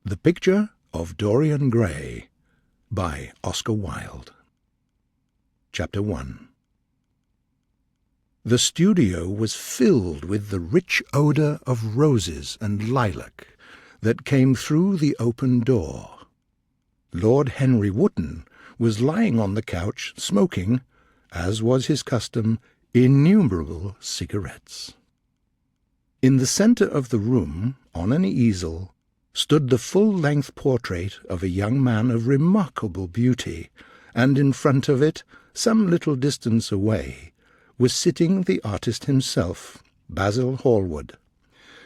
The Picture of Dorian Gray by Oscar Wilde. Chapter 1. The studio was filled with the rich odour of roses and lilac that came through the open door. Lord Henry Wotton was lying on the couch smoking, as was his custom, innumerable cigarettes. In the centre of the room, on an easel, stood the full-length portrait of a young man of remarkable beauty, and in front of it, some little distance away, was sitting the artist himself, Basil Hallward,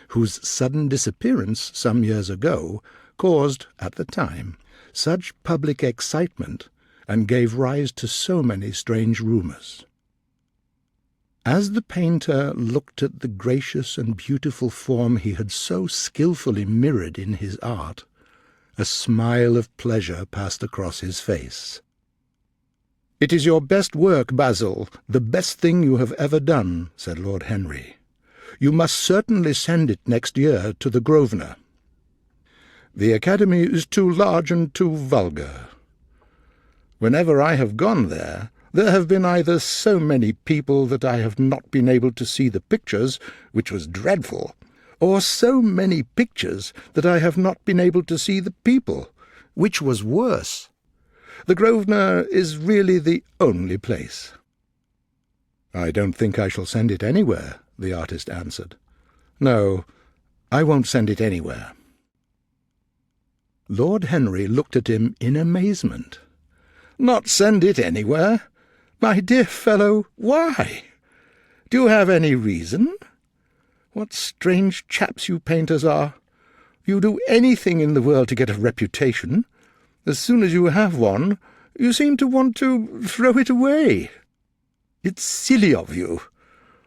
whose sudden disappearance some years ago caused, at the time, such public excitement and gave rise to so many strange rumours. As the painter looked at the gracious and beautiful form he had so skilfully mirrored in his art, a smile of pleasure passed across his face. "It is your best work, Basil, the best thing you have ever done," said Lord Henry. "You must certainly send it next year to the Grosvenor." "The Academy is too large and too vulgar. Whenever I have gone there have been either so many people that I have not been able to see the pictures, which was dreadful, or so many pictures that I have not been able to see the people, which was worse. The Grosvenor is really the only place." "I don't think I shall send it anywhere," the artist answered. "No, I won't send it anywhere." Lord Henry looked at him in amazement. "Not send it anywhere? My dear fellow, why? Do you have any reason? What strange chaps you painters are! You do anything in the world to get a reputation. As soon as you have one, you seem to want to throw it away. It's silly of you,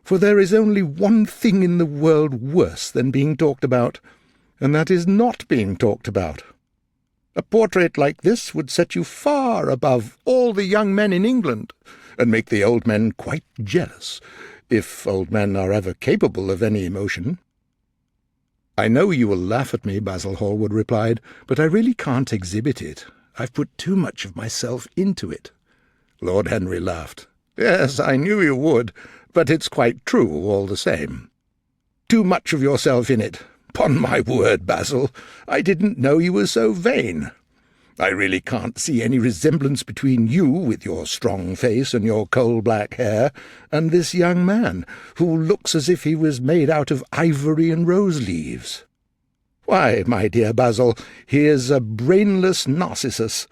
for there is only one thing in the world worse than being talked about, and that is not being talked about. A portrait like this would set you far above all the young men in England, and make the old men quite jealous, if old men are ever capable of any emotion." "I know you will laugh at me," Basil Hallward replied, "but I really can't exhibit it. I've put too much of myself into it." Lord Henry laughed. "Yes, I knew you would, but it's quite true all the same. Too much of yourself in it. 'Pon my word, Basil, I didn't know you were so vain. I really can't see any resemblance between you, with your strong face and your coal-black hair, and this young man, who looks as if he was made out of ivory and rose-leaves. Why, my dear Basil, he is a brainless Narcissus,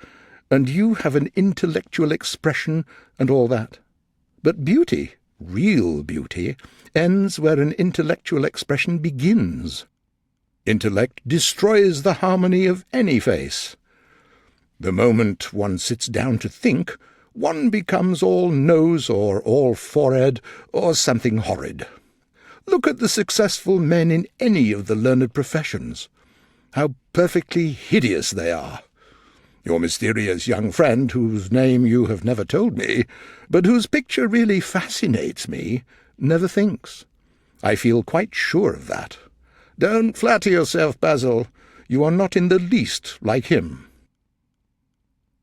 and you have an intellectual expression and all that. But beauty, real beauty, ends where an intellectual expression begins. Intellect destroys the harmony of any face. The moment one sits down to think, one becomes all nose or all forehead or something horrid. Look at the successful men in any of the learned professions. How perfectly hideous they are. Your mysterious young friend, whose name you have never told me, but whose picture really fascinates me, never thinks. I feel quite sure of that. Don't flatter yourself, Basil. You are not in the least like him."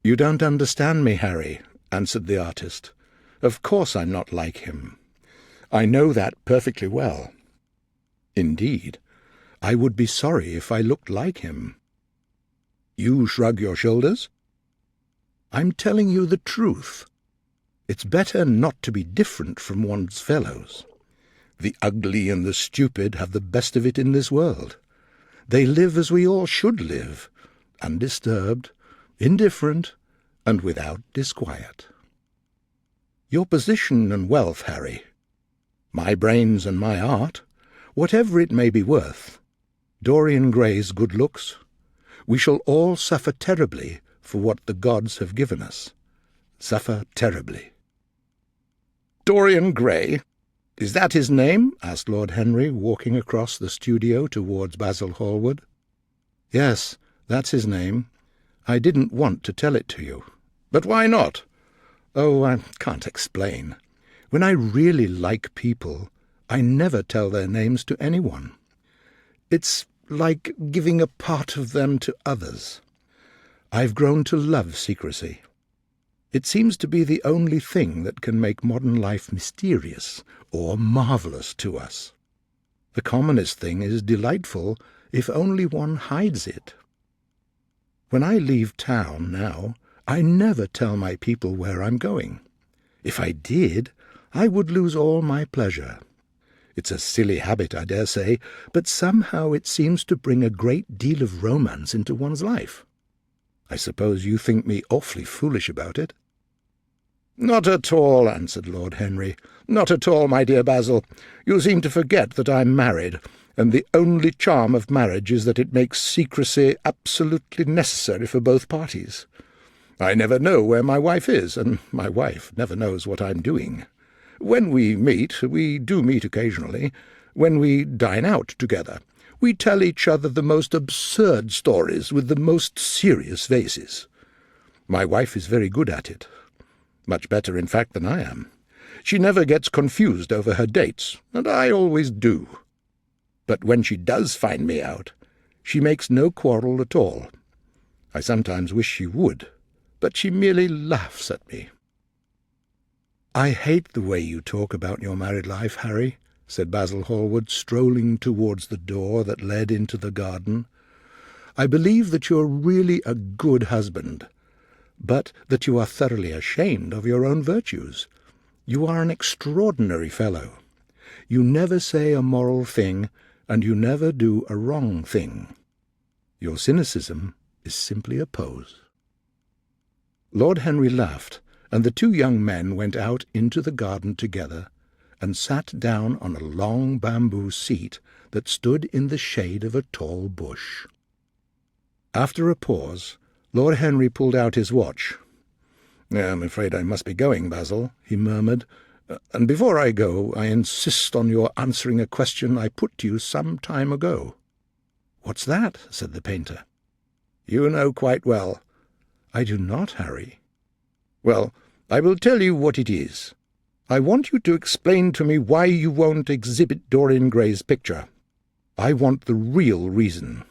"You don't understand me, Harry," answered the artist. "Of course I'm not like him. I know that perfectly well. Indeed, I would be sorry if I looked like him." "You shrug your shoulders?" "I'm telling you the truth. It's better not to be different from one's fellows. The ugly and the stupid have the best of it in this world. They live as we all should live, undisturbed, indifferent, and without disquiet. Your position and wealth, Harry, my brains and my art, whatever it may be worth, Dorian Gray's good looks, we shall all suffer terribly for what the gods have given us. Suffer terribly." "Dorian Gray? Is that his name?" asked Lord Henry, walking across the studio towards Basil Hallward. "Yes, that's his name. I didn't want to tell it to you." "But why not?" "Oh, I can't explain. When I really like people, I never tell their names to anyone. It's like giving a part of them to others. I've grown to love secrecy. It seems to be the only thing that can make modern life mysterious or marvellous to us. The commonest thing is delightful if only one hides it. When I leave town now, I never tell my people where I'm going. If I did, I would lose all my pleasure. It's a silly habit, I dare say, but somehow it seems to bring a great deal of romance into one's life. I suppose you think me awfully foolish about it?" "Not at all," answered Lord Henry. "Not at all, my dear Basil. You seem to forget that I'm married, and the only charm of marriage is that it makes secrecy absolutely necessary for both parties. I never know where my wife is, and my wife never knows what I'm doing. When we meet, we do meet occasionally, when we dine out together, we tell each other the most absurd stories with the most serious faces. My wife is very good at it. Much better, in fact, than I am. She never gets confused over her dates, and I always do. But when she does find me out, she makes no quarrel at all. I sometimes wish she would, but she merely laughs at me." "I hate the way you talk about your married life, Harry," said Basil Hallward, strolling towards the door that led into the garden. "I believe that you're really a good husband, but that you are thoroughly ashamed of your own virtues. You are an extraordinary fellow. You never say a moral thing, and you never do a wrong thing. Your cynicism is simply a pose." Lord Henry laughed, and the two young men went out into the garden together and sat down on a long bamboo seat that stood in the shade of a tall bush. After a pause, Lord Henry pulled out his watch. "I'm afraid I must be going, Basil," he murmured, "and before I go, I insist on your answering a question I put to you some time ago." "What's that?" said the painter. "You know quite well." "I do not, Harry." "Well, I will tell you what it is. I want you to explain to me why you won't exhibit Dorian Gray's picture. I want the real reason."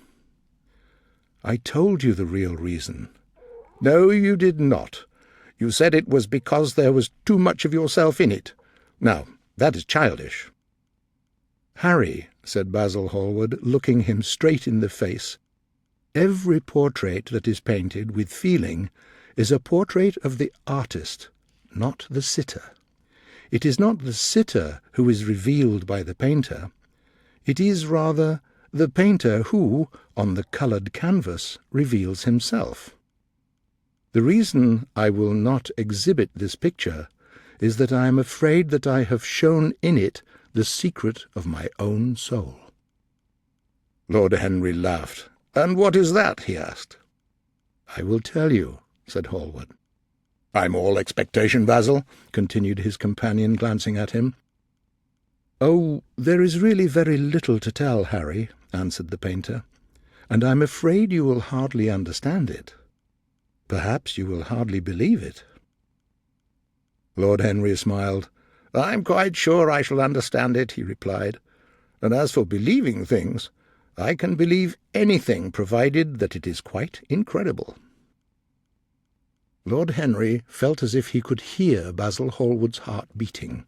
"I told you the real reason." "No, you did not. You said it was because there was too much of yourself in it. Now, that is childish." "Harry," said Basil Hallward, looking him straight in the face, "every portrait that is painted with feeling is a portrait of the artist, not the sitter. It is not the sitter who is revealed by the painter. It is rather the painter who, on the coloured canvas, reveals himself. The reason I will not exhibit this picture is that I am afraid that I have shown in it the secret of my own soul." Lord Henry laughed. "And what is that?" he asked. "I will tell you," said Hallward. "I'm all expectation, Basil," continued his companion, glancing at him. "Oh, there is really very little to tell, Harry," answered the painter, "and I'm afraid you will hardly understand it. Perhaps you will hardly believe it." Lord Henry smiled. "I'm quite sure I shall understand it," he replied. "And as for believing things, I can believe anything provided that it is quite incredible." Lord Henry felt as if he could hear Basil Hallward's heart beating,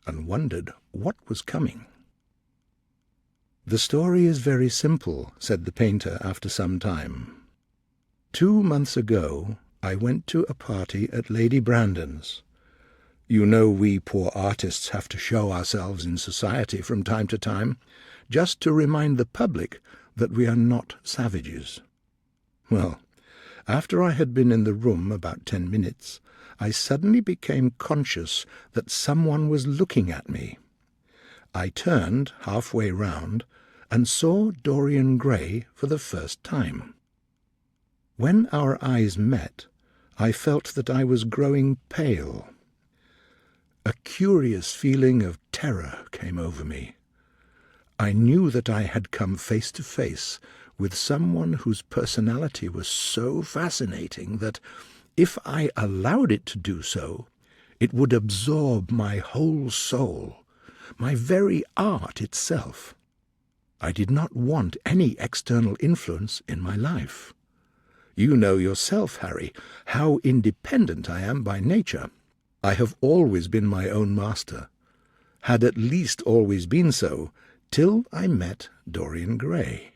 and wondered what was coming. "The story is very simple," said the painter after some time. 2 months ago I went to a party at Lady Brandon's. You know we poor artists have to show ourselves in society from time to time, just to remind the public that we are not savages. Well, after I had been in the room about 10 minutes, I suddenly became conscious that someone was looking at me. I turned halfway round and saw Dorian Gray for the first time. When our eyes met, I felt that I was growing pale. A curious feeling of terror came over me. I knew that I had come face to face with someone whose personality was so fascinating that, if I allowed it to do so, it would absorb my whole soul, my very art itself. I did not want any external influence in my life. You know yourself, Harry, how independent I am by nature. I have always been my own master, had at least always been so, till I met Dorian Gray.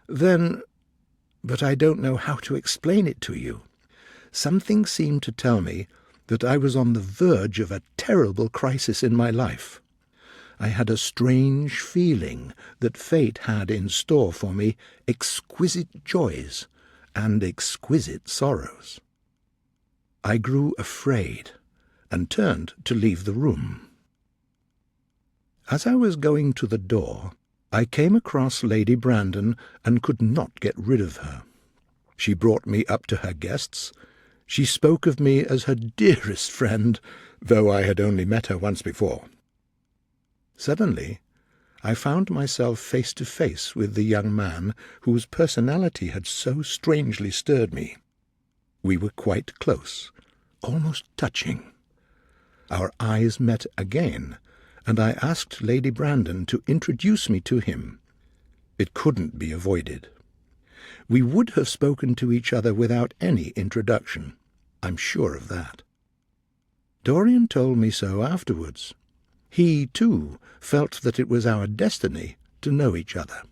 But I don't know how to explain it to you. Something seemed to tell me that I was on the verge of a terrible crisis in my life. I had a strange feeling that fate had in store for me exquisite joys and exquisite sorrows. I grew afraid and turned to leave the room. As I was going to the door, I came across Lady Brandon and could not get rid of her. She brought me up to her guests. She spoke of me as her dearest friend, though I had only met her once before. Suddenly, I found myself face to face with the young man whose personality had so strangely stirred me. We were quite close, almost touching. Our eyes met again, and I asked Lady Brandon to introduce me to him. It couldn't be avoided. We would have spoken to each other without any introduction. I'm sure of that. Dorian told me so afterwards. He, too, felt that it was our destiny to know each other.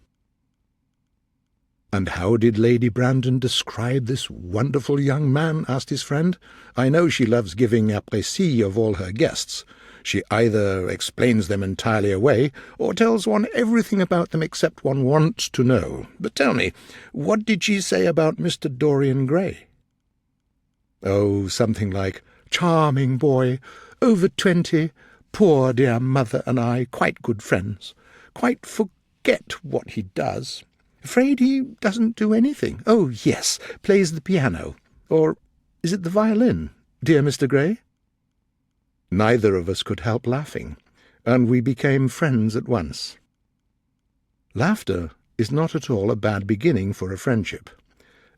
"And how did Lady Brandon describe this wonderful young man?" asked his friend. "I know she loves giving précis of all her guests. She either explains them entirely away, or tells one everything about them except one wants to know. But tell me, what did she say about Mr. Dorian Gray?" "Oh, something like, 'Charming boy, over 20, poor dear mother and I quite good friends, quite forget what he does. Afraid he doesn't do anything. Oh, yes, plays the piano. Or is it the violin, dear Mr. Gray?'" Neither of us could help laughing, and we became friends at once. Laughter is not at all a bad beginning for a friendship,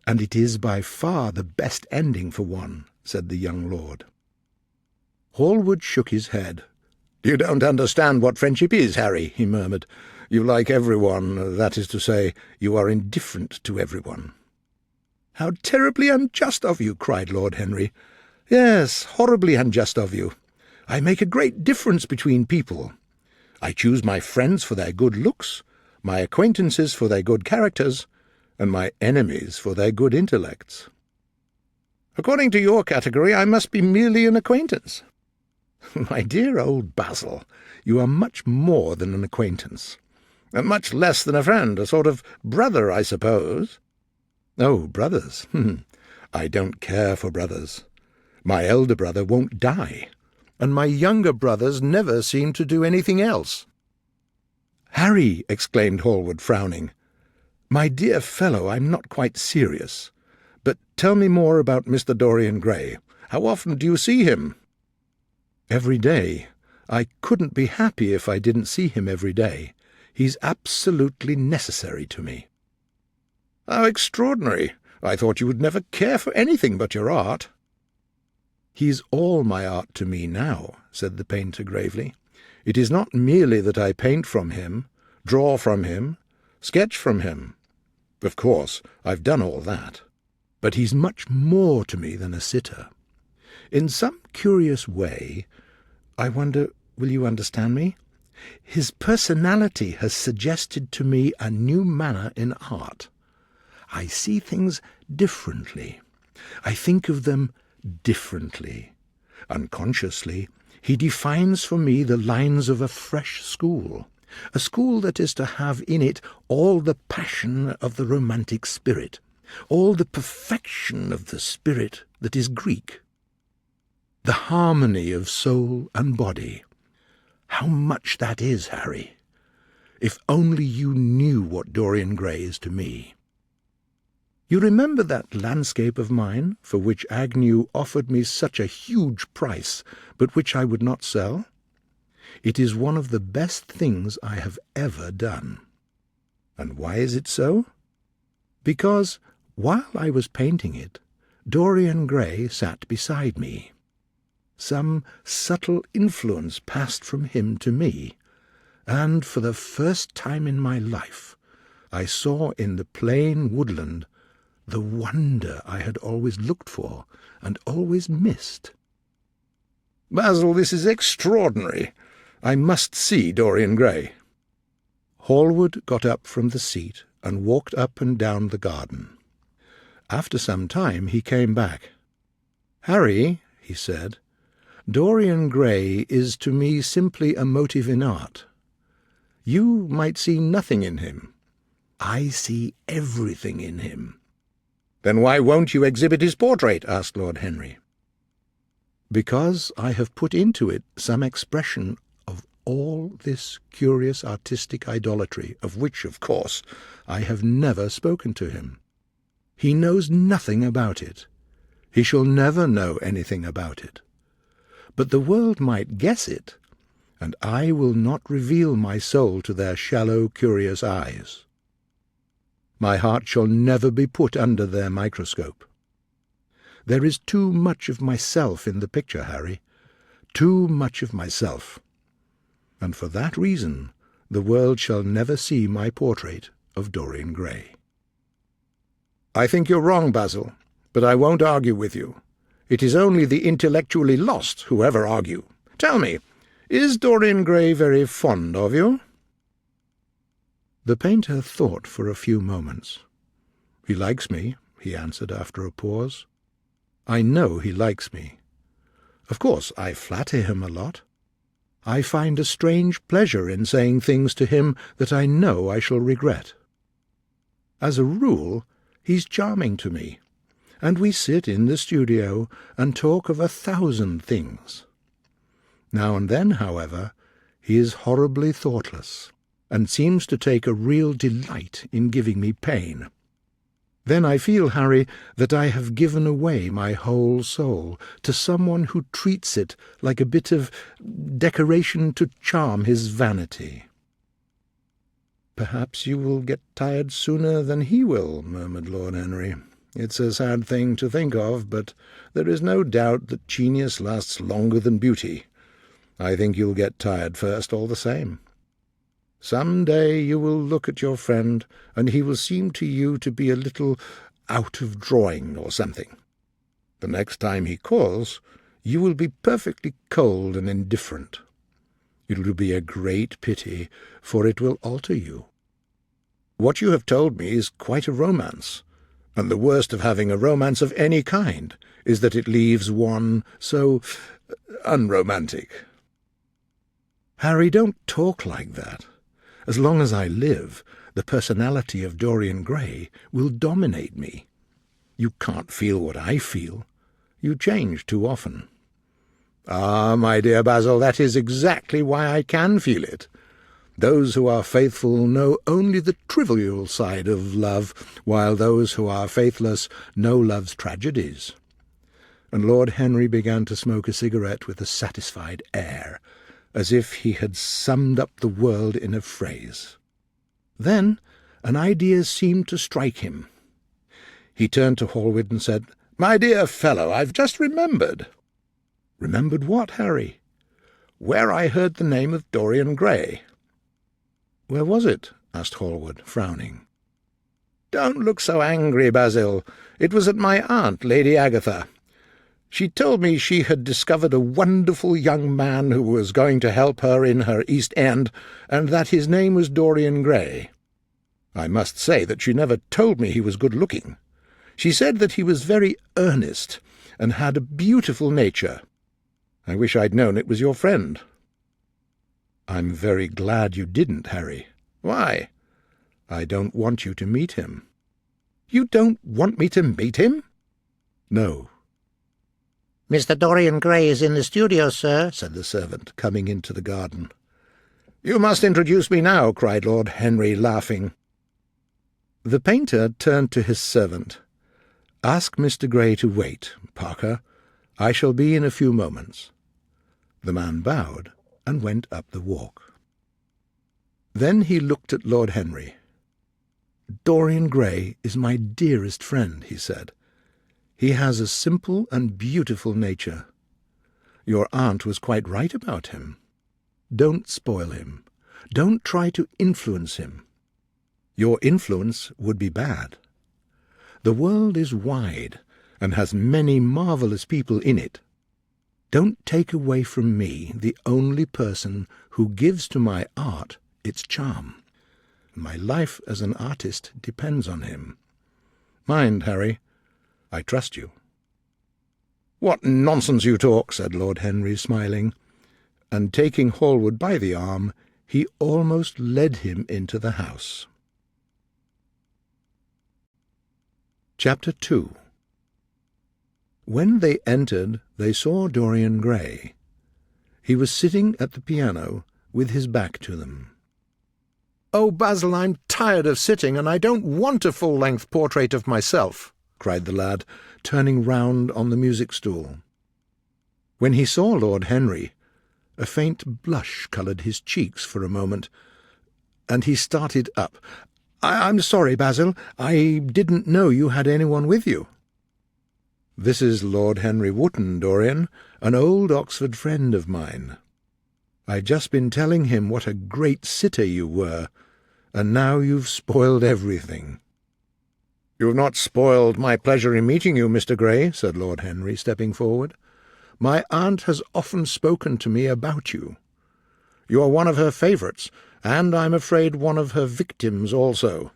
and it is by far the best ending for one, said the young lord. Hallward shook his head. "You don't understand what friendship is, Harry," he murmured. "You like everyone, that is to say, you are indifferent to everyone." "How terribly unjust of you!" cried Lord Henry. "Yes, horribly unjust of you. I make a great difference between people. I choose my friends for their good looks, my acquaintances for their good characters, and my enemies for their good intellects. According to your category, I must be merely an acquaintance." "My dear old Basil, you are much more than an acquaintance." "And much less than a friend, a sort of brother, I suppose." "Oh, brothers! I don't care for brothers. My elder brother won't die, and my younger brothers never seem to do anything else." "Harry," exclaimed Hallward, frowning, "my dear fellow, I'm not quite serious. But tell me more about Mr. Dorian Gray. How often do you see him?" "Every day. I couldn't be happy if I didn't see him every day. He's absolutely necessary to me." "How extraordinary! I thought you would never care for anything but your art." "He's all my art to me now," said the painter gravely. "It is not merely that I paint from him, draw from him, sketch from him. Of course, I've done all that. But he's much more to me than a sitter. In some curious way, I wonder, will you understand me? His personality has suggested to me a new manner in art. I see things differently. I think of them differently. Unconsciously, he defines for me the lines of a fresh school, a school that is to have in it all the passion of the romantic spirit, all the perfection of the spirit that is Greek, the harmony of soul and body. How much that is, Harry! If only you knew what Dorian Gray is to me. You remember that landscape of mine, for which Agnew offered me such a huge price, but which I would not sell? It is one of the best things I have ever done. And why is it so? Because, while I was painting it, Dorian Gray sat beside me. Some subtle influence passed from him to me, and for the first time in my life I saw in the plain woodland the wonder I had always looked for and always missed. "Basil, this is extraordinary. I must see Dorian Gray." Hallward got up from the seat and walked up and down the garden. After some time he came back. "Harry," he said, "Dorian Gray is to me simply a motive in art. You might see nothing in him. I see everything in him." "Then why won't you exhibit his portrait?" asked Lord Henry. "Because I have put into it some expression of all this curious artistic idolatry, of which, of course, I have never spoken to him. He knows nothing about it. He shall never know anything about it. But the world might guess it, and I will not reveal my soul to their shallow, curious eyes. My heart shall never be put under their microscope. There is too much of myself in the picture, Harry, too much of myself, and for that reason the world shall never see my portrait of Dorian Gray." "I think you're wrong, Basil, but I won't argue with you. It is only the intellectually lost who ever argue. Tell me, is Dorian Gray very fond of you?" The painter thought for a few moments. "He likes me," he answered after a pause. "I know he likes me. Of course, I flatter him a lot. I find a strange pleasure in saying things to him that I know I shall regret. As a rule, he's charming to me, and we sit in the studio and talk of 1,000 things. Now and then, however, he is horribly thoughtless, and seems to take a real delight in giving me pain. Then I feel, Harry, that I have given away my whole soul to someone who treats it like a bit of decoration to charm his vanity." "Perhaps you will get tired sooner than he will," murmured Lord Henry. "It's a sad thing to think of, but there is no doubt that genius lasts longer than beauty. I think you'll get tired first all the same. Some day you will look at your friend, and he will seem to you to be a little out of drawing or something. The next time he calls, you will be perfectly cold and indifferent. It will be a great pity, for it will alter you. What you have told me is quite a romance, and the worst of having a romance of any kind is that it leaves one so unromantic." "Harry, don't talk like that. As long as I live, the personality of Dorian Gray will dominate me. You can't feel what I feel. You change too often." "Ah, my dear Basil, that is exactly why I can feel it. Those who are faithful know only the trivial side of love, while those who are faithless know love's tragedies." And Lord Henry began to smoke a cigarette with a satisfied air, as if he had summed up the world in a phrase. Then an idea seemed to strike him. He turned to Hallward and said, "My dear fellow, I've just remembered." "Remembered what, Harry?" "Where I heard the name of Dorian Gray." "Where was it?" asked Hallward, frowning. "Don't look so angry, Basil. It was at my aunt, Lady Agatha. She told me she had discovered a wonderful young man who was going to help her in her East End, and that his name was Dorian Gray. I must say that she never told me he was good-looking. She said that he was very earnest, and had a beautiful nature. I wish I'd known it was your friend." "I'm very glad you didn't, Harry." "Why?" "I don't want you to meet him." "You don't want me to meet him?" "No." "Mr. Dorian Gray is in the studio, sir," said the servant, coming into the garden. "You must introduce me now," cried Lord Henry, laughing. The painter turned to his servant. "Ask Mr. Gray to wait, Parker. I shall be in a few moments." The man bowed and went up the walk. Then he looked at Lord Henry. "Dorian Gray is my dearest friend," he said. "He has a simple and beautiful nature. Your aunt was quite right about him. Don't spoil him. Don't try to influence him. Your influence would be bad. The world is wide and has many marvellous people in it. Don't take away from me the only person who gives to my art its charm. My life as an artist depends on him. Mind, Harry, I trust you." "What nonsense you talk," said Lord Henry, smiling, and taking Hallward by the arm, he almost led him into the house. Chapter 2. When they entered, they saw Dorian Gray. He was sitting at the piano with his back to them. "Oh, Basil, I'm tired of sitting, and I don't want a full-length portrait of myself," cried the lad, turning round on the music-stool. When he saw Lord Henry, a faint blush coloured his cheeks for a moment, and he started up. I'm sorry, Basil, I didn't know you had anyone with you." "This is Lord Henry Wotton, Dorian, an old Oxford friend of mine. I've just been telling him what a great sitter you were, and now you've spoiled everything." "You have not spoiled my pleasure in meeting you, Mr. Gray," said Lord Henry, stepping forward. "My aunt has often spoken to me about you. You are one of her favourites, and I'm afraid one of her victims also."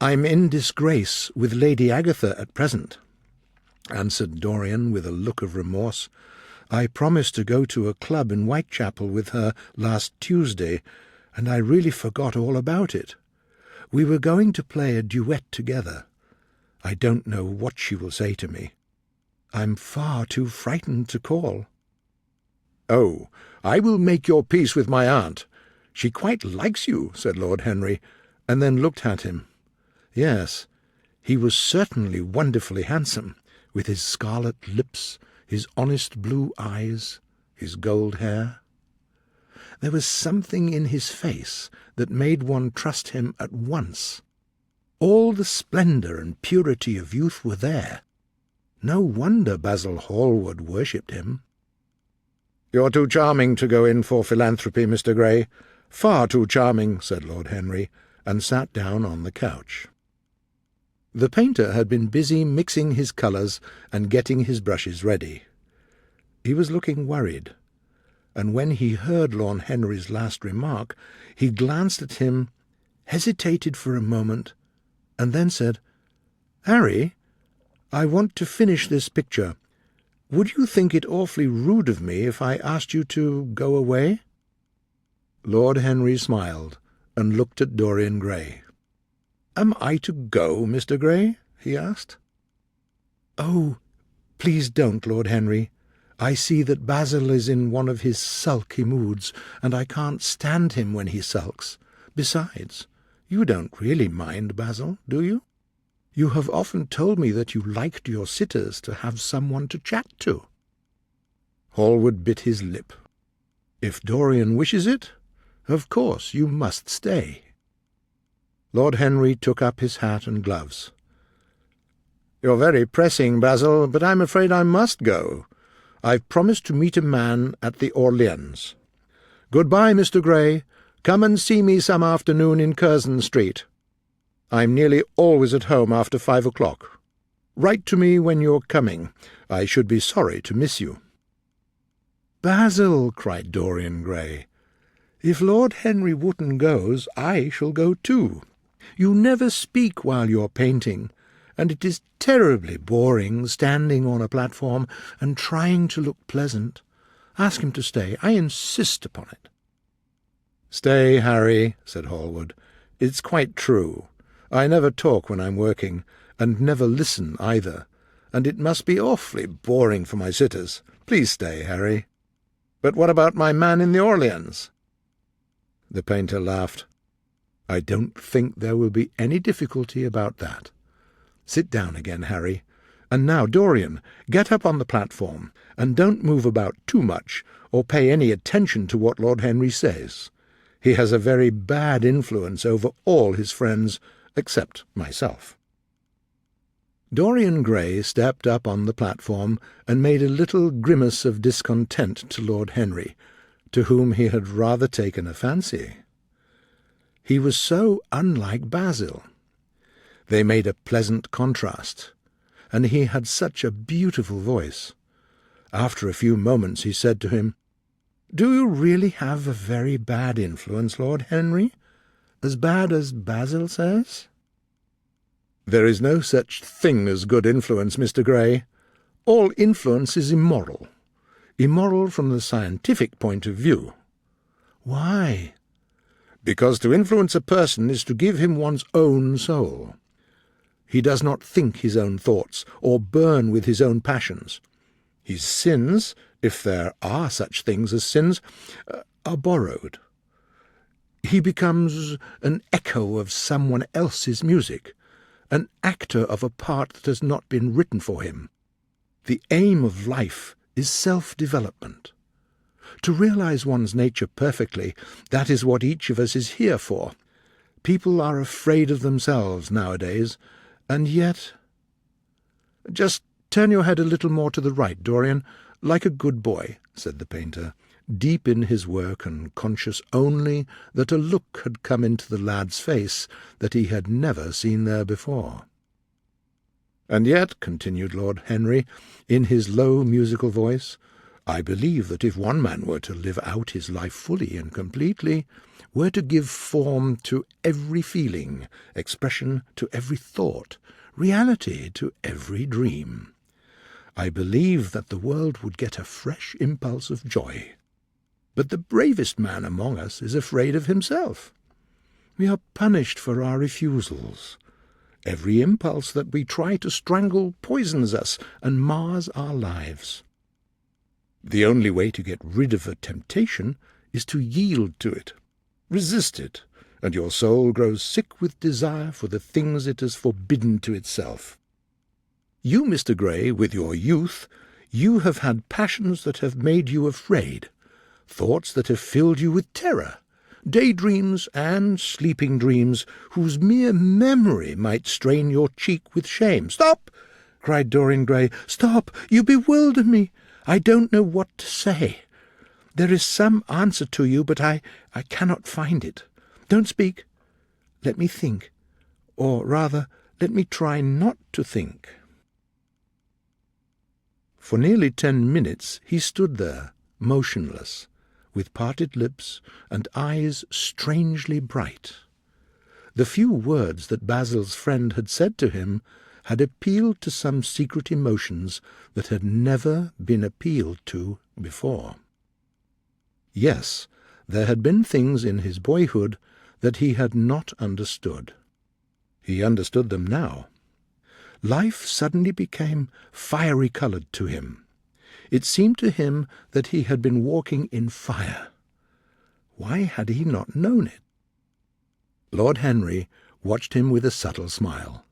"I'm in disgrace with Lady Agatha at present," answered Dorian with a look of remorse. "I promised to go to a club in Whitechapel with her last Tuesday, and I really forgot all about it. We were going to play a duet together. I don't know what she will say to me. I'm far too frightened to call." "Oh, I will make your peace with my aunt. She quite likes you," said Lord Henry, and then looked at him. Yes, he was certainly wonderfully handsome, with his scarlet lips, his honest blue eyes, his gold hair. There was something in his face that made one trust him at once. All the splendour and purity of youth were there. No wonder Basil Hallward worshipped him. "You're too charming to go in for philanthropy, Mr. Gray. Far too charming," said Lord Henry, and sat down on the couch. The painter had been busy mixing his colours and getting his brushes ready. He was looking worried, and when he heard Lord Henry's last remark, he glanced at him, hesitated for a moment, and then said, "Harry, I want to finish this picture. Would you think it awfully rude of me if I asked you to go away?" Lord Henry smiled and looked at Dorian Gray. "Am I to go, Mr. Gray?" he asked. "Oh, please don't, Lord Henry. I see that Basil is in one of his sulky moods, and I can't stand him when he sulks. Besides, you don't really mind Basil, do you? You have often told me that you liked your sitters to have someone to chat to." Hallward bit his lip. "If Dorian wishes it, of course you must stay." Lord Henry took up his hat and gloves. "You're very pressing, Basil, but I'm afraid I must go. I've promised to meet a man at the Orleans. Good-bye, Mr. Gray. Come and see me some afternoon in Curzon Street. I'm nearly always at home after 5 o'clock. Write to me when you're coming. I should be sorry to miss you." "Basil," cried Dorian Gray, "if Lord Henry Wotton goes, I shall go too. You never speak while you're painting, and it is terribly boring standing on a platform and trying to look pleasant. Ask him to stay. I insist upon it." "Stay, Harry," said Hallward. "It's quite true. I never talk when I'm working, and never listen either, and it must be awfully boring for my sitters. Please stay, Harry." "But what about my man in the Orleans?" The painter laughed. "I don't think there will be any difficulty about that. Sit down again, Harry. And now, Dorian, get up on the platform, and don't move about too much, or pay any attention to what Lord Henry says. He has a very bad influence over all his friends, except myself." Dorian Gray stepped up on the platform and made a little grimace of discontent to Lord Henry, to whom he had rather taken a fancy. He was so unlike Basil. They made a pleasant contrast, and he had such a beautiful voice. After a few moments he said to him, "Do you really have a very bad influence, Lord Henry? As bad as Basil says?" "There is no such thing as good influence, Mr. Gray. All influence is immoral. Immoral from the scientific point of view." "Why?" "Because to influence a person is to give him one's own soul. He does not think his own thoughts, or burn with his own passions. His sins, if there are such things as sins, are borrowed. He becomes an echo of someone else's music, an actor of a part that has not been written for him. The aim of life is self-development. To realize one's nature perfectly, that is what each of us is here for. People are afraid of themselves nowadays, and yet—" "Just turn your head a little more to the right, Dorian, like a good boy," said the painter, deep in his work and conscious only that a look had come into the lad's face that he had never seen there before. "And yet," continued Lord Henry, in his low musical voice, "I believe that if one man were to live out his life fully and completely, were to give form to every feeling, expression to every thought, reality to every dream, I believe that the world would get a fresh impulse of joy. But the bravest man among us is afraid of himself. We are punished for our refusals. Every impulse that we try to strangle poisons us and mars our lives. The only way to get rid of a temptation is to yield to it. Resist it, and your soul grows sick with desire for the things it has forbidden to itself. You, Mr. Gray, with your youth, you have had passions that have made you afraid, thoughts that have filled you with terror, daydreams and sleeping dreams whose mere memory might strain your cheek with shame." "Stop!" cried Dorian Gray. "Stop! You bewilder me. I don't know what to say. There is some answer to you, but I cannot find it. Don't speak. Let me think. Or rather, let me try not to think." For nearly 10 minutes he stood there, motionless, with parted lips and eyes strangely bright. The few words that Basil's friend had said to him had appealed to some secret emotions that had never been appealed to before. Yes, there had been things in his boyhood that he had not understood. He understood them now. Life suddenly became fiery-coloured to him. It seemed to him that he had been walking in fire. Why had he not known it? Lord Henry watched him with a subtle smile.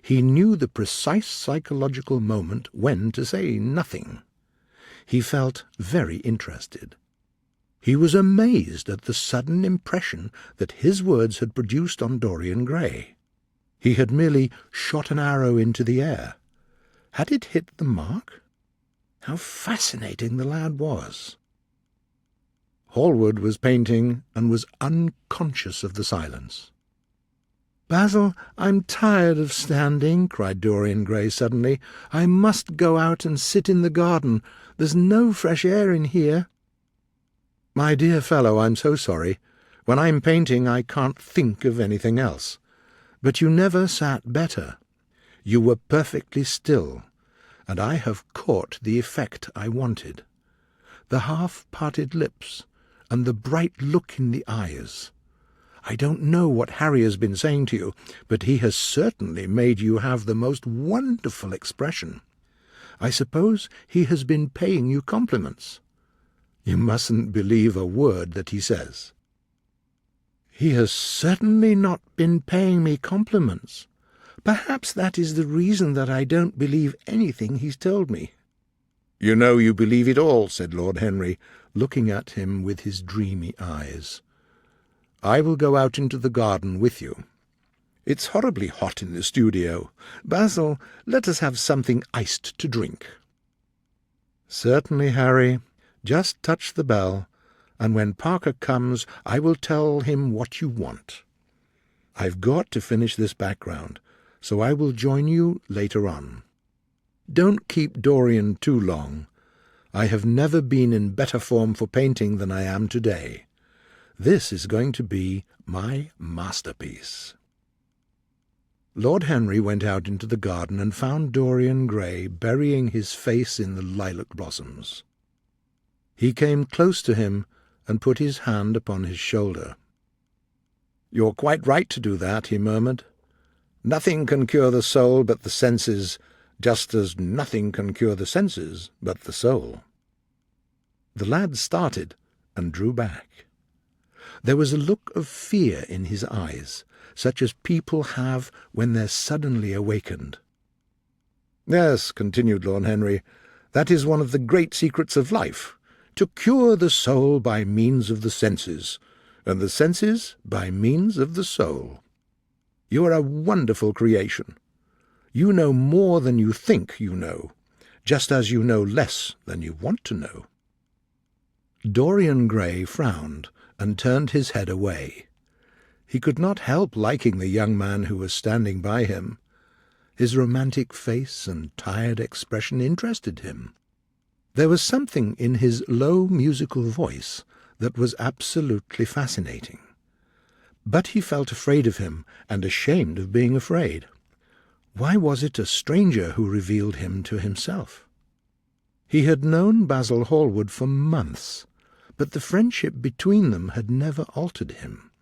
He knew the precise psychological moment when to say nothing. He felt very interested. He was amazed at the sudden impression that his words had produced on Dorian Gray. He had merely shot an arrow into the air. Had it hit the mark? How fascinating the lad was! Hallward was painting and was unconscious of the silence. "Basil, I'm tired of standing," cried Dorian Gray suddenly. "I must go out and sit in the garden. There's no fresh air in here." "My dear fellow, I'm so sorry. When I'm painting I can't think of anything else. But you never sat better. You were perfectly still, and I have caught the effect I wanted. The half-parted lips, and the bright look in the eyes. I don't know what Harry has been saying to you, but he has certainly made you have the most wonderful expression. I suppose he has been paying you compliments. You mustn't believe a word that he says." "He has certainly not been paying me compliments. Perhaps that is the reason that I don't believe anything he's told me." "You know you believe it all," said Lord Henry, looking at him with his dreamy eyes. "I will go out into the garden with you. It's horribly hot in the studio. Basil, let us have something iced to drink." "Certainly, Harry. Just touch the bell, and when Parker comes I will tell him what you want." I've got to finish this background, so I will join you later on. Don't keep Dorian too long. I have never been in better form for painting than I am today. This is going to be my masterpiece." Lord Henry went out into the garden and found Dorian Gray burying his face in the lilac blossoms. He came close to him and put his hand upon his shoulder. "You're quite right to do that," he murmured. "Nothing can cure the soul but the senses, just as nothing can cure the senses but the soul." The lad started and drew back. There was a look of fear in his eyes, such as people have when they're suddenly awakened. "Yes," continued Lord Henry, "that is one of the great secrets of life, to cure the soul by means of the senses, and the senses by means of the soul. You are a wonderful creation. You know more than you think you know, just as you know less than you want to know." Dorian Gray frowned and turned his head away. He could not help liking the young man who was standing by him. His romantic face and tired expression interested him. There was something in his low musical voice that was absolutely fascinating. But he felt afraid of him and ashamed of being afraid. Why was it a stranger who revealed him to himself? He had known Basil Hallward for months, but the friendship between them had never altered him.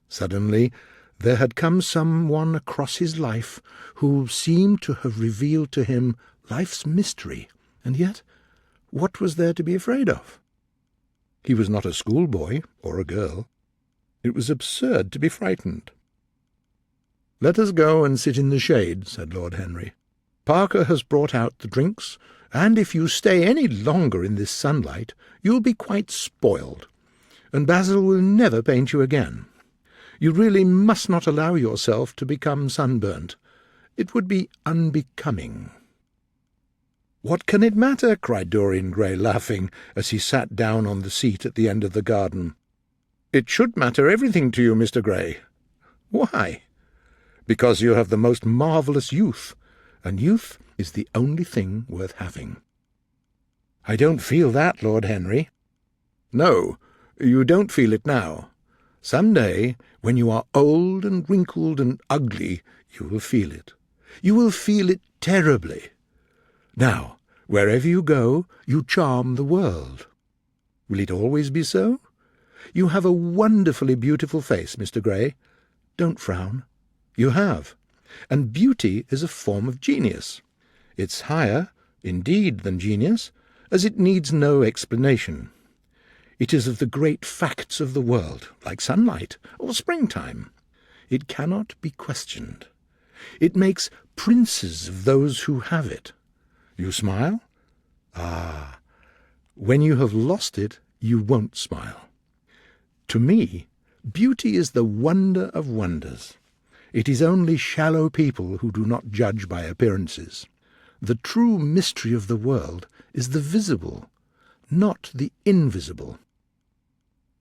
Suddenly there had come someone across his life who seemed to have revealed to him life's mystery, and yet what was there to be afraid of? He was not a schoolboy or a girl. It was absurd to be frightened. "Let us go and sit in the shade," said Lord Henry. "Parker has brought out the drinks, and if you stay any longer in this sunlight, you'll be quite spoiled, and Basil will never paint you again. You really must not allow yourself to become sunburnt. It would be unbecoming." "What can it matter?" cried Dorian Gray, laughing, as he sat down on the seat at the end of the garden. "It should matter everything to you, Mr. Gray." "Why?" "Because you have the most marvellous youth, and youth is the only thing worth having." "I don't feel that, Lord Henry." "No, you don't feel it now. Some day, when you are old and wrinkled and ugly, you will feel it. You will feel it terribly. Now, wherever you go, you charm the world. Will it always be so? You have a wonderfully beautiful face, Mr. Gray. Don't frown. You have. And beauty is a form of genius. It's higher, indeed, than genius, as it needs no explanation. It is of the great facts of the world, like sunlight or springtime. It cannot be questioned. It makes princes of those who have it. You smile? Ah, when you have lost it, you won't smile. To me, beauty is the wonder of wonders. It is only shallow people who do not judge by appearances. The true mystery of the world is the visible, not the invisible.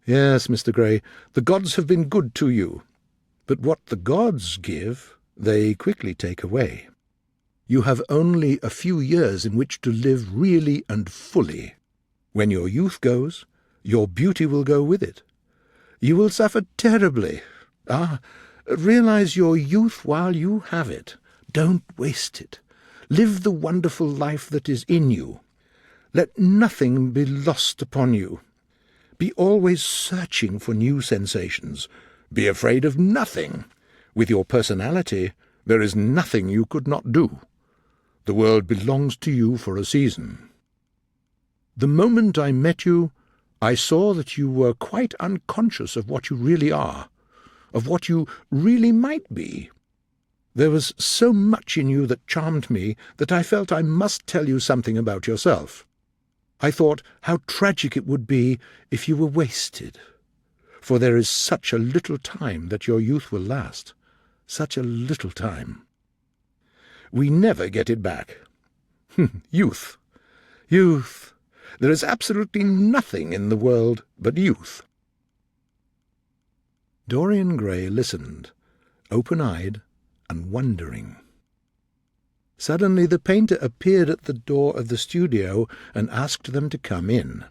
Yes, Mr. Gray, the gods have been good to you, but what the gods give, they quickly take away. You have only a few years in which to live really and fully. When your youth goes, your beauty will go with it. You will suffer terribly. Realize your youth while you have it. Don't waste it. Live the wonderful life that is in you. Let nothing be lost upon you. Be always searching for new sensations. Be afraid of nothing. With your personality, there is nothing you could not do. The world belongs to you for a season. The moment I met you, I saw that you were quite unconscious of what you really are, of what you really might be. There was so much in you that charmed me that I felt I must tell you something about yourself. I thought how tragic it would be if you were wasted, for there is such a little time that your youth will last, such a little time. We never get it back. Youth. Youth. There is absolutely nothing in the world but youth." Dorian Gray listened, open-eyed and wondering. Suddenly the painter appeared at the door of the studio and asked them to come in.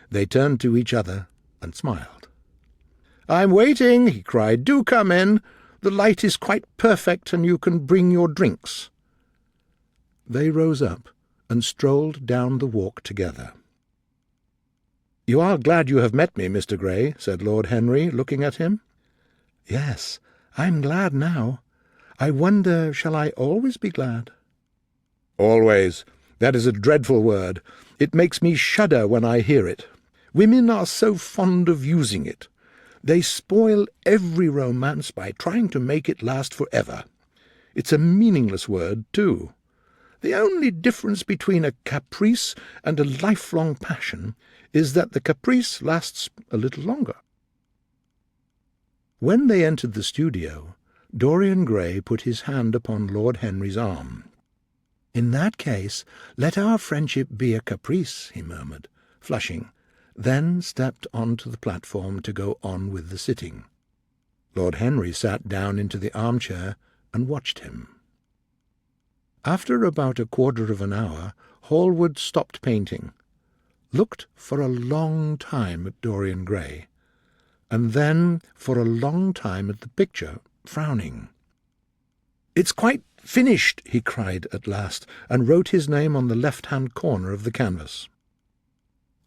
They turned to each other and smiled. "I'm waiting," he cried. "Do come in. The light is quite perfect, and you can bring your drinks." They rose up and strolled down the walk together. "You are glad you have met me, Mr. Gray," said Lord Henry, looking at him. "Yes, I'm glad now. I wonder, shall I always be glad?" "Always. That is a dreadful word. It makes me shudder when I hear it. Women are so fond of using it. They spoil every romance by trying to make it last forever. It's a meaningless word, too. The only difference between a caprice and a lifelong passion is that the caprice lasts a little longer." When they entered the studio, Dorian Gray put his hand upon Lord Henry's arm. "In that case, let our friendship be a caprice," he murmured, flushing, then stepped on to the platform to go on with the sitting. Lord Henry sat down into the armchair and watched him. After about a quarter of an hour, Hallward stopped painting, looked for a long time at Dorian Gray, and then for a long time at the picture, frowning. "It's quite finished," he cried at last, and wrote his name on the left-hand corner of the canvas.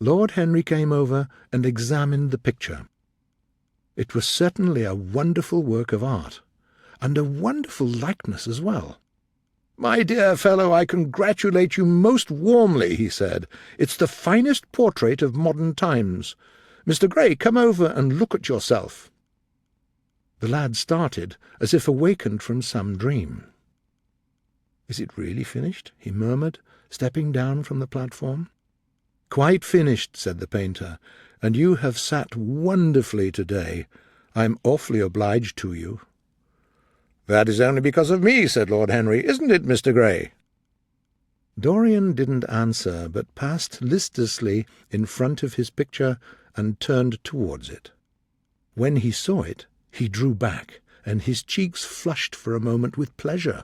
Lord Henry came over and examined the picture. It was certainly a wonderful work of art, and a wonderful likeness as well. "My dear fellow, I congratulate you most warmly," he said. "It's the finest portrait of modern times. Mr. Gray, come over and look at yourself." The lad started, as if awakened from some dream. "Is it really finished?" he murmured, stepping down from the platform. "Quite finished," said the painter, "and you have sat wonderfully today. I'm awfully obliged to you." "That is only because of me," said Lord Henry. "Isn't it, Mr. Gray?" Dorian didn't answer, but passed listlessly in front of his picture and turned towards it. When he saw it, he drew back, and his cheeks flushed for a moment with pleasure.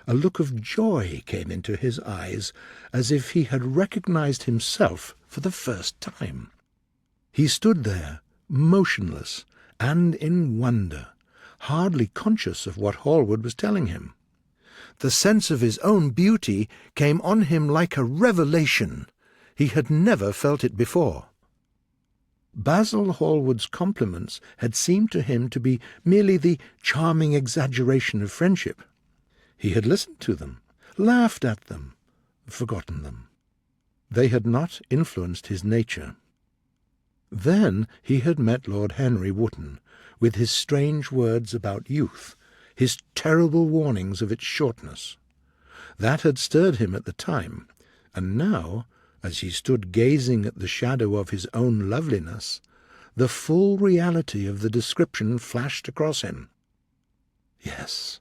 A look of joy came into his eyes, as if he had recognized himself for the first time. He stood there, motionless and in wonder, hardly conscious of what Hallward was telling him. The sense of his own beauty came on him like a revelation. He had never felt it before. Basil Hallward's compliments had seemed to him to be merely the charming exaggeration of friendship. He had listened to them, laughed at them, forgotten them. They had not influenced his nature. Then he had met Lord Henry Wotton, with his strange words about youth, his terrible warnings of its shortness. That had stirred him at the time, and now, as he stood gazing at the shadow of his own loveliness, the full reality of the description flashed across him. Yes,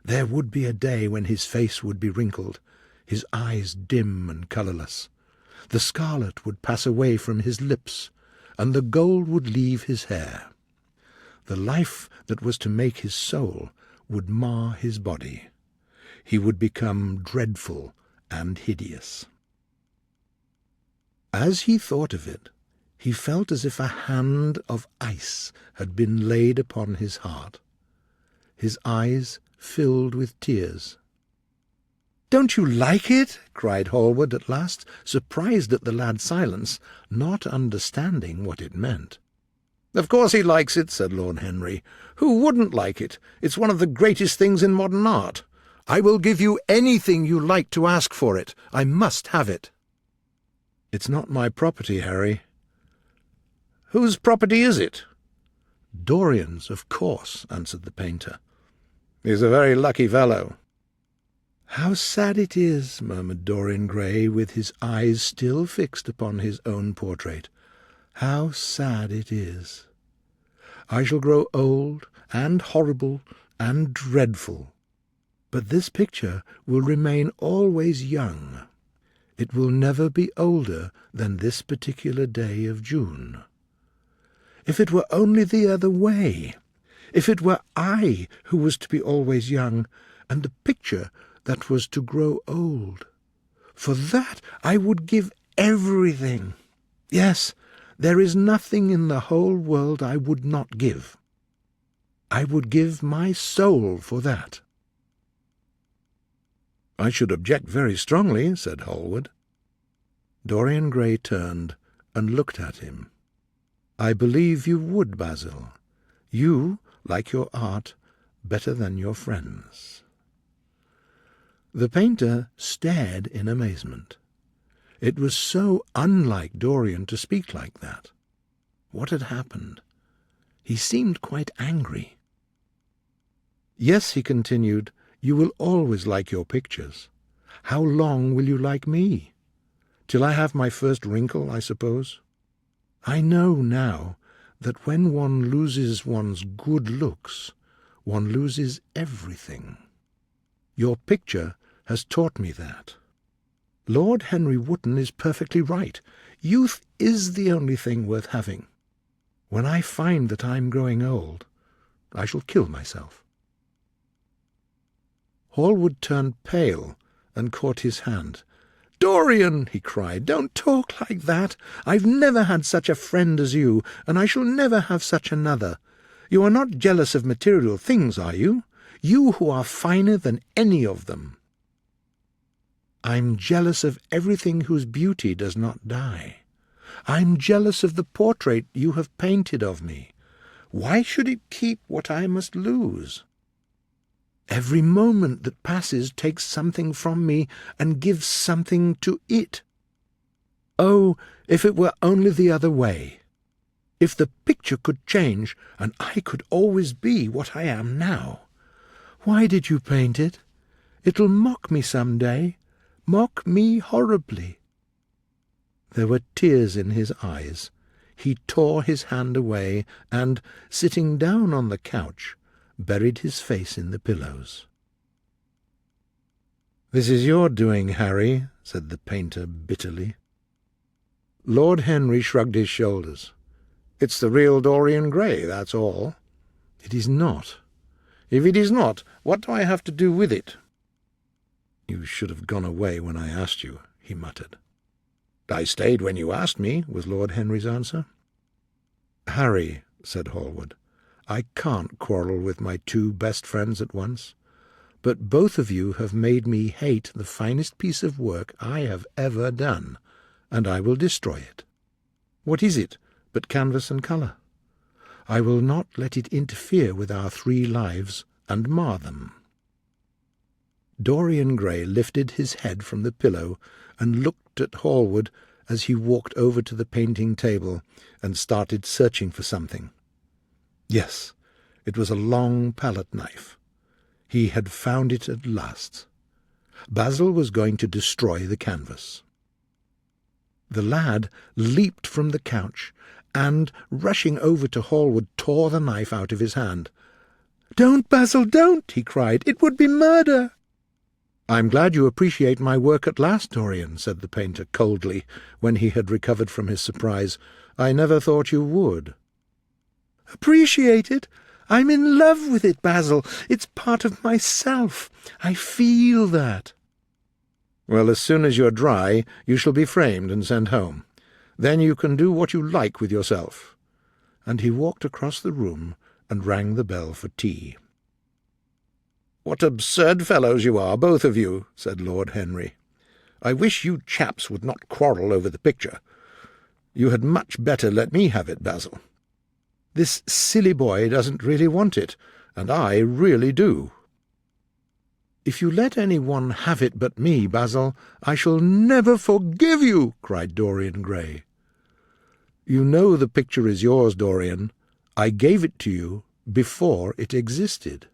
there would be a day when his face would be wrinkled, his eyes dim and colourless. The scarlet would pass away from his lips, and the gold would leave his hair. The life that was to make his soul would mar his body. He would become dreadful and hideous. As he thought of it, he felt as if a hand of ice had been laid upon his heart. His eyes filled with tears. "Don't you like it?" cried Hallward at last, surprised at the lad's silence, not understanding what it meant. "Of course he likes it," said Lord Henry. "Who wouldn't like it? It's one of the greatest things in modern art. I will give you anything you like to ask for it. I must have it." "It's not my property, Harry." "Whose property is it?" "Dorian's, of course," answered the painter. "He's a very lucky fellow." "How sad it is," murmured Dorian Gray, with his eyes still fixed upon his own portrait. "How sad it is. I shall grow old and horrible and dreadful, but this picture will remain always young. It will never be older than this particular day of June. If it were only the other way! If it were I who was to be always young, and the picture that was to grow old. For that I would give everything. Yes, there is nothing in the whole world I would not give. I would give my soul for that." "I should object very strongly," said Hallward. Dorian Gray turned and looked at him. "I believe you would, Basil. You like your art better than your friends." The painter stared in amazement. It was so unlike Dorian to speak like that. What had happened? He seemed quite angry. "Yes," he continued, "you will always like your pictures. How long will you like me? Till I have my first wrinkle, I suppose. I know now that when one loses one's good looks, one loses everything. Your picture has taught me that. Lord Henry Wotton is perfectly right. Youth is the only thing worth having. When I find that I'm growing old, I shall kill myself." Hallward turned pale and caught his hand. "Dorian," he cried, "don't talk like that. I've never had such a friend as you, and I shall never have such another. You are not jealous of material things, are you? You who are finer than any of them." "I'm jealous of everything whose beauty does not die. I'm jealous of the portrait you have painted of me. Why should it keep what I must lose? Every moment that passes takes something from me and gives something to it. Oh, if it were only the other way! If the picture could change, and I could always be what I am now! Why did you paint it? It'll mock me some day. Mock me horribly." There were tears in his eyes. He tore his hand away and, sitting down on the couch, buried his face in the pillows. "This is your doing, Harry," said the painter bitterly. Lord Henry shrugged his shoulders. "It's the real Dorian Gray, that's all." "It is not." "If it is not, what do I have to do with it?" "You should have gone away when I asked you," he muttered. "I stayed when you asked me," was Lord Henry's answer. "Harry," said Hallward, "I can't quarrel with my two best friends at once, but both of you have made me hate the finest piece of work I have ever done, and I will destroy it. What is it but canvas and colour? I will not let it interfere with our 3 lives and mar them." Dorian Gray lifted his head from the pillow and looked at Hallward as he walked over to the painting table and started searching for something. Yes, it was a long palette knife. He had found it at last. Basil was going to destroy the canvas. The lad leaped from the couch and, rushing over to Hallward, tore the knife out of his hand. "Don't, Basil, don't!" he cried. "It would be murder!" "I'm glad you appreciate my work at last, Dorian," said the painter coldly, when he had recovered from his surprise. "I never thought you would." "Appreciate it? I'm in love with it, Basil. It's part of myself. I feel that." "Well, as soon as you're dry, you shall be framed and sent home. Then you can do what you like with yourself." And he walked across the room and rang the bell for tea. "What absurd fellows you are, both of you," said Lord Henry. "I wish you chaps would not quarrel over the picture. You had much better let me have it, Basil. This silly boy doesn't really want it, and I really do." "If you let any one have it but me, Basil, I shall never forgive you," cried Dorian Gray. "You know the picture is yours, Dorian. I gave it to you before it existed."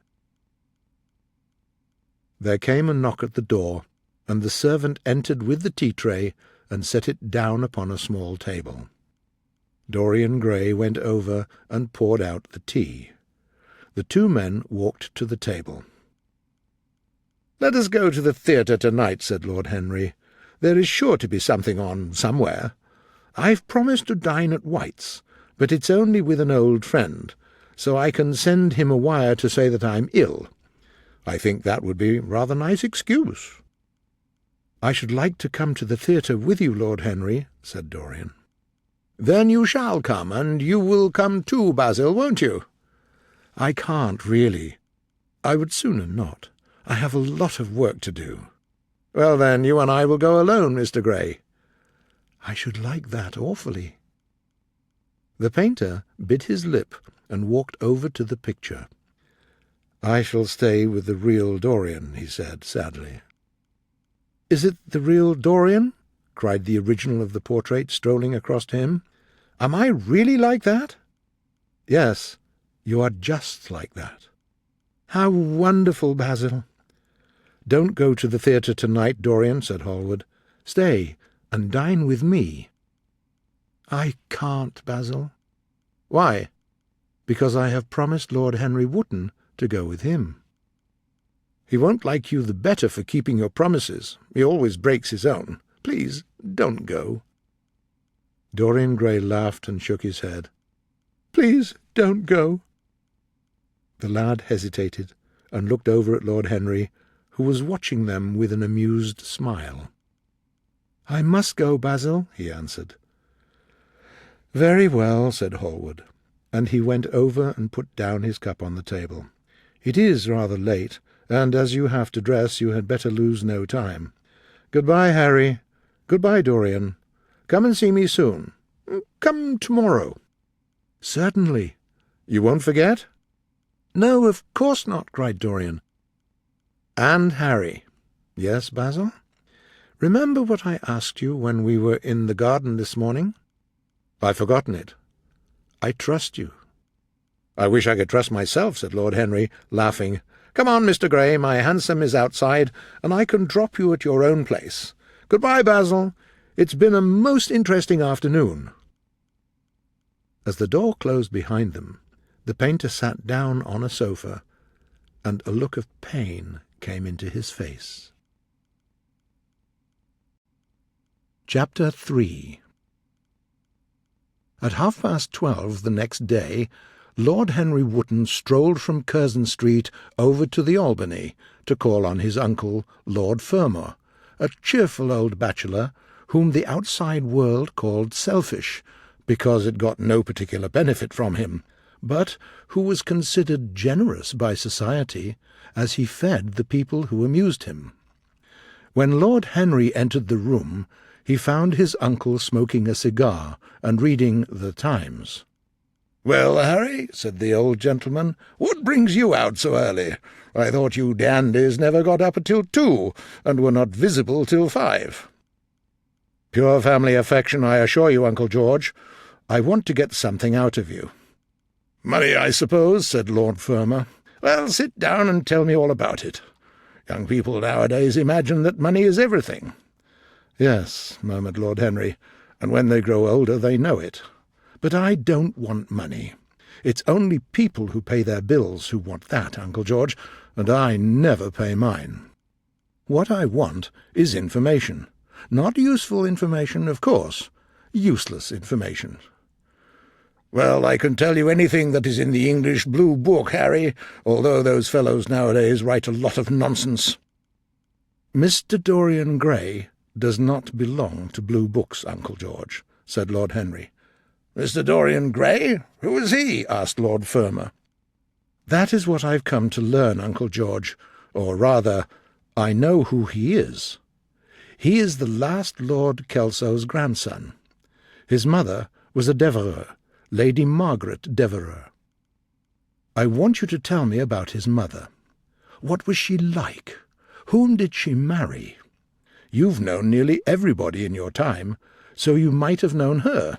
There came a knock at the door, and the servant entered with the tea-tray and set it down upon a small table. Dorian Gray went over and poured out the tea. The 2 men walked to the table. "Let us go to the theatre tonight," said Lord Henry. "There is sure to be something on somewhere. I've promised to dine at White's, but it's only with an old friend, so I can send him a wire to say that I'm ill. I think that would be rather nice excuse." "I should like to come to the theatre with you, Lord Henry," said Dorian. "Then you shall come, and you will come too, Basil, won't you?" "I can't, really. I would sooner not. I have a lot of work to do." "Well, then, you and I will go alone, Mr. Gray." "I should like that awfully." The painter bit his lip and walked over to the picture. "I shall stay with the real Dorian," he said sadly. "Is it the real Dorian?" cried the original of the portrait, strolling across to him. "Am I really like that?" "Yes, you are just like that." "How wonderful, Basil!" "Don't go to the theatre tonight, Dorian," said Hallward. "Stay and dine with me." "I can't, Basil." "Why?" "Because I have promised Lord Henry Wotton to go with him." "He won't like you the better for keeping your promises. He always breaks his own. Please, don't go." Dorian Gray laughed and shook his head. "Please, don't go." The lad hesitated and looked over at Lord Henry, who was watching them with an amused smile. "I must go, Basil," he answered. "Very well," said Hallward, and he went over and put down his cup on the table. "It is rather late, and as you have to dress, you had better lose no time. Goodbye, Harry. Goodbye, Dorian. Come and see me soon. Come tomorrow." "Certainly." "You won't forget?" "No, of course not," cried Dorian. "And Harry." "Yes, Basil?" "Remember what I asked you when we were in the garden this morning?" "I've forgotten it." "I trust you." "I wish I could trust myself," said Lord Henry, laughing. "Come on, Mr. Gray, my hansom is outside, and I can drop you at your own place. Goodbye, Basil. It's been a most interesting afternoon." As the door closed behind them, the painter sat down on a sofa, and a look of pain came into his face. Chapter 3. At 12:30 the next day, Lord Henry Wotton strolled from Curzon Street over to the Albany to call on his uncle, Lord Fermor, a cheerful old bachelor whom the outside world called selfish, because it got no particular benefit from him, but who was considered generous by society, as he fed the people who amused him. When Lord Henry entered the room, he found his uncle smoking a cigar and reading the Times. "Well, Harry," said the old gentleman, "what brings you out so early? I thought you dandies never got up till 2, and were not visible till 5. "Pure family affection, I assure you, Uncle George. I want to get something out of you." "Money, I suppose," said Lord Fermor. "Well, sit down and tell me all about it. Young people nowadays imagine that money is everything." "Yes," murmured Lord Henry, "and when they grow older they know it. But I don't want money. It's only people who pay their bills who want that, Uncle George, and I never pay mine. What I want is information. Not useful information, of course. Useless information." "Well, I can tell you anything that is in the English Blue Book, Harry, although those fellows nowadays write a lot of nonsense." "Mr. Dorian Gray does not belong to Blue Books, Uncle George," said Lord Henry. "Mr. Dorian Gray? Who is he?" asked Lord Fermor. "That is what I've come to learn, Uncle George, or rather, I know who he is. He is the last Lord Kelso's grandson. His mother was a Devereux, Lady Margaret Devereux. I want you to tell me about his mother. What was she like? Whom did she marry? You've known nearly everybody in your time, so you might have known her.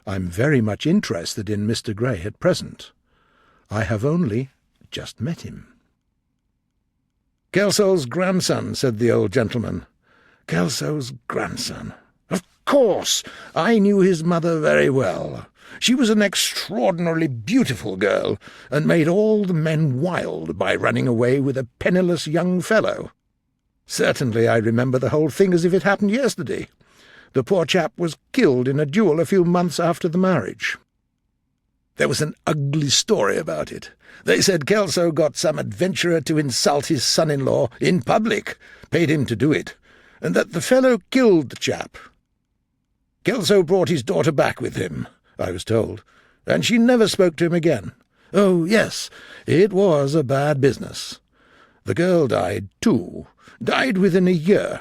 I'm very much interested in Mr. Gray at present. I have only just met him." "Kelso's grandson," said the old gentleman. "Kelso's grandson. Of course, I knew his mother very well. She was an extraordinarily beautiful girl, and made all the men wild by running away with a penniless young fellow. Certainly I remember the whole thing as if it happened yesterday. The poor chap was killed in a duel a few months after the marriage." There was an ugly story about it. They said Kelso got some adventurer to insult his son-in-law in public, paid him to do it, and that the fellow killed the chap. Kelso brought his daughter back with him, I was told, and she never spoke to him again. Oh, yes, it was a bad business. The girl died, too. Died within a year.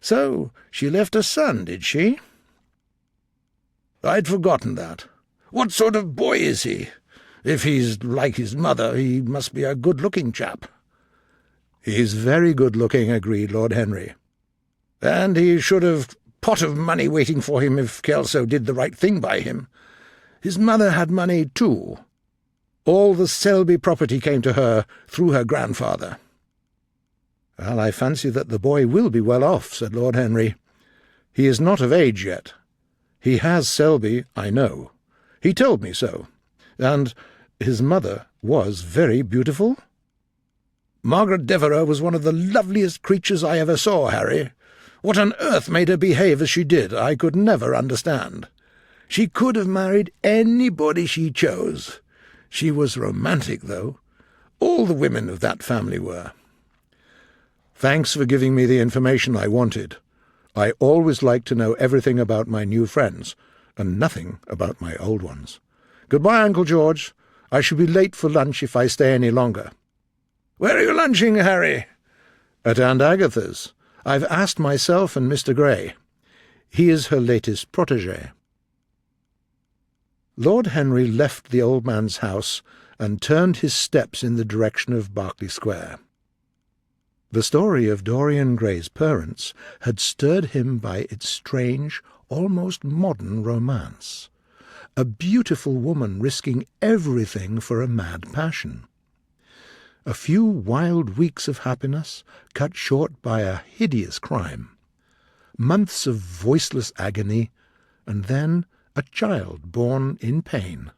So she left a son, did she? I'd forgotten that. What sort of boy is he? If he's like his mother, he must be a good-looking chap. He's very good-looking, agreed Lord Henry. And he should have pot of money waiting for him if Kelso did the right thing by him. His mother had money, too. All the Selby property came to her through her grandfather. Well, I fancy that the boy will be well off, said Lord Henry. He is not of age yet. He has Selby, I know. He told me so. And his mother was very beautiful? Margaret Devereux was one of the loveliest creatures I ever saw, Harry. What on earth made her behave as she did, I could never understand. She could have married anybody she chose. She was romantic, though. All the women of that family were. Thanks for giving me the information I wanted. I always like to know everything about my new friends, and nothing about my old ones. Goodbye, Uncle George. I shall be late for lunch if I stay any longer. Where are you lunching, Harry? At Aunt Agatha's. I've asked myself and Mr. Grey. He is her latest protégé. Lord Henry left the old man's house and turned his steps in the direction of Berkeley Square. The story of Dorian Gray's parents had stirred him by its strange, almost modern romance. A beautiful woman risking everything for a mad passion. A few wild weeks of happiness cut short by a hideous crime. Months of voiceless agony, and then a child born in pain.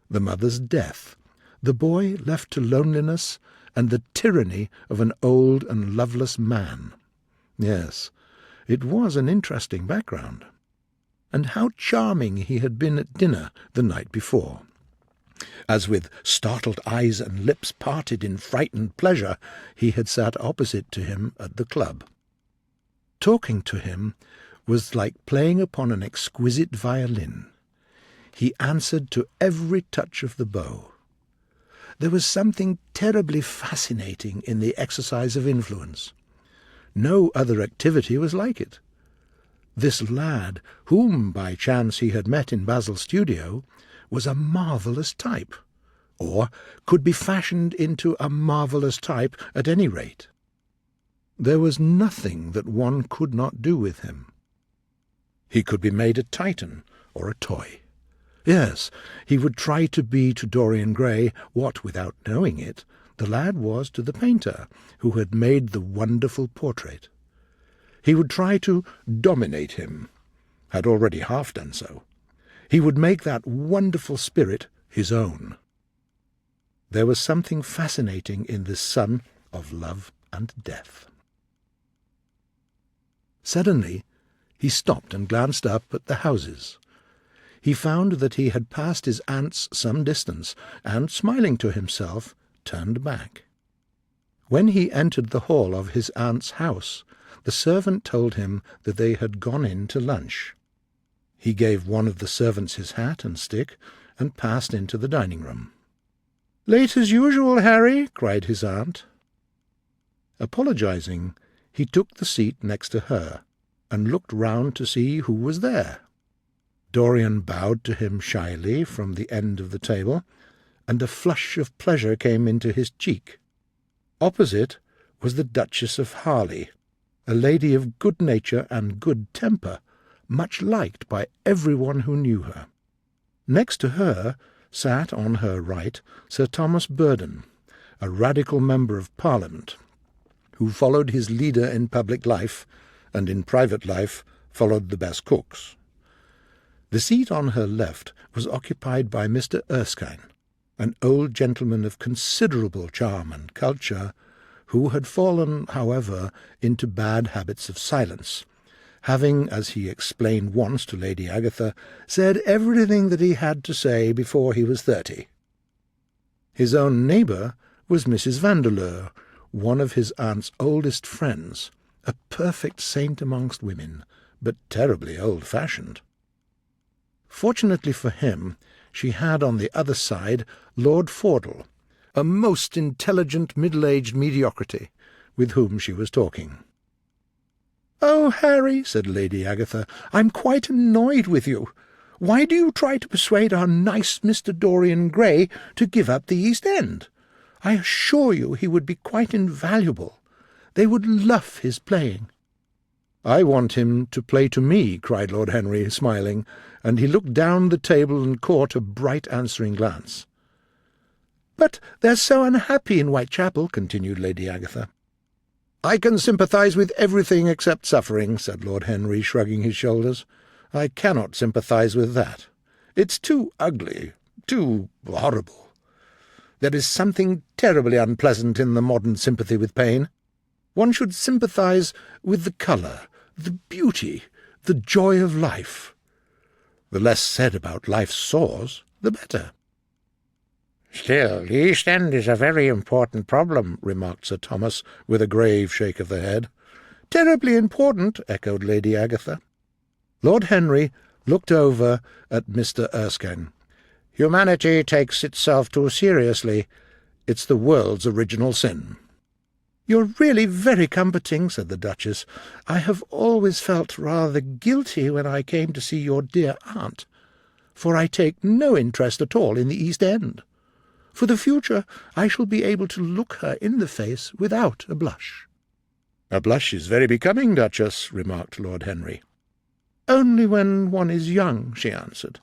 The mother's death, the boy left to loneliness, and the tyranny of an old and loveless man. Yes, it was an interesting background. And how charming he had been at dinner the night before. As with startled eyes and lips parted in frightened pleasure, he had sat opposite to him at the club. Talking to him was like playing upon an exquisite violin. He answered to every touch of the bow. There was something terribly fascinating in the exercise of influence. No other activity was like it. This lad, whom by chance he had met in Basil's studio, was a marvellous type, or could be fashioned into a marvellous type at any rate. There was nothing that one could not do with him. He could be made a Titan or a toy. Yes, he would try to be to Dorian Gray what, without knowing it, the lad was to the painter who had made the wonderful portrait. He would try to dominate him, had already half done so. He would make that wonderful spirit his own. There was something fascinating in this son of love and death. Suddenly he stopped and glanced up at the houses. He found that he had passed his aunt's some distance, and, smiling to himself, turned back. When he entered the hall of his aunt's house, the servant told him that they had gone in to lunch. He gave one of the servants his hat and stick, and passed into the dining-room. "Late as usual, Harry," cried his aunt. Apologizing, he took the seat next to her, and looked round to see who was there. Dorian bowed to him shyly from the end of the table, and a flush of pleasure came into his cheek. Opposite was the Duchess of Harley, a lady of good nature and good temper, much liked by everyone who knew her. Next to her sat on her right Sir Thomas Burdon, a radical member of Parliament, who followed his leader in public life, and in private life followed the best cooks. The seat on her left was occupied by Mr. Erskine, an old gentleman of considerable charm and culture, who had fallen, however, into bad habits of silence, having, as he explained once to Lady Agatha, said everything that he had to say before he was 30. His own neighbour was Mrs. Vandeleur, one of his aunt's oldest friends, a perfect saint amongst women, but terribly old-fashioned. Fortunately for him, she had on the other side Lord Fordle, a most intelligent middle-aged mediocrity, with whom she was talking. "Oh, Harry," said Lady Agatha, "I'm quite annoyed with you. Why do you try to persuade our nice Mr. Dorian Gray to give up the East End? I assure you he would be quite invaluable. They would love his playing." "I want him to play to me," cried Lord Henry, smiling, and he looked down the table and caught a bright answering glance. "But they're so unhappy in Whitechapel," continued Lady Agatha. "I can sympathize with everything except suffering," said Lord Henry, shrugging his shoulders. "I cannot sympathize with that. It's too ugly, too horrible. There is something terribly unpleasant in the modern sympathy with pain. One should sympathize with the colour, the beauty, the joy of life. The less said about life's sores, the better." "Still, the East End is a very important problem," remarked Sir Thomas, with a grave shake of the head. "Terribly important," echoed Lady Agatha. Lord Henry looked over at Mr. Erskine. "Humanity takes itself too seriously. It's the world's original sin." "You're really very comforting," said the Duchess. "I have always felt rather guilty when I came to see your dear aunt, for I take no interest at all in the East End. For the future I shall be able to look her in the face without a blush." "A blush is very becoming, Duchess," remarked Lord Henry. "Only when one is young," she answered.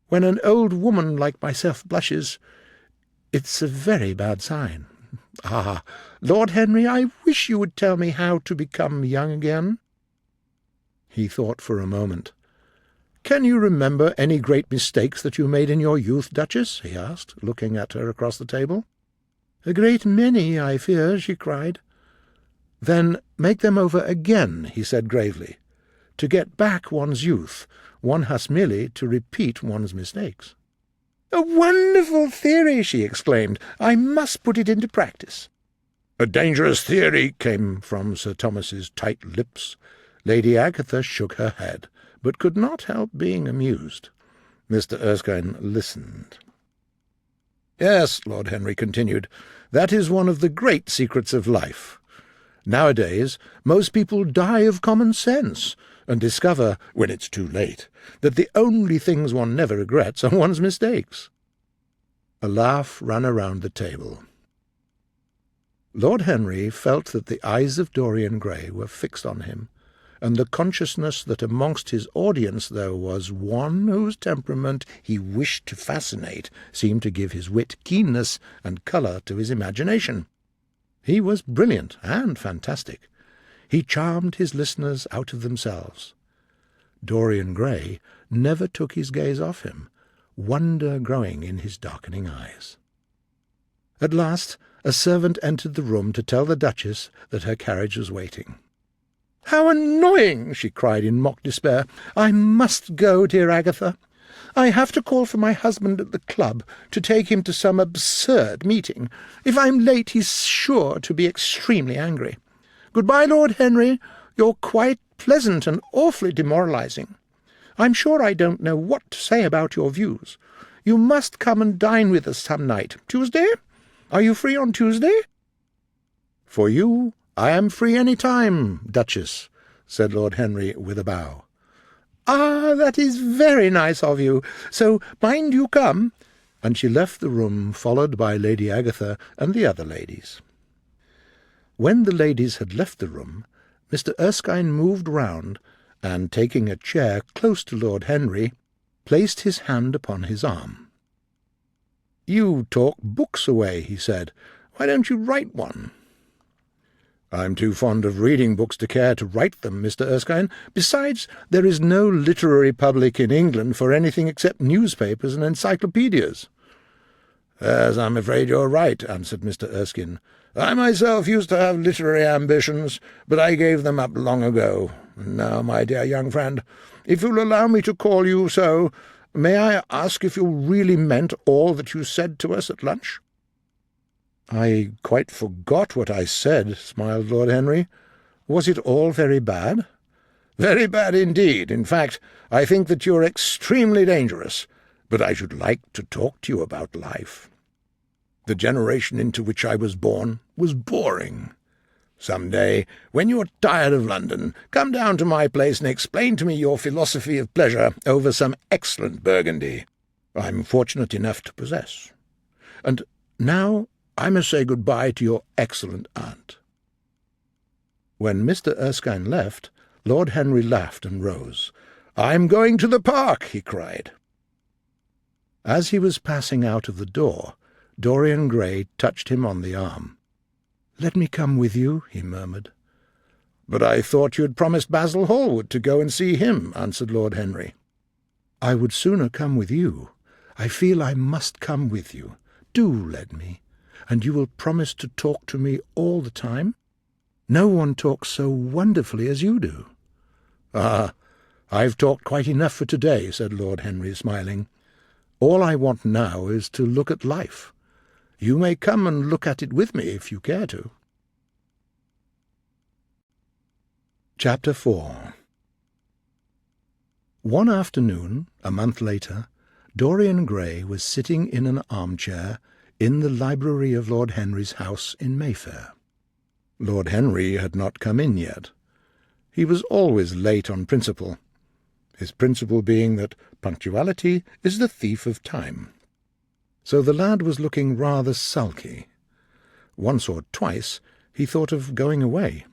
"When an old woman like myself blushes, it's a very bad sign. Ah, Lord Henry, I wish you would tell me how to become young again." He thought for a moment. "Can you remember any great mistakes that you made in your youth, Duchess?" he asked, looking at her across the table. "A great many, I fear," she cried. "Then make them over again," he said gravely. "To get back one's youth, one has merely to repeat one's mistakes." "A wonderful theory!" she exclaimed. "I must put it into practice." "A dangerous theory," came from Sir Thomas's tight lips. Lady Agatha shook her head, but could not help being amused. Mr. Erskine listened. "Yes," Lord Henry continued, "that is one of the great secrets of life. Nowadays most people die of common sense, and discover, when it's too late, that the only things one never regrets are one's mistakes." A laugh ran around the table. Lord Henry felt that the eyes of Dorian Gray were fixed on him, and the consciousness that amongst his audience there was one whose temperament he wished to fascinate seemed to give his wit keenness and colour to his imagination. He was brilliant and fantastic. He charmed his listeners out of themselves. Dorian Gray never took his gaze off him, wonder growing in his darkening eyes. At last a servant entered the room to tell the Duchess that her carriage was waiting. "How annoying!" she cried in mock despair. "I must go, dear Agatha. I have to call for my husband at the club to take him to some absurd meeting. If I'm late, he's sure to be extremely angry. Goodbye, Lord Henry. You're quite pleasant and awfully demoralizing. I'm sure I don't know what to say about your views. You must come and dine with us some night. Tuesday? Are you free on Tuesday?" "For you, I am free any time, Duchess," said Lord Henry with a bow. "Ah, that is very nice of you. So mind you come." And she left the room, followed by Lady Agatha and the other ladies. When the ladies had left the room, Mr. Erskine moved round, and, taking a chair close to Lord Henry, placed his hand upon his arm. "You talk books away," he said. "Why don't you write one?" "I'm too fond of reading books to care to write them, Mr. Erskine. Besides, there is no literary public in England for anything except newspapers and encyclopedias." "Yes, I'm afraid you're right," answered Mr. Erskine. "I myself used to have literary ambitions, but I gave them up long ago. Now, my dear young friend, if you'll allow me to call you so, may I ask if you really meant all that you said to us at lunch?" "I quite forgot what I said," smiled Lord Henry. "Was it all very bad?" "Very bad indeed. In fact, I think that you're extremely dangerous. But I should like to talk to you about life. The generation into which I was born was boring. Some day, when you're tired of London, come down to my place and explain to me your philosophy of pleasure over some excellent Burgundy I'm fortunate enough to possess. And now I must say good-bye to your excellent aunt." When Mr. Erskine left, Lord Henry laughed and rose. "I'm going to the park," he cried. As he was passing out of the door, Dorian Gray touched him on the arm. "Let me come with you," he murmured. "But I thought you'd promised Basil Hallward to go and see him," answered Lord Henry. "I would sooner come with you. I feel I must come with you. Do let me. And you will promise to talk to me all the time? No one talks so wonderfully as you do." "Ah, I've talked quite enough for today," said Lord Henry, smiling. "All I want now is to look at life. You may come and look at it with me if you care to." Chapter 4. One afternoon, a month later, Dorian Gray was sitting in an armchair in the library of Lord Henry's house in Mayfair. Lord Henry had not come in yet. He was always late on principle, his principle being that punctuality is the thief of time. So the lad was looking rather sulky. Once or twice he thought of going away.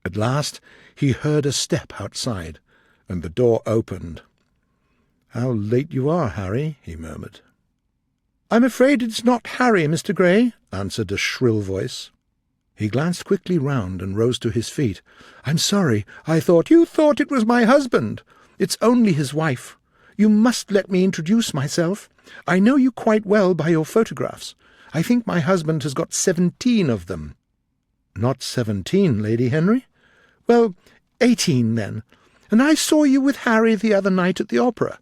At last he heard a step outside, and the door opened. "How late you are, Harry," he murmured. "I'm afraid it's not Harry, Mr. Gray," answered a shrill voice. He glanced quickly round and rose to his feet. "I'm sorry. I thought—" "You thought it was my husband. It's only his wife. You must let me introduce myself. I know you quite well by your photographs. I think my husband has got 17 of them." "Not 17, Lady Henry?" "Well, 18 then. And I saw you with Harry the other night at the opera."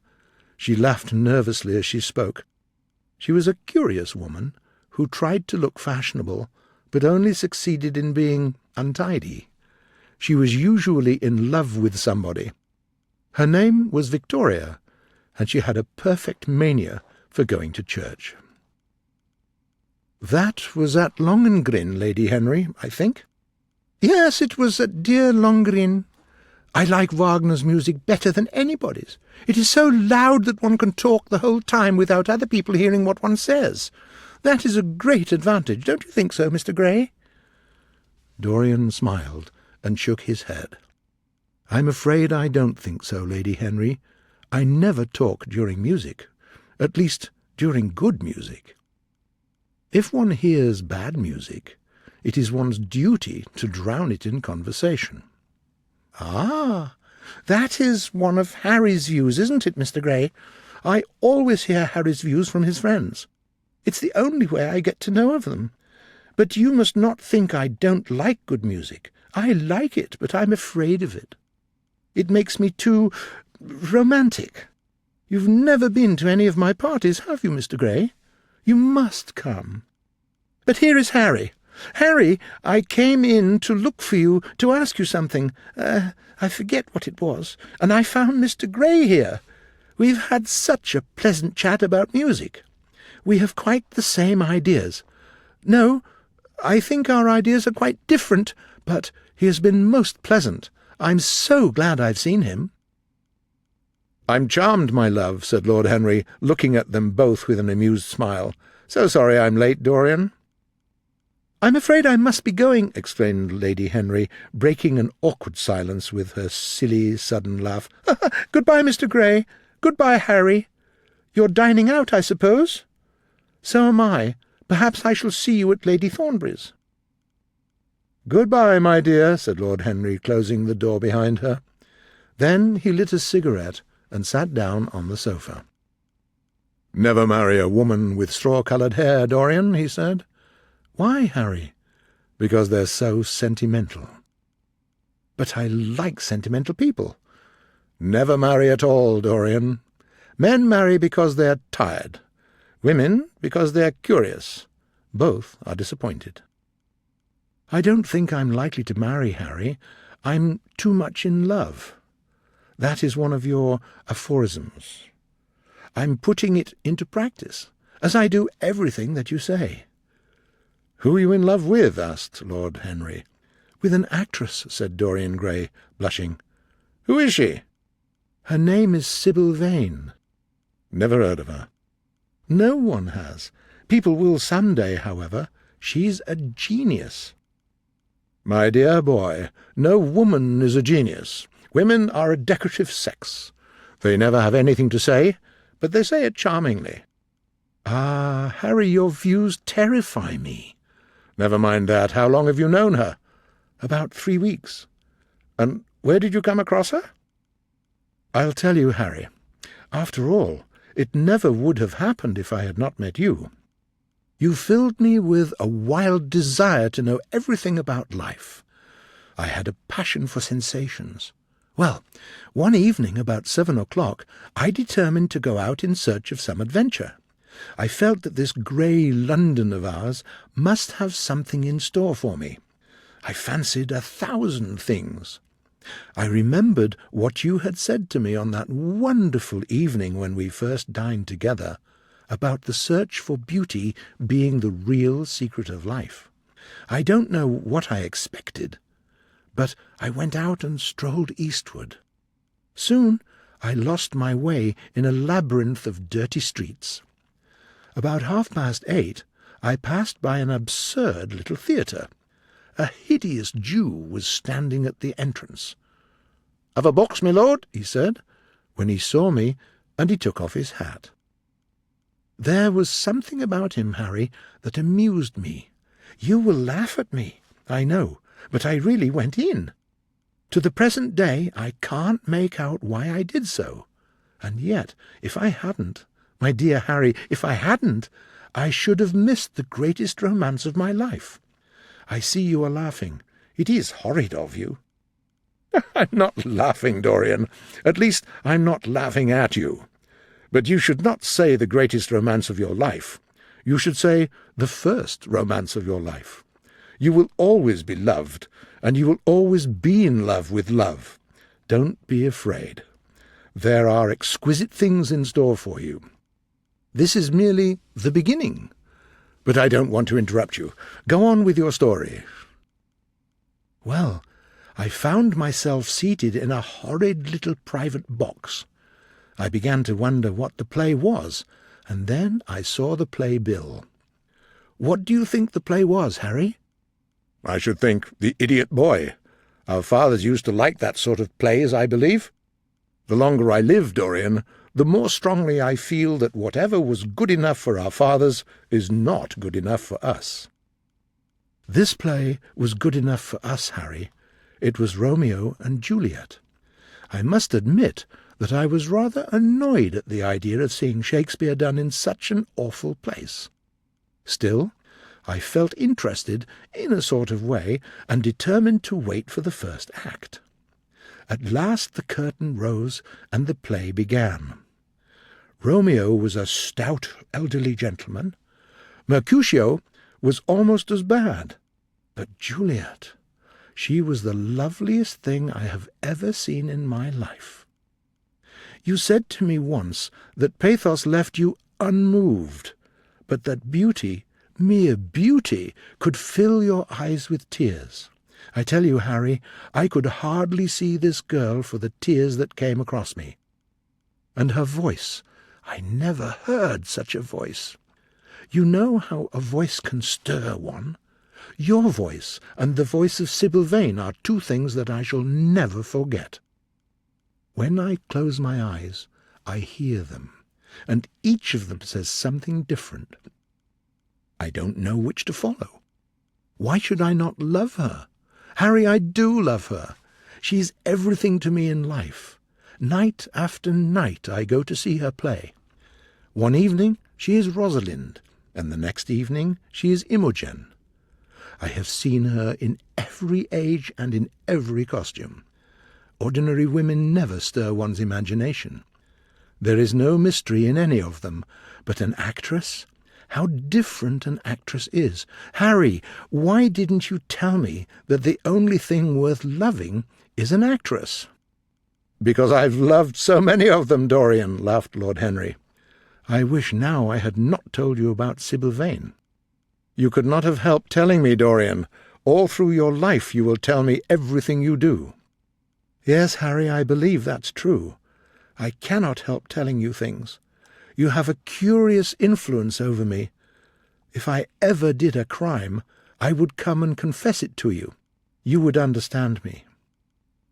She laughed nervously as she spoke. She was a curious woman, who tried to look fashionable, but only succeeded in being untidy. She was usually in love with somebody. Her name was Victoria, and she had a perfect mania for going to church. "That was at Lohengrin, Lady Henry, I think?" "Yes, it was at dear Lohengrin. I like Wagner's music better than anybody's. It is so loud that one can talk the whole time without other people hearing what one says. That is a great advantage, don't you think so, Mr. Gray?" Dorian smiled and shook his head. "I'm afraid I don't think so, Lady Henry. I never talk during music, at least during good music. If one hears bad music, it is one's duty to drown it in conversation." "Ah, that is one of Harry's views, isn't it, Mr. Gray? I always hear Harry's views from his friends. It's the only way I get to know of them. But you must not think I don't like good music. I like it, but I'm afraid of it. It makes me too romantic. You've never been to any of my parties, have you, Mr. Gray? You must come. But here is Harry. Harry, I came in to look for you, to ask you something. I forget what it was, and I found Mr. Gray here. We've had such a pleasant chat about music. We have quite the same ideas. No, I think our ideas are quite different, but he has been most pleasant. I'm so glad I've seen him." "I'm charmed, my love," said Lord Henry, looking at them both with an amused smile. "So sorry I'm late, Dorian." "I'm afraid I must be going," exclaimed Lady Henry, breaking an awkward silence with her silly, sudden laugh. "Goodbye, Mr. Gray. Goodbye, Harry. You're dining out, I suppose?" "So am I. Perhaps I shall see you at Lady Thornbury's." "Goodbye, my dear," said Lord Henry, closing the door behind her. Then he lit a cigarette and sat down on the sofa. "Never marry a woman with straw-coloured hair, Dorian," he said. "Why, Harry?" "Because they're so sentimental." But I like sentimental people. Never marry at all, Dorian. Men marry because they're tired. Women because they're curious. Both are disappointed. I don't think I'm likely to marry, Harry. I'm too much in love. That is one of your aphorisms. I'm putting it into practice, as I do everything that you say. Who are you in love with? Asked Lord Henry. With an actress, said Dorian Gray, blushing. Who is she? Her name is Sybil Vane. Never heard of her. No one has. People will some day, however. She's a genius. My dear boy, no woman is a genius. Women are a decorative sex. They never have anything to say, but they say it charmingly. Ah, Harry, your views terrify me. Never mind that. How long have you known her? About 3 weeks. And where did you come across her? I'll tell you, Harry. After all, it never would have happened if I had not met you. You filled me with a wild desire to know everything about life. I had a passion for sensations. Well, one evening about 7 o'clock, I determined to go out in search of some adventure. I felt that this grey London of ours must have something in store for me. I fancied 1,000 things. I remembered what you had said to me on that wonderful evening when we first dined together, about the search for beauty being the real secret of life. I don't know what I expected, but I went out and strolled eastward. Soon I lost my way in a labyrinth of dirty streets. About 8:30, I passed by an absurd little theatre. A hideous Jew was standing at the entrance. "Have a box, my lord?" he said, when he saw me, and he took off his hat. There was something about him, Harry, that amused me. You will laugh at me, I know, but I really went in. To the present day I can't make out why I did so. And yet, if I hadn't, my dear Harry, if I hadn't, I should have missed the greatest romance of my life. I see you are laughing. It is horrid of you. I'm not laughing, Dorian. At least I'm not laughing at you. But you should not say the greatest romance of your life. You should say the first romance of your life. You will always be loved, and you will always be in love with love. Don't be afraid. There are exquisite things in store for you. This is merely the beginning. But I don't want to interrupt you. Go on with your story. Well, I found myself seated in a horrid little private box. I began to wonder what the play was, and then I saw the play bill. What do you think the play was, Harry? I should think The Idiot Boy. Our fathers used to like that sort of plays, I believe. The longer I live, Dorian, the more strongly I feel that whatever was good enough for our fathers is not good enough for us. This play was good enough for us, Harry. It was Romeo and Juliet. I must admit that I was rather annoyed at the idea of seeing Shakespeare done in such an awful place. Still, I felt interested in a sort of way, and determined to wait for the first act. At last the curtain rose, and the play began. Romeo was a stout elderly gentleman. Mercutio was almost as bad. But Juliet, she was the loveliest thing I have ever seen in my life. You said to me once that pathos left you unmoved, but that beauty, mere beauty, could fill your eyes with tears. I tell you, Harry, I could hardly see this girl for the tears that came across me. And her voice, I never heard such a voice. You know how a voice can stir one. Your voice and the voice of Sybil Vane are two things that I shall never forget. When I close my eyes, I hear them, and each of them says something different. I don't know which to follow. Why should I not love her? Harry, I do love her. She's everything to me in life. Night after night I go to see her play. One evening she is Rosalind, and the next evening she is Imogen. I have seen her in every age and in every costume. Ordinary women never stir one's imagination. There is no mystery in any of them, but an actress? How different an actress is! Harry, why didn't you tell me that the only thing worth loving is an actress?" "Because I've loved so many of them, Dorian," laughed Lord Henry. "I wish now I had not told you about Sybil Vane." "You could not have helped telling me, Dorian. All through your life you will tell me everything you do." "Yes, Harry, I believe that's true. I cannot help telling you things. You have a curious influence over me. If I ever did a crime, I would come and confess it to you. You would understand me."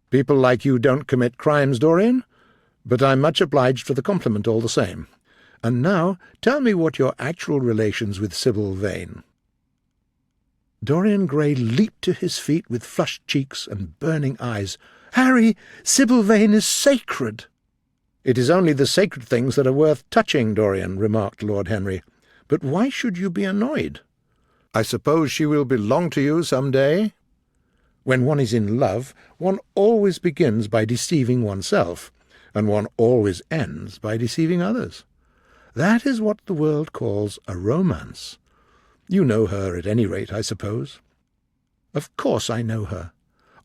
"People like you don't commit crimes, Dorian, but I'm much obliged for the compliment all the same. And now tell me what your actual relations with Sybil Vane." Dorian Gray leaped to his feet with flushed cheeks and burning eyes. "Harry, Sybil Vane is sacred." "It is only the sacred things that are worth touching, Dorian," remarked Lord Henry. "But why should you be annoyed? I suppose she will belong to you some day? When one is in love, one always begins by deceiving oneself, and one always ends by deceiving others. That is what the world calls a romance. You know her at any rate, I suppose?" "Of course I know her.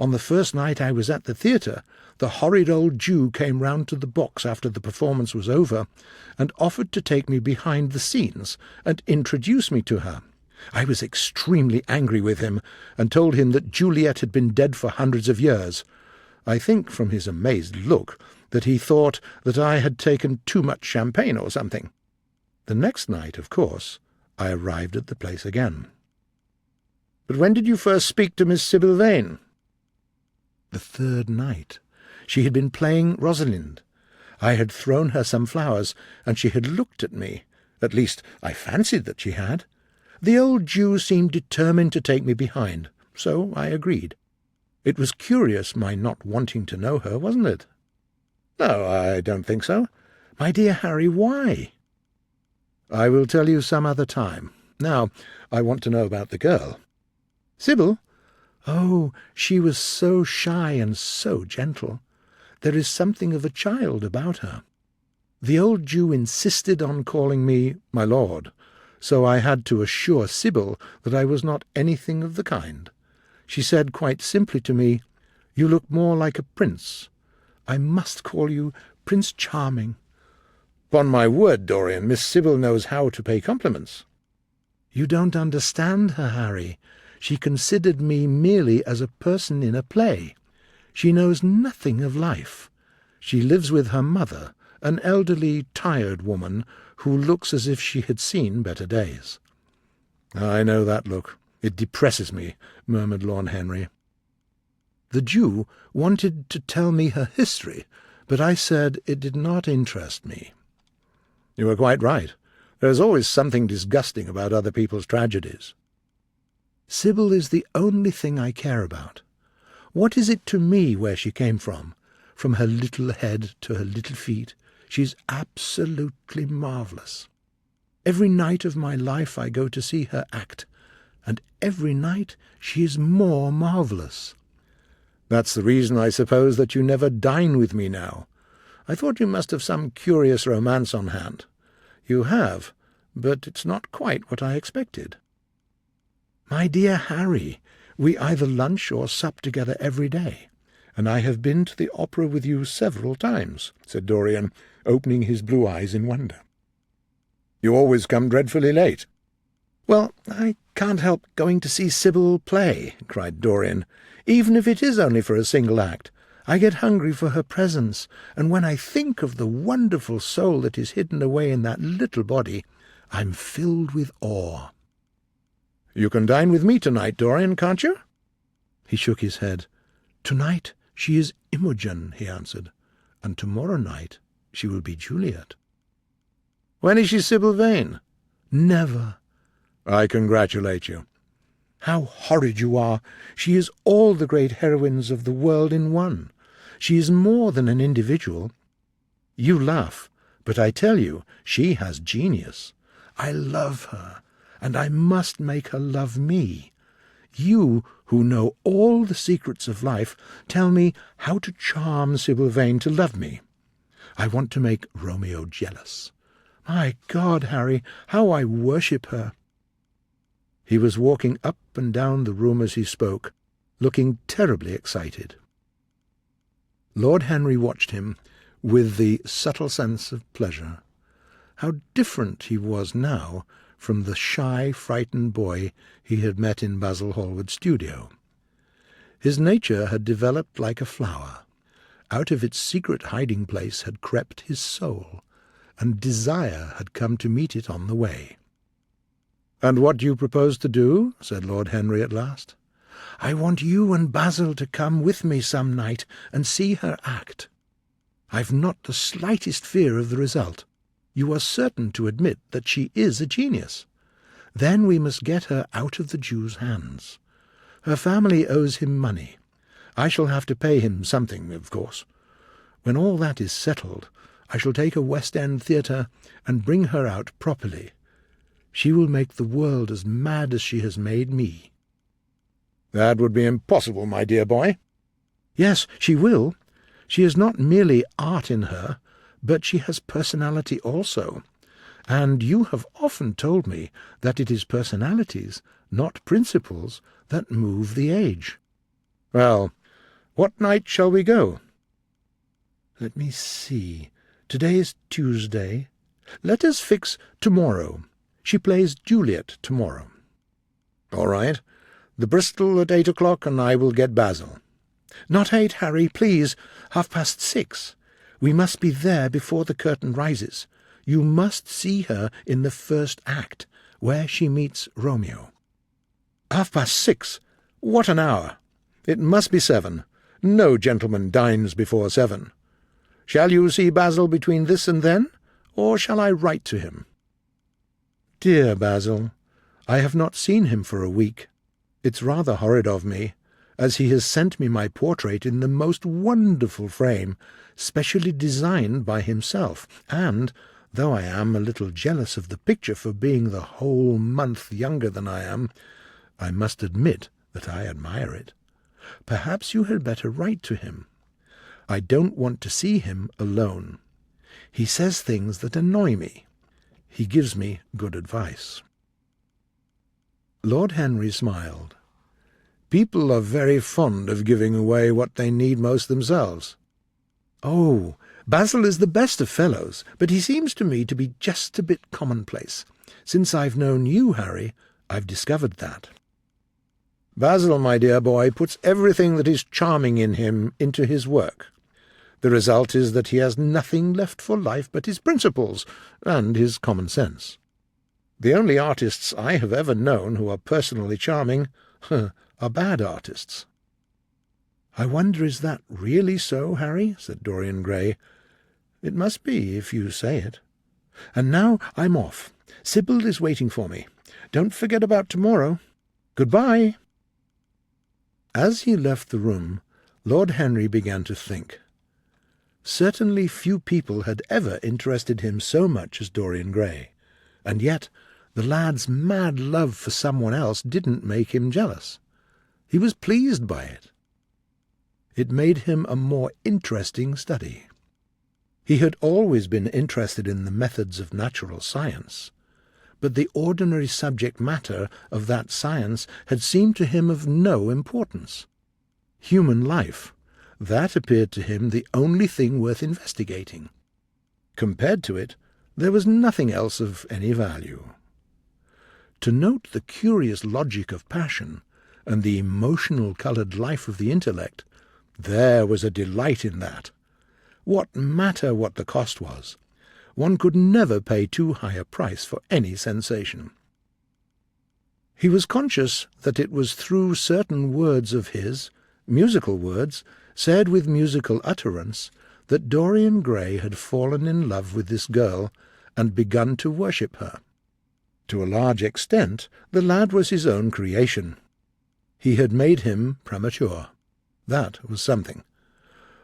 On the first night I was at the theatre, the horrid old Jew came round to the box after the performance was over, and offered to take me behind the scenes and introduce me to her. I was extremely angry with him, and told him that Juliet had been dead for hundreds of years. I think, from his amazed look, that he thought that I had taken too much champagne or something. The next night, of course, I arrived at the place again." "But when did you first speak to Miss Sybil Vane?" "The third night. She had been playing Rosalind. I had thrown her some flowers, and she had looked at me. At least, I fancied that she had. The old Jew seemed determined to take me behind, so I agreed. It was curious, my not wanting to know her, wasn't it?" "No, I don't think so." "My dear Harry, why?" "I will tell you some other time. Now, I want to know about the girl." "Sybil? Oh, she was so shy and so gentle. There is something of a child about her. The old Jew insisted on calling me my lord, so I had to assure Sybil that I was not anything of the kind. She said quite simply to me, 'You look more like a prince. I must call you Prince Charming.'" "Upon my word, Dorian, Miss Sybil knows how to pay compliments." "You don't understand her, Harry. She considered me merely as a person in a play. She knows nothing of life. She lives with her mother, an elderly, tired woman who looks as if she had seen better days." "I know that look. It depresses me," murmured Lord Henry. "The Jew wanted to tell me her history, but I said it did not interest me." "You were quite right. There is always something disgusting about other people's tragedies." "Sybil is the only thing I care about. What is it to me where she came from her little head to her little feet? She's absolutely marvellous. Every night of my life I go to see her act, and every night she is more marvellous." "That's the reason, I suppose, that you never dine with me now. I thought you must have some curious romance on hand. You have, but it's not quite what I expected." "My dear Harry, we either lunch or sup together every day, and I have been to the opera with you several times," said Dorian, opening his blue eyes in wonder. "You always come dreadfully late." "Well, I can't help going to see Sybil play," cried Dorian, "even if it is only for a single act. I get hungry for her presence, and when I think of the wonderful soul that is hidden away in that little body, I'm filled with awe." "You can dine with me tonight, Dorian, can't you?" He shook his head. "Tonight she is Imogen," he answered, "and tomorrow night she will be Juliet." "When is she Sybil Vane?" "Never." "I congratulate you." "How horrid you are! She is all the great heroines of the world in one. She is more than an individual. You laugh, but I tell you she has genius. I love her, and I must make her love me. You, who know all the secrets of life, tell me how to charm Sybil Vane to love me. I want to make Romeo jealous. My God, Harry, how I worship her!" He was walking up and down the room as he spoke, looking terribly excited. Lord Henry watched him with the subtle sense of pleasure. How different he was now from the shy, frightened boy he had met in Basil Hallward's studio. His nature had developed like a flower. Out of its secret hiding-place had crept his soul, and desire had come to meet it on the way. "And what do you propose to do?" said Lord Henry at last. "I want you and Basil to come with me some night and see her act. I've not the slightest fear of the result. You are certain to admit that she is a genius. Then we must get her out of the Jew's hands. Her family owes him money. I shall have to pay him something, of course. When all that is settled, I shall take a West End theatre and bring her out properly. She will make the world as mad as she has made me." "That would be impossible, my dear boy." "Yes, she will. She has not merely art in her, but she has personality also. And you have often told me that it is personalities, not principles, that move the age." "Well, what night shall we go?" "Let me see. Today is Tuesday. Let us fix tomorrow. She plays Juliet tomorrow." "All right. The Bristol at 8 o'clock, and I will get Basil." "Not 8, Harry, please. 6:30. We must be there before the curtain rises. You must see her in the first act, where she meets Romeo." 6:30? What an hour! It must be 7. No gentleman dines before 7. Shall you see Basil between this and then, or shall I write to him?" "Dear Basil, I have not seen him for a week. It's rather horrid of me, as he has sent me my portrait in the most wonderful frame, specially designed by himself, and, though I am a little jealous of the picture for being the whole month younger than I am, I must admit that I admire it. Perhaps you had better write to him. I don't want to see him alone. He says things that annoy me. He gives me good advice." Lord Henry smiled. "People are very fond of giving away what they need most themselves." "Oh, Basil is the best of fellows, but he seems to me to be just a bit commonplace. Since I've known you, Harry, I've discovered that." "Basil, my dear boy, puts everything that is charming in him into his work. The result is that he has nothing left for life but his principles and his common sense. The only artists I have ever known who are personally charming are bad artists." "I wonder is that really so, Harry?" said Dorian Gray. "It must be, if you say it. And now I'm off. Sybil is waiting for me. Don't forget about tomorrow. Goodbye." As he left the room, Lord Henry began to think. Certainly few people had ever interested him so much as Dorian Gray, and yet the lad's mad love for someone else didn't make him jealous. He was pleased by it. It made him a more interesting study. He had always been interested in the methods of natural science, but the ordinary subject matter of that science had seemed to him of no importance. Human life, that appeared to him the only thing worth investigating. Compared to it, there was nothing else of any value. To note the curious logic of passion and the emotional-coloured life of the intellect, there was a delight in that. What matter what the cost was? One could never pay too high a price for any sensation. He was conscious that it was through certain words of his, musical words, said with musical utterance, that Dorian Gray had fallen in love with this girl and begun to worship her. To a large extent, the lad was his own creation. He had made him premature. That was something.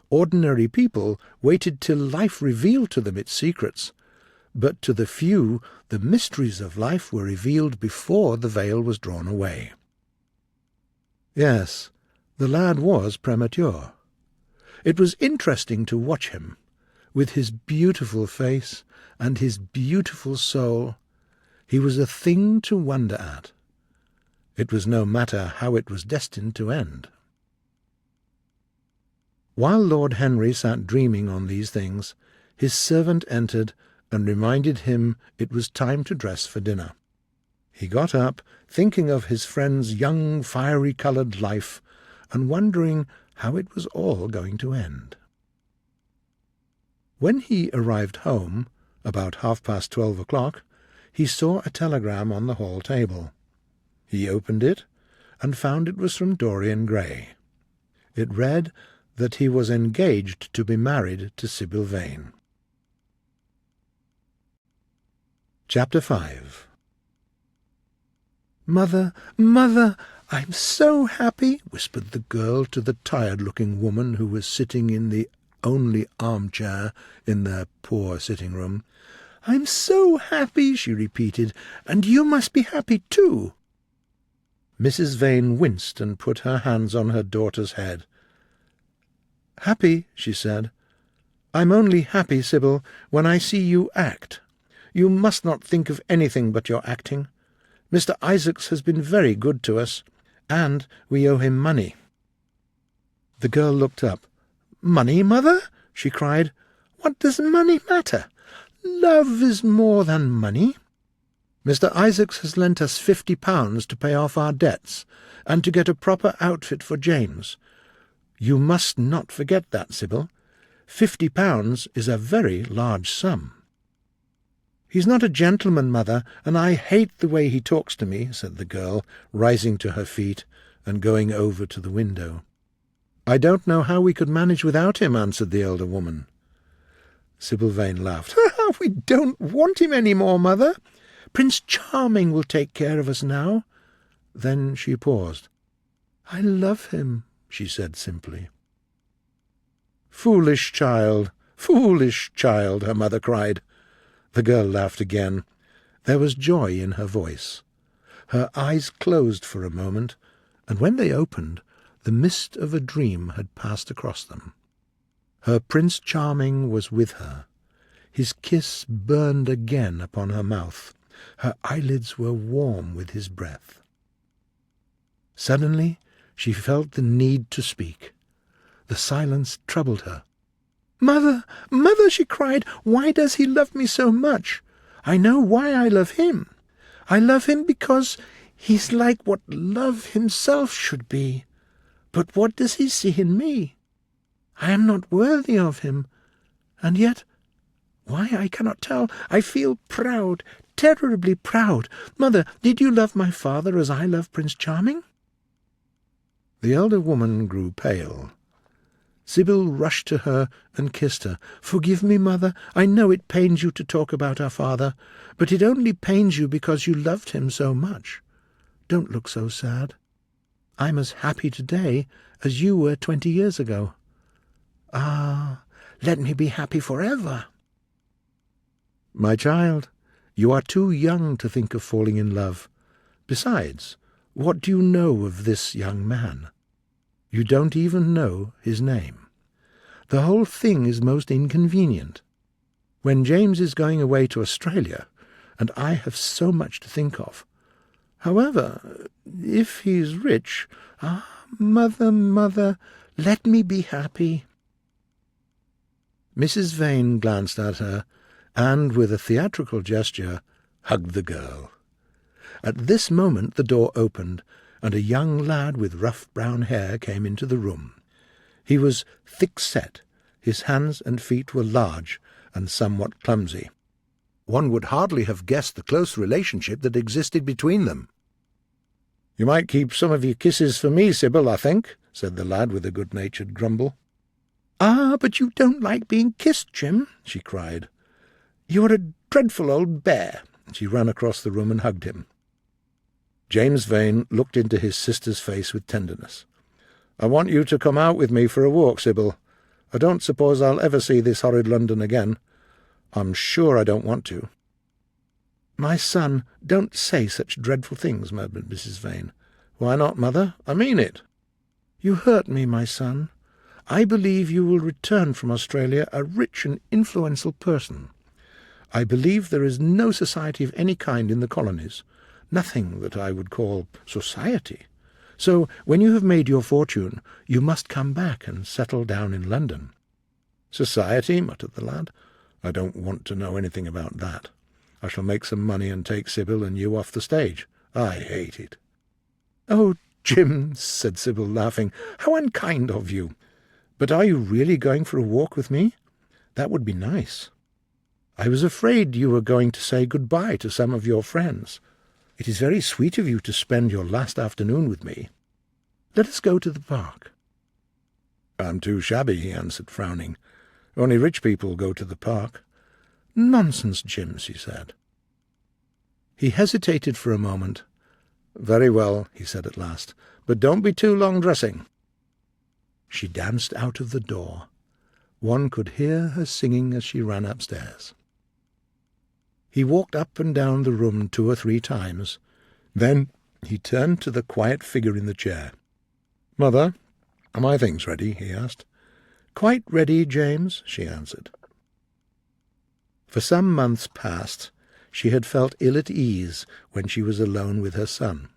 Ordinary people waited till life revealed to them its secrets, but to the few the mysteries of life were revealed before the veil was drawn away. Yes, the lad was premature. It was interesting to watch him, with his beautiful face and his beautiful soul. He was a thing to wonder at. It was no matter how it was destined to end. While Lord Henry sat dreaming on these things, his servant entered and reminded him it was time to dress for dinner. He got up, thinking of his friend's young, fiery-coloured life, and wondering how it was all going to end. When he arrived home, about 12:30, he saw a telegram on the hall table. He opened it, and found it was from Dorian Gray. It read that he was engaged to be married to Sybil Vane. Chapter 5. "Mother, mother, I'm so happy," whispered the girl to the tired-looking woman who was sitting in the only armchair in their poor sitting-room. "I'm so happy," she repeated, "and you must be happy too." Mrs. Vane winced and put her hands on her daughter's head. "Happy," she said. "I'm only happy, Sybil, when I see you act. You must not think of anything but your acting. Mr. Isaacs has been very good to us, and we owe him money." The girl looked up. "Money, mother?" she cried. "What does money matter? Love is more than money. Mr. Isaacs has lent us £50 to pay off our debts, and to get a proper outfit for James. You must not forget that, Sybil. £50 is a very large sum." "He's not a gentleman, mother, and I hate the way he talks to me," said the girl, rising to her feet and going over to the window. "I don't know how we could manage without him," answered the elder woman. Sybil Vane laughed. "We don't want him any more, mother. Prince Charming will take care of us now." Then she paused. "I love him," she said simply. Foolish child, her mother cried. The girl laughed again. There was joy in her voice. Her eyes closed for a moment, and when they opened, the mist of a dream had passed across them. Her Prince Charming was with her. His kiss burned again upon her mouth. Her eyelids were warm with his breath. Suddenly she felt the need to speak. The silence troubled her. "Mother, mother," she cried, "why does he love me so much? I know why I love him. I love him because he's like what love himself should be. But what does he see in me? I am not worthy of him, and yet, why I cannot tell, I feel proud, terribly proud. Mother, did you love my father as I love Prince Charming?" The elder woman grew pale. Sybil rushed to her and kissed her. "Forgive me, mother. I know it pains you to talk about our father, but it only pains you because you loved him so much. Don't look so sad. I'm as happy today as you were 20 years ago. Ah, let me be happy forever." "My child, you are too young to think of falling in love. Besides, what do you know of this young man? You don't even know his name. The whole thing is most inconvenient. When James is going away to Australia, and I have so much to think of. However, if he's rich, mother, mother, let me be happy." Mrs. Vane glanced at her, and, with a theatrical gesture, hugged the girl. At this moment the door opened, and a young lad with rough brown hair came into the room. He was thick-set, his hands and feet were large and somewhat clumsy. One would hardly have guessed the close relationship that existed between them. "You might keep some of your kisses for me, Sybil, I think," said the lad with a good-natured grumble. "Ah, but you don't like being kissed, Jim," she cried. "You're a dreadful old bear." She ran across the room and hugged him. James Vane looked into his sister's face with tenderness. "I want you to come out with me for a walk, Sybil. I don't suppose I'll ever see this horrid London again. I'm sure I don't want to." "My son, don't say such dreadful things," murmured Mrs. Vane. "Why not, Mother? I mean it." "You hurt me, my son. I believe you will return from Australia a rich and influential person. I believe there is no society of any kind in the colonies, nothing that I would call society. So when you have made your fortune, you must come back and settle down in London." "Society?" muttered the lad. "I don't want to know anything about that. I shall make some money and take Sybil and you off the stage. I hate it." "Oh, Jim," said Sybil, laughing, "how unkind of you! But are you really going for a walk with me? That would be nice. I was afraid you were going to say good-bye to some of your friends. It is very sweet of you to spend your last afternoon with me. Let us go to the park." "I'm too shabby," he answered, frowning. "Only rich people go to the park." "Nonsense, Jim," she said. He hesitated for a moment. "Very well," he said at last, "but don't be too long dressing." She danced out of the door. One could hear her singing as she ran upstairs. He walked up and down the room 2 or 3 times. Then he turned to the quiet figure in the chair. "Mother, are my things ready?" he asked. "Quite ready, James," she answered. For some months past she had felt ill at ease when she was alone with her son.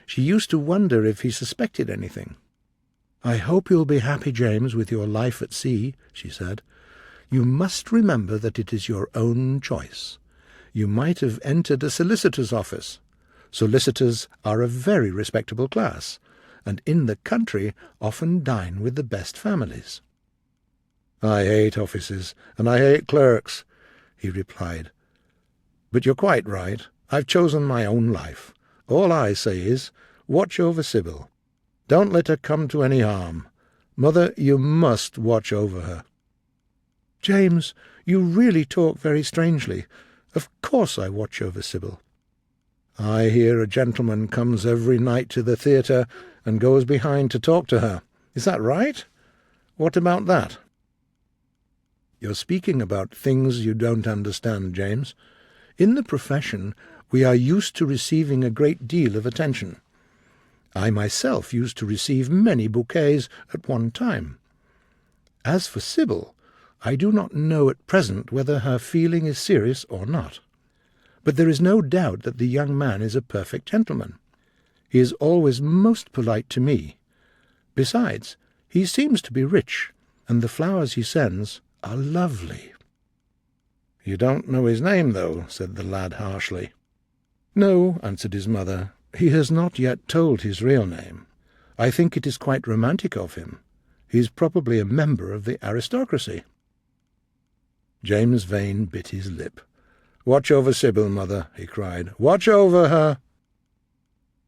She used to wonder if he suspected anything. "I hope you'll be happy, James, with your life at sea," she said. "You must remember that it is your own choice. You might have entered a solicitor's office. Solicitors are a very respectable class, and in the country often dine with the best families." "I hate offices, and I hate clerks," he replied. "But you're quite right. I've chosen my own life. All I say is, watch over Sybil. Don't let her come to any harm. Mother, you must watch over her." "James, you really talk very strangely. Of course I watch over Sybil." "I hear a gentleman comes every night to the theatre and goes behind to talk to her. Is that right? What about that?" "You're speaking about things you don't understand, James. In the profession we are used to receiving a great deal of attention. I myself used to receive many bouquets at one time. As for Sybil, I do not know at present whether her feeling is serious or not. But there is no doubt that the young man is a perfect gentleman. He is always most polite to me. Besides, he seems to be rich, and the flowers he sends are lovely." "You don't know his name, though," said the lad harshly. "No," answered his mother. "He has not yet told his real name. I think it is quite romantic of him. He is probably a member of the aristocracy." James Vane bit his lip. "Watch over Sybil, Mother," he cried. "Watch over her."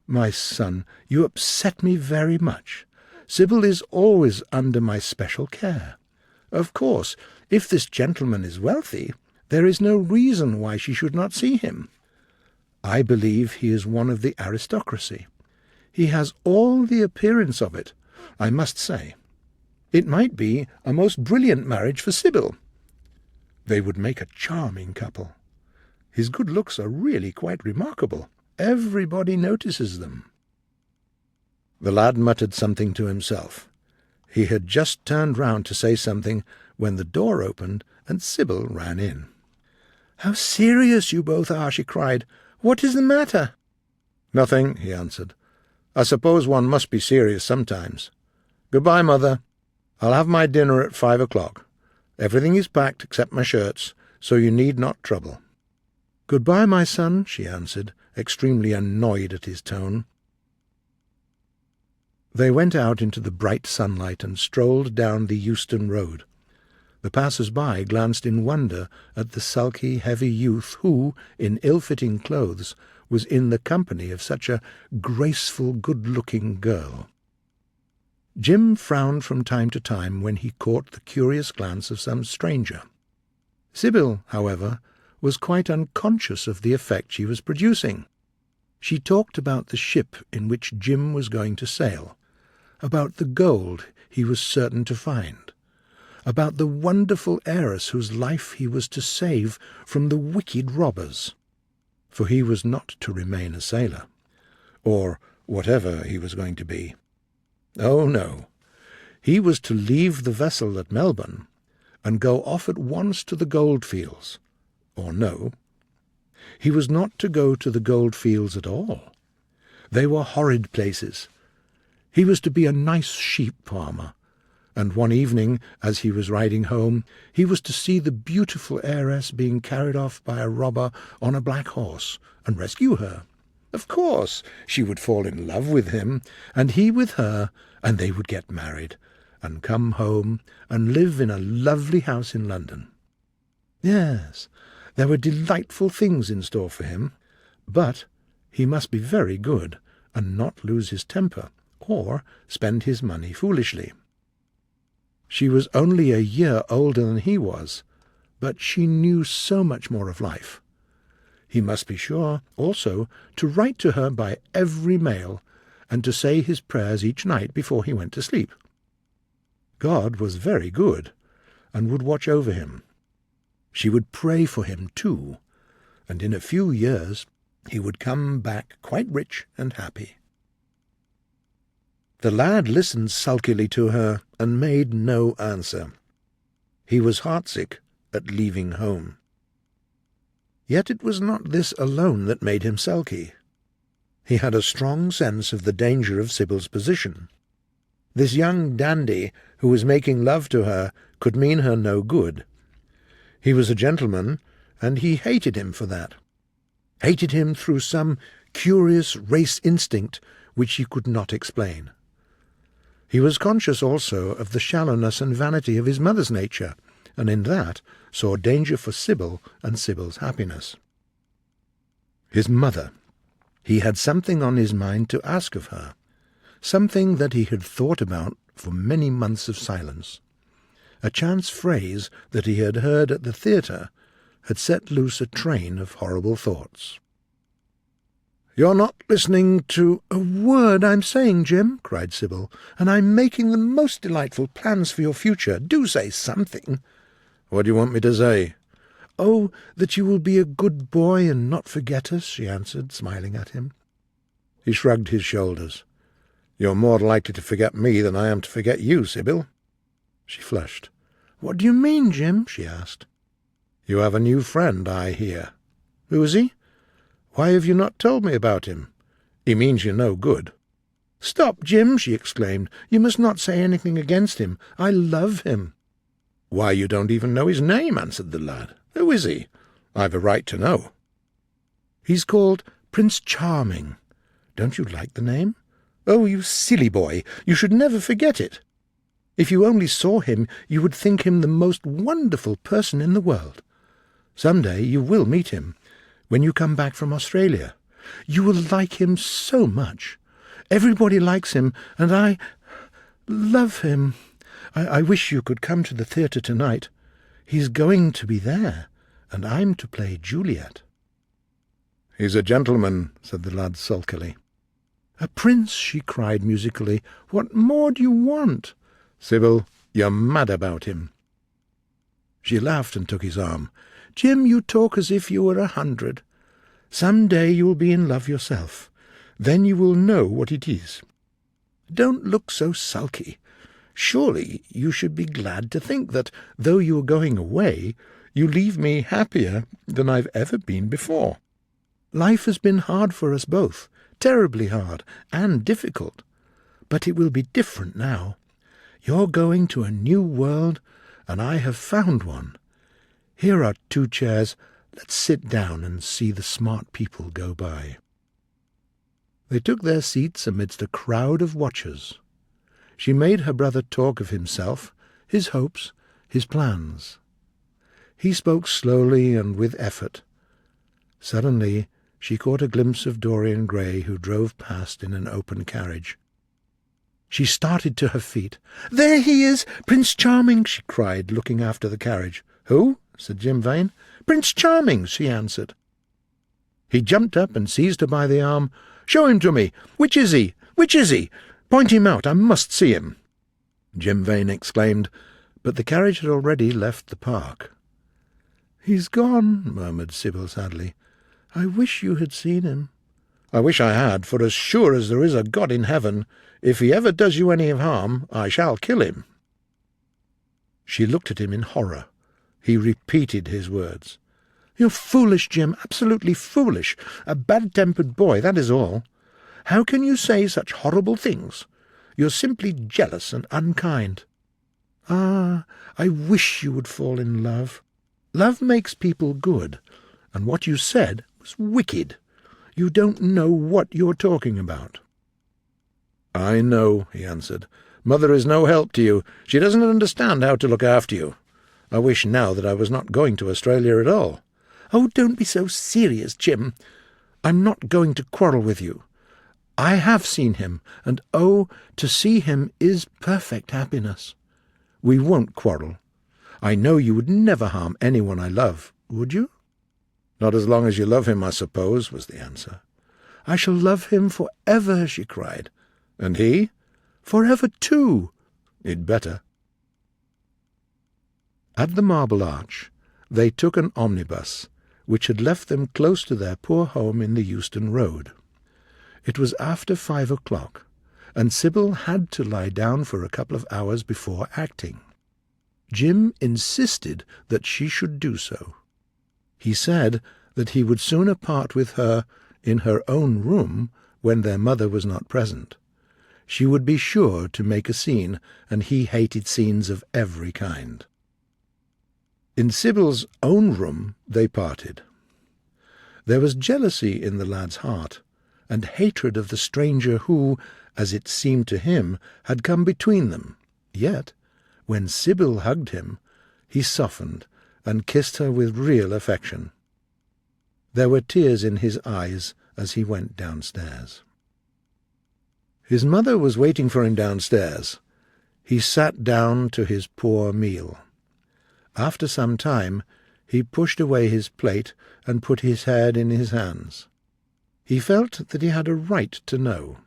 "My son, you upset me very much. Sybil is always under my special care. Of course, if this gentleman is wealthy, there is no reason why she should not see him. I believe he is one of the aristocracy. He has all the appearance of it, I must say. It might be a most brilliant marriage for Sybil. They would make a charming couple. His good looks are really quite remarkable. Everybody notices them." The lad muttered something to himself. He had just turned round to say something when the door opened and Sybil ran in. "How serious you both are!" she cried. "What is the matter?" "Nothing," he answered. "I suppose one must be serious sometimes. Goodbye, Mother. I'll have my dinner at 5 o'clock. Everything is packed except my shirts, so you need not trouble." "Goodbye, my son," she answered, extremely annoyed at his tone. They went out into the bright sunlight and strolled down the Euston Road. The passers-by glanced in wonder at the sulky, heavy youth who, in ill-fitting clothes, was in the company of such a graceful, good-looking girl. Jim frowned from time to time when he caught the curious glance of some stranger. Sybil, however, was quite unconscious of the effect she was producing. She talked about the ship in which Jim was going to sail, about the gold he was certain to find, about the wonderful heiress whose life he was to save from the wicked robbers, for he was not to remain a sailor, or whatever he was going to be. Oh, no. He was to leave the vessel at Melbourne and go off at once to the goldfields. Or no, he was not to go to the goldfields at all. They were horrid places. He was to be a nice sheep farmer, and one evening, as he was riding home, he was to see the beautiful heiress being carried off by a robber on a black horse, and rescue her. Of course, she would fall in love with him, and he with her, and they would get married, and come home, and live in a lovely house in London. Yes, there were delightful things in store for him, but he must be very good, and not lose his temper, or spend his money foolishly. She was only a year older than he was, but she knew so much more of life. He must be sure, also, to write to her by every mail, and to say his prayers each night before he went to sleep. God was very good, and would watch over him. She would pray for him too, and in a few years he would come back quite rich and happy. The lad listened sulkily to her, and made no answer. He was heartsick at leaving home. Yet it was not this alone that made him sulky. He had a strong sense of the danger of Sybil's position. This young dandy who was making love to her could mean her no good. He was a gentleman, and he hated him for that. Hated him through some curious race instinct which he could not explain. He was conscious also of the shallowness and vanity of his mother's nature, and in that saw danger for Sybil and Sybil's happiness. His mother. He had something on his mind to ask of her, something that he had thought about for many months of silence. A chance phrase that he had heard at the theatre had set loose a train of horrible thoughts. "You're not listening to—" "A word I'm saying, Jim," cried Sybil, "and I'm making the most delightful plans for your future. Do say something." "What do you want me to say?" "Oh, that you will be a good boy and not forget us," she answered, smiling at him. He shrugged his shoulders. "You're more likely to forget me than I am to forget you, Sybil." She flushed. "What do you mean, Jim?" she asked. "You have a new friend, I hear." "Who is he?" "Why have you not told me about him?" "He means you no good." "Stop, Jim," she exclaimed. "You must not say anything against him. I love him." "Why, you don't even know his name," answered the lad. "Who is he? I've a right to know." "He's called Prince Charming. Don't you like the name?" "Oh, you silly boy, you should never forget it. If you only saw him, you would think him the most wonderful person in the world. Some day you will meet him, when you come back from Australia. You will like him so much. Everybody likes him, and I love him. I wish you could come to the theatre tonight. He's going to be there, and I'm to play Juliet." "He's a gentleman," said the lad sulkily. "A prince," she cried musically. "What more do you want?" "Sybil, you're mad about him." She laughed and took his arm. "Jim, you talk as if you were 100. Some day you will be in love yourself. Then you will know what it is. Don't look so sulky. Surely you should be glad to think that, though you are going away, you leave me happier than I've ever been before. Life has been hard for us both, terribly hard and difficult. But it will be different now. You're going to a new world, and I have found one. Here are 2 chairs. Let's sit down and see the smart people go by." They took their seats amidst a crowd of watchers. She made her brother talk of himself, his hopes, his plans. He spoke slowly and with effort. Suddenly she caught a glimpse of Dorian Gray, who drove past in an open carriage. She started to her feet. "There he is, Prince Charming!" she cried, looking after the carriage. "Who?" said Jim Vane. "Prince Charming," she answered. He jumped up and seized her by the arm. "Show him to me! Which is he? Which is he? Point him out. I must see him!" Jim Vane exclaimed, but the carriage had already left the park. "He's gone," murmured Sybil sadly. "I wish you had seen him." I wish I had, for as sure as there is a God in heaven, if he ever does you any harm, I shall kill him." She looked at him in horror. He repeated his words. "You're foolish, Jim, absolutely foolish. A bad-tempered boy, that is all. How can you say such horrible things? You're simply jealous and unkind. Ah, I wish you would fall in love. Love makes people good, and what you said was wicked. You don't know what you're talking about." "I know," he answered. "Mother is no help to you. She doesn't understand how to look after you. I wish now that I was not going to Australia at all." "Oh, don't be so serious, Jim. I'm not going to quarrel with you. I have seen him, and oh, to see him is perfect happiness. We won't quarrel. I know you would never harm anyone I love, would you?" "Not as long as you love him, I suppose," was the answer. "I shall love him for ever," she cried. "And he?" "Forever too." "He'd better." At the Marble Arch they took an omnibus, which had left them close to their poor home in the Euston Road. It was after 5 o'clock, and Sybil had to lie down for a couple of hours before acting. Jim insisted that she should do so. He said that he would sooner part with her in her own room when their mother was not present. She would be sure to make a scene, and he hated scenes of every kind. In Sybil's own room they parted. There was jealousy in the lad's heart, and hatred of the stranger who, as it seemed to him, had come between them. Yet, when Sybil hugged him, he softened and kissed her with real affection. There were tears in his eyes as he went downstairs. His mother was waiting for him downstairs. He sat down to his poor meal. After some time, he pushed away his plate and put his head in his hands. He felt that he had a right to know.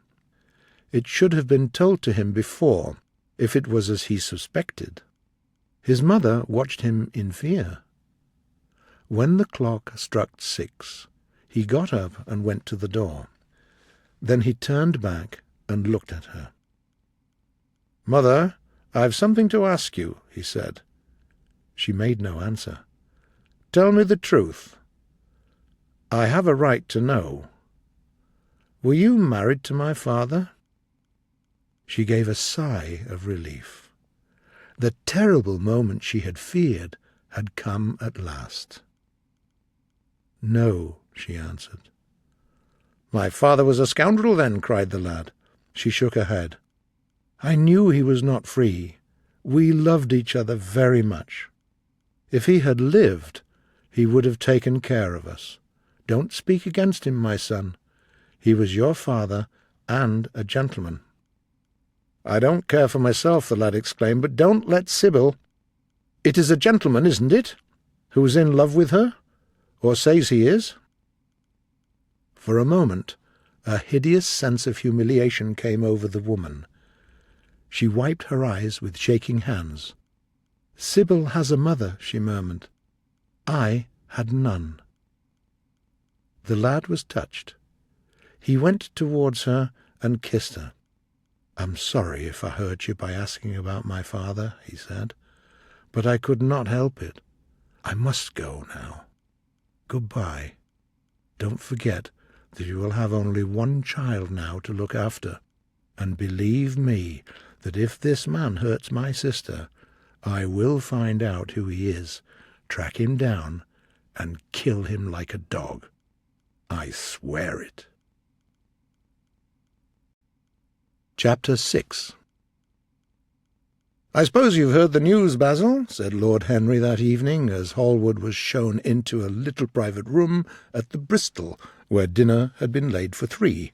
It should have been told to him before, if it was as he suspected. His mother watched him in fear. When the clock struck 6, he got up and went to the door. Then he turned back and looked at her. "Mother, I've something to ask you," he said. She made no answer. "Tell me the truth. I have a right to know. Were you married to my father?" She gave a sigh of relief. The terrible moment she had feared had come at last. "No," she answered. "My father was a scoundrel, then?" cried the lad. She shook her head. "I knew he was not free. We loved each other very much. If he had lived, he would have taken care of us. Don't speak against him, my son. He was your father and a gentleman." "I don't care for myself," the lad exclaimed, "but don't let Sybil—" "It is a gentleman, isn't it, who's in love with her, or says he is?" For a moment a hideous sense of humiliation came over the woman. She wiped her eyes with shaking hands. "Sybil has a mother," she murmured. "I had none." The lad was touched. He went towards her and kissed her. "I'm sorry if I hurt you by asking about my father," he said, "but I could not help it. I must go now. Goodbye. Don't forget that you will have only one child now to look after, and believe me that if this man hurts my sister, I will find out who he is, track him down, and kill him like a dog. I swear it." Chapter 6. "I suppose you've heard the news, Basil," said Lord Henry that evening, as Hallward was shown into a little private room at the Bristol, where dinner had been laid for 3.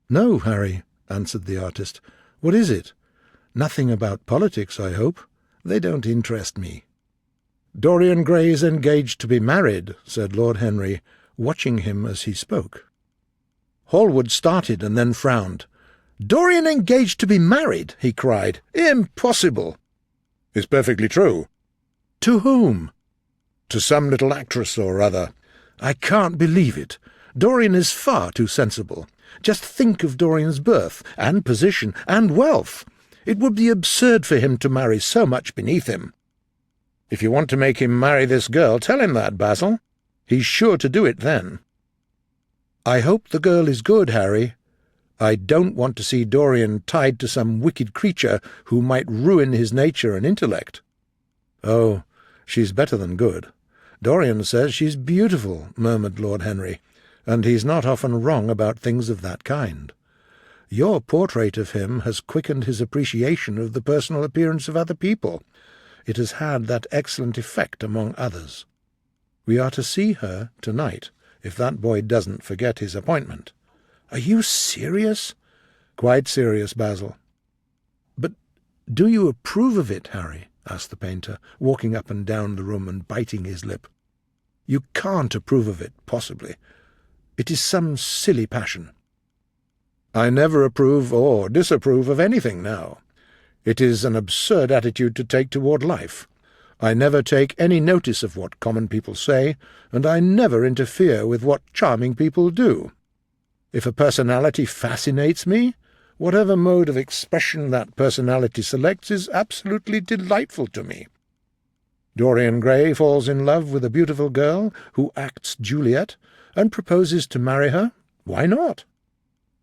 "No, Harry," answered the artist. "What is it? Nothing about politics, I hope. They don't interest me." "Dorian Gray is engaged to be married," said Lord Henry, watching him as he spoke. Hallward started and then frowned. "Dorian engaged to be married?" he cried. "Impossible!" "It's perfectly true." "To whom?" "To some little actress or other." "I can't believe it. Dorian is far too sensible. Just think of Dorian's birth, and position, and wealth. It would be absurd for him to marry so much beneath him. If you want to make him marry this girl, tell him that, Basil. He's sure to do it then. I hope the girl is good, Harry. I don't want to see Dorian tied to some wicked creature who might ruin his nature and intellect. Oh, she's better than good. Dorian says she's beautiful, murmured Lord Henry, and he's not often wrong about things of that kind. Your portrait of him has quickened his appreciation of the personal appearance of other people. It has had that excellent effect among others. We are to see her tonight, if that boy doesn't forget his appointment. Are you serious? Quite serious, Basil. But do you approve of it, Harry? Asked the painter, walking up and down the room and biting his lip. You can't approve of it, possibly. It is some silly passion. I never approve or disapprove of anything now. It is an absurd attitude to take toward life. I never take any notice of what common people say, and I never interfere with what charming people do. If a personality fascinates me, whatever mode of expression that personality selects is absolutely delightful to me. Dorian Gray falls in love with a beautiful girl who acts Juliet and proposes to marry her. Why not?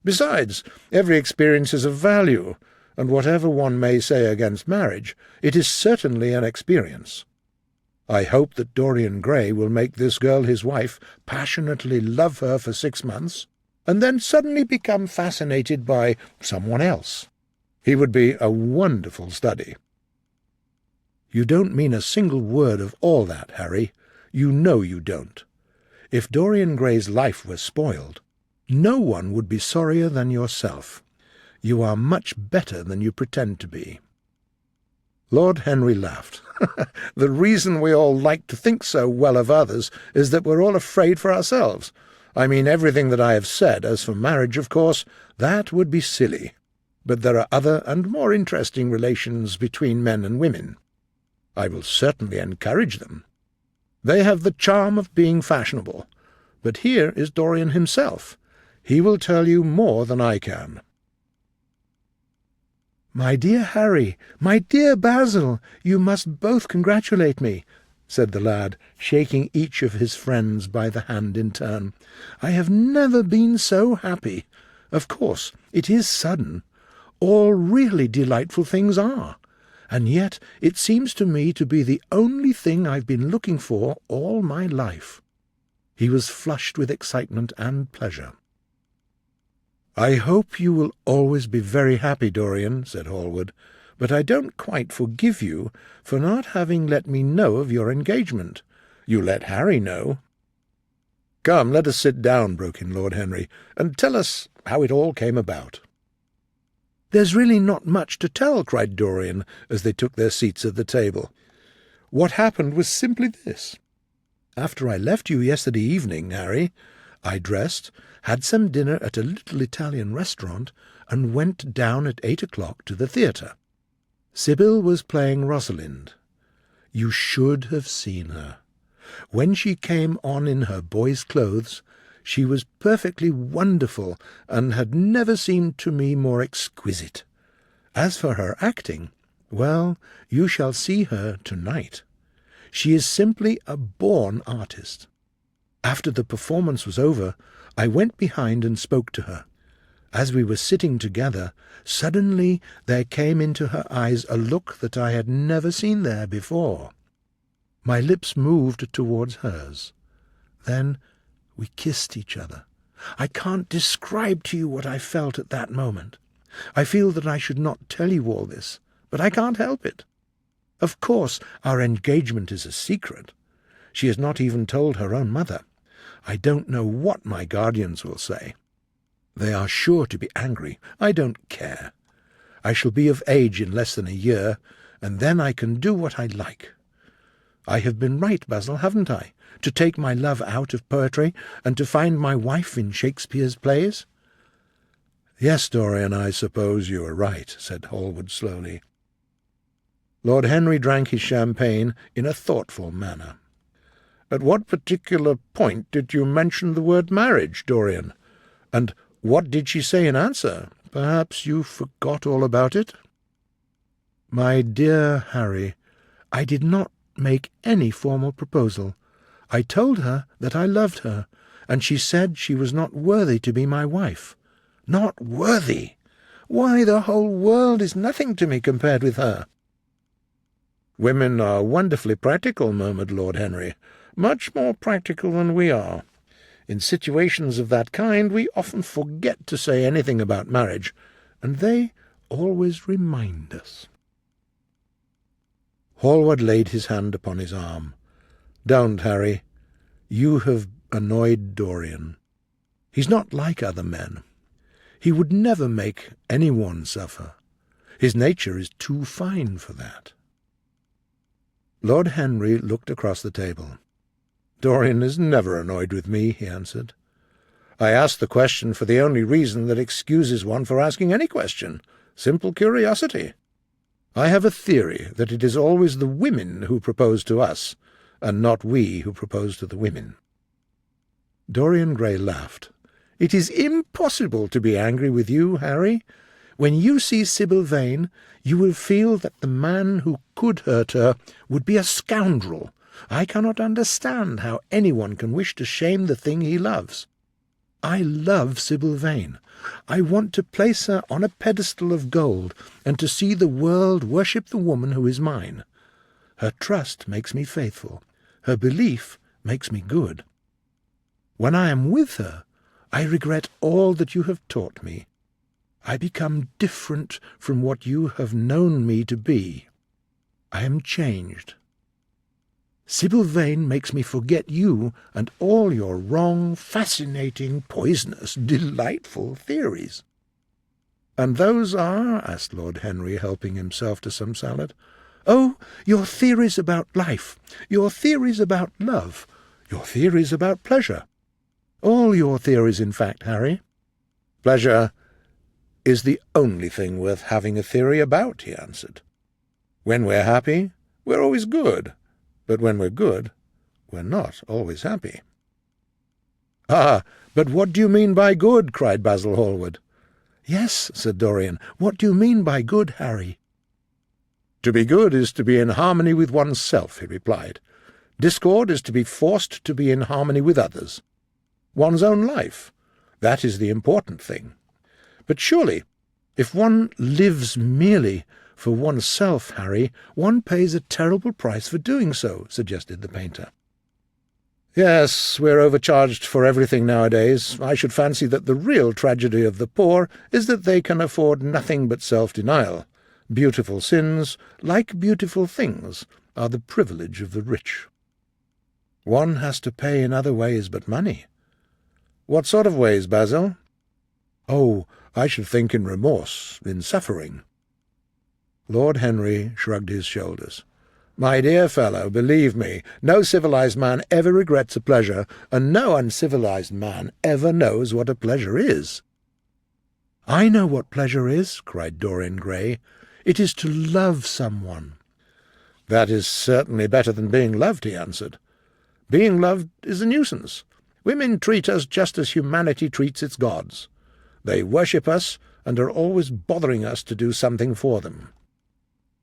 Besides, every experience is of value, and whatever one may say against marriage, it is certainly an experience. I hope that Dorian Gray will make this girl his wife, passionately love her for 6 months, and then suddenly become fascinated by someone else. He would be a wonderful study. You don't mean a single word of all that, Harry. You know you don't. If Dorian Gray's life were spoiled, no one would be sorrier than yourself. You are much better than you pretend to be. Lord Henry laughed. The reason we all like to think so well of others is that we're all afraid for ourselves. I mean everything that I have said. As for marriage, of course, that would be silly. But there are other and more interesting relations between men and women. I will certainly encourage them. They have the charm of being fashionable. But here is Dorian himself. He will tell you more than I can. "My dear Harry, my dear Basil, you must both congratulate me," said the lad, shaking each of his friends by the hand in turn. "I have never been so happy. Of course, it is sudden. All really delightful things are. And yet it seems to me to be the only thing I've been looking for all my life." He was flushed with excitement and pleasure. "I hope you will always be very happy, Dorian," said Hallward, "but I don't quite forgive you for not having let me know of your engagement. You let Harry know." "Come, let us sit down," broke in Lord Henry, "and tell us how it all came about." "There's really not much to tell," cried Dorian, as they took their seats at the table. "What happened was simply this. After I left you yesterday evening, Harry, I dressed, had some dinner at a little Italian restaurant, and went down at 8 o'clock to the theatre. Sybil was playing Rosalind. You should have seen her. When she came on in her boy's clothes, she was perfectly wonderful, and had never seemed to me more exquisite. As for her acting, well, you shall see her tonight. She is simply a born artist. After the performance was over, I went behind and spoke to her. As we were sitting together, suddenly there came into her eyes a look that I had never seen there before. My lips moved towards hers. Then we kissed each other. I can't describe to you what I felt at that moment. I feel that I should not tell you all this, but I can't help it. Of course, our engagement is a secret. She has not even told her own mother. I don't know what my guardians will say. They are sure to be angry. I don't care. I shall be of age in less than a year, and then I can do what I like. I have been right, Basil, haven't I, to take my love out of poetry, and to find my wife in Shakespeare's plays?" "Yes, Dorian, I suppose you are right," said Hallward slowly. Lord Henry drank his champagne in a thoughtful manner. At what particular point did you mention the word marriage, Dorian? And what did she say in answer? Perhaps you forgot all about it?" "My dear Harry, I did not make any formal proposal. I told her that I loved her, and she said she was not worthy to be my wife." "Not worthy? Why, the whole world is nothing to me compared with her." "Women are wonderfully practical," murmured Lord Henry, "much more practical than we are. In situations of that kind we often forget to say anything about marriage, and they always remind us." Hallward laid his hand upon his arm. "Don't, Harry. You have annoyed Dorian. He's not like other men. He would never make anyone suffer. His nature is too fine for that." Lord Henry looked across the table. "Dorian is never annoyed with me," he answered. "I asked the question for the only reason that excuses one for asking any question, simple curiosity. I have a theory that it is always the women who propose to us, and not we who propose to the women." Dorian Gray laughed. "It is impossible to be angry with you, Harry. When you see Sybil Vane, you will feel that the man who could hurt her would be a scoundrel. I cannot understand how anyone can wish to shame the thing he loves. I love Sybil Vane. I want to place her on a pedestal of gold, and to see the world worship the woman who is mine. Her trust makes me faithful. Her belief makes me good. When I am with her, I regret all that you have taught me. I become different from what you have known me to be. I am changed. Sybil Vane makes me forget you and all your wrong, fascinating, poisonous, delightful theories." "And those are?" asked Lord Henry, helping himself to some salad. "Oh, your theories about life, your theories about love, your theories about pleasure. All your theories, in fact, Harry." "Pleasure is the only thing worth having a theory about," he answered. "When we're happy, we're always good. But when we're good, we're not always happy." "Ah, but what do you mean by good?" cried Basil Hallward. "Yes," said Dorian, "what do you mean by good, Harry?" "To be good is to be in harmony with oneself," he replied. "Discord is to be forced to be in harmony with others. One's own life, that is the important thing. But surely, if one lives merely for oneself, Harry, one pays a terrible price for doing so," suggested the painter. "Yes, we're overcharged for everything nowadays. I should fancy that the real tragedy of the poor is that they can afford nothing but self-denial. Beautiful sins, like beautiful things, are the privilege of the rich." "One has to pay in other ways but money." "What sort of ways, Basil?" "Oh, I should think in remorse, in suffering." Lord Henry shrugged his shoulders. "My dear fellow, believe me, no civilized man ever regrets a pleasure, and no uncivilized man ever knows what a pleasure is." "I know what pleasure is," cried Dorian Gray. "It is to love someone." "That is certainly better than being loved," he answered. "Being loved is a nuisance. Women treat us just as humanity treats its gods. They worship us, and are always bothering us to do something for them."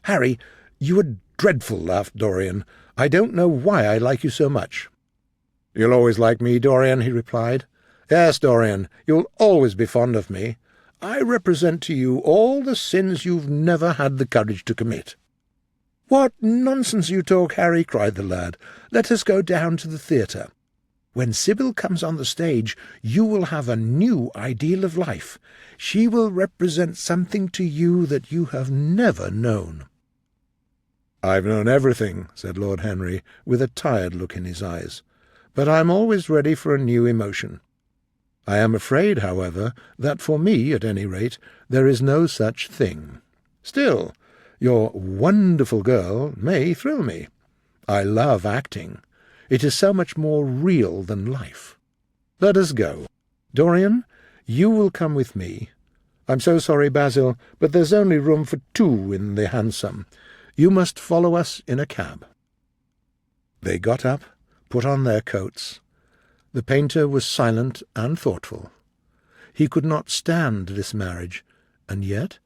"Harry, you are dreadful," laughed Dorian. "I don't know why I like you so much." "You'll always like me, Dorian," he replied. "Yes, Dorian, you'll always be fond of me. I represent to you all the sins you've never had the courage to commit." "What nonsense you talk, Harry," cried the lad. "Let us go down to the theatre. When Sybil comes on the stage, you will have a new ideal of life. She will represent something to you that you have never known." "I've known everything," said Lord Henry, with a tired look in his eyes. "But I'm always ready for a new emotion. I am afraid, however, that for me, at any rate, there is no such thing. Still, your wonderful girl may thrill me. I love acting. It is so much more real than life. Let us go. Dorian, you will come with me. I'm so sorry, Basil, but there's only room for 2 in the hansom. You must follow us in a cab." They got up, put on their coats. The painter was silent and thoughtful. He could not stand this marriage, and yet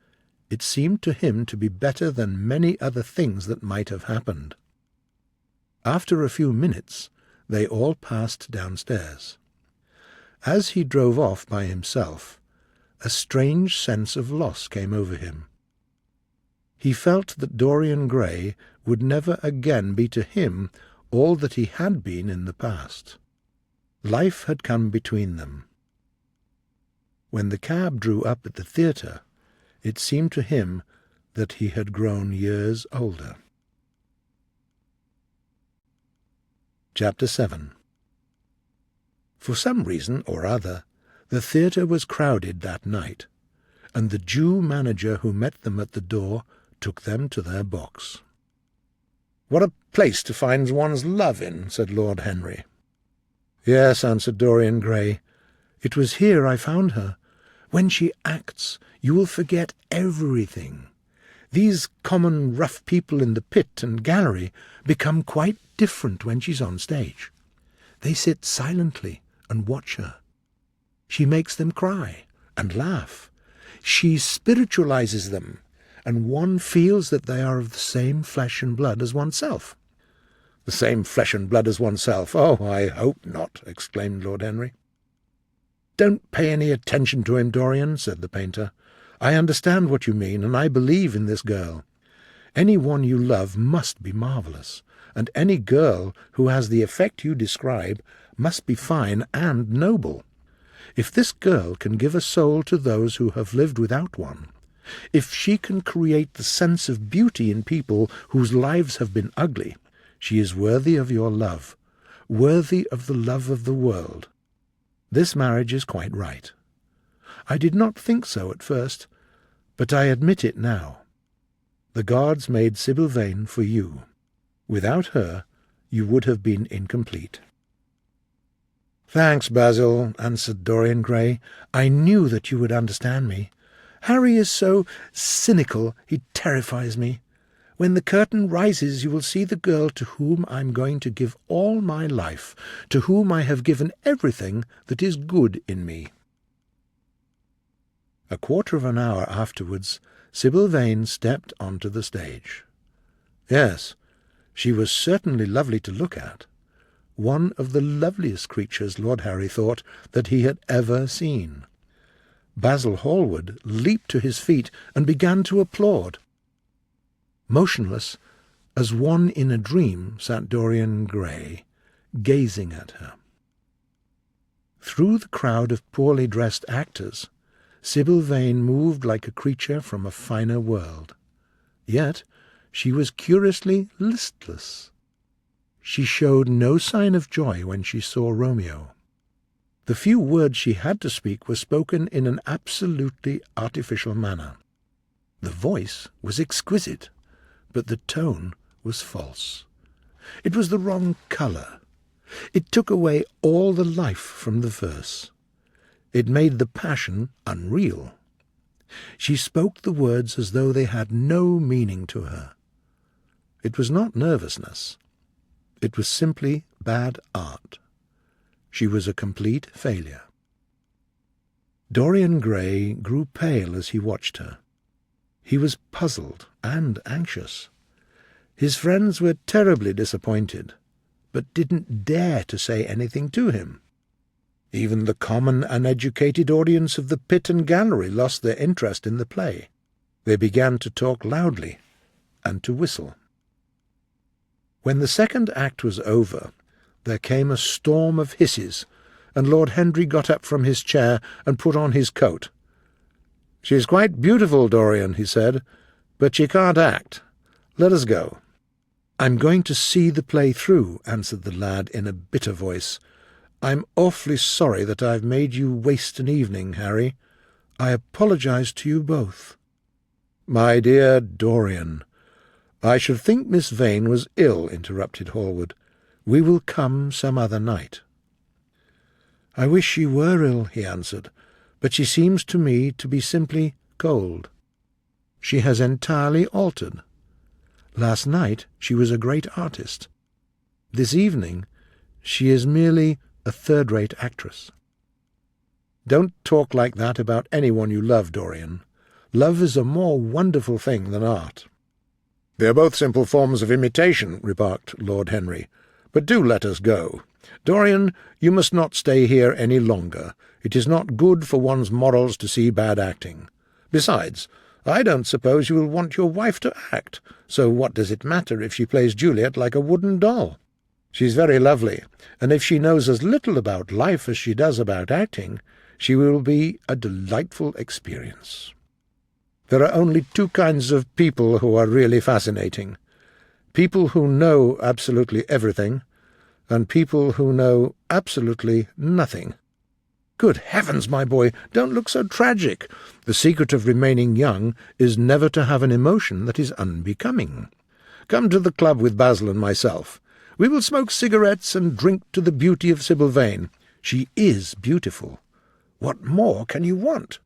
it seemed to him to be better than many other things that might have happened. After a few minutes they all passed downstairs. As he drove off by himself, a strange sense of loss came over him. He felt that Dorian Gray would never again be to him all that he had been in the past. Life had come between them. When the cab drew up at the theatre, it seemed to him that he had grown years older. Chapter 7. For some reason or other, the theatre was crowded that night, and the Jew manager who met them at the door took them to their box. "What a place to find one's love in," said Lord Henry. "Yes," answered Dorian Gray. "It was here I found her. When she acts, you will forget everything. These common rough people in the pit and gallery become quite different when she's on stage. They sit silently and watch her. She makes them cry and laugh. She spiritualizes them, and one feels that they are of the same flesh and blood as oneself." "The same flesh and blood as oneself? Oh, I hope not," exclaimed Lord Henry. "Don't pay any attention to him, Dorian," said the painter. "I understand what you mean, and I believe in this girl. Any one you love must be marvellous, and any girl who has the effect you describe must be fine and noble. If this girl can give a soul to those who have lived without one, if she can create the sense of beauty in people whose lives have been ugly, she is worthy of your love, worthy of the love of the world. This marriage is quite right. I did not think so at first, but I admit it now. The gods made Sybil Vane for you. Without her, you would have been incomplete." "Thanks, Basil," answered Dorian Gray. "I knew that you would understand me. Harry is so cynical, he terrifies me. When the curtain rises, you will see the girl to whom I am going to give all my life, to whom I have given everything that is good in me." A quarter of an hour afterwards, Sybil Vane stepped onto the stage. Yes, she was certainly lovely to look at. One of the loveliest creatures, Lord Harry thought, that he had ever seen. Basil Hallward leaped to his feet and began to applaud. Motionless, as one in a dream, sat Dorian Gray, gazing at her. Through the crowd of poorly dressed actors, Sybil Vane moved like a creature from a finer world. Yet she was curiously listless. She showed no sign of joy when she saw Romeo. The few words she had to speak were spoken in an absolutely artificial manner. The voice was exquisite, but the tone was false. It was the wrong colour. It took away all the life from the verse. It made the passion unreal. She spoke the words as though they had no meaning to her. It was not nervousness. It was simply bad art. She was a complete failure. Dorian Gray grew pale as he watched her. He was puzzled and anxious. His friends were terribly disappointed, but didn't dare to say anything to him. Even the common, uneducated audience of the pit and gallery lost their interest in the play. They began to talk loudly and to whistle. When the second act was over, there came a storm of hisses, and Lord Henry got up from his chair and put on his coat. "She is quite beautiful, Dorian," he said, "but she can't act. Let us go." "I'm going to see the play through," answered the lad in a bitter voice. "I'm awfully sorry that I've made you waste an evening, Harry. I apologize to you both." "My dear Dorian—" "I should think Miss Vane was ill," interrupted Hallward. "We will come some other night." "I wish she were ill," he answered, "but she seems to me to be simply cold. She has entirely altered. Last night she was a great artist. This evening She is merely a third-rate actress." "Don't talk like that about anyone you love, Dorian. Love is a more wonderful thing than art." "They are both simple forms of imitation," remarked Lord Henry. "But do let us go. Dorian, you must not stay here any longer. It is not good for one's morals to see bad acting. Besides, I don't suppose you will want your wife to act, so what does it matter if she plays Juliet like a wooden doll? She's very lovely, and if she knows as little about life as she does about acting, she will be a delightful experience. There are only two kinds of people who are really fascinating: people who know absolutely everything, and people who know absolutely nothing." "Good heavens, my boy, don't look so tragic. The secret of remaining young is never to have an emotion that is unbecoming. Come to the club with Basil and myself. We will smoke cigarettes and drink to the beauty of Sybil Vane. She is beautiful. What more can you want?"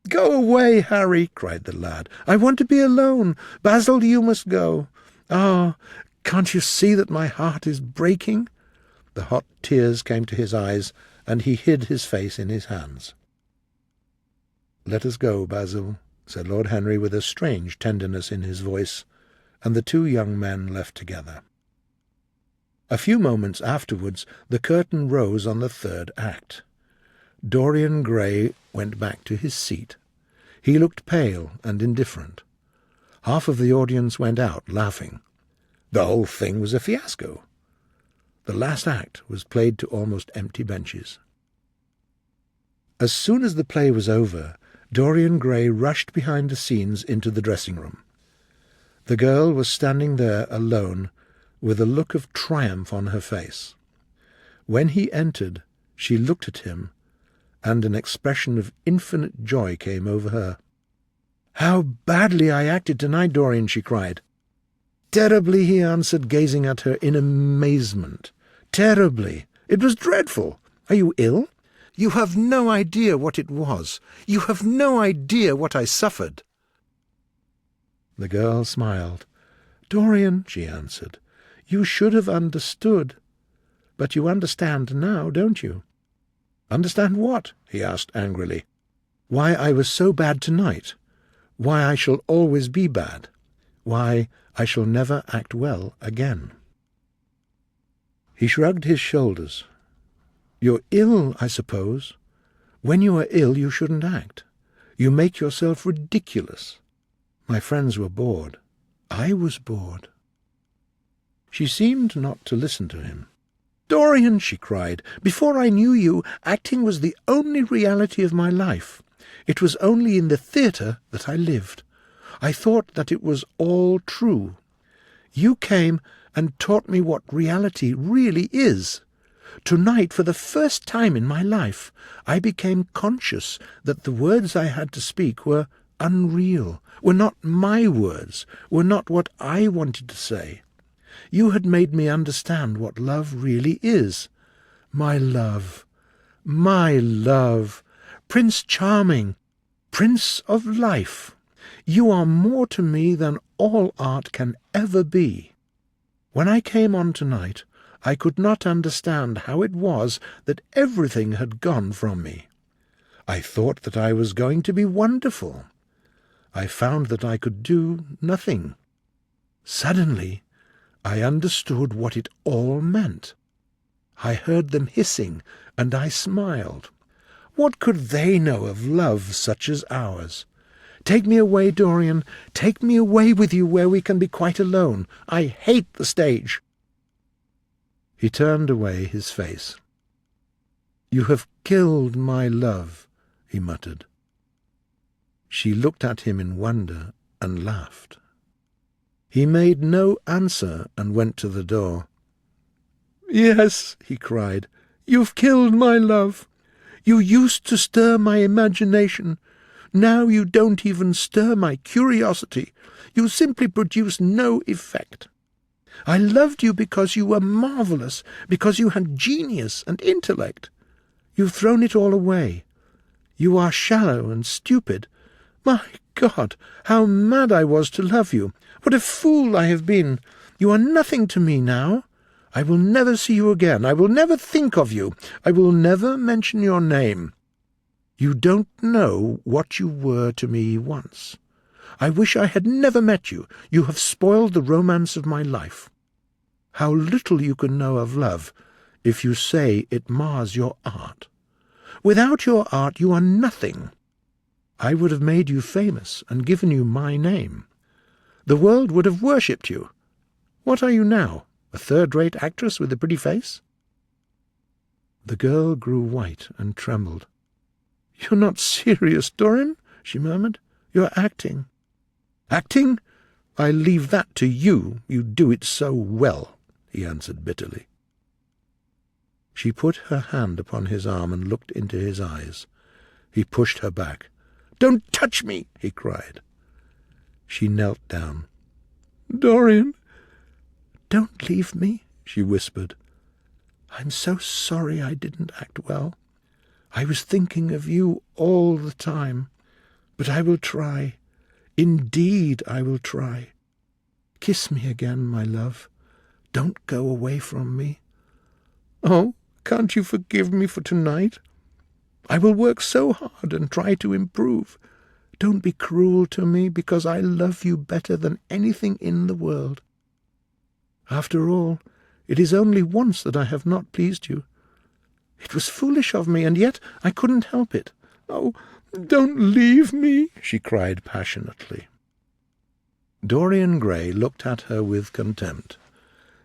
"Go away, Harry," cried the lad. "I want to be alone. Basil, you must go. Ah, can't you see that my heart is breaking?" The hot tears came to his eyes, and he hid his face in his hands. "Let us go, Basil," said Lord Henry with a strange tenderness in his voice, and the two young men left together. A few moments afterwards the curtain rose on the third act. Dorian Gray went back to his seat. He looked pale and indifferent. Half of the audience went out, laughing. The whole thing was a fiasco. The last act was played to almost empty benches. As soon as the play was over, Dorian Gray rushed behind the scenes into the dressing-room. The girl was standing there alone, with a look of triumph on her face. When he entered, she looked at him, and an expression of infinite joy came over her. "How badly I acted tonight, Dorian," she cried. "Terribly," he answered, gazing at her in amazement. "Terribly. It was dreadful. Are you ill? You have no idea what it was. You have no idea what I suffered." The girl smiled. "Dorian," she answered, "you should have understood. But you understand now, don't you?" "Understand what?" he asked angrily. "Why I was so bad tonight. Why I shall always be bad. Why I shall never act well again." He shrugged his shoulders. "You're ill, I suppose. When you are ill you shouldn't act. You make yourself ridiculous. My friends were bored. I was bored." She seemed not to listen to him. "Dorian," she cried, "before I knew you, acting was the only reality of my life. It was only in the theatre that I lived. I thought that it was all true. You came and taught me what reality really is. Tonight, for the first time in my life, I became conscious that the words I had to speak were unreal, were not my words, were not what I wanted to say. You had made me understand what love really is. My love, Prince Charming, Prince of Life, you are more to me than all art can ever be. When I came on tonight, I could not understand how it was that everything had gone from me. I thought that I was going to be wonderful. I found that I could do nothing. Suddenly, I understood what it all meant. I heard them hissing, and I smiled. What could they know of love such as ours? Take me away, Dorian. Take me away with you where we can be quite alone. I hate the stage." He turned away his face. "You have killed my love," he muttered. She looked at him in wonder and laughed. He made no answer and went to the door. "Yes," he cried, "you've killed my love. You used to stir my imagination. Now you don't even stir my curiosity. You simply produce no effect. I loved you because you were marvellous, because you had genius and intellect. You've thrown it all away. You are shallow and stupid. My God, how mad I was to love you! What a fool I have been! You are nothing to me now. I will never see you again. I will never think of you. I will never mention your name. You don't know what you were to me once. I wish I had never met you. You have spoiled the romance of my life. How little you can know of love if you say it mars your art. Without your art you are nothing. I would have made you famous and given you my name. The world would have worshipped you. What are you now, a third-rate actress with a pretty face?" The girl grew white and trembled. "You're not serious, Dorian," she murmured. "You're acting." "Acting? I leave that to you. You do it so well," he answered bitterly. She put her hand upon his arm and looked into his eyes. He pushed her back. "Don't touch me!" he cried. She knelt down. "Dorian!" "Don't leave me," she whispered. "I'm so sorry I didn't act well. I was thinking of you all the time. But I will try. Indeed, I will try. Kiss me again, my love. Don't go away from me. Oh, can't you forgive me for tonight? I will work so hard and try to improve. Don't be cruel to me, because I love you better than anything in the world. After all, it is only once that I have not pleased you. It was foolish of me, and yet I couldn't help it. Oh, don't leave me," she cried passionately. Dorian Gray looked at her with contempt.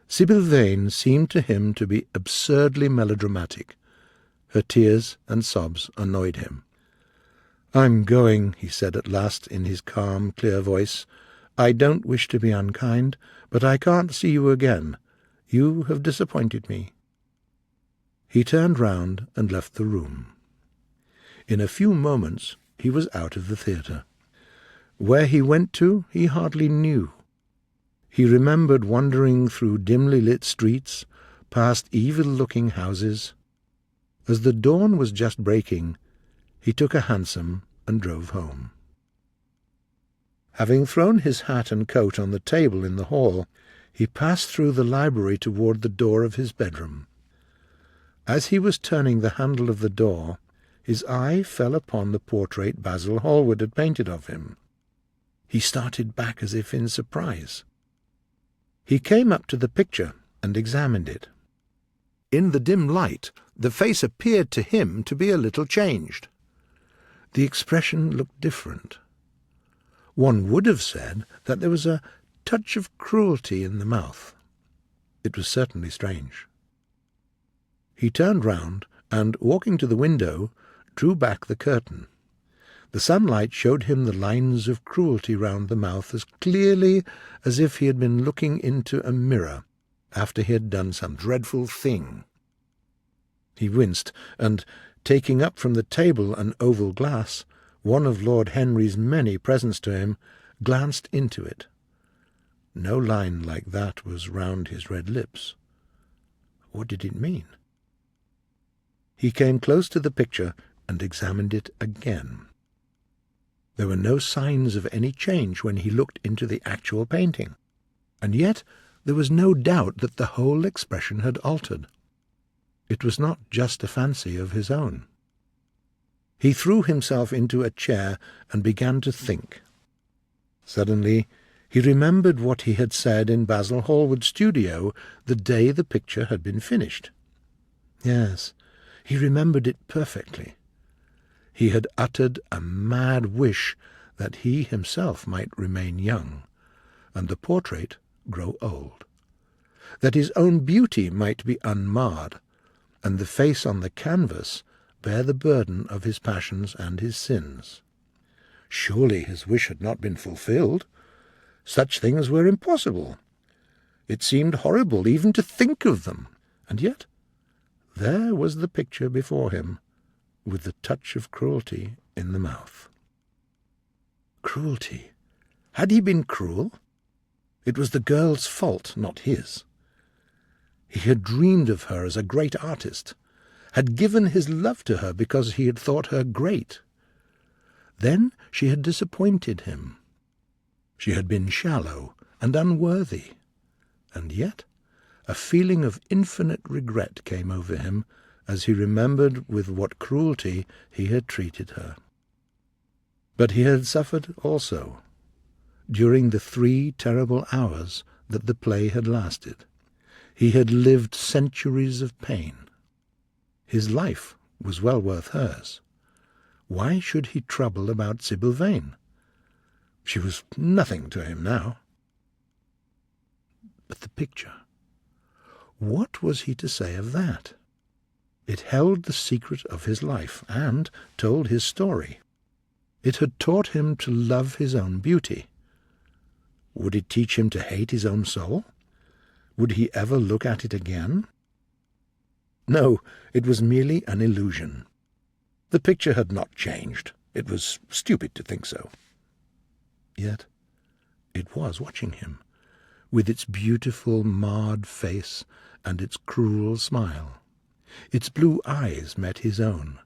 Sybil Vane seemed to him to be absurdly melodramatic. Her tears and sobs annoyed him. "I'm going," he said at last in his calm, clear voice. "I don't wish to be unkind, but I can't see you again. You have disappointed me." He turned round and left the room. In a few moments he was out of the theatre. Where he went to he hardly knew. He remembered wandering through dimly lit streets, past evil-looking houses. As the dawn was just breaking, he took a hansom and drove home. Having thrown his hat and coat on the table in the hall, he passed through the library toward the door of his bedroom. As he was turning the handle of the door, his eye fell upon the portrait Basil Hallward had painted of him. He started back as if in surprise. He came up to the picture and examined it. In the dim light, the face appeared to him to be a little changed. The expression looked different. One would have said that there was a touch of cruelty in the mouth. It was certainly strange. He turned round and, walking to the window, drew back the curtain. The sunlight showed him the lines of cruelty round the mouth as clearly as if he had been looking into a mirror after he had done some dreadful thing. He winced, and, taking up from the table an oval glass, one of Lord Henry's many presents to him, glanced into it. No line like that was round his red lips. What did it mean? He came close to the picture and examined it again. There were no signs of any change when he looked into the actual painting, and yet there was no doubt that the whole expression had altered. It was not just a fancy of his own. He threw himself into a chair and began to think. Suddenly he remembered what he had said in Basil Hallward's studio the day the picture had been finished. Yes, he remembered it perfectly. He had uttered a mad wish that he himself might remain young, and the portrait grow old, that his own beauty might be unmarred, and the face on the canvas bear the burden of his passions and his sins. Surely his wish had not been fulfilled. Such things were impossible. It seemed horrible even to think of them, and yet there was the picture before him, with the touch of cruelty in the mouth. Cruelty? Had he been cruel? It was the girl's fault, not his. He had dreamed of her as a great artist, had given his love to her because he had thought her great. Then she had disappointed him. She had been shallow and unworthy, and yet A feeling of infinite regret came over him as he remembered with what cruelty he had treated her. But he had suffered also, during the 3 terrible hours that the play had lasted. He had lived centuries of pain. His life was well worth hers. Why should he trouble about Sybil Vane? She was nothing to him now. But the picture, what was he to say of that? It held the secret of his life and told his story. It had taught him to love his own beauty. Would it teach him to hate his own soul? Would he ever look at it again? No, it was merely an illusion. The picture had not changed. It was stupid to think so. Yet it was watching him, with its beautiful marred face and its cruel smile. Its blue eyes met his own.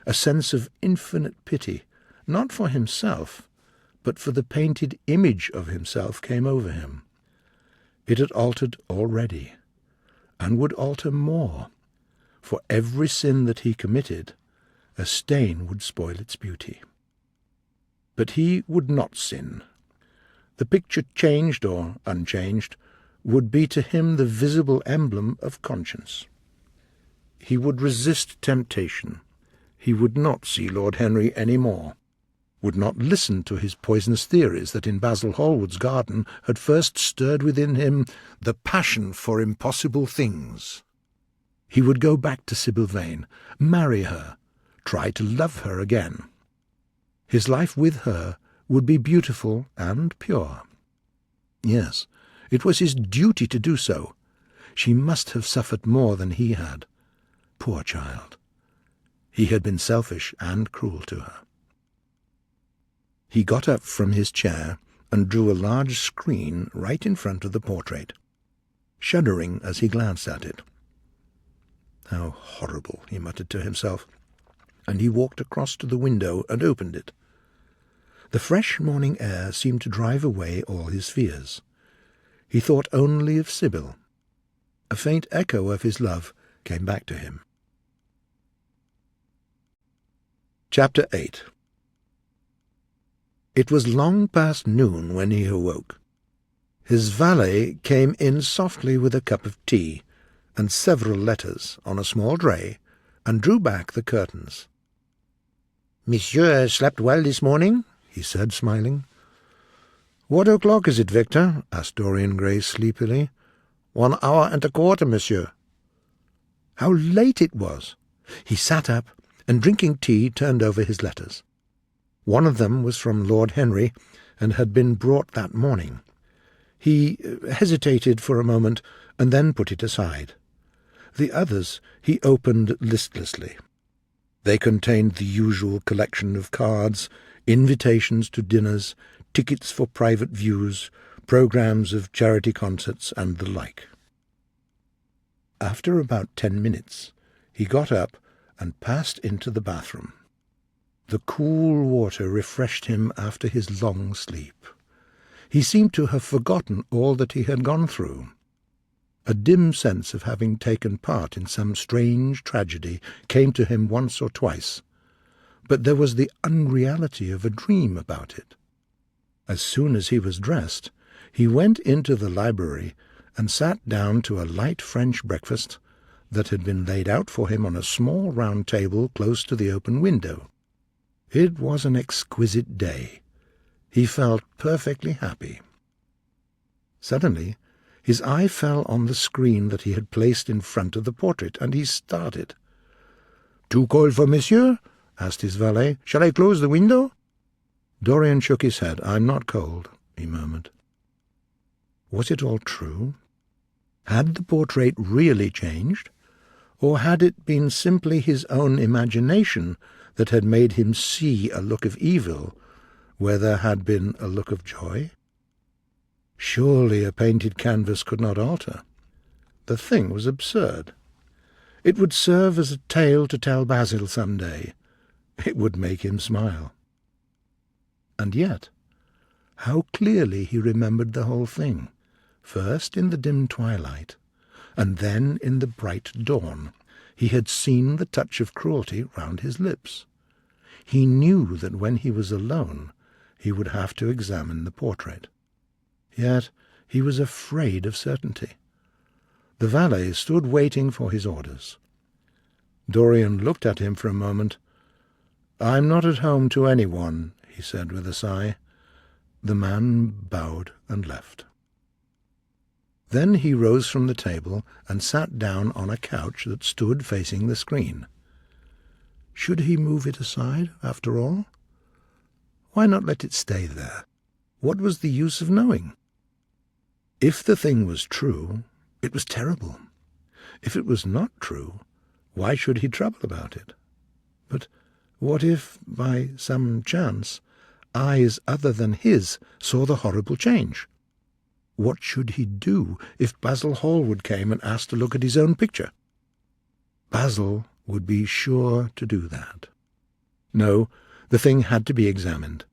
A sense of infinite pity, not for himself, but for the painted image of himself, came over him. It had altered already, and would alter more. For every sin that he committed, a stain would spoil its beauty. But he would not sin. The picture, changed or unchanged, would be to him the visible emblem of conscience. He would resist temptation. He would not see Lord Henry any more, would not listen to his poisonous theories that in Basil Hallward's garden had first stirred within him the passion for impossible things. He would go back to Sybil Vane, marry her, try to love her again. His life with her would be beautiful and pure. Yes, it was his duty to do so. She must have suffered more than he had. Poor child. He had been selfish and cruel to her. He got up from his chair and drew a large screen right in front of the portrait, shuddering as he glanced at it. How horrible, he muttered to himself, and he walked across to the window and opened it. The fresh morning air seemed to drive away all his fears. He thought only of Sybil. A faint echo of his love came back to him. Chapter 8. It was long past noon when he awoke. His valet came in softly with a cup of tea and several letters on a small tray, and drew back the curtains. "Monsieur slept well this morning?" he said, smiling. "What o'clock is it, Victor?" asked Dorian Gray sleepily. 1 hour and a quarter, monsieur." How late it was! He sat up, and drinking tea turned over his letters. One of them was from Lord Henry, and had been brought that morning. He hesitated for a moment, and then put it aside. The others he opened listlessly. They contained the usual collection of cards, invitations to dinners, tickets for private views, programs of charity concerts, and the like. After about 10 minutes, he got up and passed into the bathroom. The cool water refreshed him after his long sleep. He seemed to have forgotten all that he had gone through. A dim sense of having taken part in some strange tragedy came to him once or twice, but there was the unreality of a dream about it. As soon as he was dressed, he went into the library and sat down to a light French breakfast that had been laid out for him on a small round table close to the open window. It was an exquisite day. He felt perfectly happy. Suddenly, his eye fell on the screen that he had placed in front of the portrait, and he started. "Too cold for monsieur?" asked his valet. "Shall I close the window?" Dorian shook his head. "I'm not cold," he murmured. Was it all true? Had the portrait really changed, or had it been simply his own imagination that had made him see a look of evil where there had been a look of joy? Surely a painted canvas could not alter. The thing was absurd. It would serve as a tale to tell Basil some day. It would make him smile. And yet, how clearly he remembered the whole thing, first in the dim twilight, and then in the bright dawn he had seen the touch of cruelty round his lips. He knew that when he was alone he would have to examine the portrait. Yet he was afraid of certainty. The valet stood waiting for his orders. Dorian looked at him for a moment. "I'm not at home to anyone," he said with a sigh. The man bowed and left. Then he rose from the table and sat down on a couch that stood facing the screen. Should he move it aside, after all? Why not let it stay there? What was the use of knowing? If the thing was true, it was terrible. If it was not true, why should he trouble about it? But what if, by some chance, eyes other than his saw the horrible change? What should he do if Basil Hallward came and asked to look at his own picture? Basil would be sure to do that. No, the thing had to be examined.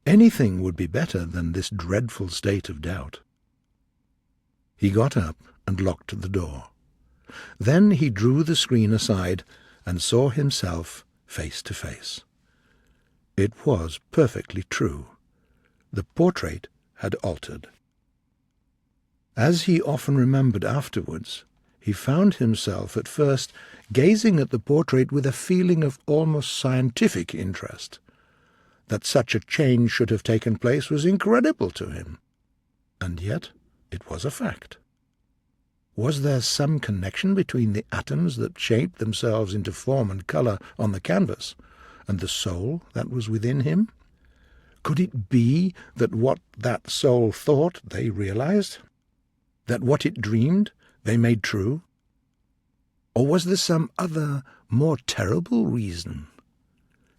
Anything would be better than this dreadful state of doubt. He got up and locked the door. Then he drew the screen aside and saw himself face to face. It was perfectly true. The portrait had altered. As he often remembered afterwards, he found himself at first gazing at the portrait with a feeling of almost scientific interest. That such a change should have taken place was incredible to him. And yet it was a fact. Was there some connection between the atoms that shaped themselves into form and colour on the canvas and the soul that was within him? Could it be that what that soul thought they realized? That what it dreamed they made true? Or was there some other, more terrible reason?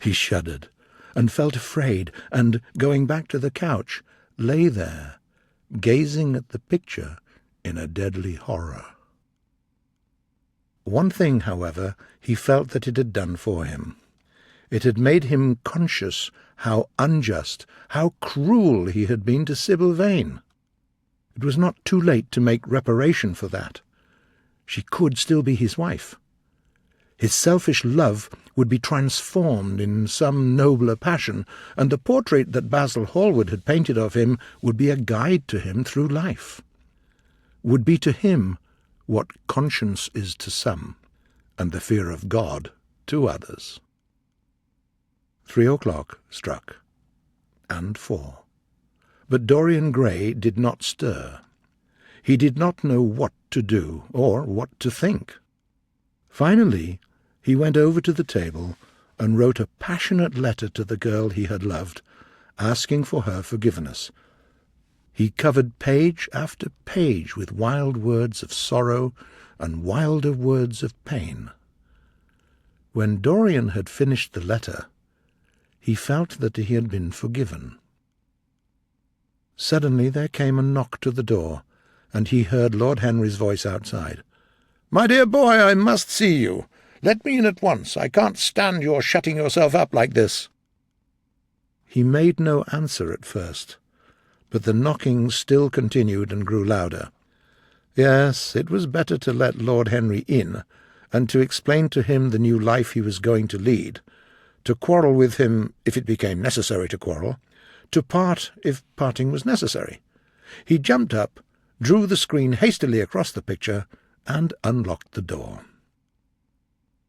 He shuddered and felt afraid, and, going back to the couch, lay there, gazing at the picture in a deadly horror. One thing, however, he felt that it had done for him. It had made him conscious how unjust, how cruel he had been to Sybil Vane. It was not too late to make reparation for that. She could still be his wife. His selfish love would be transformed in some nobler passion, and the portrait that Basil Hallward had painted of him would be a guide to him through life. Would be to him what conscience is to some, and the fear of God to others. 3 o'clock struck, and 4. But Dorian Gray did not stir. He did not know what to do, or what to think. Finally, he went over to the table and wrote a passionate letter to the girl he had loved, asking for her forgiveness. He covered page after page with wild words of sorrow and wilder words of pain. When Dorian had finished the letter, he felt that he had been forgiven. Suddenly there came a knock to the door, and he heard Lord Henry's voice outside. "My dear boy, I must see you. Let me in at once. I can't stand your shutting yourself up like this." He made no answer at first, but the knocking still continued and grew louder. Yes, it was better to let Lord Henry in, and to explain to him the new life he was going to lead, to quarrel with him if it became necessary to quarrel, to part if parting was necessary. He jumped up, drew the screen hastily across the picture, and unlocked the door.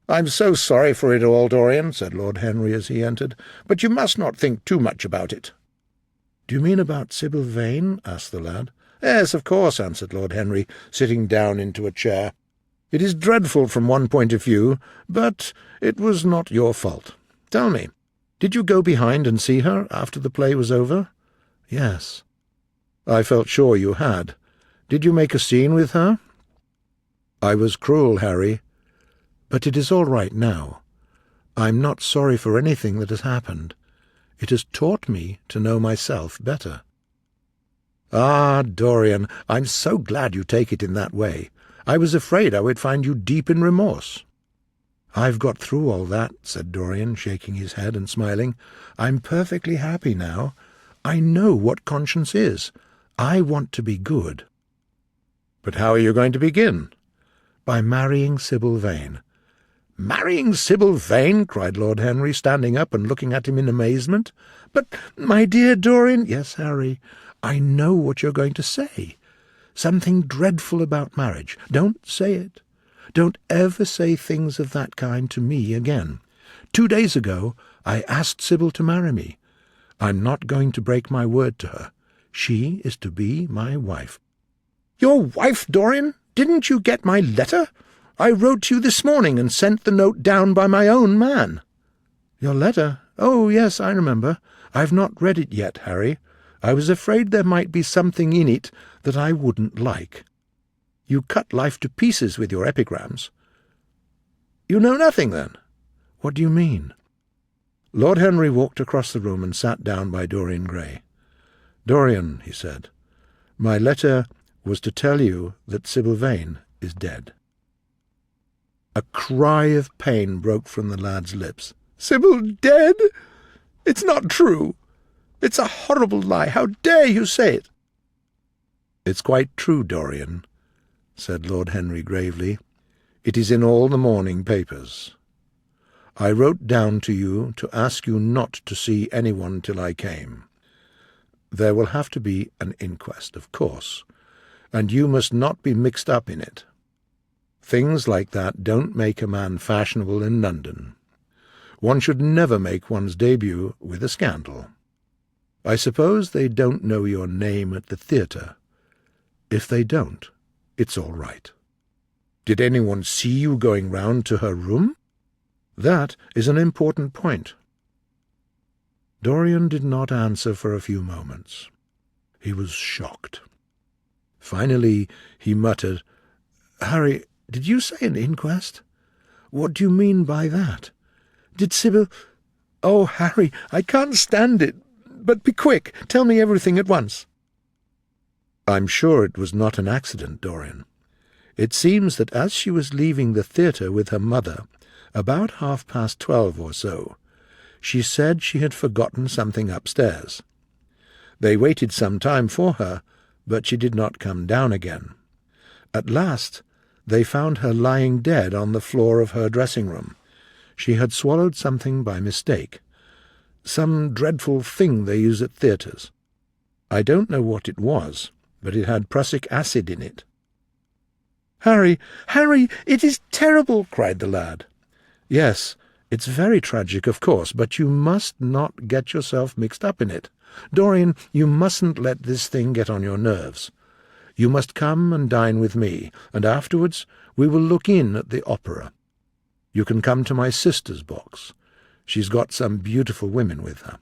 "I'm so sorry for it all, Dorian," said Lord Henry as he entered, "but you must not think too much about it." "Do you mean about Sybil Vane?" asked the lad. "Yes, of course," answered Lord Henry, sitting down into a chair. "It is dreadful from one point of view, but it was not your fault. Tell me, did you go behind and see her after the play was over?" "Yes." "I felt sure you had. Did you make a scene with her?" "I was cruel, Harry, but it is all right now. I'm not sorry for anything that has happened. It has taught me to know myself better." "Ah, Dorian, I'm so glad you take it in that way. I was afraid I would find you deep in remorse." "I've got through all that," said Dorian, shaking his head and smiling. "I'm perfectly happy now. I know what conscience is. I want to be good." But how are you going to begin?" "By marrying Sybil Vane." "Marrying Sybil Vane?" cried Lord Henry, standing up and looking at him in amazement. "But, my dear Dorian—" "Yes, Harry, I know what you're going to say. Something dreadful about marriage. Don't say it. Don't ever say things of that kind to me again. 2 days ago I asked Sybil to marry me. I'm not going to break my word to her. She is to be my wife." "Your wife, Dorian? Didn't you get my letter? I wrote to you this morning and sent the note down by my own man." "Your letter? Oh, yes, I remember. I've not read it yet, Harry. I was afraid there might be something in it that I wouldn't like. You cut life to pieces with your epigrams." "You know nothing, then?" "What do you mean?" Lord Henry walked across the room and sat down by Dorian Gray. "Dorian," he said, "my letter was to tell you that Sybil Vane is dead." A cry of pain broke from the lad's lips. "Sybil dead? It's not true. It's a horrible lie. How dare you say it?" "It's quite true, Dorian," said Lord Henry gravely. "It is in all the morning papers. I wrote down to you to ask you not to see anyone till I came. There will have to be an inquest, of course, and you must not be mixed up in it. Things like that don't make a man fashionable in London. One should never make one's debut with a scandal. I suppose they don't know your name at the theatre. If they don't, it's all right." "Did anyone see you going round to her room?" "That is an important point." Dorian did not answer for a few moments. He was shocked. Finally he muttered, "Harry, did you say an inquest? What do you mean by that? Did Sybil—" "Oh, Harry, I can't stand it. But be quick. Tell me everything at once." "I'm sure it was not an accident, Dorian. It seems that as she was leaving the theatre with her mother, about 12:30 or so, she said she had forgotten something upstairs. They waited some time for her, but she did not come down again. At last they found her lying dead on the floor of her dressing-room. She had swallowed something by mistake. Some dreadful thing they use at theatres. I don't know what it was, but it had prussic acid in it." "Harry, Harry, it is terrible!" cried the lad. "Yes, it's very tragic, of course, but you must not get yourself mixed up in it. Dorian, you mustn't let this thing get on your nerves. You must come and dine with me, and afterwards we will look in at the opera. You can come to my sister's box. She's got some beautiful women with her."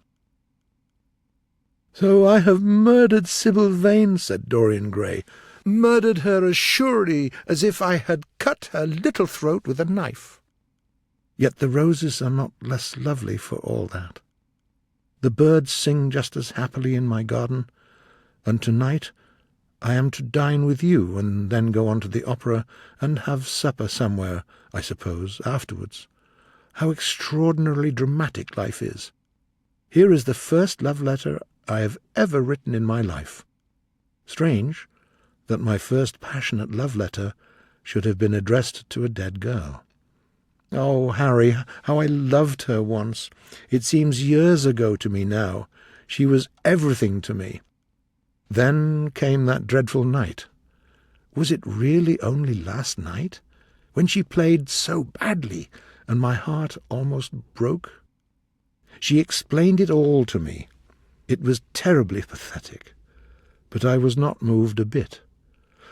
"So I have murdered Sybil Vane," said Dorian Gray. "Murdered her as surely as if I had cut her little throat with a knife." "Yet the roses are not less lovely for all that. The birds sing just as happily in my garden, and tonight I am to dine with you, and then go on to the opera, and have supper somewhere, I suppose, afterwards. How extraordinarily dramatic life is! Here is the first love letter I have ever written in my life. Strange that my first passionate love letter should have been addressed to a dead girl. Oh, Harry, how I loved her once! It seems years ago to me now. She was everything to me. Then came that dreadful night. Was it really only last night, when she played so badly, and my heart almost broke? She explained it all to me. It was terribly pathetic, but I was not moved a bit.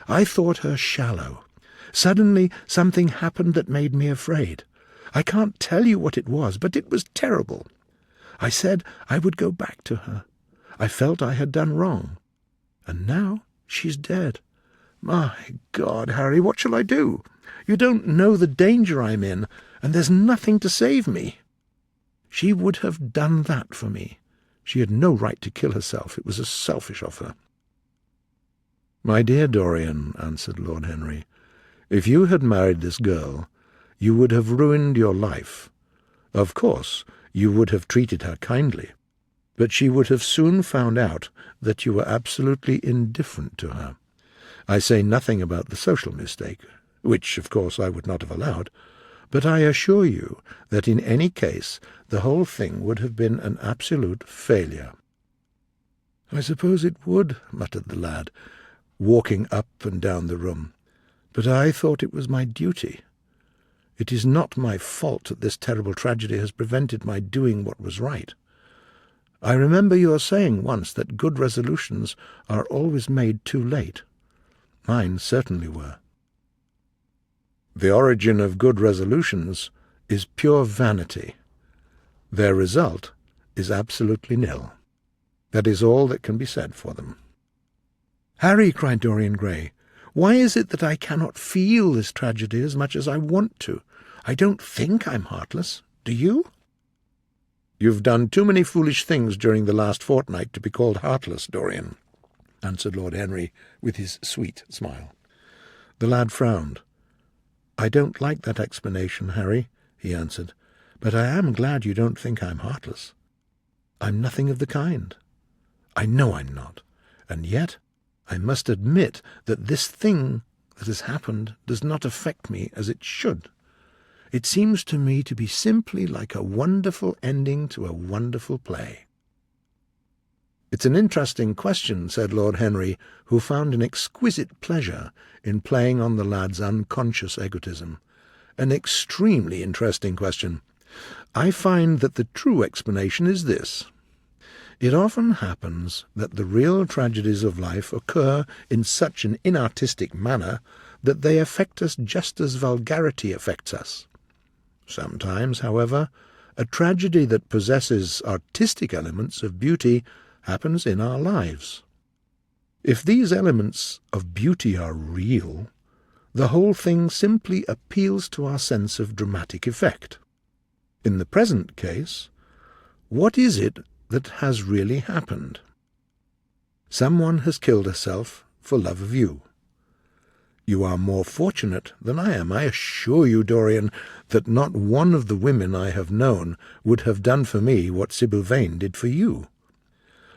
I thought her shallow. Suddenly something happened that made me afraid. I can't tell you what it was, but it was terrible. I said I would go back to her. I felt I had done wrong. And now she's dead. My God, Harry, what shall I do? You don't know the danger I'm in, and there's nothing to save me. She would have done that for me. She had no right to kill herself. It was selfish of her." "My dear Dorian," answered Lord Henry, "if you had married this girl, you would have ruined your life. Of course, you would have treated her kindly, but she would have soon found out that you were absolutely indifferent to her. I say nothing about the social mistake, which, of course, I would not have allowed, but I assure you that in any case the whole thing would have been an absolute failure." "I suppose it would," muttered the lad, walking up and down the room, "but I thought it was my duty. It is not my fault that this terrible tragedy has prevented my doing what was right. I remember your saying once that good resolutions are always made too late. Mine certainly were." "The origin of good resolutions is pure vanity. Their result is absolutely nil. That is all that can be said for them." "Harry," cried Dorian Gray, "why is it that I cannot feel this tragedy as much as I want to? I don't think I'm heartless. Do you?" "You've done too many foolish things during the last fortnight to be called heartless, Dorian," answered Lord Henry with his sweet smile. The lad frowned. "I don't like that explanation, Harry," he answered, "but I am glad you don't think I'm heartless. I'm nothing of the kind. I know I'm not, and yet I must admit that this thing that has happened does not affect me as it should. It seems to me to be simply like a wonderful ending to a wonderful play." "It's an interesting question," said Lord Henry, who found an exquisite pleasure in playing on the lad's unconscious egotism. "An extremely interesting question. I find that the true explanation is this. It often happens that the real tragedies of life occur in such an inartistic manner that they affect us just as vulgarity affects us. Sometimes, however, a tragedy that possesses artistic elements of beauty happens in our lives. If these elements of beauty are real, the whole thing simply appeals to our sense of dramatic effect. In the present case, what is it that has really happened? Someone has killed herself for love of you. You are more fortunate than I am. I assure you, Dorian, that not one of the women I have known would have done for me what Sybil Vane did for you.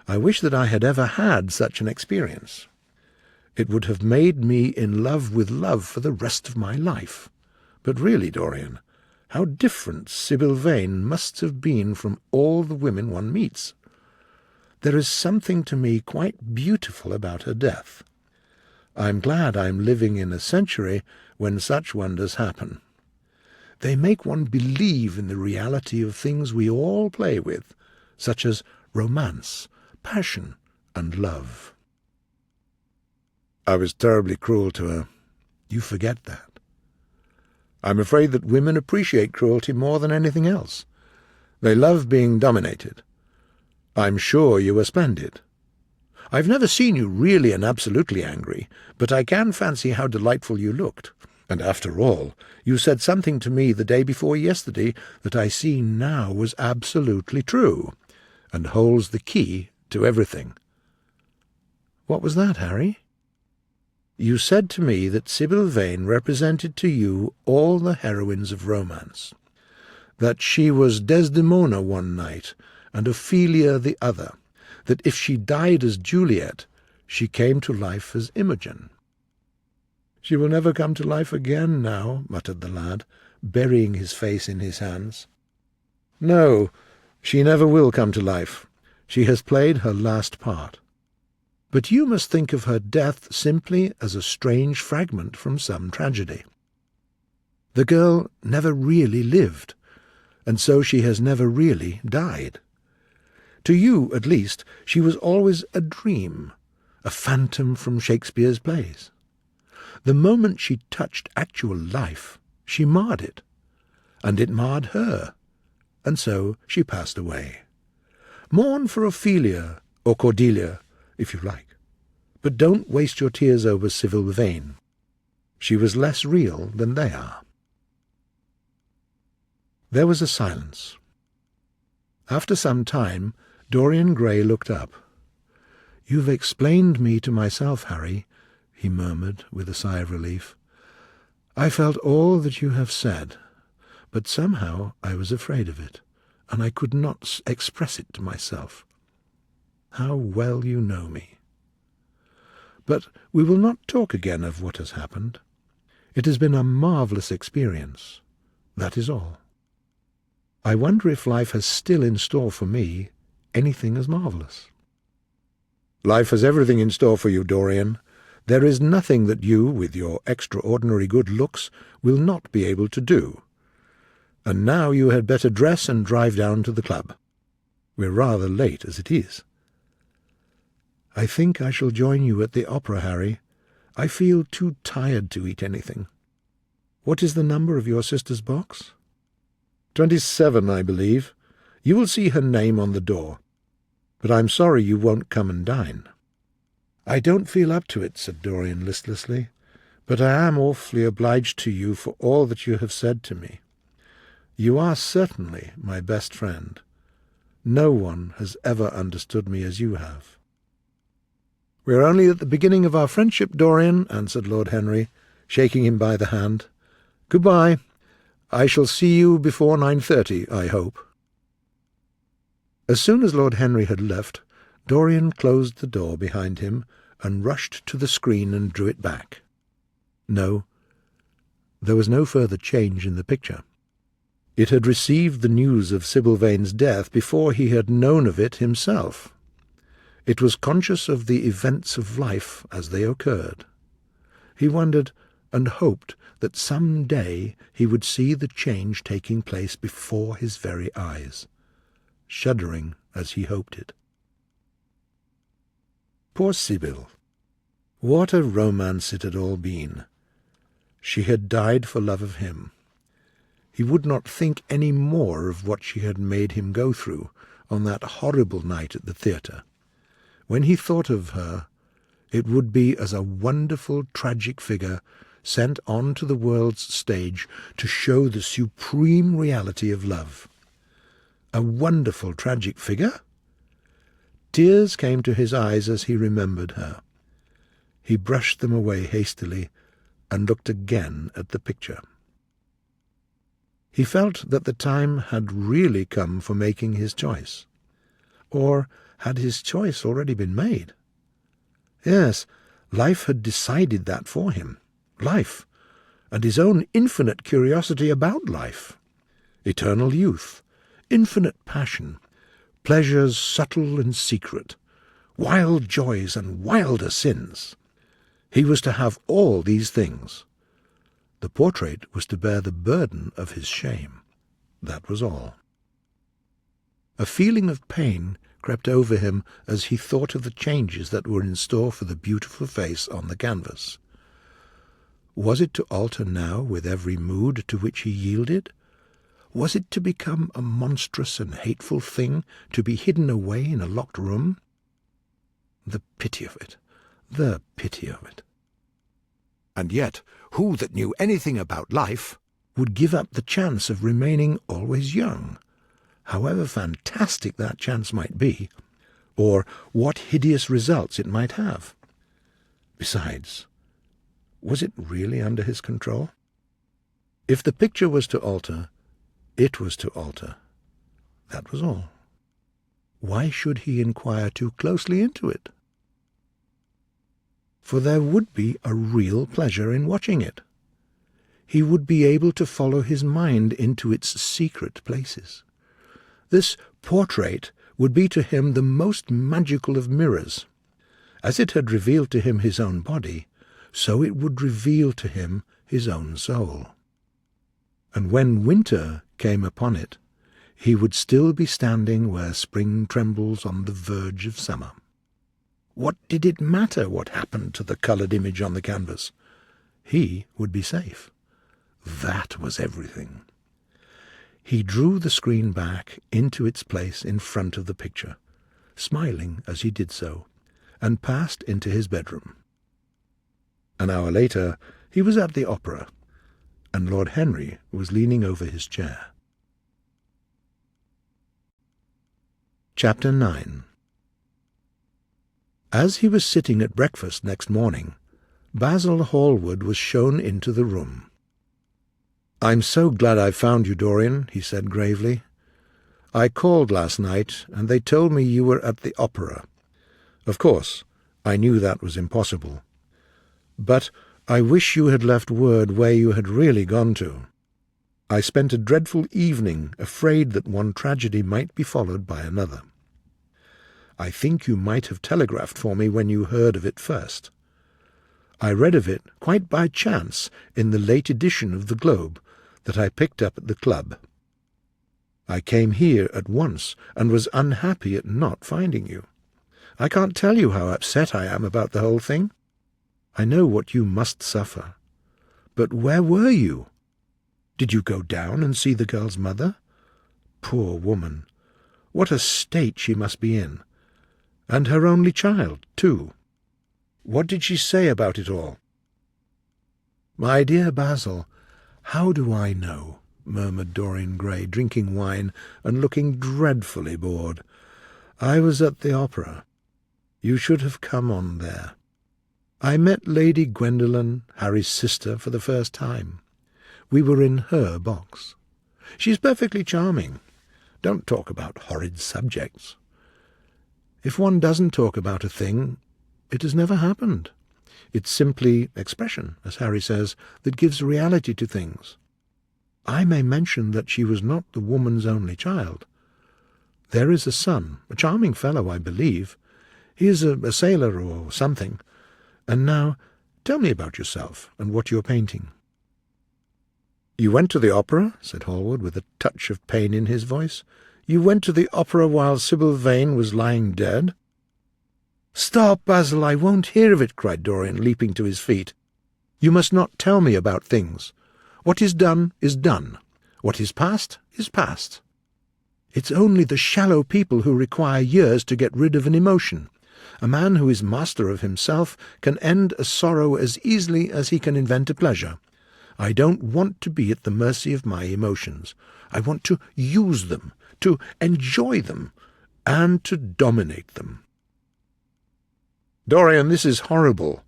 I wish that I had ever had such an experience. It would have made me in love with love for the rest of my life. But really, Dorian, how different Sybil Vane must have been from all the women one meets. There is something to me quite beautiful about her death. I'm glad I'm living in a century when such wonders happen. They make one believe in the reality of things we all play with, such as romance, passion, and love." "I was terribly cruel to her." "You forget that." "I'm afraid that women appreciate cruelty more than anything else. They love being dominated. I'm sure you were splendid. I've never seen you really and absolutely angry, but I can fancy how delightful you looked. And after all, you said something to me the day before yesterday that I see now was absolutely true, and holds the key to everything." "What was that, Harry?" "You said to me that Sybil Vane represented to you all the heroines of romance, that she was Desdemona one night and Ophelia the other, that if she died as Juliet, she came to life as Imogen." "She will never come to life again now," muttered the lad, burying his face in his hands. "No, she never will come to life. She has played her last part. But you must think of her death simply as a strange fragment from some tragedy. The girl never really lived, and so she has never really died. To you, at least, she was always a dream, a phantom from Shakespeare's plays. The moment she touched actual life, she marred it, and it marred her, and so she passed away. Mourn for Ophelia, or Cordelia, if you like, but don't waste your tears over Sybil Vane. She was less real than they are." There was a silence. After some time, Dorian Gray looked up. "You've explained me to myself, Harry," he murmured with a sigh of relief. "I felt all that you have said, but somehow I was afraid of it, and I could not express it to myself. How well you know me! but we will not talk again of what has happened. It has been a marvellous experience. That is all. I wonder if life has still in store for me anything as marvellous. Life has everything in store for you, Dorian. There is nothing that you, with your extraordinary good looks, will not be able to do. And now you had better dress and drive down to the club. We're rather late as it is. I think I shall join you at the opera, Harry. I feel too tired to eat anything. What is the number of your sister's box? 27, I believe. You will see her name on the door. But I'm sorry you won't come and dine. I don't feel up to it, said Dorian listlessly, but I am awfully obliged to you for all that you have said to me. You are certainly my best friend. No one has ever understood me as you have. We are only at the beginning of our friendship, Dorian, answered Lord Henry, shaking him by the hand. Goodbye. I shall see you before 9:30, I hope. As soon as Lord Henry had left, Dorian closed the door behind him and rushed to the screen and drew it back. No, there was no further change in the picture. It had received the news of Sybil Vane's death before he had known of it himself. It was conscious of the events of life as they occurred. He wondered and hoped that some day he would see the change taking place before his very eyes, shuddering as he hoped it. Poor Sybil! What a romance it had all been! She had died for love of him. He would not think any more of what she had made him go through on that horrible night at the theatre. When he thought of her, it would be as a wonderful tragic figure sent on to the world's stage to show the supreme reality of love. A wonderful tragic figure? Tears came to his eyes as he remembered her. He brushed them away hastily and looked again at the picture. He felt that the time had really come for making his choice. Or had his choice already been made? Yes, life had decided that for him. Life, and his own infinite curiosity about life. Eternal youth, infinite passion, pleasures subtle and secret, wild joys and wilder sins. He was to have all these things. The portrait was to bear the burden of his shame. That was all. A feeling of pain crept over him as he thought of the changes that were in store for the beautiful face on the canvas. Was it to alter now with every mood to which he yielded? Was it to become a monstrous and hateful thing, to be hidden away in a locked room? The pity of it! The pity of it! And yet, who that knew anything about life would give up the chance of remaining always young, however fantastic that chance might be, or what hideous results it might have? Besides, was it really under his control? If the picture was to alter, it was to alter. That was all. Why should he inquire too closely into it? For there would be a real pleasure in watching it. He would be able to follow his mind into its secret places. This portrait would be to him the most magical of mirrors. As it had revealed to him his own body, so it would reveal to him his own soul. And when winter came upon it, he would still be standing where spring trembles on the verge of summer. What did it matter what happened to the coloured image on the canvas? He would be safe. That was everything. He drew the screen back into its place in front of the picture, smiling as he did so, and passed into his bedroom. An hour later he was at the opera, and Lord Henry was leaning over his chair. Chapter 9. As he was sitting at breakfast next morning, Basil Hallward was shown into the room. "I'm so glad I found you, Dorian," he said gravely. "I called last night, and they told me you were at the opera. Of course, I knew that was impossible. But I wish you had left word where you had really gone to. I spent a dreadful evening afraid that one tragedy might be followed by another. I think you might have telegraphed for me when you heard of it first. I read of it quite by chance in the late edition of the Globe that I picked up at the club. I came here at once and was unhappy at not finding you. I can't tell you how upset I am about the whole thing. I know what you must suffer. But where were you? Did you go down and see the girl's mother? Poor woman! What a state she must be in! And her only child, too. What did she say about it all?" "My dear Basil, how do I know?" murmured Dorian Gray, drinking wine and looking dreadfully bored. "I was at the opera. You should have come on there. I met Lady Gwendolen, Harry's sister, for the first time. We were in her box. She's perfectly charming. Don't talk about horrid subjects. If one doesn't talk about a thing, it has never happened. It's simply expression, as Harry says, that gives reality to things. I may mention that she was not the woman's only child. There is a son, a charming fellow, I believe. He is a sailor or something. And now, tell me about yourself and what you're painting." "You went to the opera?" said Hallward, with a touch of pain in his voice. "You went to the opera while Sybil Vane was lying dead?" "Stop, Basil, I won't hear of it," cried Dorian, leaping to his feet. "You must not tell me about things. What is done is done. What is past is past. It's only the shallow people who require years to get rid of an emotion. A man who is master of himself can end a sorrow as easily as he can invent a pleasure. I don't want to be at the mercy of my emotions. I want to use them, to enjoy them, and to dominate them." "Dorian, this is horrible.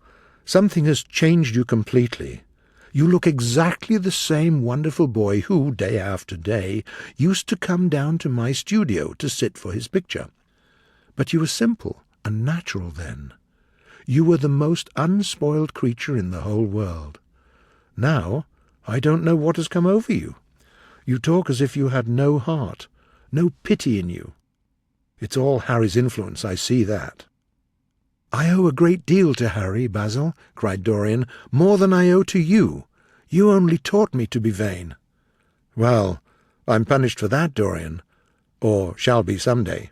Something has changed you completely. You look exactly the same wonderful boy who, day after day, used to come down to my studio to sit for his picture. But you were simple and natural then. You were the most unspoiled creature in the whole world. Now I don't know what has come over you. You talk as if you had no heart, no pity in you. It's all Harry's influence, I see that." "I owe a great deal to Harry, Basil," cried Dorian, "more than I owe to you. You only taught me to be vain." "Well, I'm punished for that, Dorian, or shall be some day."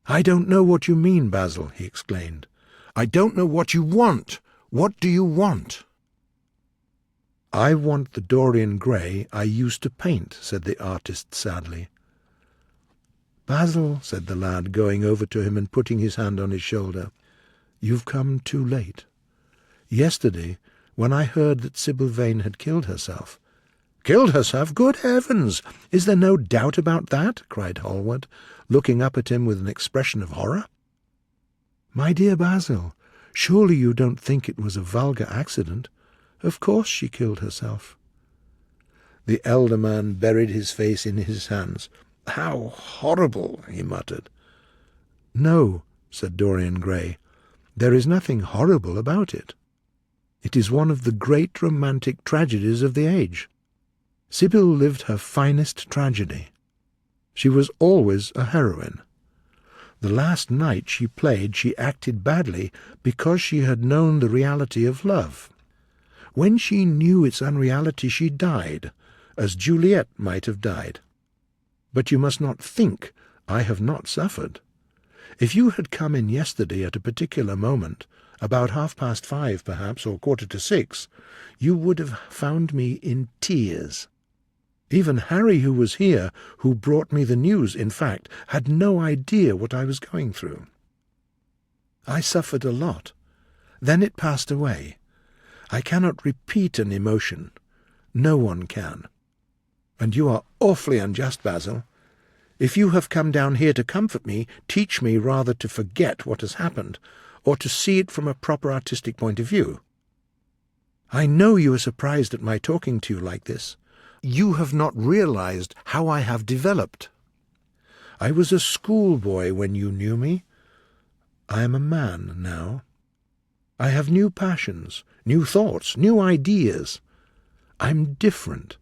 "I don't know what you mean, Basil," he exclaimed. "I don't know what you want. What do you want?" "I want the Dorian Gray I used to paint," said the artist sadly. "Basil," said the lad, going over to him and putting his hand on his shoulder, "you've come too late. Yesterday, when I heard that Sybil Vane had killed herself—" "Killed herself? Good heavens! Is there no doubt about that?" cried Hallward, looking up at him with an expression of horror. "My dear Basil, surely you don't think it was a vulgar accident? Of course she killed herself." The elder man buried his face in his hands. "How horrible!" he muttered. "No," said Dorian Gray, "there is nothing horrible about it. It is one of the great romantic tragedies of the age. Sybil lived her finest tragedy. She was always a heroine. The last night she played she acted badly because she had known the reality of love. When she knew its unreality she died, as Juliet might have died. But you must not think I have not suffered. If you had come in yesterday at a particular moment, about 5:30 perhaps, or 5:45, you would have found me in tears. Even Harry, who was here, who brought me the news, in fact, had no idea what I was going through. I suffered a lot. Then it passed away. I cannot repeat an emotion. No one can. And you are awfully unjust, Basil. If you have come down here to comfort me, teach me rather to forget what has happened, or to see it from a proper artistic point of view. I know you are surprised at my talking to you like this. You have not realized how I have developed. I was a schoolboy when you knew me. I am a man now. I have new passions, new thoughts, new ideas. I'm different,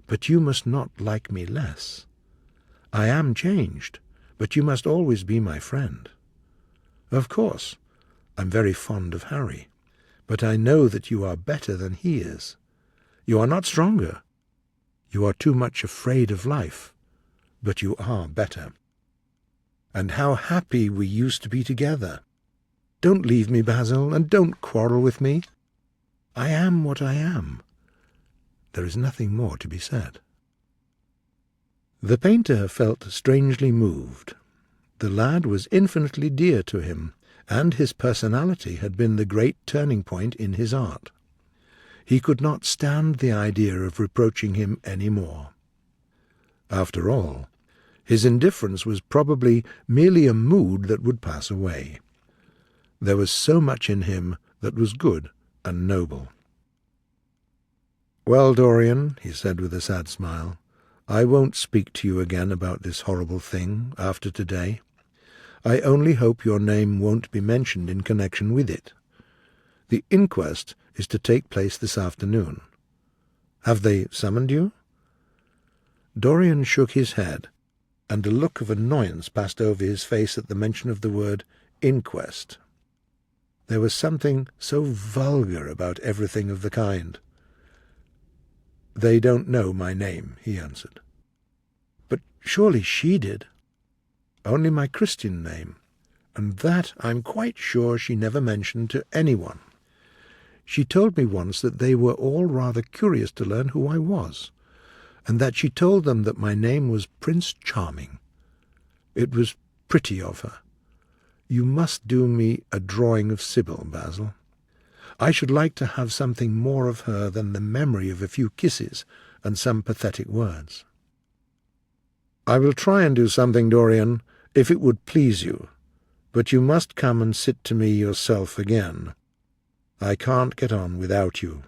but you must not like me less. I am changed, but you must always be my friend. Of course, I'm very fond of Harry, but I know that you are better than he is. You are not stronger. You are too much afraid of life, but you are better. And how happy we used to be together. Don't leave me, Basil, and don't quarrel with me. I am what I am. There is nothing more to be said." The painter felt strangely moved. The lad was infinitely dear to him, and his personality had been the great turning point in his art. He could not stand the idea of reproaching him any more. After all, his indifference was probably merely a mood that would pass away. There was so much in him that was good and noble. "Well, Dorian," he said with a sad smile, "I won't speak to you again about this horrible thing after today. I only hope your name won't be mentioned in connection with it. The inquest is to take place this afternoon. Have they summoned you?" Dorian shook his head, and a look of annoyance passed over his face at the mention of the word inquest. There was something so vulgar about everything of the kind. "They don't know my name," he answered. "But surely she did." "Only my Christian name, and that I'm quite sure she never mentioned to anyone. She told me once that they were all rather curious to learn who I was, and that she told them that my name was Prince Charming. It was pretty of her. You must do me a drawing of Sybil, Basil. I should like to have something more of her than the memory of a few kisses and some pathetic words." "I will try and do something, Dorian, if it would please you, but you must come and sit to me yourself again. I can't get on without you."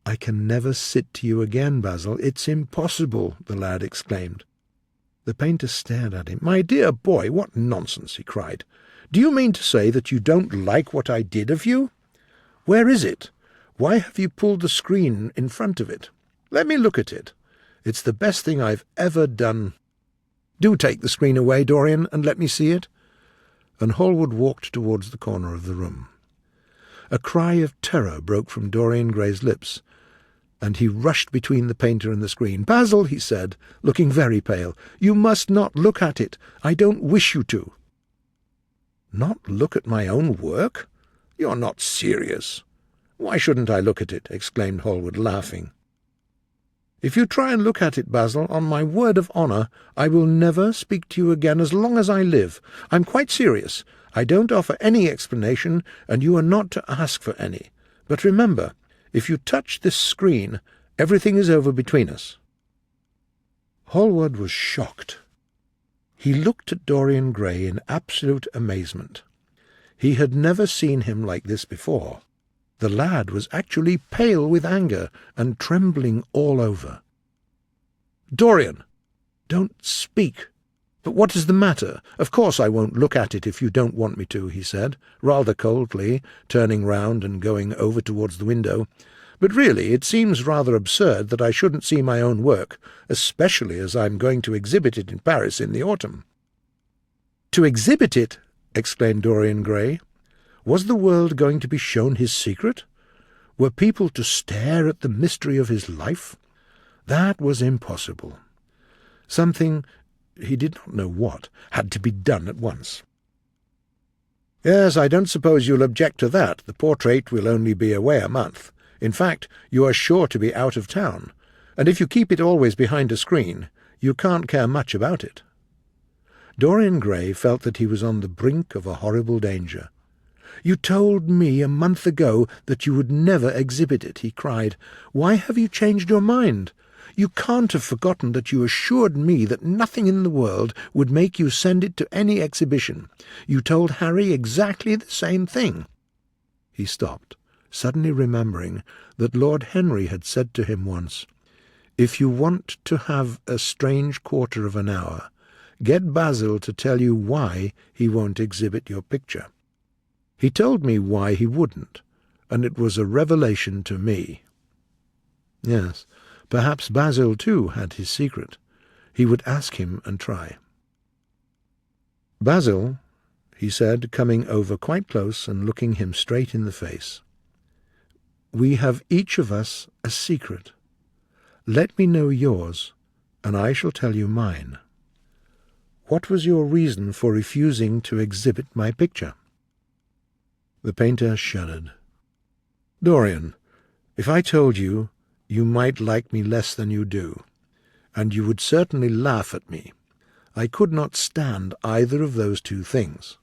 "I can never sit to you again, Basil. It's impossible," the lad exclaimed. The painter stared at him. "My dear boy, what nonsense!" he cried. "Do you mean to say that you don't like what I did of you? Where is it? Why have you pulled the screen in front of it? Let me look at it. It's the best thing I've ever done. Do take the screen away, Dorian, and let me see it." And Hallward walked towards the corner of the room. A cry of terror broke from Dorian Gray's lips, and he rushed between the painter and the screen. "Basil," he said, looking very pale, "you must not look at it. I don't wish you to." "Not look at my own work? You're not serious." "Why shouldn't I look at it?" exclaimed Hallward, laughing. "If you try and look at it, Basil, on my word of honour, I will never speak to you again as long as I live. I'm quite serious. I don't offer any explanation, and you are not to ask for any. But remember, if you touch this screen, everything is over between us." Hallward was shocked. He looked at Dorian Gray in absolute amazement. He had never seen him like this before. The lad was actually pale with anger and trembling all over. "Dorian, don't speak. But what is the matter? Of course I won't look at it if you don't want me to," he said, rather coldly, turning round and going over towards the window. "But really, it seems rather absurd that I shouldn't see my own work, especially as I'm going to exhibit it in Paris in the autumn." "To exhibit it?" exclaimed Dorian Gray. Was the world going to be shown his secret? Were people to stare at the mystery of his life? That was impossible. Something, he did not know what, had to be done at once. "Yes, I don't suppose you'll object to that. The portrait will only be away a month. In fact, you are sure to be out of town, and if you keep it always behind a screen, you can't care much about it." Dorian Gray felt that he was on the brink of a horrible danger. "You told me a month ago that you would never exhibit it," he cried. "Why have you changed your mind? You can't have forgotten that you assured me that nothing in the world would make you send it to any exhibition. You told Harry exactly the same thing." He stopped, suddenly remembering that Lord Henry had said to him once, "If you want to have a strange quarter of an hour, Get Basil to tell you why he won't exhibit your picture. He told me why he wouldn't, and it was a revelation to me. Yes, perhaps Basil too had his secret. He would ask him and try. "Basil," he said, coming over quite close and looking him straight in the face, "we have each of us a secret. Let me know yours, and I shall tell you mine. What was your reason for refusing to exhibit my picture?" The painter shuddered. "Dorian, if I told you, you might like me less than you do, and you would certainly laugh at me. I could not stand either of those two things.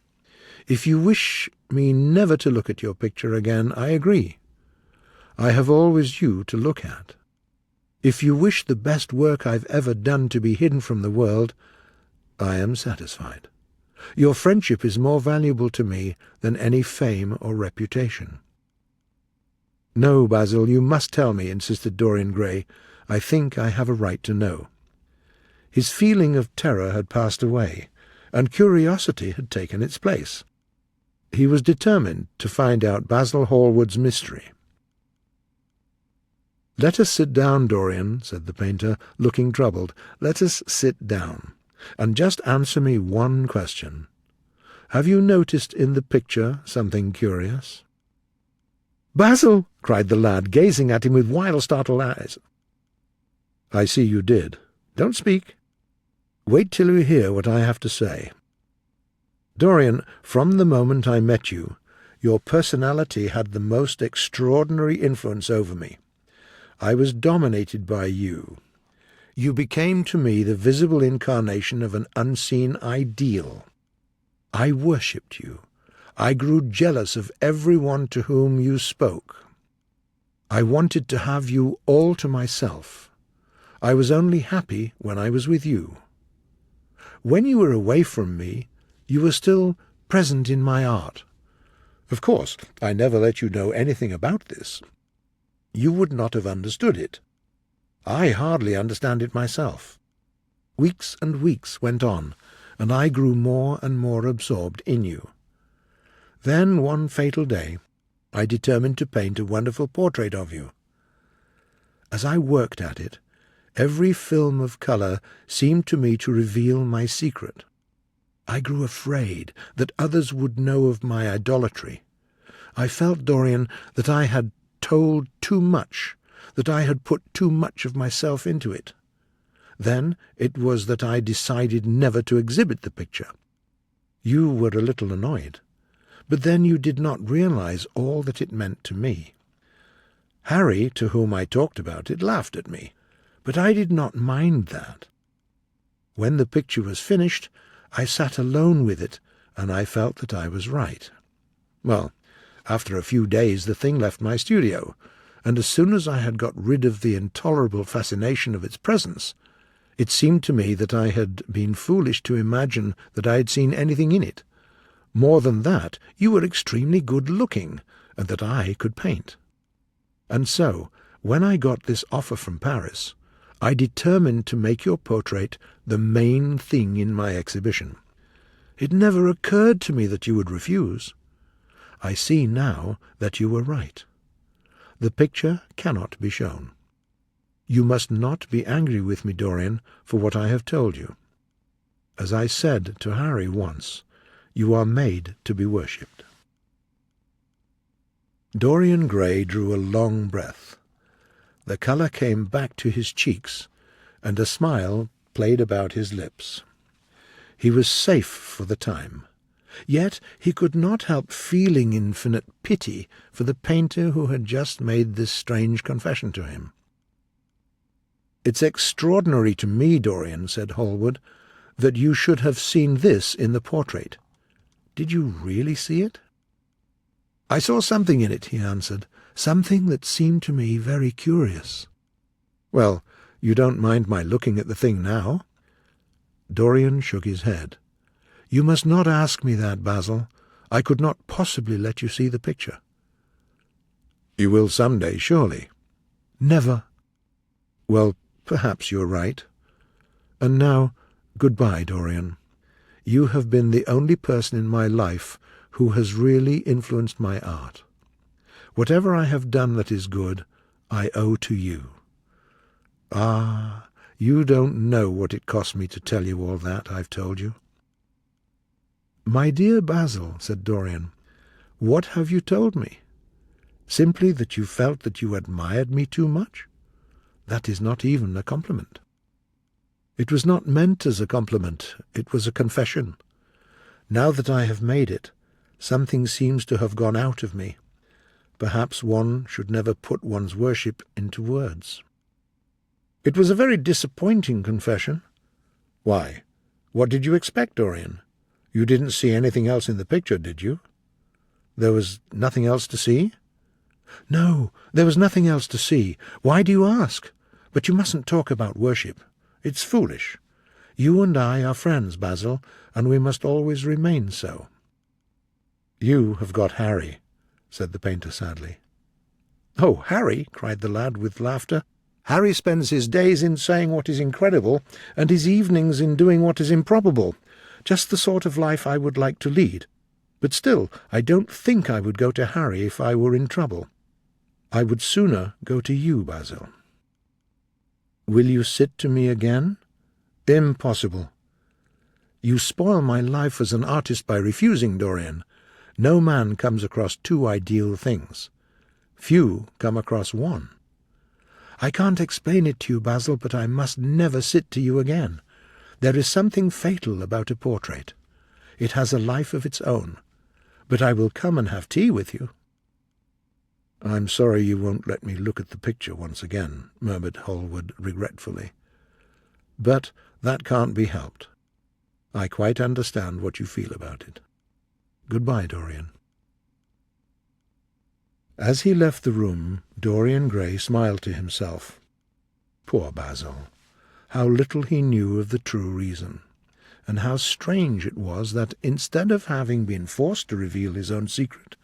If you wish me never to look at your picture again, I agree. I have always you to look at. If you wish the best work I've ever done to be hidden from the world, I am satisfied. Your friendship is more valuable to me than any fame or reputation." "No, Basil, you must tell me," insisted Dorian Gray. "I think I have a right to know." His feeling of terror had passed away, and curiosity had taken its place. He was determined to find out Basil Hallward's mystery. "Let us sit down, Dorian," said the painter, looking troubled. "Let us sit down, and just answer me one question. Have you noticed in the picture something curious?" "Basil!" cried the lad, gazing at him with wild, startled eyes. "I see you did. Don't speak. Wait till you hear what I have to say. Dorian, from the moment I met you, your personality had the most extraordinary influence over me. I was dominated by you. You became to me the visible incarnation of an unseen ideal. I worshipped you. I grew jealous of everyone to whom you spoke. I wanted to have you all to myself. I was only happy when I was with you. When you were away from me, you were still present in my art. Of course, I never let you know anything about this. You would not have understood it. I hardly understand it myself. Weeks and weeks went on, and I grew more and more absorbed in you. Then, one fatal day, I determined to paint a wonderful portrait of you. As I worked at it, every film of colour seemed to me to reveal my secret. I grew afraid that others would know of my idolatry. I felt, Dorian, that I had told too much, that I had put too much of myself into it. Then it was that I decided never to exhibit the picture. You were a little annoyed, but then you did not realize all that it meant to me. Harry, to whom I talked about it, laughed at me, but I did not mind that. When the picture was finished, I sat alone with it, and I felt that I was right. Well, after a few days the thing left my studio, and as soon as I had got rid of the intolerable fascination of its presence, it seemed to me that I had been foolish to imagine that I had seen anything in it. More than that, you were extremely good-looking, and that I could paint. And so, when I got this offer from Paris, I determined to make your portrait the main thing in my exhibition. It never occurred to me that you would refuse. I see now that you were right. The picture cannot be shown. You must not be angry with me, Dorian, for what I have told you. As I said to Harry once, you are made to be worshipped." Dorian Gray drew a long breath. The colour came back to his cheeks, and a smile played about his lips. He was safe for the time. Yet he could not help feeling infinite pity for the painter who had just made this strange confession to him. "It's extraordinary to me, Dorian," said Hallward, "that you should have seen this in the portrait. Did you really see it?" "I saw something in it," he answered, "something that seemed to me very curious." "Well, you don't mind my looking at the thing now?" Dorian shook his head. "You must not ask me that, Basil. I could not possibly let you see the picture." "You will some day, surely?" "Never." "Well, perhaps you're right. And now Goodbye, Dorian. You have been the only person in my life who has really influenced my art. Whatever I have done that is good, I owe to you. Ah, you don't know what it cost me to tell you all that I've told you. My dear Basil, said Dorian, what have you told me? Simply that you felt that you admired me too much? That is not even a compliment. It was not meant as a compliment, it was a confession. Now that I have made it, something seems to have gone out of me. Perhaps one should never put one's worship into words. It was a very disappointing confession. Why, what did you expect, Dorian? You didn't see anything else in the picture, did you? There was nothing else to see? No, there was nothing else to see. Why do you ask? But you mustn't talk about worship. It's foolish. You and I are friends, Basil, and we must always remain so. You have got Harry, said the painter sadly. Oh, Harry, cried the lad with laughter. Harry spends his days in saying what is incredible, and his evenings in doing what is improbable. Just the sort of life I would like to lead. But still, I don't think I would go to Harry if I were in trouble. I would sooner go to you, Basil. Will you sit to me again? Impossible. You spoil my life as an artist by refusing, Dorian. No man comes across two ideal things. Few come across one. I can't explain it to you, Basil, but I must never sit to you again. There is something fatal about a portrait. It has a life of its own. But I will come and have tea with you. I'm sorry you won't let me look at the picture once again, murmured Hallward regretfully. But that can't be helped. I quite understand what you feel about it. Goodbye, Dorian. As he left the room, Dorian Gray smiled to himself. Poor Basil! How little he knew of the true reason, and how strange it was that, instead of having been forced to reveal his own secret,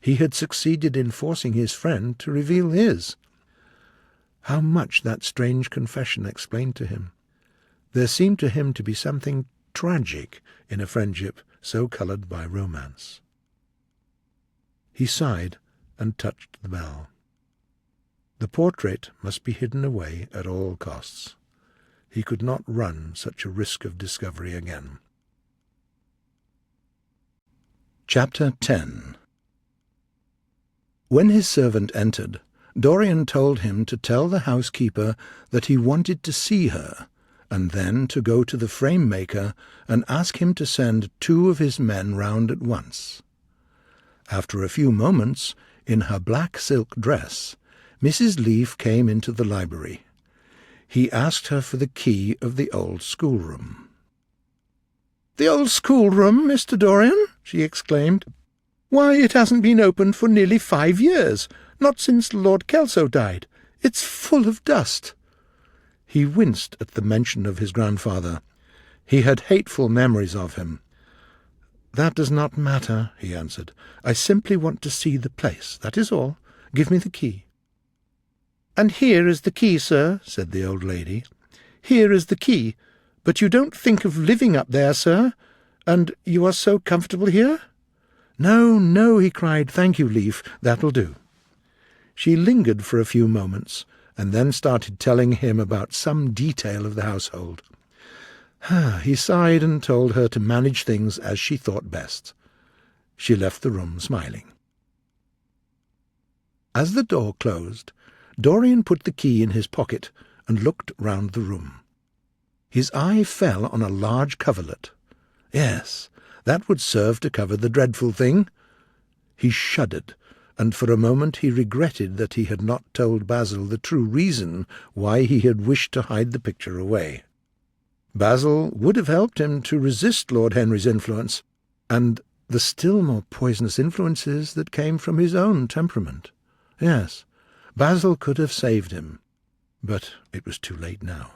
he had succeeded in forcing his friend to reveal his. How much that strange confession explained to him. There seemed to him to be something tragic in a friendship so coloured by romance. He sighed and touched the bell. The portrait must be hidden away at all costs. He could not run such a risk of discovery again. Chapter 10. When his servant entered, Dorian told him to tell the housekeeper that he wanted to see her, and then to go to the frame-maker and ask him to send 2 of his men round at once. After a few moments, in her black silk dress, Mrs. Leaf came into the library. He asked her for the key of the old schoolroom. "The old schoolroom, Mr. Dorian?" she exclaimed. "Why, it hasn't been opened for nearly 5 years, not since Lord Kelso died. It's full of dust." He winced at the mention of his grandfather. He had hateful memories of him. "That does not matter," he answered. "I simply want to see the place, that is all. Give me the key." "And here is the key, sir," said the old lady. "Here is the key. But you don't think of living up there, sir? And you are so comfortable here?" "No, no," he cried. "Thank you, Leaf. That'll do." She lingered for a few moments, and then started telling him about some detail of the household. He sighed and told her to manage things as she thought best. She left the room smiling. As the door closed, Dorian put the key in his pocket and looked round the room. His eye fell on a large coverlet. Yes, that would serve to cover the dreadful thing. He shuddered, and for a moment he regretted that he had not told Basil the true reason why he had wished to hide the picture away. Basil would have helped him to resist Lord Henry's influence, and the still more poisonous influences that came from his own temperament. Yes, Basil could have saved him, but it was too late now.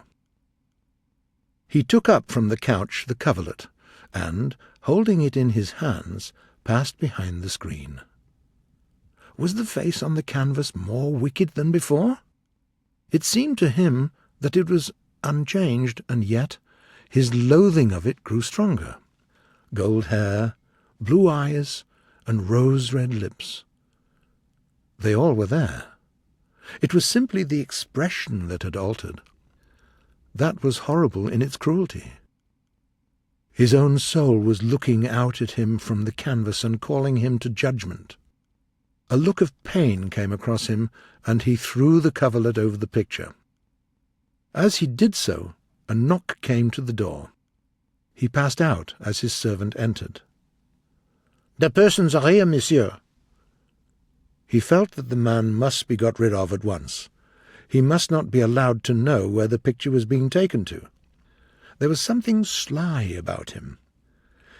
He took up from the couch the coverlet, and, holding it in his hands, passed behind the screen. Was the face on the canvas more wicked than before? It seemed to him that it was unchanged, and yet his loathing of it grew stronger. Gold hair, blue eyes, and rose-red lips. They all were there. It was simply the expression that had altered. That was horrible in its cruelty. His own soul was looking out at him from the canvas and calling him to judgment. A look of pain came across him, and he threw the coverlet over the picture. As he did so, a knock came to the door. He passed out as his servant entered. "The persons are here, monsieur." He felt that the man must be got rid of at once. He must not be allowed to know where the picture was being taken to. There was something sly about him.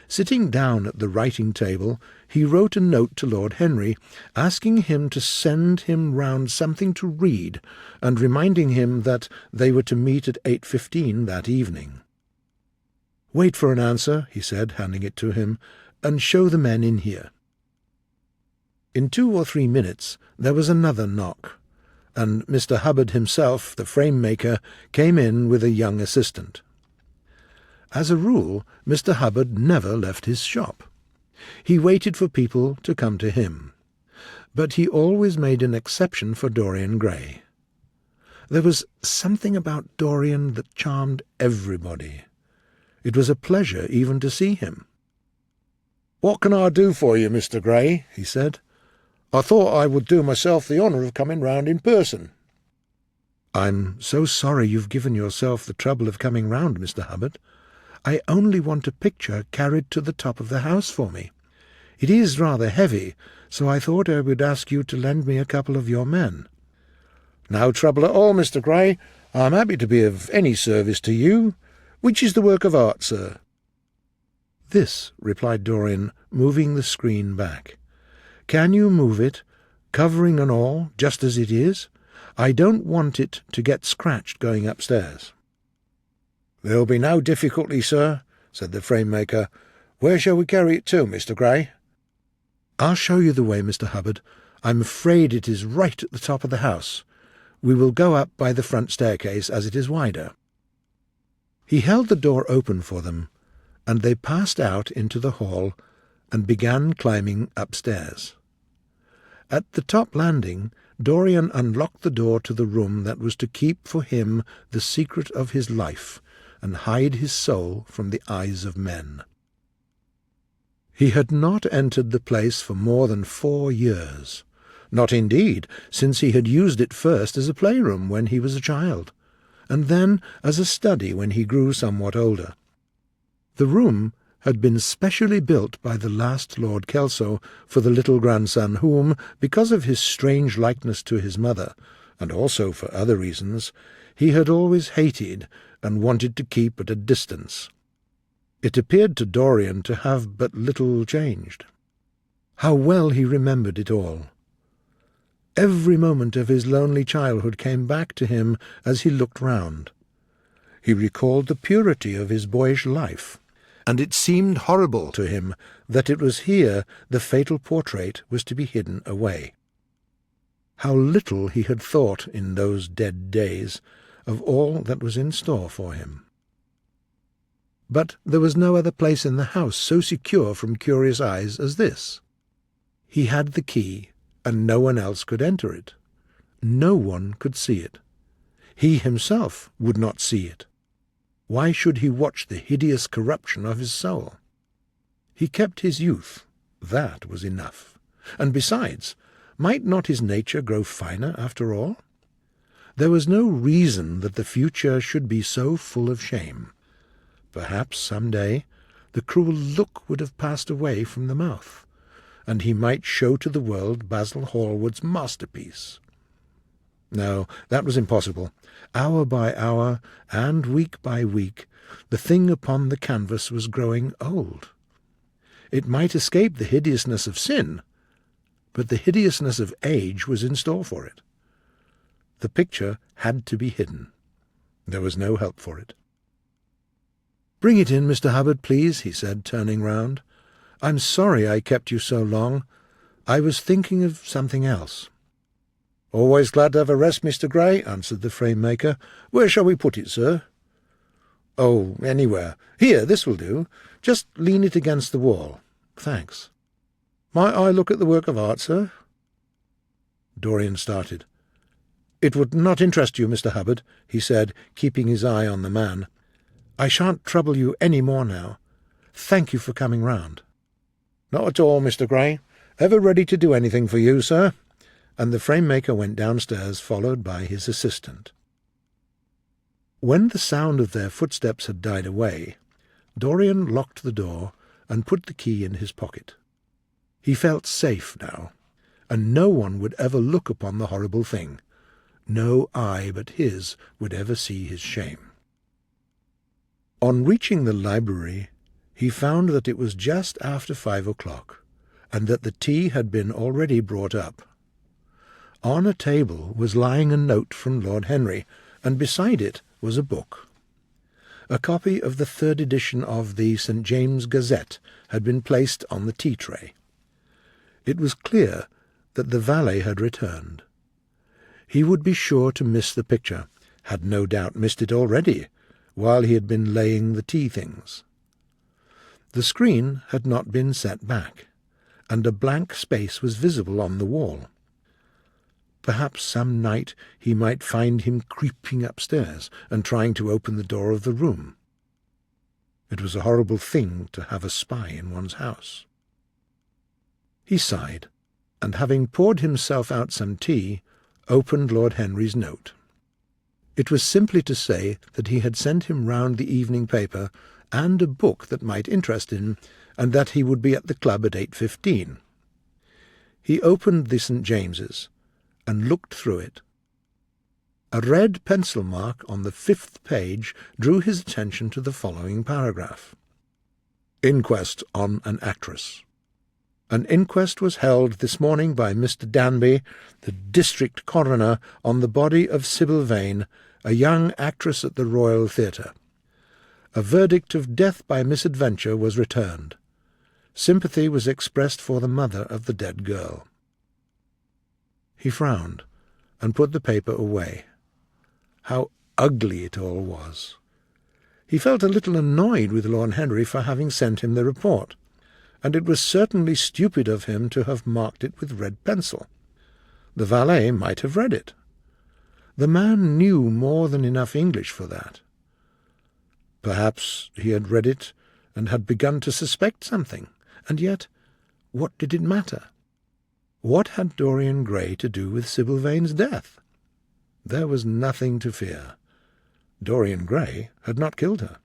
Sitting down at the writing-table, he wrote a note to Lord Henry, asking him to send him round something to read, and reminding him that they were to meet at 8:15 that evening. "Wait for an answer," he said, handing it to him, "and show the men in here." In 2 or 3 minutes there was another knock, and Mr. Hubbard himself, the frame-maker, came in with a young assistant. As a rule, Mr. Hubbard never left his shop. He waited for people to come to him. But he always made an exception for Dorian Gray. There was something about Dorian that charmed everybody. It was a pleasure even to see him. "What can I do for you, Mr. Gray?" he said. "I thought I would do myself the honour of coming round in person." "I'm so sorry you've given yourself the trouble of coming round, Mr. Hubbard. I only want a picture carried to the top of the house for me. It is rather heavy, so I thought I would ask you to lend me a couple of your men." "No trouble at all, Mr. Gray. I'm happy to be of any service to you. Which is the work of art, sir?" "This," replied Dorian, moving the screen back. "Can you move it, covering and all, just as it is? I don't want it to get scratched going upstairs." "There'll be no difficulty, sir," said the frame-maker. "Where shall we carry it to, Mr. Gray?" "I'll show you the way, Mr. Hubbard. I'm afraid it is right at the top of the house. We will go up by the front staircase, as it is wider." He held the door open for them, and they passed out into the hall and began climbing upstairs. At the top landing, Dorian unlocked the door to the room that was to keep for him the secret of his life, and hide his soul from the eyes of men. He had not entered the place for more than 4 years, not indeed since he had used it first as a playroom when he was a child, and then as a study when he grew somewhat older. The room had been specially built by the last Lord Kelso for the little grandson whom, because of his strange likeness to his mother, and also for other reasons, he had always hated and wanted to keep at a distance. It appeared to Dorian to have but little changed. How well he remembered it all! Every moment of his lonely childhood came back to him as he looked round. He recalled the purity of his boyish life, and it seemed horrible to him that it was here the fatal portrait was to be hidden away. How little he had thought in those dead days of all that was in store for him. But there was no other place in the house so secure from curious eyes as this. He had the key, and no one else could enter it. No one could see it. He himself would not see it. Why should he watch the hideous corruption of his soul? He kept his youth. That was enough. And besides, might not his nature grow finer after all? There was no reason that the future should be so full of shame. Perhaps some day the cruel look would have passed away from the mouth, and he might show to the world Basil Hallward's masterpiece. No, that was impossible. Hour by hour, and week by week, the thing upon the canvas was growing old. It might escape the hideousness of sin, but the hideousness of age was in store for it. The picture had to be hidden. There was no help for it. "Bring it in, Mr. Hubbard, please," he said, turning round. "I'm sorry I kept you so long. I was thinking of something else." "Always glad to have a rest, Mr. Gray," answered the frame-maker. "Where shall we put it, sir?" "Oh, anywhere. Here, this will do. Just lean it against the wall. Thanks." "Might I look at the work of art, sir?" Dorian started. "It would not interest you, Mr. Hubbard," he said, keeping his eye on the man. "I shan't trouble you any more now. Thank you for coming round." "Not at all, Mr. Gray. Ever ready to do anything for you, sir." And the frame-maker went downstairs, followed by his assistant. When the sound of their footsteps had died away, Dorian locked the door and put the key in his pocket. He felt safe now, and no one would ever look upon the horrible thing. No eye but his would ever see his shame. On reaching the library, he found that it was just after 5 o'clock, and that the tea had been already brought up. On a table was lying a note from Lord Henry, and beside it was a book. A copy of the 3rd edition of the St. James's Gazette had been placed on the tea-tray. It was clear that the valet had returned. He would be sure to miss the picture, had no doubt missed it already, while he had been laying the tea-things. The screen had not been set back, and a blank space was visible on the wall. Perhaps some night he might find him creeping upstairs and trying to open the door of the room. It was a horrible thing to have a spy in one's house. He sighed, and having poured himself out some tea, opened Lord Henry's note. It was simply to say that he had sent him round the evening paper and a book that might interest him, and that he would be at the club at 8:15. He opened the St. James's, and looked through it. A red pencil mark on the 5th page drew his attention to the following paragraph. "Inquest on an actress. An inquest was held this morning by Mr. Danby, the district coroner, on the body of Sybil Vane, a young actress at the Royal Theatre. A verdict of death by misadventure was returned. Sympathy was expressed for the mother of the dead girl." He frowned, and put the paper away. How ugly it all was! He felt a little annoyed with Lord Henry for having sent him the report, and it was certainly stupid of him to have marked it with red pencil. The valet might have read it. The man knew more than enough English for that. Perhaps he had read it and had begun to suspect something, and yet what did it matter? What had Dorian Gray to do with Sybil Vane's death? There was nothing to fear. Dorian Gray had not killed her.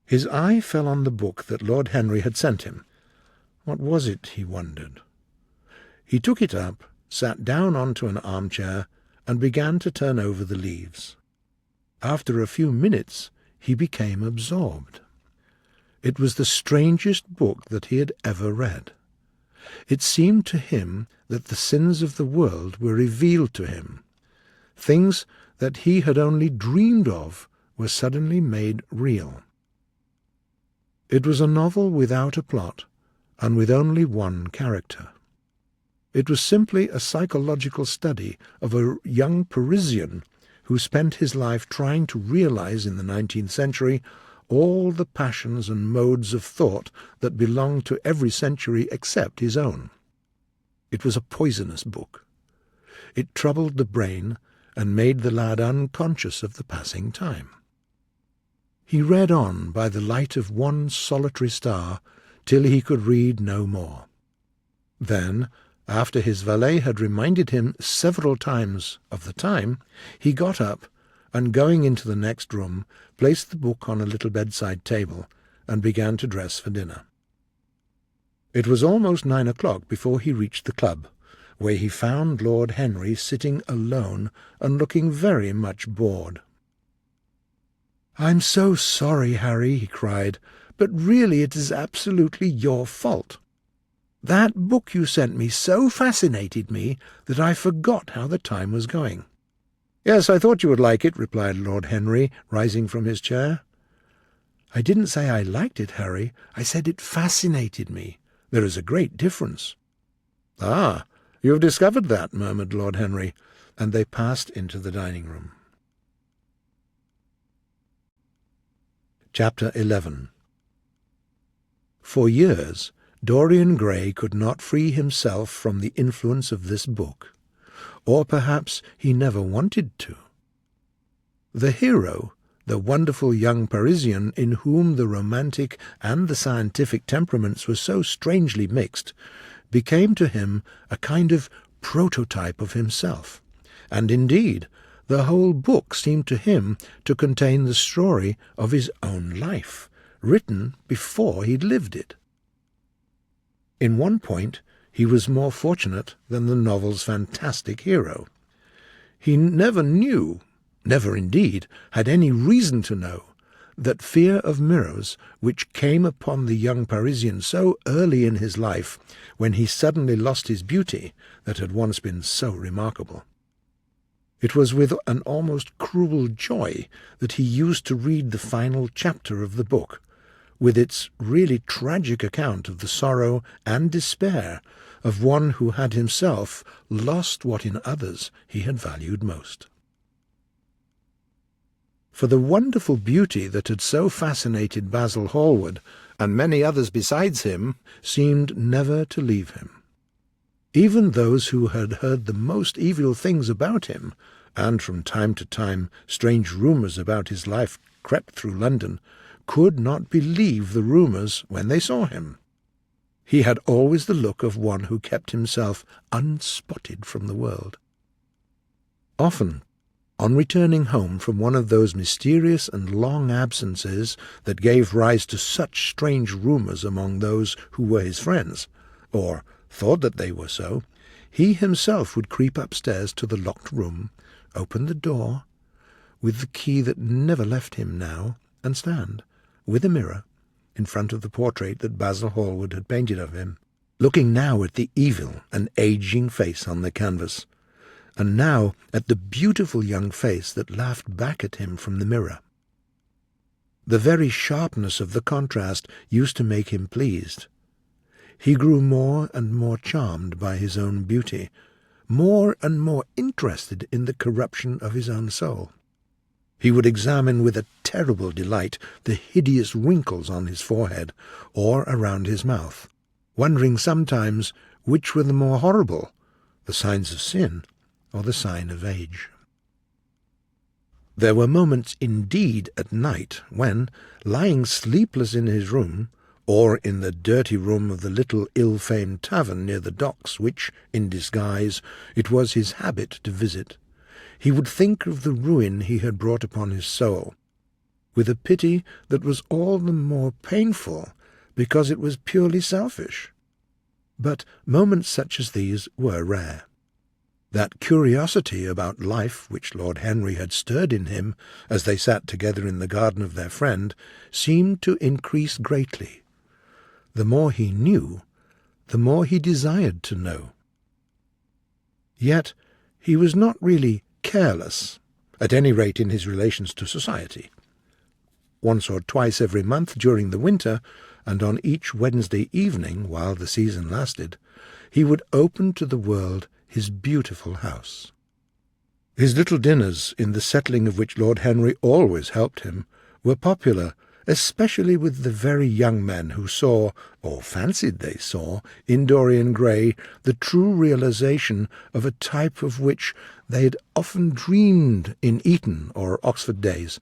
His eye fell on the book that Lord Henry had sent him. What was it, he wondered? He took it up, sat down onto an armchair, and began to turn over the leaves. After a few minutes he became absorbed. It was the strangest book that he had ever read. It seemed to him that the sins of the world were revealed to him. Things that he had only dreamed of were suddenly made real. It was a novel without a plot, and with only one character. It was simply a psychological study of a young Parisian who spent his life trying to realize in the 19th century all the passions and modes of thought that belonged to every century except his own. It was a poisonous book. It troubled the brain and made the lad unconscious of the passing time. He read on by the light of one solitary star till he could read no more. Then, after his valet had reminded him several times of the time, he got up, and going into the next room, placed the book on a little bedside table, and began to dress for dinner. It was almost 9 o'clock before he reached the club, where he found Lord Henry sitting alone and looking very much bored. "I'm so sorry, Harry," he cried, "but really it is absolutely your fault. That book you sent me so fascinated me that I forgot how the time was going." "Yes, I thought you would like it," replied Lord Henry, rising from his chair. "I didn't say I liked it, Harry. I said it fascinated me. There is a great difference." "Ah, you have discovered that," murmured Lord Henry, and they passed into the dining-room. Chapter 11. For years, Dorian Gray could not free himself from the influence of this book, or perhaps he never wanted to. The hero, the wonderful young Parisian in whom the romantic and the scientific temperaments were so strangely mixed, became to him a kind of prototype of himself, and indeed the whole book seemed to him to contain the story of his own life, written before he'd lived it. In one point he was more fortunate than the novel's fantastic hero. He never knew, never indeed had any reason to know, that fear of mirrors, which came upon the young Parisian so early in his life, when he suddenly lost his beauty that had once been so remarkable. It was with an almost cruel joy that he used to read the final chapter of the book, with its really tragic account of the sorrow and despair of one who had himself lost what in others he had valued most. For the wonderful beauty that had so fascinated Basil Hallward, and many others besides him, seemed never to leave him. Even those who had heard the most evil things about him, and from time to time strange rumours about his life crept through London, could not believe the rumours when they saw him. He had always the look of one who kept himself unspotted from the world. Often, on returning home from one of those mysterious and long absences that gave rise to such strange rumours among those who were his friends, or thought that they were so, he himself would creep upstairs to the locked room, open the door, with the key that never left him now, and stand, with a mirror, in front of the portrait that Basil Hallward had painted of him, looking now at the evil and aging face on the canvas, and now at the beautiful young face that laughed back at him from the mirror. The very sharpness of the contrast used to make him pleased. He grew more and more charmed by his own beauty, more and more interested in the corruption of his own soul. He would examine with a terrible delight the hideous wrinkles on his forehead or around his mouth, wondering sometimes which were the more horrible, the signs of sin or the sign of age. There were moments indeed at night when, lying sleepless in his room, or in the dirty room of the little ill-famed tavern near the docks which, in disguise, it was his habit to visit, he would think of the ruin he had brought upon his soul, with a pity that was all the more painful because it was purely selfish. But moments such as these were rare. That curiosity about life which Lord Henry had stirred in him as they sat together in the garden of their friend seemed to increase greatly. The more he knew, the more he desired to know. Yet he was not really careless, at any rate in his relations to society. Once or twice every month during the winter, and on each Wednesday evening while the season lasted, he would open to the world his beautiful house. His little dinners, in the settling of which Lord Henry always helped him, were popular, especially with the very young men who saw, or fancied they saw, in Dorian Gray the true realization of a type of which they had often dreamed in Eton or Oxford days,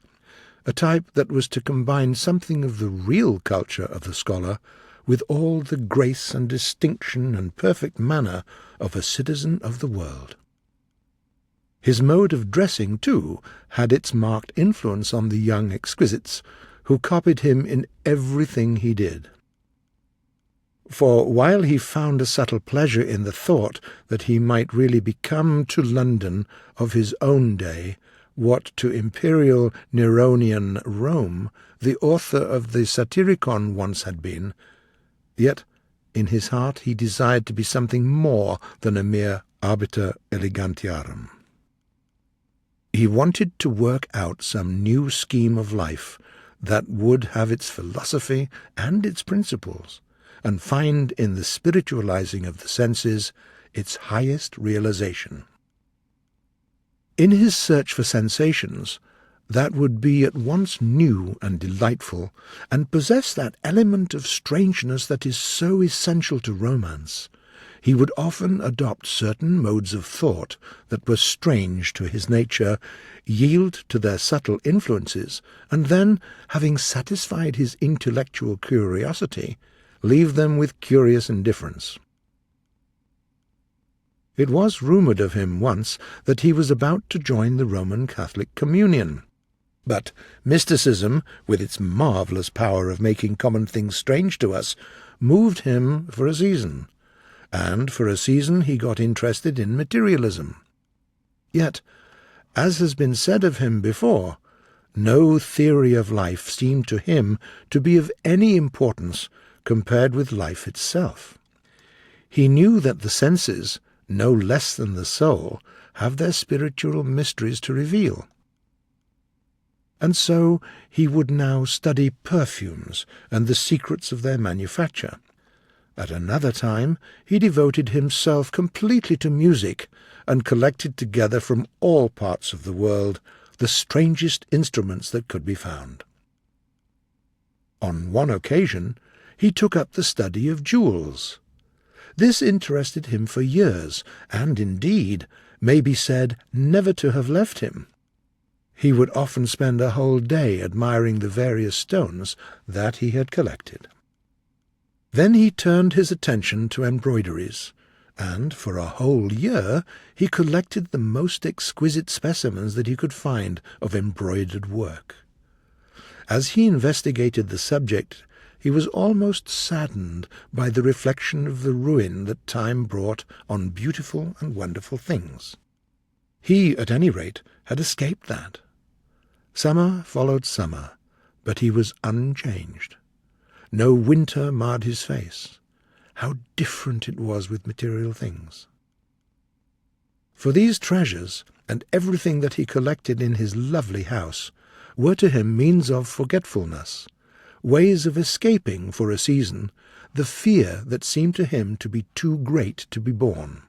a type that was to combine something of the real culture of the scholar with all the grace and distinction and perfect manner of a citizen of the world. His mode of dressing, too, had its marked influence on the young exquisites, who copied him in everything he did. For while he found a subtle pleasure in the thought that he might really become to London of his own day what to imperial Neronian Rome the author of the Satyricon once had been, yet in his heart he desired to be something more than a mere arbiter elegantiarum. He wanted to work out some new scheme of life that would have its philosophy and its principles, and find in the spiritualizing of the senses its highest realization. In his search for sensations, that would be at once new and delightful, and possess that element of strangeness that is so essential to romance, he would often adopt certain modes of thought that were strange to his nature, yield to their subtle influences, and then, having satisfied his intellectual curiosity, leave them with curious indifference. It was rumoured of him once that he was about to join the Roman Catholic communion. But mysticism, with its marvellous power of making common things strange to us, moved him for a season, and for a season he got interested in materialism. Yet, as has been said of him before, no theory of life seemed to him to be of any importance compared with life itself. He knew that the senses, no less than the soul, have their spiritual mysteries to reveal. And so he would now study perfumes and the secrets of their manufacture. At another time he devoted himself completely to music, and collected together from all parts of the world the strangest instruments that could be found. On one occasion he took up the study of jewels. This interested him for years, and indeed may be said never to have left him. He would often spend a whole day admiring the various stones that he had collected. Then he turned his attention to embroideries, and for a whole year he collected the most exquisite specimens that he could find of embroidered work. As he investigated the subject, he was almost saddened by the reflection of the ruin that time brought on beautiful and wonderful things. He, at any rate, had escaped that. Summer followed summer, but he was unchanged. No winter marred his face. How different it was with material things! For these treasures, and everything that he collected in his lovely house, were to him means of forgetfulness, ways of escaping for a season the fear that seemed to him to be too great to be borne.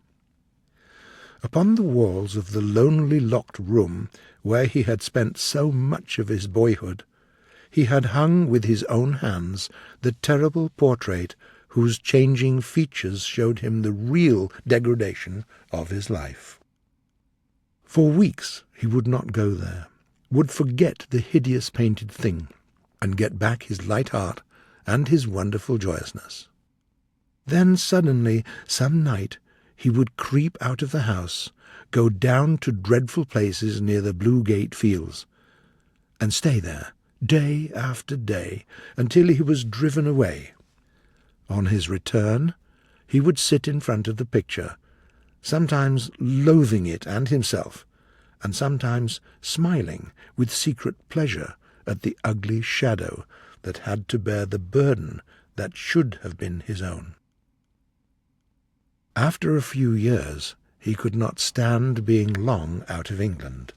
Upon the walls of the lonely locked room where he had spent so much of his boyhood, he had hung with his own hands the terrible portrait whose changing features showed him the real degradation of his life. For weeks he would not go there, would forget the hideous painted thing, and get back his light heart and his wonderful joyousness. Then suddenly, some night, he would creep out of the house, go down to dreadful places near the Blue Gate Fields, and stay there, day after day, until he was driven away. On his return, he would sit in front of the picture, sometimes loathing it and himself, and sometimes smiling with secret pleasure at the ugly shadow that had to bear the burden that should have been his own. After a few years he could not stand being long out of England,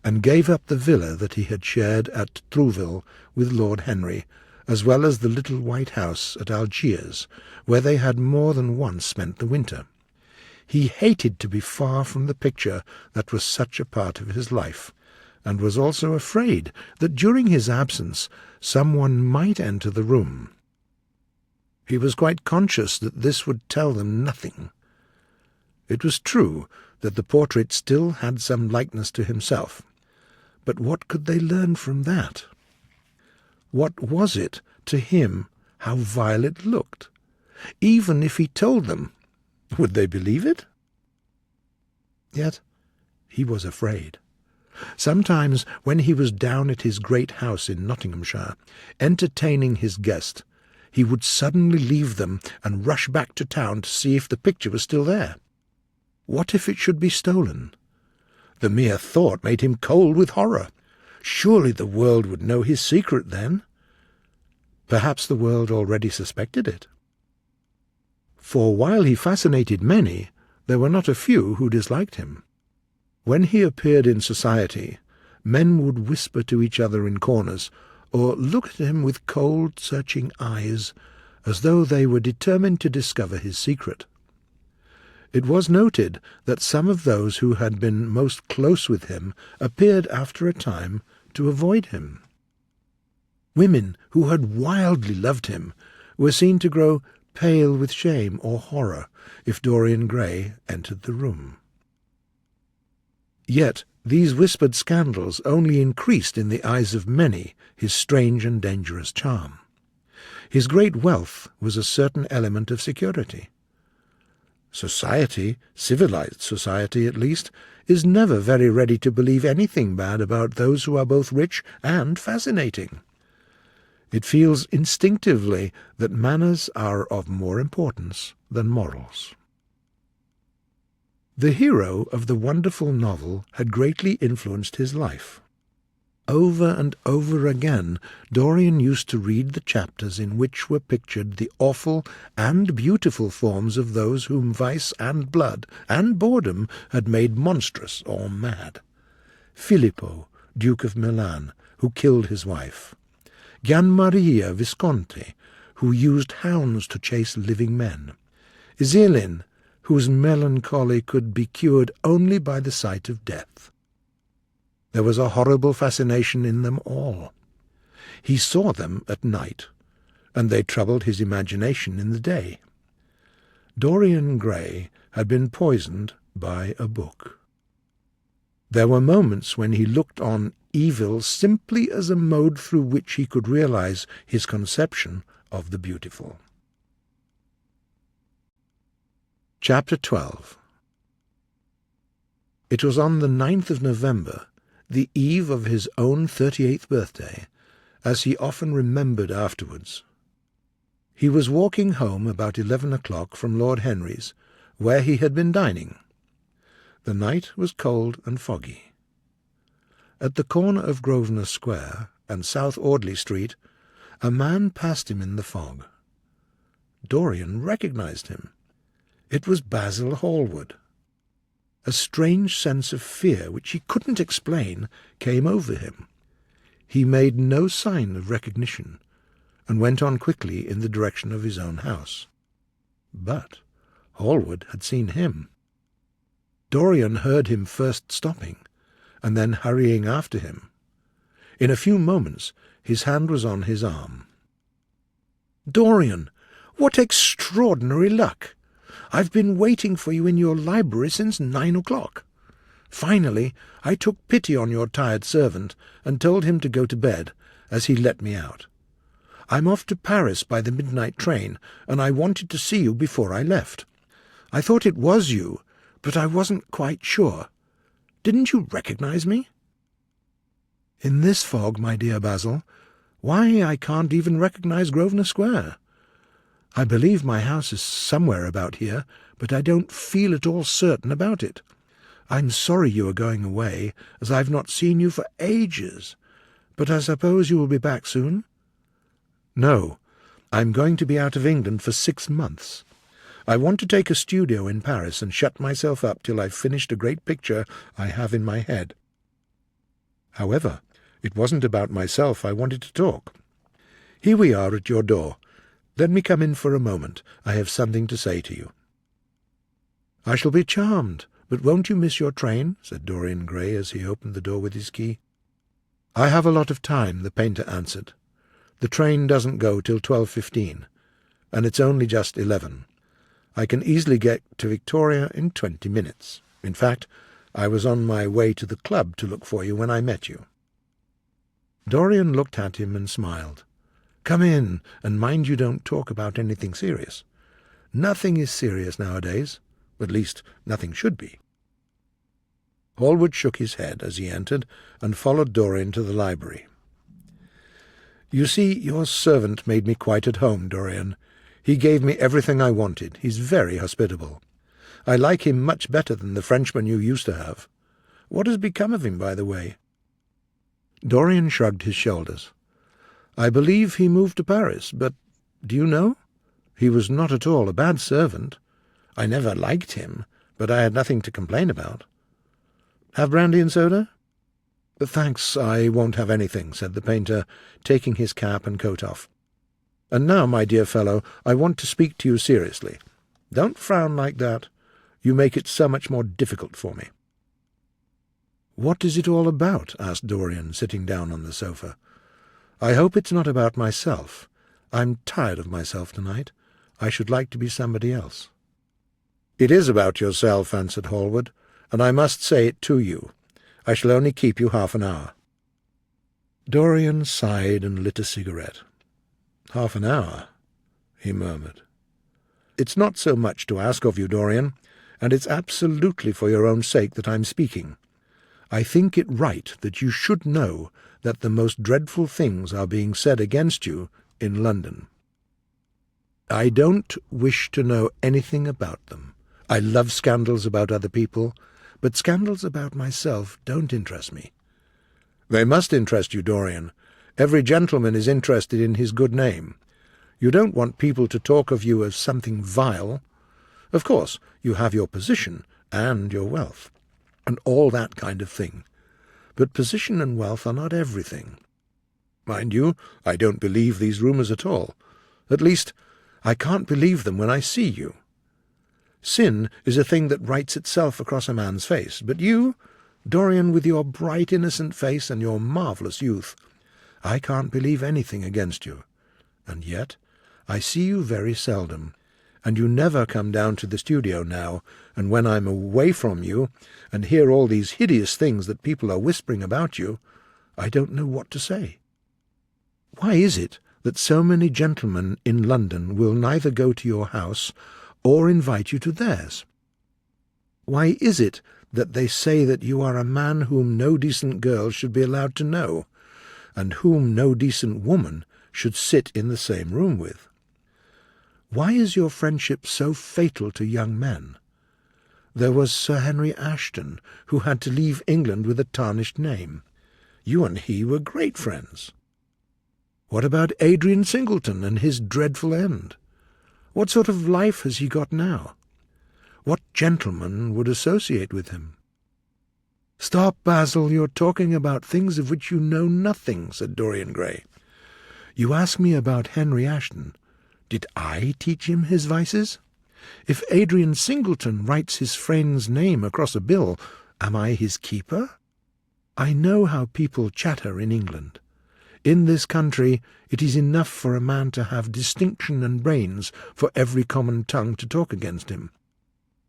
and gave up the villa that he had shared at Trouville with Lord Henry, as well as the little white house at Algiers, where they had more than once spent the winter. He hated to be far from the picture that was such a part of his life, and was also afraid that during his absence someone might enter the room. He was quite conscious that this would tell them nothing. It was true that the portrait still had some likeness to himself, but what could they learn from that? What was it to him how vile it looked? Even if he told them, would they believe it? Yet he was afraid. Sometimes, when he was down at his great house in Nottinghamshire, entertaining his guest, he would suddenly leave them and rush back to town to see if the picture was still there. What if it should be stolen? The mere thought made him cold with horror. Surely the world would know his secret then. Perhaps the world already suspected it. For while he fascinated many, there were not a few who disliked him. When he appeared in society, men would whisper to each other in corners, or look at him with cold, searching eyes, as though they were determined to discover his secret. It was noted that some of those who had been most close with him appeared after a time to avoid him. Women who had wildly loved him were seen to grow pale with shame or horror if Dorian Gray entered the room. Yet these whispered scandals only increased in the eyes of many his strange and dangerous charm. His great wealth was a certain element of security. Society, civilized society at least, is never very ready to believe anything bad about those who are both rich and fascinating. It feels instinctively that manners are of more importance than morals. The hero of the wonderful novel had greatly influenced his life. Over and over again Dorian used to read the chapters in which were pictured the awful and beautiful forms of those whom vice and blood and boredom had made monstrous or mad. Filippo, Duke of Milan, who killed his wife. Gianmaria Visconti, who used hounds to chase living men. Iselin, whose melancholy could be cured only by the sight of death. There was a horrible fascination in them all. He saw them at night, and they troubled his imagination in the day. Dorian Gray had been poisoned by a book. There were moments when he looked on evil simply as a mode through which he could realize his conception of the beautiful. Chapter 12. It was on the 9th of November, the eve of his own 38th birthday, as he often remembered afterwards. He was walking home about 11 o'clock from Lord Henry's, where he had been dining. The night was cold and foggy. At the corner of Grosvenor Square and South Audley Street, a man passed him in the fog. Dorian recognized him. It was Basil Hallward. A strange sense of fear, which he couldn't explain, came over him. He made no sign of recognition, and went on quickly in the direction of his own house. But Hallward had seen him. Dorian heard him first stopping, and then hurrying after him. In a few moments his hand was on his arm. "Dorian, what extraordinary luck! I've been waiting for you in your library since 9 o'clock. Finally, I took pity on your tired servant and told him to go to bed, as he let me out. I'm off to Paris by the midnight train, and I wanted to see you before I left. I thought it was you, but I wasn't quite sure. Didn't you recognize me?" "In this fog, my dear Basil? Why, I can't even recognize Grosvenor Square. I believe my house is somewhere about here, but I don't feel at all certain about it. I'm sorry you are going away, as I've not seen you for ages. But I suppose you will be back soon?" "No, I'm going to be out of England for 6 months. I want to take a studio in Paris and shut myself up till I've finished a great picture I have in my head. However, it wasn't about myself I wanted to talk. Here we are at your door. Let me come in for a moment. I have something to say to you." "I shall be charmed, but won't you miss your train?" said Dorian Gray as he opened the door with his key. "I have a lot of time," the painter answered. "The train doesn't go till 12:15, and it's only just 11. I can easily get to Victoria in 20 minutes. In fact, I was on my way to the club to look for you when I met you." Dorian looked at him and smiled. "Come in, and mind you don't talk about anything serious. Nothing is serious nowadays. At least, nothing should be." Hallward shook his head as he entered, and followed Dorian to the library. "You see, your servant made me quite at home, Dorian. He gave me everything I wanted. He's very hospitable. I like him much better than the Frenchman you used to have. What has become of him, by the way?" Dorian shrugged his shoulders. "I believe he moved to Paris, but do you know? He was not at all a bad servant. I never liked him, but I had nothing to complain about. Have brandy and soda?" "Thanks, I won't have anything," said the painter, taking his cap and coat off. "And now, my dear fellow, I want to speak to you seriously. Don't frown like that. You make it so much more difficult for me." "What is it all about?" asked Dorian, sitting down on the sofa. "I hope it's not about myself. I'm tired of myself tonight. I should like to be somebody else." "It is about yourself," answered Hallward, "and I must say it to you. I shall only keep you half an hour." Dorian sighed and lit a cigarette. "Half an hour," he murmured. "It's not so much to ask of you, Dorian, and it's absolutely for your own sake that I'm speaking. I think it right that you should know that the most dreadful things are being said against you in London. I don't wish to know anything about them. I love scandals about other people, but scandals about myself don't interest me." "They must interest you, Dorian. Every gentleman is interested in his good name. You don't want people to talk of you as something vile. Of course, you have your position and your wealth, and all that kind of thing. But position and wealth are not everything. Mind you, I don't believe these rumours at all. At least, I can't believe them when I see you. Sin is a thing that writes itself across a man's face, but you, Dorian, with your bright innocent face and your marvellous youth, I can't believe anything against you. And yet I see you very seldom, and you never come down to the studio now, and when I'm away from you, and hear all these hideous things that people are whispering about you, I don't know what to say. Why is it that so many gentlemen in London will neither go to your house or invite you to theirs? Why is it that they say that you are a man whom no decent girl should be allowed to know, and whom no decent woman should sit in the same room with? Why is your friendship so fatal to young men? There was Sir Henry Ashton, who had to leave England with a tarnished name. You and he were great friends. What about Adrian Singleton and his dreadful end? What sort of life has he got now? What gentleman would associate with him?" "Stop, Basil, you're talking about things of which you know nothing," said Dorian Gray. "You ask me about Henry Ashton. Did I teach him his vices? If Adrian Singleton writes his friend's name across a bill, am I his keeper? I know how people chatter in England. In this country it is enough for a man to have distinction and brains for every common tongue to talk against him.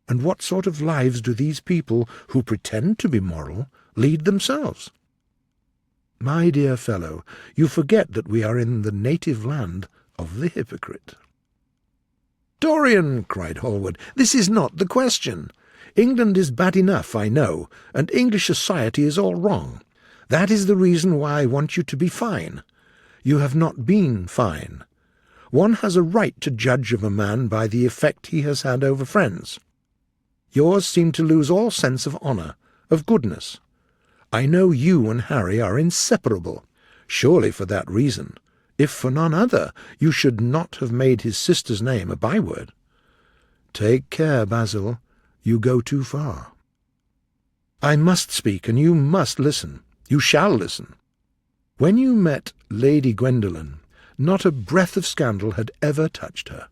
And what sort of lives do these people, who pretend to be moral, lead themselves? My dear fellow, you forget that we are in the native land of the hypocrite." "Dorian," cried Hallward, "this is not the question. England is bad enough, I know, and English society is all wrong. That is the reason why I want you to be fine. You have not been fine. One has a right to judge of a man by the effect he has had over friends. Yours seem to lose all sense of honour, of goodness. I know you and Harry are inseparable. Surely for that reason, if for none other, you should not have made his sister's name a byword. Take care, Basil. You go too far. I must speak, and you must listen. You shall listen. When you met Lady Gwendolen, not a breath of scandal had ever touched her.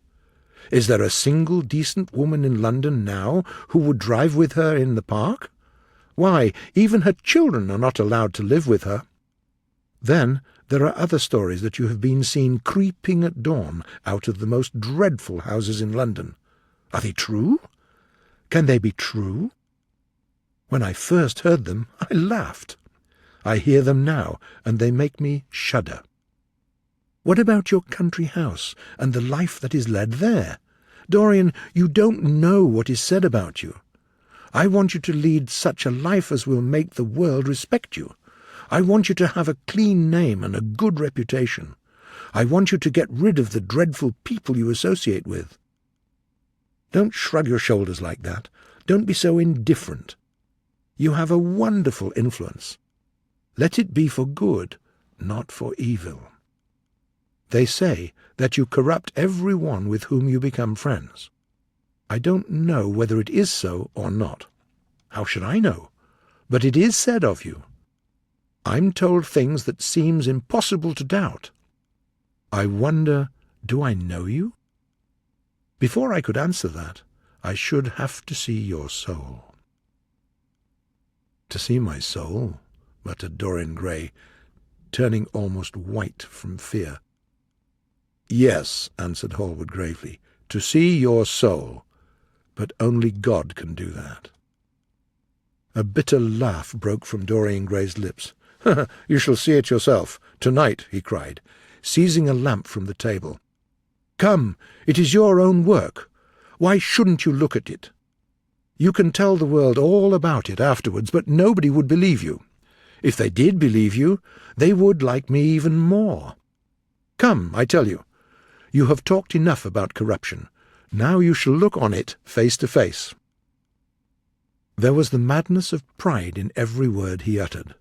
Is there a single decent woman in London now who would drive with her in the park? Why, even her children are not allowed to live with her. Then there are other stories that you have been seen creeping at dawn out of the most dreadful houses in London. Are they true? Can they be true? When I first heard them, I laughed. I hear them now, and they make me shudder. What about your country house and the life that is led there? Dorian, you don't know what is said about you. I want you to lead such a life as will make the world respect you. I want you to have a clean name and a good reputation. I want you to get rid of the dreadful people you associate with. Don't shrug your shoulders like that. Don't be so indifferent. You have a wonderful influence. Let it be for good, not for evil. They say that you corrupt every one with whom you become friends. I don't know whether it is so or not. How should I know? But it is said of you. I'm told things that seems impossible to doubt. I wonder, do I know you? Before I could answer that, I should have to see your soul." "To see my soul?" muttered Dorian Gray, turning almost white from fear. "Yes," answered Hallward gravely, "to see your soul, but only God can do that." A bitter laugh broke from Dorian Gray's lips. "You shall see it yourself, tonight," he cried, seizing a lamp from the table. "Come, it is your own work. Why shouldn't you look at it? You can tell the world all about it afterwards, but nobody would believe you. If they did believe you, they would like me even more. Come, I tell you. You have talked enough about corruption. Now you shall look on it face to face." There was the madness of pride in every word he uttered.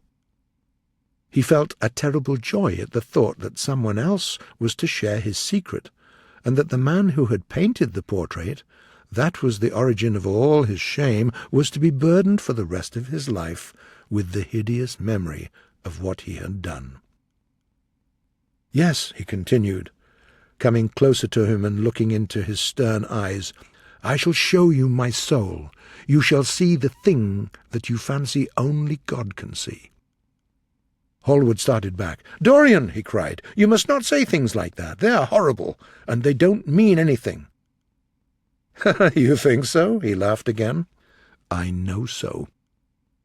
He felt a terrible joy at the thought that someone else was to share his secret, and that the man who had painted the portrait, that was the origin of all his shame, was to be burdened for the rest of his life with the hideous memory of what he had done. "Yes," he continued, coming closer to him and looking into his stern eyes, "I shall show you my soul. You shall see the thing that you fancy only God can see." Hallward started back. "Dorian," he cried, "you must not say things like that. They are horrible, and they don't mean anything." "You think so?" he laughed again. "I know so.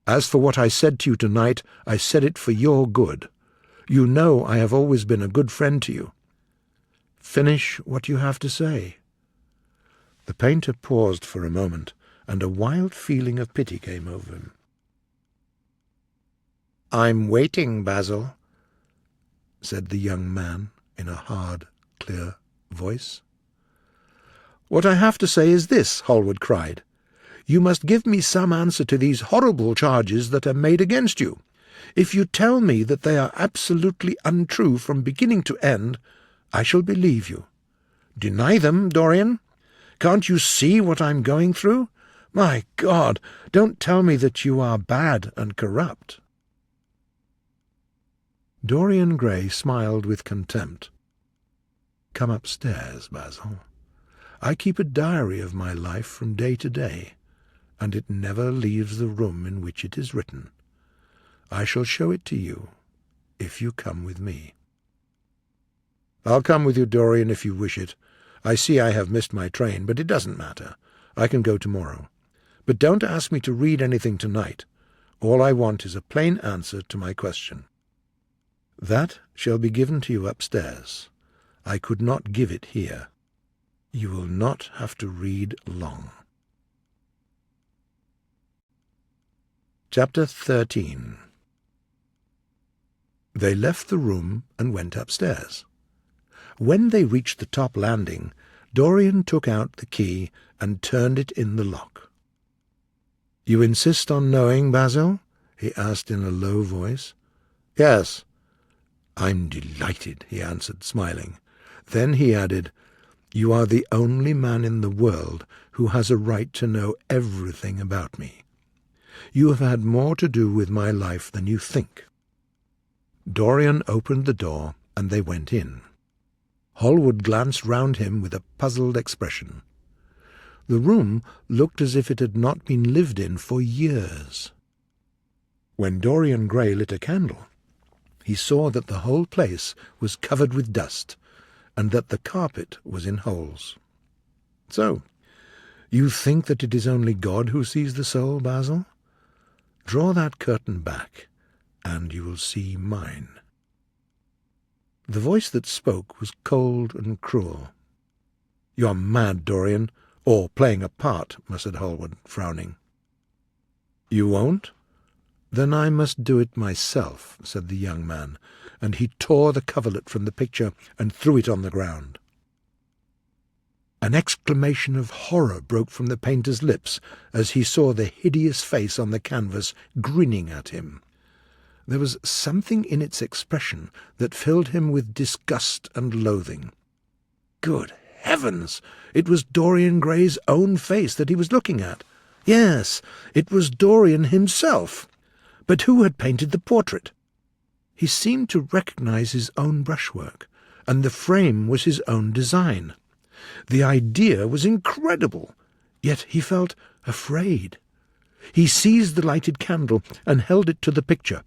As for what I said to you tonight, I said it for your good. You know I have always been a good friend to you. Finish what you have to say." The painter paused for a moment, and a wild feeling of pity came over him. "I'm waiting, Basil," said the young man in a hard, clear voice. "What I have to say is this," Hallward cried. "You must give me some answer to these horrible charges that are made against you. If you tell me that they are absolutely untrue from beginning to end, I shall believe you. Deny them, Dorian. Can't you see what I'm going through? My God, don't tell me that you are bad and corrupt." Dorian Gray smiled with contempt. "Come upstairs, Basil. I keep a diary of my life from day to day, and it never leaves the room in which it is written. I shall show it to you, if you come with me." "I'll come with you, Dorian, if you wish it. I see I have missed my train, but it doesn't matter. I can go tomorrow. But don't ask me to read anything tonight. All I want is a plain answer to my question." "That shall be given to you upstairs. I could not give it here. You will not have to read long." Chapter 13. They left the room and went upstairs. When they reached the top landing, Dorian took out the key and turned it in the lock. "You insist on knowing, Basil?" he asked in a low voice. "Yes." "I'm delighted," he answered, smiling. Then he added, "You are the only man in the world who has a right to know everything about me. You have had more to do with my life than you think." Dorian opened the door, and they went in. Hallward glanced round him with a puzzled expression. The room looked as if it had not been lived in for years. When Dorian Gray lit a candle, he saw that the whole place was covered with dust, and that the carpet was in holes. "So, you think that it is only God who sees the soul, Basil? Draw that curtain back, and you will see mine." The voice that spoke was cold and cruel. "You are mad, Dorian, or playing a part," muttered Hallward, frowning. "You won't? Then I must do it myself," said the young man, and he tore the coverlet from the picture and threw it on the ground. An exclamation of horror broke from the painter's lips as he saw the hideous face on the canvas grinning at him. There was something in its expression that filled him with disgust and loathing. Good heavens! It was Dorian Gray's own face that he was looking at. Yes, it was Dorian himself. But who had painted the portrait? He seemed to recognize his own brushwork, and the frame was his own design. The idea was incredible. Yet he felt afraid. He seized the lighted candle and held it to the picture.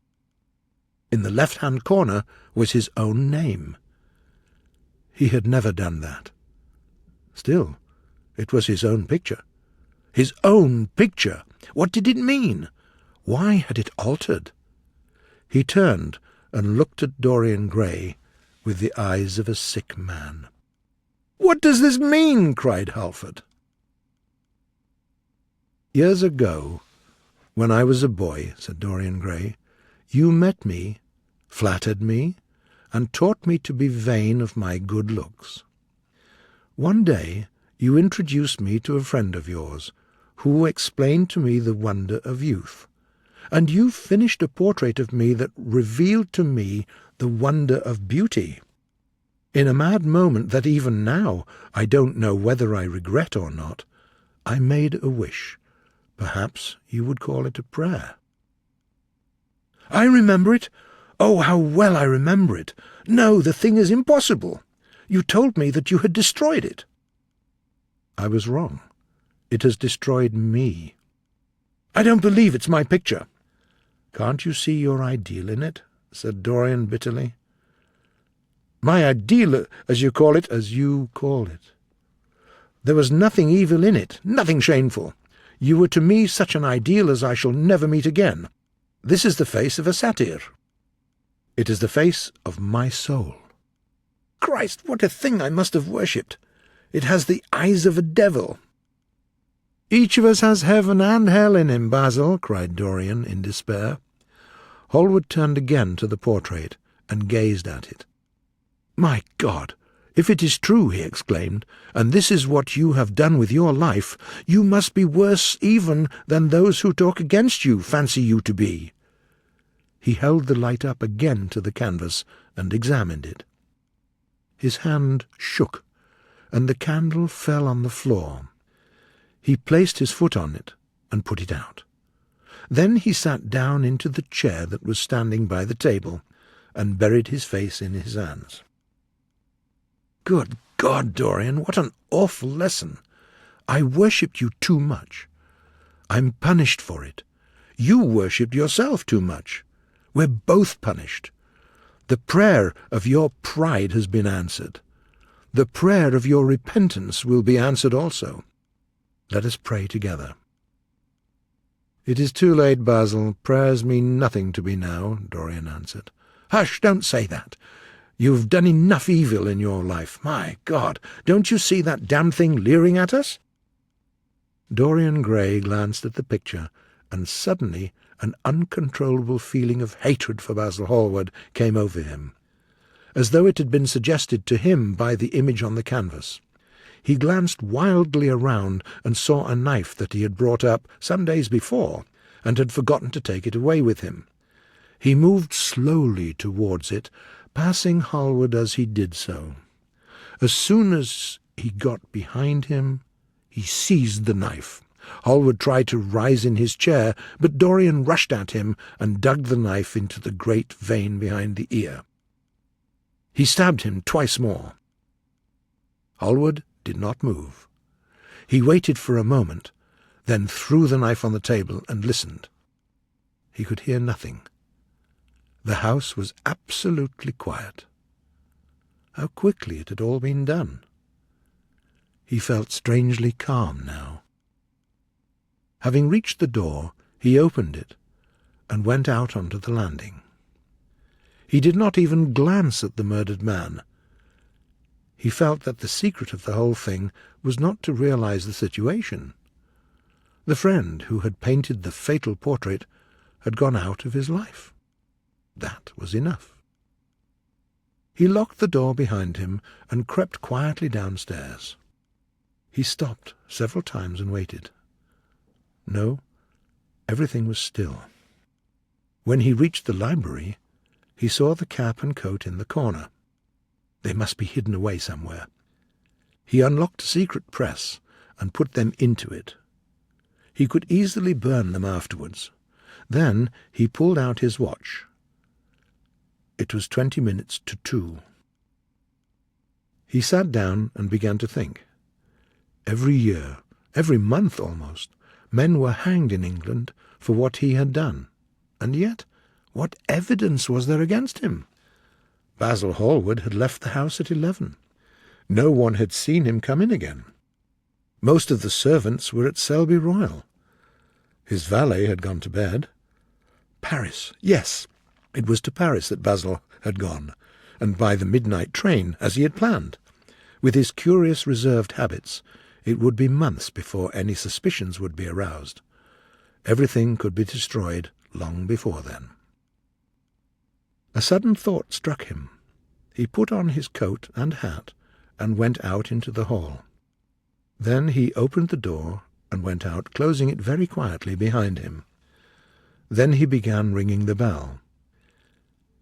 In the left-hand corner was his own name. He had never done that. Still, it was his own picture. His own picture! What did it mean? Why had it altered? He turned and looked at Dorian Gray with the eyes of a sick man. "What does this mean?" cried Halford. "Years ago, when I was a boy," said Dorian Gray, "you met me, flattered me, and taught me to be vain of my good looks. One day you introduced me to a friend of yours, who explained to me the wonder of youth, and you finished a portrait of me that revealed to me the wonder of beauty. In a mad moment that even now I don't know whether I regret or not, I made a wish. Perhaps you would call it a prayer." "I remember it! Oh, how well I remember it! No, the thing is impossible. You told me that you had destroyed it." "I was wrong. It has destroyed me." "I don't believe it's my picture." "Can't you see your ideal in it?" said Dorian bitterly. "My ideal, as you call it." "As you call it. There was nothing evil in it, nothing shameful. You were to me such an ideal as I shall never meet again. This is the face of a satyr." "It is the face of my soul." "Christ, what a thing I must have worshipped! It has the eyes of a devil." "Each of us has heaven and hell in him, Basil," cried Dorian in despair. Hallward turned again to the portrait and gazed at it. "My God! If it is true," he exclaimed, "and this is what you have done with your life, you must be worse even than those who talk against you fancy you to be." He held the light up again to the canvas and examined it. His hand shook, and the candle fell on the floor. He placed his foot on it and put it out. Then he sat down into the chair that was standing by the table and buried his face in his hands. "Good God, Dorian, what an awful lesson! I worshipped you too much. I'm punished for it. You worshipped yourself too much. We're both punished. The prayer of your pride has been answered. The prayer of your repentance will be answered also. Let us pray together." "It is too late, Basil. Prayers mean nothing to me now," Dorian answered. "Hush, don't say that. You've done enough evil in your life. My God, don't you see that damned thing leering at us?" Dorian Gray glanced at the picture, and suddenly an uncontrollable feeling of hatred for Basil Hallward came over him, as though it had been suggested to him by the image on the canvas. He glanced wildly around and saw a knife that he had brought up some days before and had forgotten to take it away with him. He moved slowly towards it, passing Hallward as he did so. As soon as he got behind him, he seized the knife. Hallward tried to rise in his chair, but Dorian rushed at him and dug the knife into the great vein behind the ear. He stabbed him twice more. Hallward did not move. He waited for a moment, then threw the knife on the table and listened. He could hear nothing. The house was absolutely quiet. How quickly it had all been done! He felt strangely calm now. Having reached the door, he opened it and went out onto the landing. He did not even glance at the murdered man. He felt that the secret of the whole thing was not to realize the situation. The friend who had painted the fatal portrait had gone out of his life. That was enough. He locked the door behind him and crept quietly downstairs. He stopped several times and waited. No, everything was still. When he reached the library, he saw the cap and coat in the corner. They must be hidden away somewhere. He unlocked a secret press and put them into it. He could easily burn them afterwards. Then he pulled out his watch. It was 20 minutes to 2. He sat down and began to think. Every year Every month almost, men were hanged in England for what he had done. And yet, what evidence was there against him? Basil Hallward had left the house at 11. No one had seen him come in again. Most of the servants were at Selby Royal. His valet had gone to bed. Paris, yes, it was to Paris that Basil had gone, and by the midnight train, as he had planned. With his curious reserved habits, it would be months before any suspicions would be aroused. Everything could be destroyed long before then. A sudden thought struck him. He put on his coat and hat and went out into the hall. Then he opened the door and went out, closing it very quietly behind him. Then he began ringing the bell.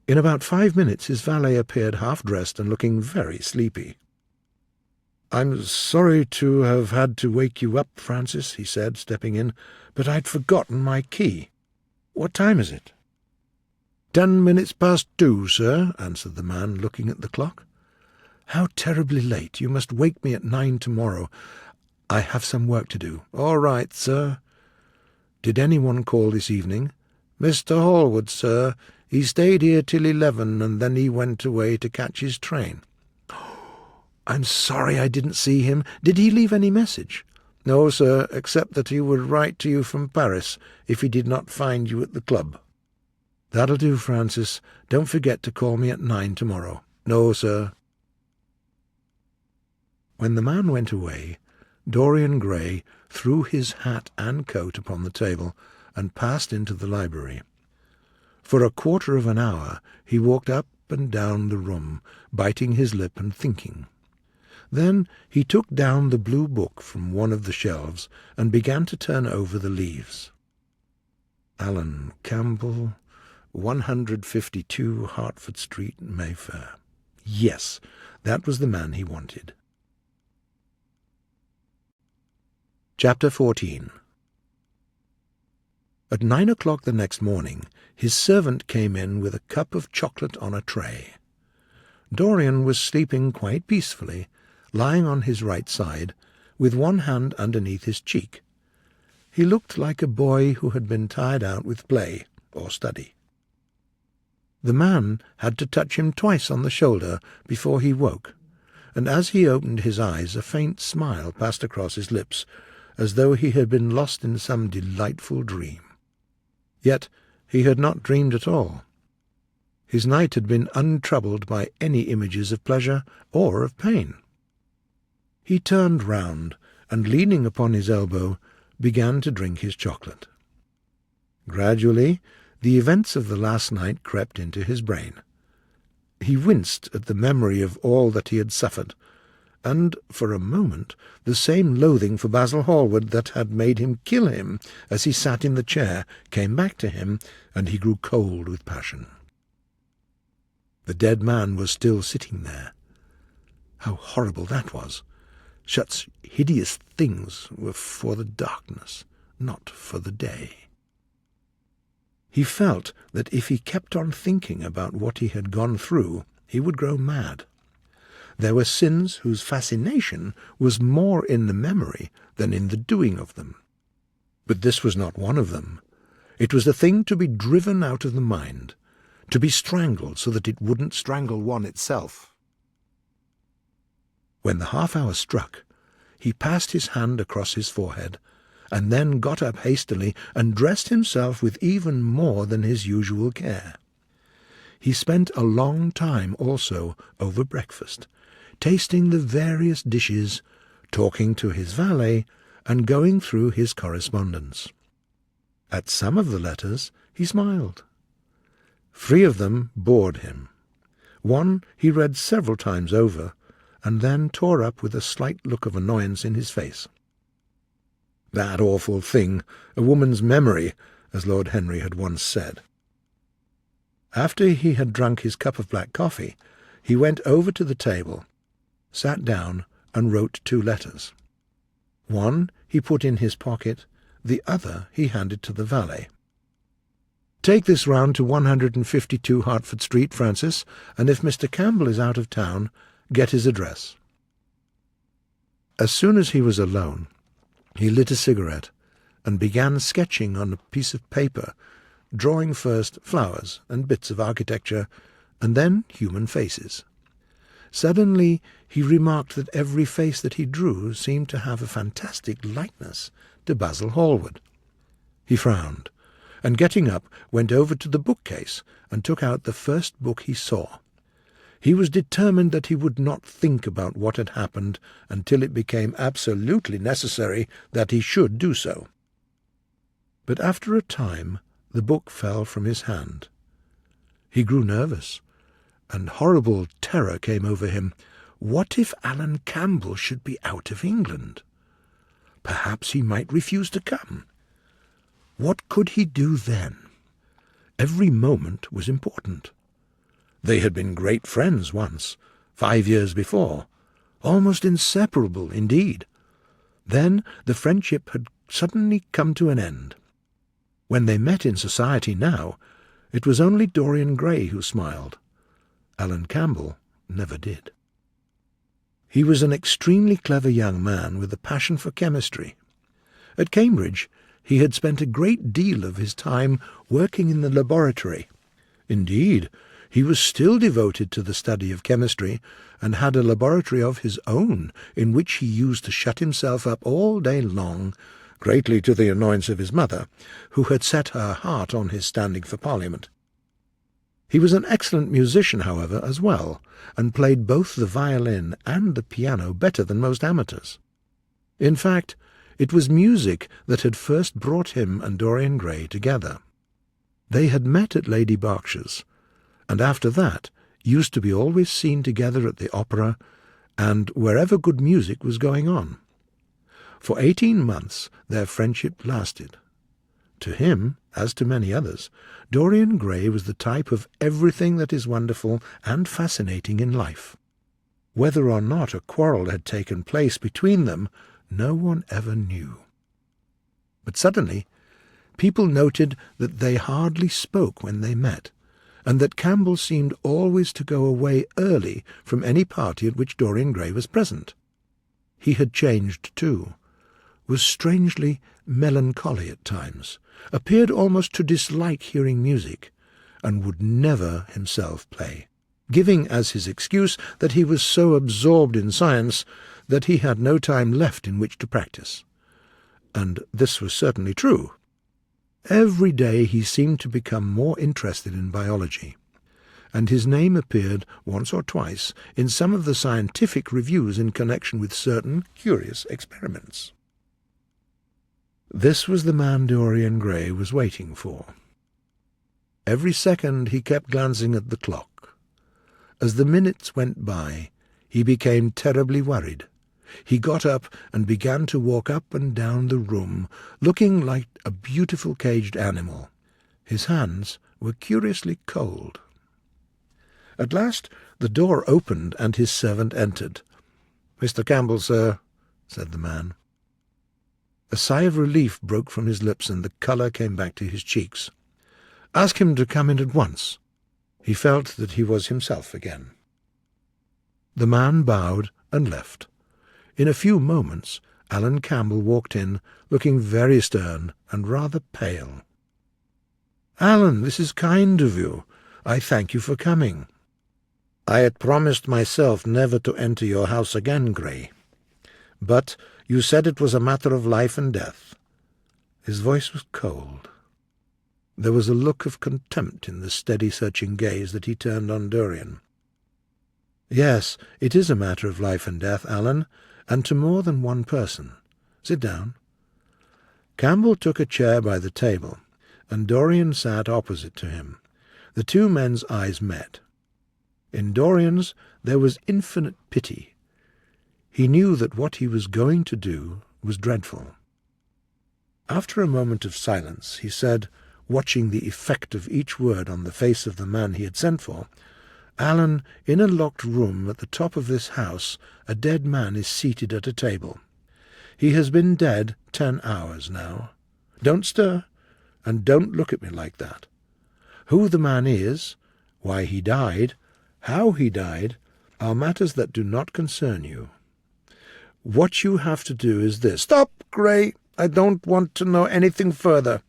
In about 5 minutes his valet appeared half-dressed and looking very sleepy. "I'm sorry to have had to wake you up, Francis," he said, stepping in, "but I'd forgotten my key. What time is it?" 10 minutes past 2, sir," answered the man, looking at the clock. "How terribly late! You must wake me at 9 tomorrow. I have some work to do." "All right, sir." "Did anyone call this evening?" "Mr. Hallward, sir. He stayed here till 11, and then he went away to catch his train." "I'm sorry I didn't see him. Did he leave any message?" "No, sir, except that he would write to you from Paris if he did not find you at the club." "That'll do, Francis. Don't forget to call me at 9 tomorrow." "No, sir." When the man went away, Dorian Gray threw his hat and coat upon the table and passed into the library. For a quarter of an hour he walked up and down the room, biting his lip and thinking. Then he took down the blue book from one of the shelves and began to turn over the leaves. Alan Campbell, 152 Hertford Street, Mayfair. Yes, that was the man he wanted. Chapter 14. At 9 o'clock the next morning, his servant came in with a cup of chocolate on a tray. Dorian was sleeping quite peacefully, lying on his right side, with one hand underneath his cheek. He looked like a boy who had been tired out with play or study. The man had to touch him twice on the shoulder before he woke, and as he opened his eyes a faint smile passed across his lips, as though he had been lost in some delightful dream. Yet he had not dreamed at all. His night had been untroubled by any images of pleasure or of pain. He turned round, and leaning upon his elbow, began to drink his chocolate. Gradually the events of the last night crept into his brain. He winced at the memory of all that he had suffered, and for a moment the same loathing for Basil Hallward that had made him kill him as he sat in the chair came back to him, and he grew cold with passion. The dead man was still sitting there. How horrible that was! Such hideous things were for the darkness, not for the day. He felt that if he kept on thinking about what he had gone through, he would grow mad. There were sins whose fascination was more in the memory than in the doing of them. But this was not one of them. It was a thing to be driven out of the mind, to be strangled so that it wouldn't strangle one itself. When the half-hour struck, he passed his hand across his forehead, and then got up hastily and dressed himself with even more than his usual care. He spent a long time also over breakfast, tasting the various dishes, talking to his valet, and going through his correspondence. At some of the letters he smiled. 3 of them bored him. One he read several times over, and then tore up with a slight look of annoyance in his face. That awful thing, a woman's memory, as Lord Henry had once said. After he had drunk his cup of black coffee, he went over to the table, sat down, and wrote 2 letters. One he put in his pocket, the other he handed to the valet. "Take this round to 152 Hertford Street, Francis, and if Mr. Campbell is out of town, get his address." As soon as he was alone, He lit a cigarette and began sketching on a piece of paper, drawing first flowers and bits of architecture, and then human faces. Suddenly he remarked that every face that he drew seemed to have a fantastic likeness to Basil Hallward. He frowned, and getting up, went over to the bookcase and took out the first book he saw. He was determined that he would not think about what had happened until it became absolutely necessary that he should do so. But after a time the book fell from his hand. He grew nervous, and horrible terror came over him. What if Alan Campbell should be out of England? Perhaps he might refuse to come. What could he do then? Every moment was important. They had been great friends once, 5 years before, almost inseparable indeed. Then the friendship had suddenly come to an end. When they met in society now, it was only Dorian Gray who smiled. Alan Campbell never did. He was an extremely clever young man with a passion for chemistry. At Cambridge, he had spent a great deal of his time working in the laboratory. Indeed, he was still devoted to the study of chemistry, and had a laboratory of his own in which he used to shut himself up all day long, greatly to the annoyance of his mother, who had set her heart on his standing for Parliament. He was an excellent musician, however, as well, and played both the violin and the piano better than most amateurs. In fact, it was music that had first brought him and Dorian Gray together. They had met at Lady Berkshire's, and after that used to be always seen together at the opera and wherever good music was going on. For 18 months their friendship lasted. To him, as to many others, Dorian Gray was the type of everything that is wonderful and fascinating in life. Whether or not a quarrel had taken place between them, no one ever knew. But suddenly, people noted that they hardly spoke when they met, and that Campbell seemed always to go away early from any party at which Dorian Gray was present. He had changed too, was strangely melancholy at times, appeared almost to dislike hearing music, and would never himself play, giving as his excuse that he was so absorbed in science that he had no time left in which to practice. And this was certainly true. Every day he seemed to become more interested in biology, and his name appeared once or twice in some of the scientific reviews in connection with certain curious experiments. This was the man Dorian Gray was waiting for. Every second he kept glancing at the clock. As the minutes went by, he became terribly worried. He got up and began to walk up and down the room, looking like a beautiful caged animal. His hands were curiously cold. At last the door opened and his servant entered. "Mr. Campbell, sir," said the man. A sigh of relief broke from his lips, and the colour came back to his cheeks. "Ask him to come in at once." He felt that he was himself again. The man bowed and left. In a few moments Alan Campbell walked in, looking very stern and rather pale. "Alan, this is kind of you. I thank you for coming." "I had promised myself never to enter your house again, Gray. But you said it was a matter of life and death." His voice was cold. There was a look of contempt in the steady, searching gaze that he turned on Dorian. "Yes, it is a matter of life and death, Alan, and to more than one person. Sit down." Campbell took a chair by the table, and Dorian sat opposite to him. The two men's eyes met. In Dorian's there was infinite pity. He knew that what he was going to do was dreadful. After a moment of silence, he said, watching the effect of each word on the face of the man he had sent for, "Alan, in a locked room at the top of this house, a dead man is seated at a table. He has been dead 10 hours now. Don't stir, and don't look at me like that. Who the man is, why he died, how he died, are matters that do not concern you. What you have to do is this. Stop, Gray. I don't want to know anything further.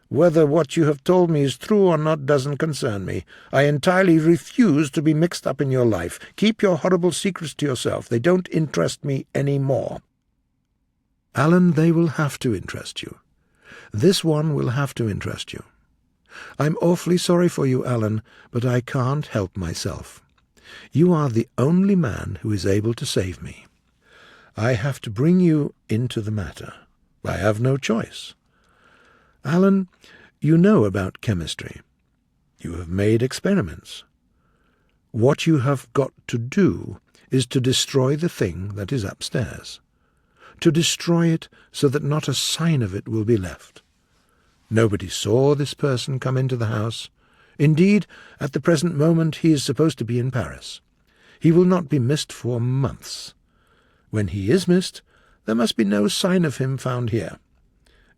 Whether what you have told me is true or not doesn't concern me. I entirely refuse to be mixed up in your life. Keep your horrible secrets to yourself. They don't interest me any more. Alan, they will have to interest you. This one will have to interest you. I'm awfully sorry for you, Alan, but I can't help myself. You are the only man who is able to save me. I have to bring you into the matter. I have no choice. Alan, you know about chemistry. You have made experiments. What you have got to do is to destroy the thing that is upstairs. To destroy it so that not a sign of it will be left. Nobody saw this person come into the house. Indeed, at the present moment he is supposed to be in Paris. He will not be missed for months. When he is missed, there must be no sign of him found here.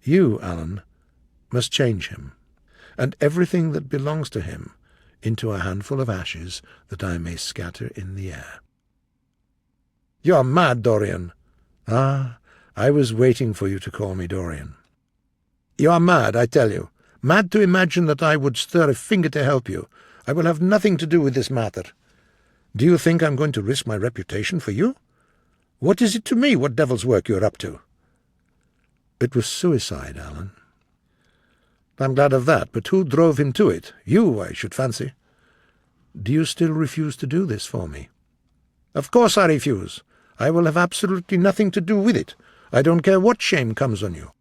You, Alan, must change him, and everything that belongs to him, into a handful of ashes that I may scatter in the air. You are mad, Dorian. Ah, I was waiting for you to call me Dorian. You are mad, I tell you. Mad to imagine that I would stir a finger to help you. I will have nothing to do with this matter. Do you think I'm going to risk my reputation for you? What is it to me what devil's work you're up to? It was suicide, Alan. I'm glad of that, but who drove him to it? You, I should fancy. Do you still refuse to do this for me? Of course I refuse. I will have absolutely nothing to do with it. I don't care what shame comes on you.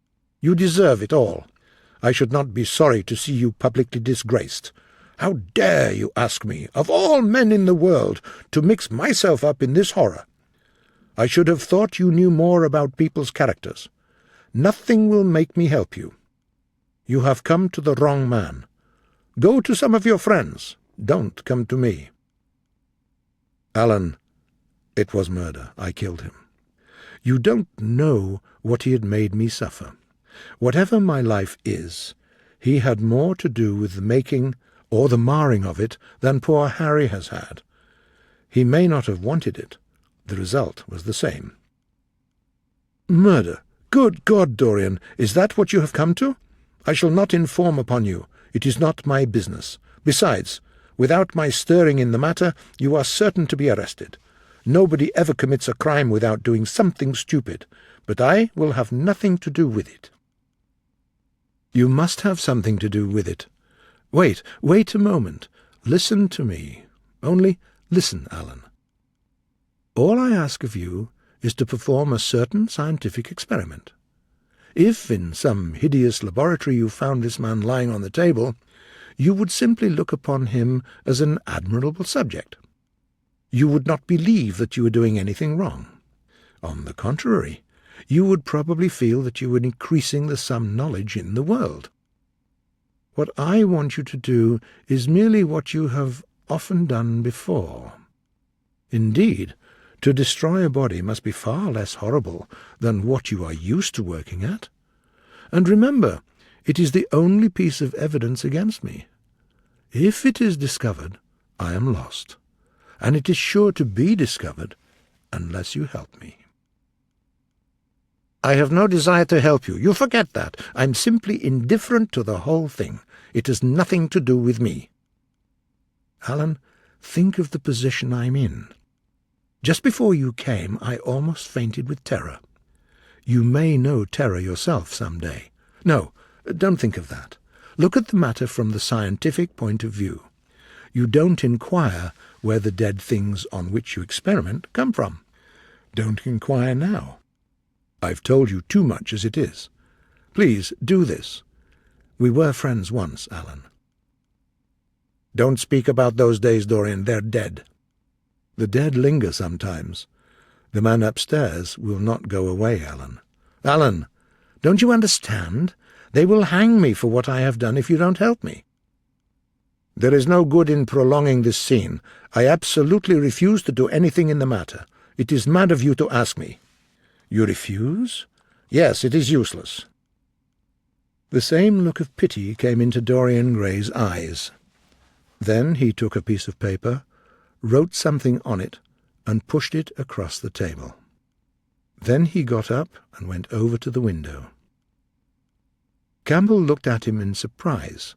You deserve it all. I should not be sorry to see you publicly disgraced. How dare you ask me, of all men in the world, to mix myself up in this horror? I should have thought you knew more about people's characters. Nothing will make me help you. You have come to the wrong man. Go to some of your friends. Don't come to me. Alan, it was murder. I killed him. You don't know what he had made me suffer. Whatever my life is, he had more to do with the making or the marring of it than poor Harry has had. He may not have wanted it. The result was the same. Murder! Good God, Dorian, is that what you have come to? I shall not inform upon you. It is not my business. Besides, without my stirring in the matter, you are certain to be arrested. Nobody ever commits a crime without doing something stupid, but I will have nothing to do with it. You must have something to do with it. Wait a moment. Listen to me. Only listen, Alan. All I ask of you is to perform a certain scientific experiment. If in some hideous laboratory you found this man lying on the table, you would simply look upon him as an admirable subject. You would not believe that you were doing anything wrong. On the contrary, you would probably feel that you were increasing the sum knowledge in the world. What I want you to do is merely what you have often done before. Indeed, to destroy a body must be far less horrible than what you are used to working at. And remember, it is the only piece of evidence against me. If it is discovered, I am lost, and it is sure to be discovered unless you help me. I have no desire to help you. You forget that. I'm simply indifferent to the whole thing. It has nothing to do with me. Alan, think of the position I'm in. Just before you came, I almost fainted with terror. You may know terror yourself some day. No, don't think of that. Look at the matter from the scientific point of view. You don't inquire where the dead things on which you experiment come from. Don't inquire now. I've told you too much as it is. Please, do this. We were friends once, Alan. Don't speak about those days, Dorian. They're dead. The dead linger sometimes. The man upstairs will not go away, Alan. Alan, don't you understand? They will hang me for what I have done if you don't help me. There is no good in prolonging this scene. I absolutely refuse to do anything in the matter. It is mad of you to ask me. You refuse? Yes, it is useless. The same look of pity came into Dorian Gray's eyes. Then he took a piece of paper, wrote something on it, and pushed it across the table. Then he got up and went over to the window. Campbell looked at him in surprise,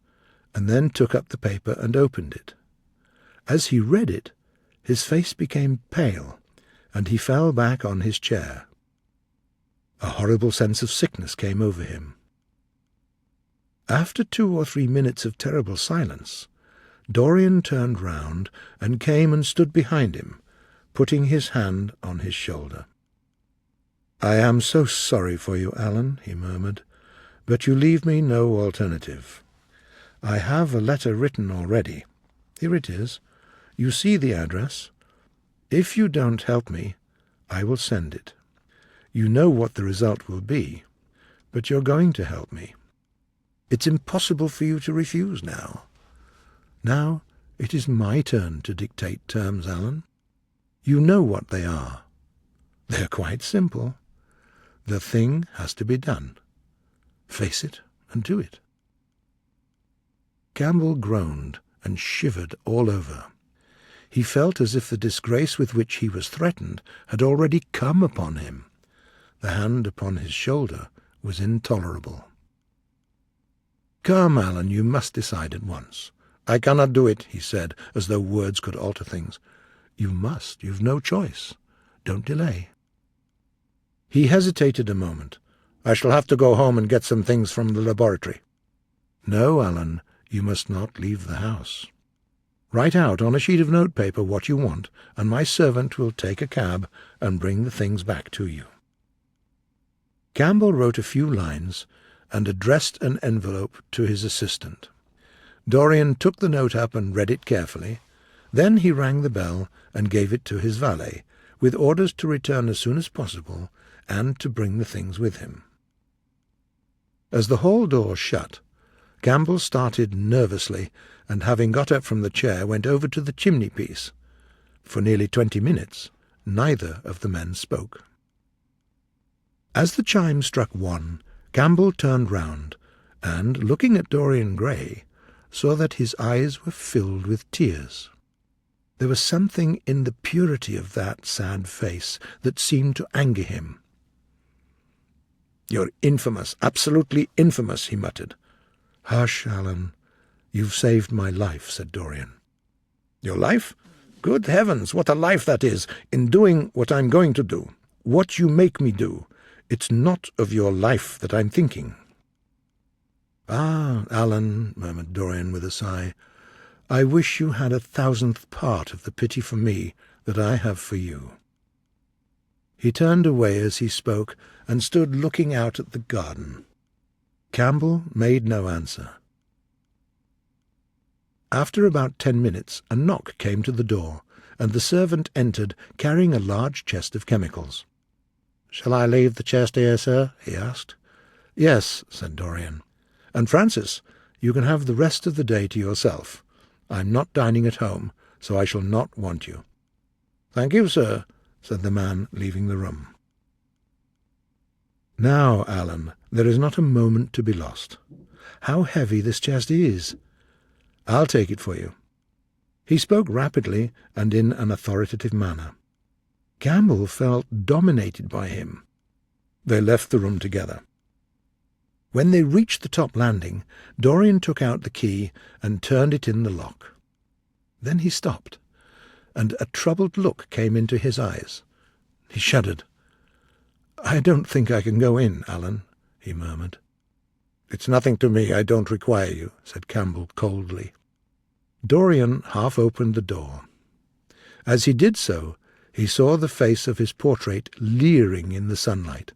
and then took up the paper and opened it. As he read it, his face became pale, and he fell back on his chair. A horrible sense of sickness came over him. After 2 or 3 minutes of terrible silence, Dorian turned round and came and stood behind him, putting his hand on his shoulder. "I am so sorry for you, Alan," he murmured, "but you leave me no alternative. I have a letter written already. Here it is. You see the address. If you don't help me, I will send it. You know what the result will be, but you're going to help me. It's impossible for you to refuse now. Now it is my turn to dictate terms, Alan. You know what they are. They're quite simple. The thing has to be done. Face it and do it." Campbell groaned and shivered all over. He felt as if the disgrace with which he was threatened had already come upon him. The hand upon his shoulder was intolerable. "Come, Alan, you must decide at once." "I cannot do it," he said, as though words could alter things. "You must. You've no choice. Don't delay." He hesitated a moment. "I shall have to go home and get some things from the laboratory." "No, Alan, you must not leave the house. Write out on a sheet of notepaper what you want, and my servant will take a cab and bring the things back to you." Campbell wrote a few lines and addressed an envelope to his assistant. Dorian took the note up and read it carefully. Then he rang the bell and gave it to his valet, with orders to return as soon as possible and to bring the things with him. As the hall door shut, Campbell started nervously, and having got up from the chair went over to the chimney-piece. For nearly 20 minutes neither of the men spoke. As the chime struck 1, Campbell turned round, and, looking at Dorian Gray, saw that his eyes were filled with tears. There was something in the purity of that sad face that seemed to anger him. "You're infamous, absolutely infamous," he muttered. "Hush, Alan. You've saved my life," said Dorian. "Your life? Good heavens, what a life that is, in doing what I'm going to do, what you make me do. It's not of your life that I'm thinking." "Ah, Alan," murmured Dorian with a sigh, "I wish you had 1,000th part of the pity for me that I have for you." He turned away as he spoke and stood looking out at the garden. Campbell made no answer. After about 10 minutes a knock came to the door, and the servant entered carrying a large chest of chemicals. "Shall I leave the chest here, sir?" he asked. "Yes," said Dorian. "And Francis, you can have the rest of the day to yourself. I'm not dining at home, so I shall not want you." "Thank you, sir," said the man, leaving the room. "Now, Alan, there is not a moment to be lost. How heavy this chest is! I'll take it for you." He spoke rapidly and in an authoritative manner. Campbell felt dominated by him. They left the room together. When they reached the top landing, Dorian took out the key and turned it in the lock. Then he stopped, and a troubled look came into his eyes. He shuddered. "I don't think I can go in, Alan," he murmured. "It's nothing to me. I don't require you," said Campbell coldly. Dorian half opened the door. As he did so, he saw the face of his portrait leering in the sunlight.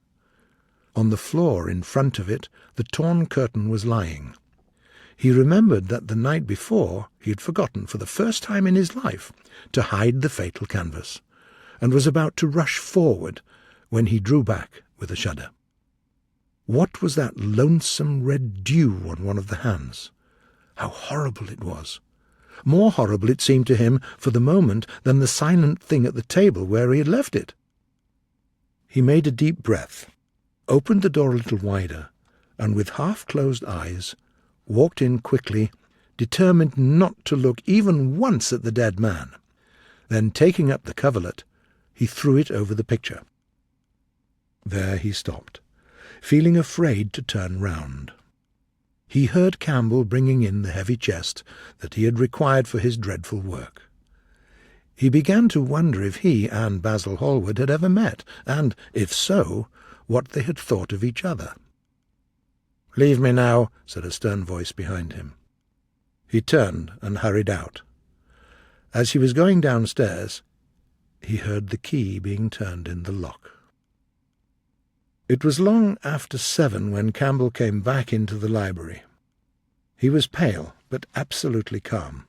On the floor in front of it the torn curtain was lying. He remembered that the night before he had forgotten for the first time in his life to hide the fatal canvas, and was about to rush forward when he drew back with a shudder. What was that lonesome red dew on one of the hands? How horrible it was! More horrible it seemed to him for the moment than the silent thing at the table where he had left it. He made a deep breath, opened the door a little wider, and with half-closed eyes walked in quickly, determined not to look even once at the dead man. Then, taking up the coverlet, he threw it over the picture. There he stopped, feeling afraid to turn round. He heard Campbell bringing in the heavy chest that he had required for his dreadful work. He began to wonder if he and Basil Hallward had ever met, and, if so, what they had thought of each other. "Leave me now," said a stern voice behind him. He turned and hurried out. As he was going downstairs, he heard the key being turned in the lock. It was long after 7 when Campbell came back into the library. He was pale, but absolutely calm.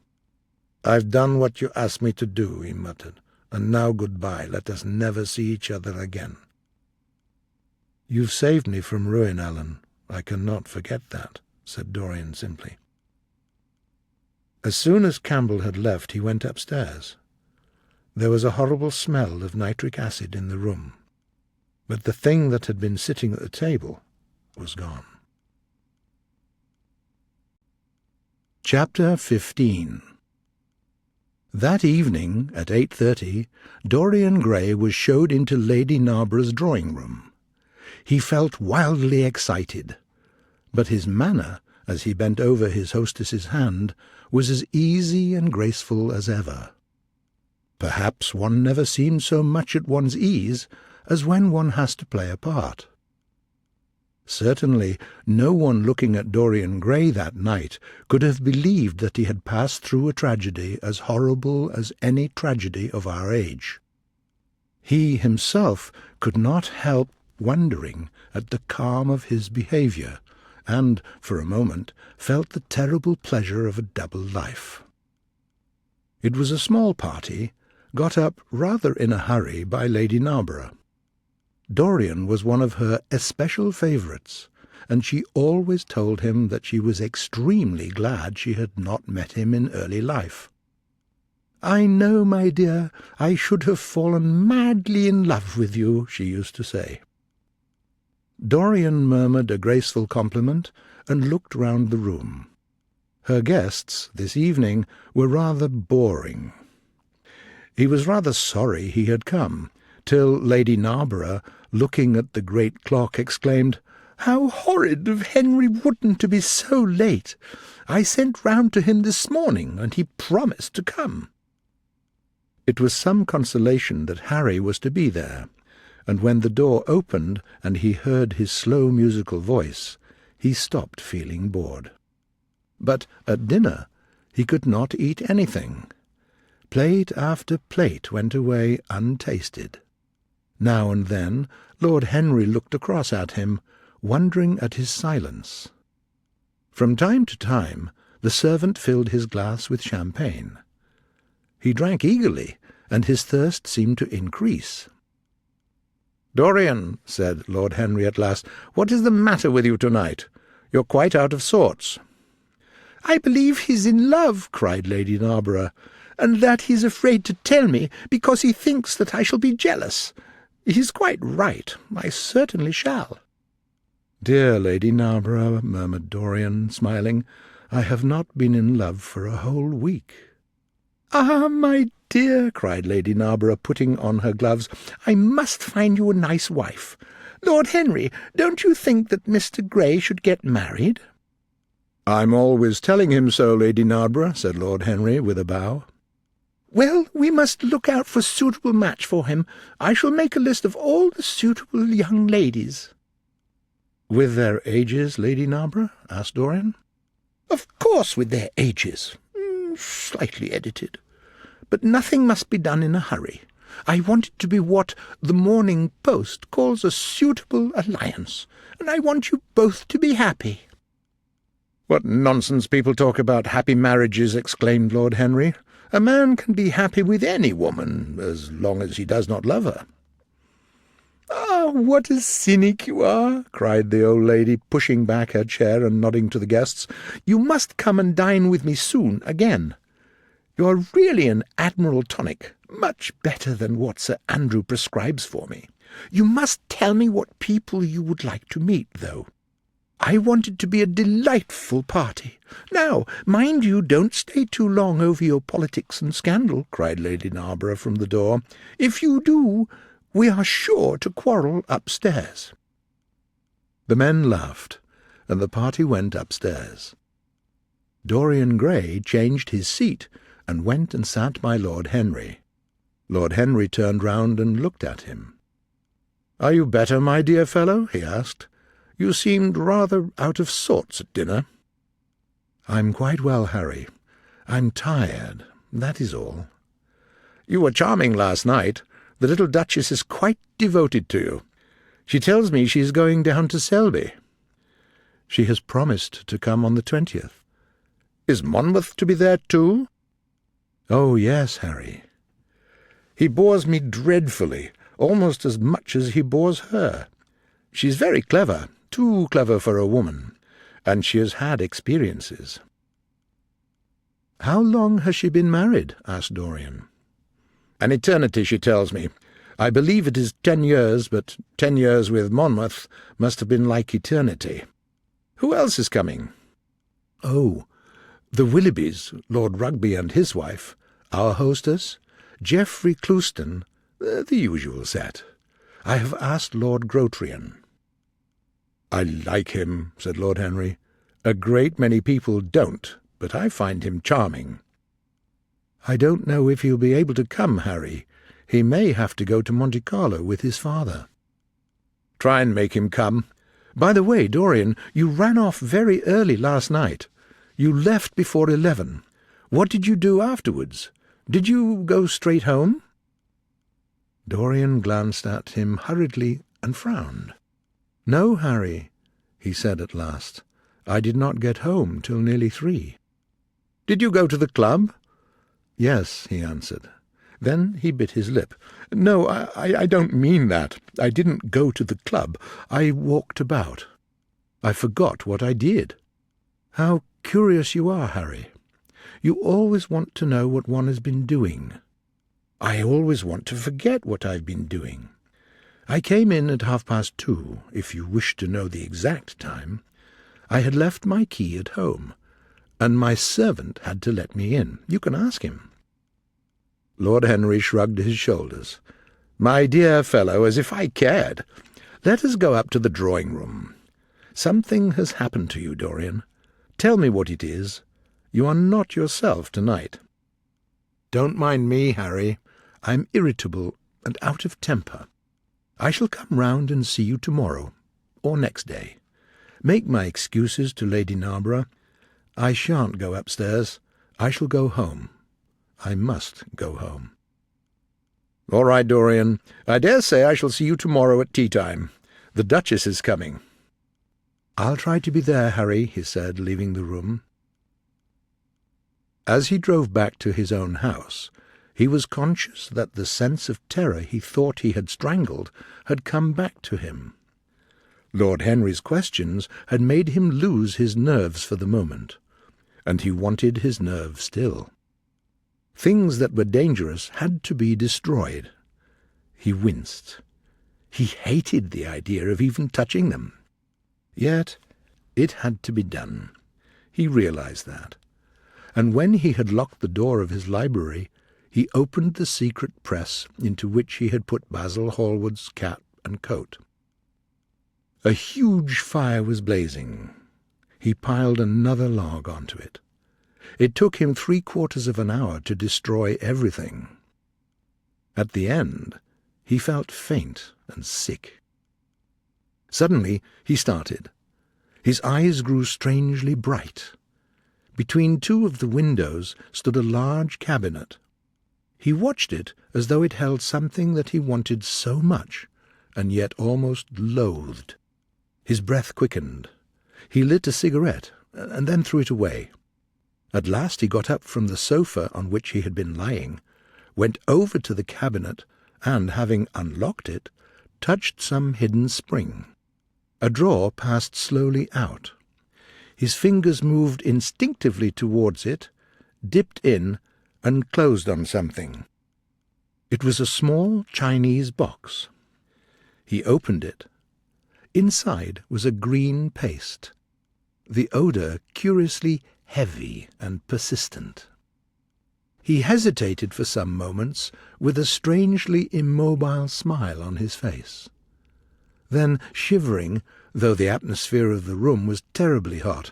"I've done what you asked me to do," he muttered, "and now goodbye. Let us never see each other again." "You've saved me from ruin, Alan. I cannot forget that," said Dorian simply. As soon as Campbell had left, he went upstairs. There was a horrible smell of nitric acid in the room, but the thing that had been sitting at the table was gone. Chapter 15. That evening, at 8:30, Dorian Gray was showed into Lady Narborough's drawing-room. He felt wildly excited, but his manner, as he bent over his hostess's hand, was as easy and graceful as ever. Perhaps one never seems so much at one's ease as when one has to play a part. Certainly no one looking at Dorian Gray that night could have believed that he had passed through a tragedy as horrible as any tragedy of our age. He himself could not help wondering at the calm of his behaviour, and, for a moment, felt the terrible pleasure of a double life. It was a small party, got up rather in a hurry by Lady Narborough. Dorian was one of her especial favourites, and she always told him that she was extremely glad she had not met him in early life. "I know, my dear, I should have fallen madly in love with you," she used to say. Dorian murmured a graceful compliment and looked round the room. Her guests this evening were rather boring. He was rather sorry he had come, till Lady Narborough, looking at the great clock, exclaimed, "How horrid of Henry Wotton to be so late! I sent round to him this morning, and he promised to come." It was some consolation that Harry was to be there, and when the door opened and he heard his slow musical voice, he stopped feeling bored. But at dinner he could not eat anything. Plate after plate went away untasted. Now and then Lord Henry looked across at him, wondering at his silence. From time to time the servant filled his glass with champagne. He drank eagerly, and his thirst seemed to increase. "Dorian," said Lord Henry at last, "what is the matter with you tonight? You're quite out of sorts." "I believe he's in love," cried Lady Narborough, "and that he's afraid to tell me because he thinks that I shall be jealous. He's quite right. I certainly shall." "Dear Lady Narborough," murmured Dorian, smiling, "I have not been in love for a whole week." "Ah, my dear," cried Lady Narborough, putting on her gloves, "I must find you a nice wife. Lord Henry, don't you think that Mr. Gray should get married?" "I'm always telling him so, Lady Narborough," said Lord Henry, with a bow. "Well, we must look out for a suitable match for him. I shall make a list of all the suitable young ladies." "With their ages, Lady Narborough?" asked Dorian. "Of course with their ages. Slightly edited. But nothing must be done in a hurry. I want it to be what the Morning Post calls a suitable alliance, and I want you both to be happy." "What nonsense people talk about happy marriages!" exclaimed Lord Henry. "A man can be happy with any woman, as long as he does not love her." "Ah, what a cynic you are!" cried the old lady, pushing back her chair and nodding to the guests. "You must come and dine with me soon again. You are really an admirable tonic, much better than what Sir Andrew prescribes for me. You must tell me what people you would like to meet, though. I want it to be a delightful party. Now, mind you don't stay too long over your politics and scandal," cried Lady Narborough from the door. "If you do, We are sure to quarrel upstairs." The men laughed, and the party went upstairs. Dorian Gray changed his seat and went and sat by Lord Henry. Lord Henry turned round and looked at him. "Are you better, my dear fellow?" he asked. "You seemed rather out of sorts at dinner." "I'm quite well, Harry. I'm tired, that is all." "You were charming last night. The little Duchess is quite devoted to you. She tells me she is going down to Selby." "She has promised to come on the 20th. "Is Monmouth to be there too?" "Oh, yes, Harry." "He bores me dreadfully, almost as much as he bores her. She's very clever, too clever for a woman, and she has had experiences." "How long has she been married?" asked Dorian. "An eternity, she tells me. I believe it is 10 years, but 10 years with Monmouth must have been like eternity. Who else is coming?" "Oh, the Willoughbys, Lord Rugby and his wife, our hostess, Geoffrey Clouston, the usual set. I have asked Lord Grotrian." "I like him," said Lord Henry. "A great many people don't, but I find him charming." "I don't know if he'll be able to come, Harry. He may have to go to Monte Carlo with his father." "Try and make him come." "By the way, Dorian, you ran off very early last night. You left before 11. What did you do afterwards? Did you go straight home?" Dorian glanced at him hurriedly and frowned. "No, Harry," he said at last. "I did not get home till nearly 3. "Did you go to the club?" "Yes," he answered. Then he bit his lip. "No, I don't mean that. I didn't go to the club. I walked about. I forgot what I did." "How curious you are, Harry. You always want to know what one has been doing." "I always want to forget what I've been doing." "I came in at 2:30, if you wish to know the exact time. I had left my key at home, and my servant had to let me in. You can ask him." Lord Henry shrugged his shoulders. "My dear fellow, as if I cared. Let us go up to the drawing-room. Something has happened to you, Dorian. Tell me what it is. You are not yourself tonight." "Don't mind me, Harry. I'm irritable and out of temper. I shall come round and see you tomorrow, or next day. Make my excuses to Lady Narborough. I shan't go upstairs. I shall go home. I must go home." "All right, Dorian. I dare say I shall see you tomorrow at tea-time. The Duchess is coming." "I'll try to be there, Harry," he said, leaving the room. As he drove back to his own house, he was conscious that the sense of terror he thought he had strangled had come back to him. Lord Henry's questions had made him lose his nerves for the moment, and he wanted his nerve still. Things that were dangerous had to be destroyed. He winced. He hated the idea of even touching them. Yet it had to be done. He realized that. And when he had locked the door of his library, he opened the secret press into which he had put Basil Hallward's cap and coat. A huge fire was blazing. He piled another log onto it. It took him 3/4 of an hour to destroy everything. At the end, he felt faint and sick. Suddenly he started. His eyes grew strangely bright. Between 2 of the windows stood a large cabinet. He watched it as though it held something that he wanted so much, and yet almost loathed. His breath quickened. He lit a cigarette, and then threw it away. At last he got up from the sofa on which he had been lying, went over to the cabinet, and, having unlocked it, touched some hidden spring. A drawer passed slowly out. His fingers moved instinctively towards it, dipped in, and closed on something. It was a small Chinese box. He opened it. Inside was a green paste, the odour curiously heavy and persistent. He hesitated for some moments, with a strangely immobile smile on his face. Then, shivering, though the atmosphere of the room was terribly hot,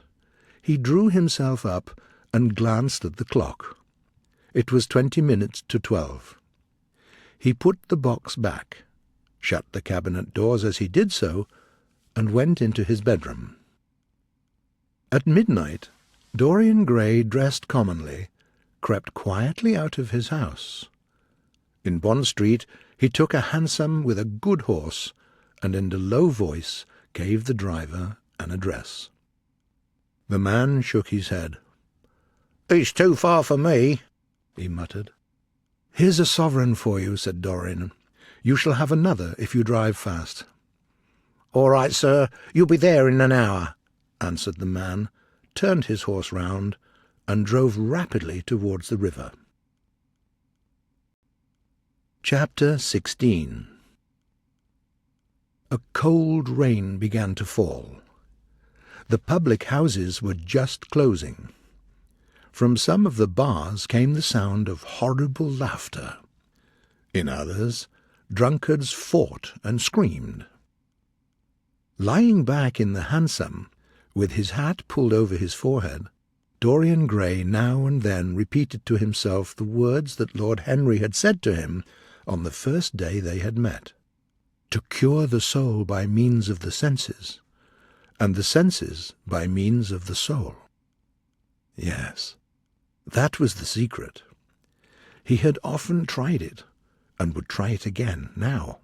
he drew himself up and glanced at the clock. It was 20 minutes to 12. He put the box back, shut the cabinet doors as he did so, and went into his bedroom. At midnight, Dorian Gray, dressed commonly, crept quietly out of his house. In Bond Street he took a hansom with a good horse, and in a low voice gave the driver an address. The man shook his head. "It's too far for me," he muttered. "Here's a sovereign for you," said Dorian. "You shall have another if you drive fast." "All right, sir. You'll be there in an hour," answered the man, turned his horse round, and drove rapidly towards the river. Chapter 16. A cold rain began to fall. The public houses were just closing. From some of the bars came the sound of horrible laughter. In others, drunkards fought and screamed. Lying back in the hansom, with his hat pulled over his forehead, Dorian Gray now and then repeated to himself the words that Lord Henry had said to him on the first day they had met: to cure the soul by means of the senses, and the senses by means of the soul. Yes, that was the secret. He had often tried it, and would try it again now.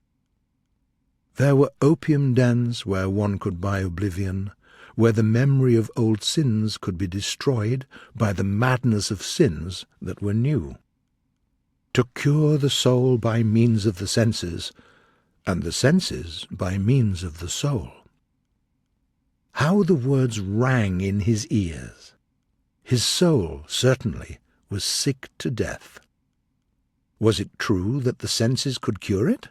There were opium dens where one could buy oblivion, where the memory of old sins could be destroyed by the madness of sins that were new. To cure the soul by means of the senses, and the senses by means of the soul. How the words rang in his ears! His soul, certainly, was sick to death. Was it true that the senses could cure it?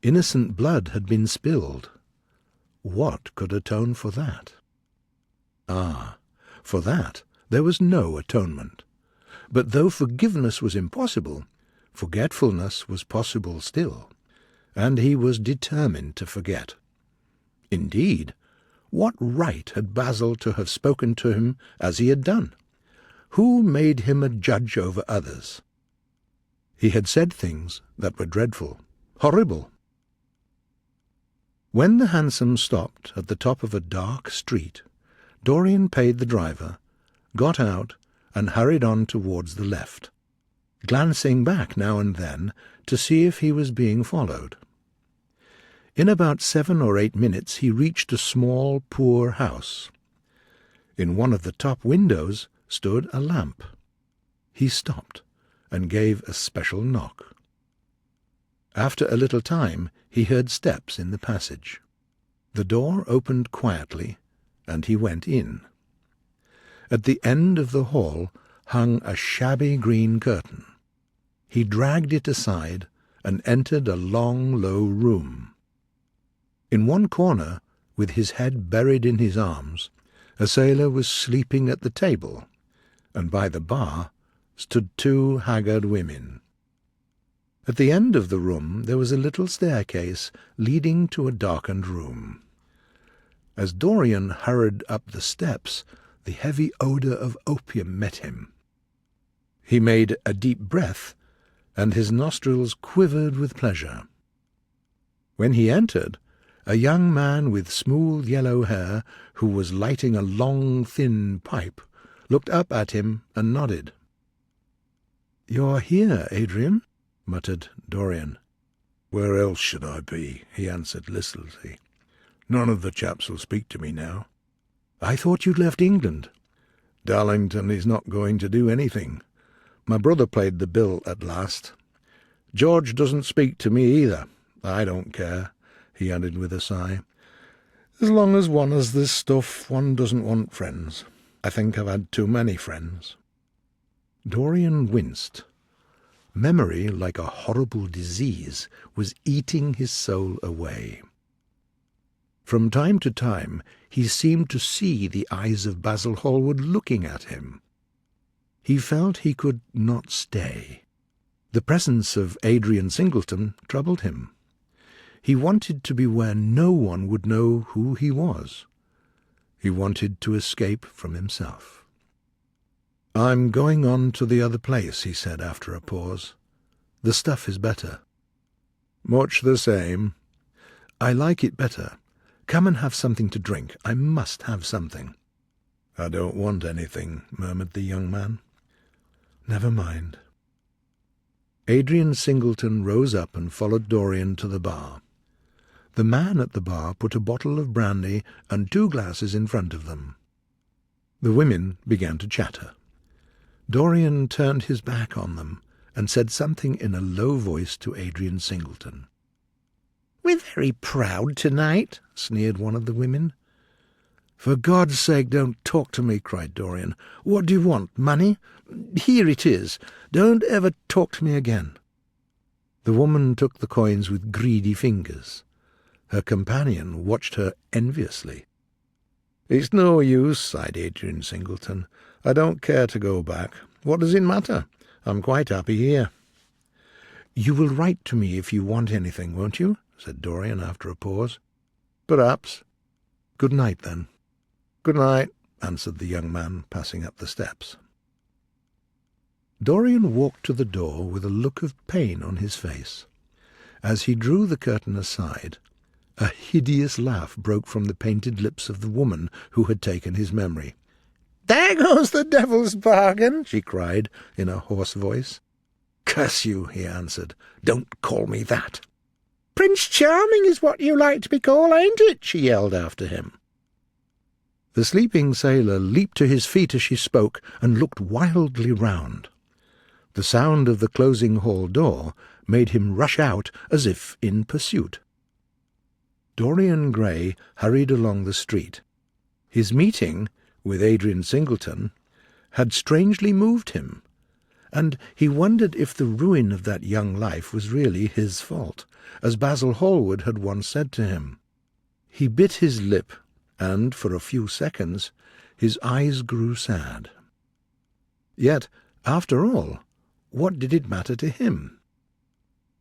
Innocent blood had been spilled. What could atone for that? Ah, for that there was no atonement. But though forgiveness was impossible, forgetfulness was possible still, and he was determined to forget. Indeed, what right had Basil to have spoken to him as he had done? Who made him a judge over others? He had said things that were dreadful, horrible. When the hansom stopped at the top of a dark street, Dorian paid the driver, got out, and hurried on towards the left, glancing back now and then to see if he was being followed. In about 7 or 8 minutes he reached a small, poor house. In one of the top windows stood a lamp. He stopped and gave a special knock. After a little time he heard steps in the passage. The door opened quietly, and he went in. At the end of the hall hung a shabby green curtain. He dragged it aside and entered a long, low room. In one corner, with his head buried in his arms, a sailor was sleeping at the table, and by the bar stood 2 haggard women. At the end of the room there was a little staircase leading to a darkened room. As Dorian hurried up the steps, the heavy odour of opium met him. He made a deep breath, and his nostrils quivered with pleasure. When he entered, a young man with smooth yellow hair, who was lighting a long, thin pipe, looked up at him and nodded. "You're here, Adrian?" muttered Dorian. "Where else should I be?" he answered listlessly. "None of the chaps will speak to me now." "I thought you'd left England." "Darlington is not going to do anything. My brother paid the bill at last. George doesn't speak to me either. I don't care," he added with a sigh. "As long as one has this stuff, one doesn't want friends. I think I've had too many friends." Dorian winced. Memory, like a horrible disease, was eating his soul away. From time to time he seemed to see the eyes of Basil Hallward looking at him. He felt he could not stay. The presence of Adrian Singleton troubled him. He wanted to be where no one would know who he was. He wanted to escape from himself. "I'm going on to the other place," he said after a pause. "The stuff is better." "Much the same." "I like it better. Come and have something to drink. I must have something." "I don't want anything," murmured the young man. "Never mind." Adrian Singleton rose up and followed Dorian to the bar. The man at the bar put a bottle of brandy and 2 glasses in front of them. The women began to chatter. Dorian turned his back on them and said something in a low voice to Adrian Singleton. "We're very proud tonight," sneered one of the women. "For God's sake, don't talk to me," cried Dorian. "What do you want? Money? Here it is. Don't ever talk to me again." The woman took the coins with greedy fingers. Her companion watched her enviously. "It's no use," sighed Adrian Singleton. "I don't care to go back. What does it matter? I'm quite happy here." "You will write to me if you want anything, won't you?" said Dorian after a pause. "Perhaps." "Good night, then." "Good night," answered the young man, passing up the steps. Dorian walked to the door with a look of pain on his face. As he drew the curtain aside, a hideous laugh broke from the painted lips of the woman who had taken his memory. "There goes the devil's bargain," she cried in a hoarse voice. "Curse you," he answered. "Don't call me that." "Prince Charming is what you like to be called, ain't it?" she yelled after him. The sleeping sailor leaped to his feet as she spoke and looked wildly round. The sound of the closing hall door made him rush out as if in pursuit. Dorian Gray hurried along the street. His meeting with Adrian Singleton had strangely moved him, and he wondered if the ruin of that young life was really his fault, as Basil Hallward had once said to him. He bit his lip, and for a few seconds his eyes grew sad. Yet, after all, what did it matter to him?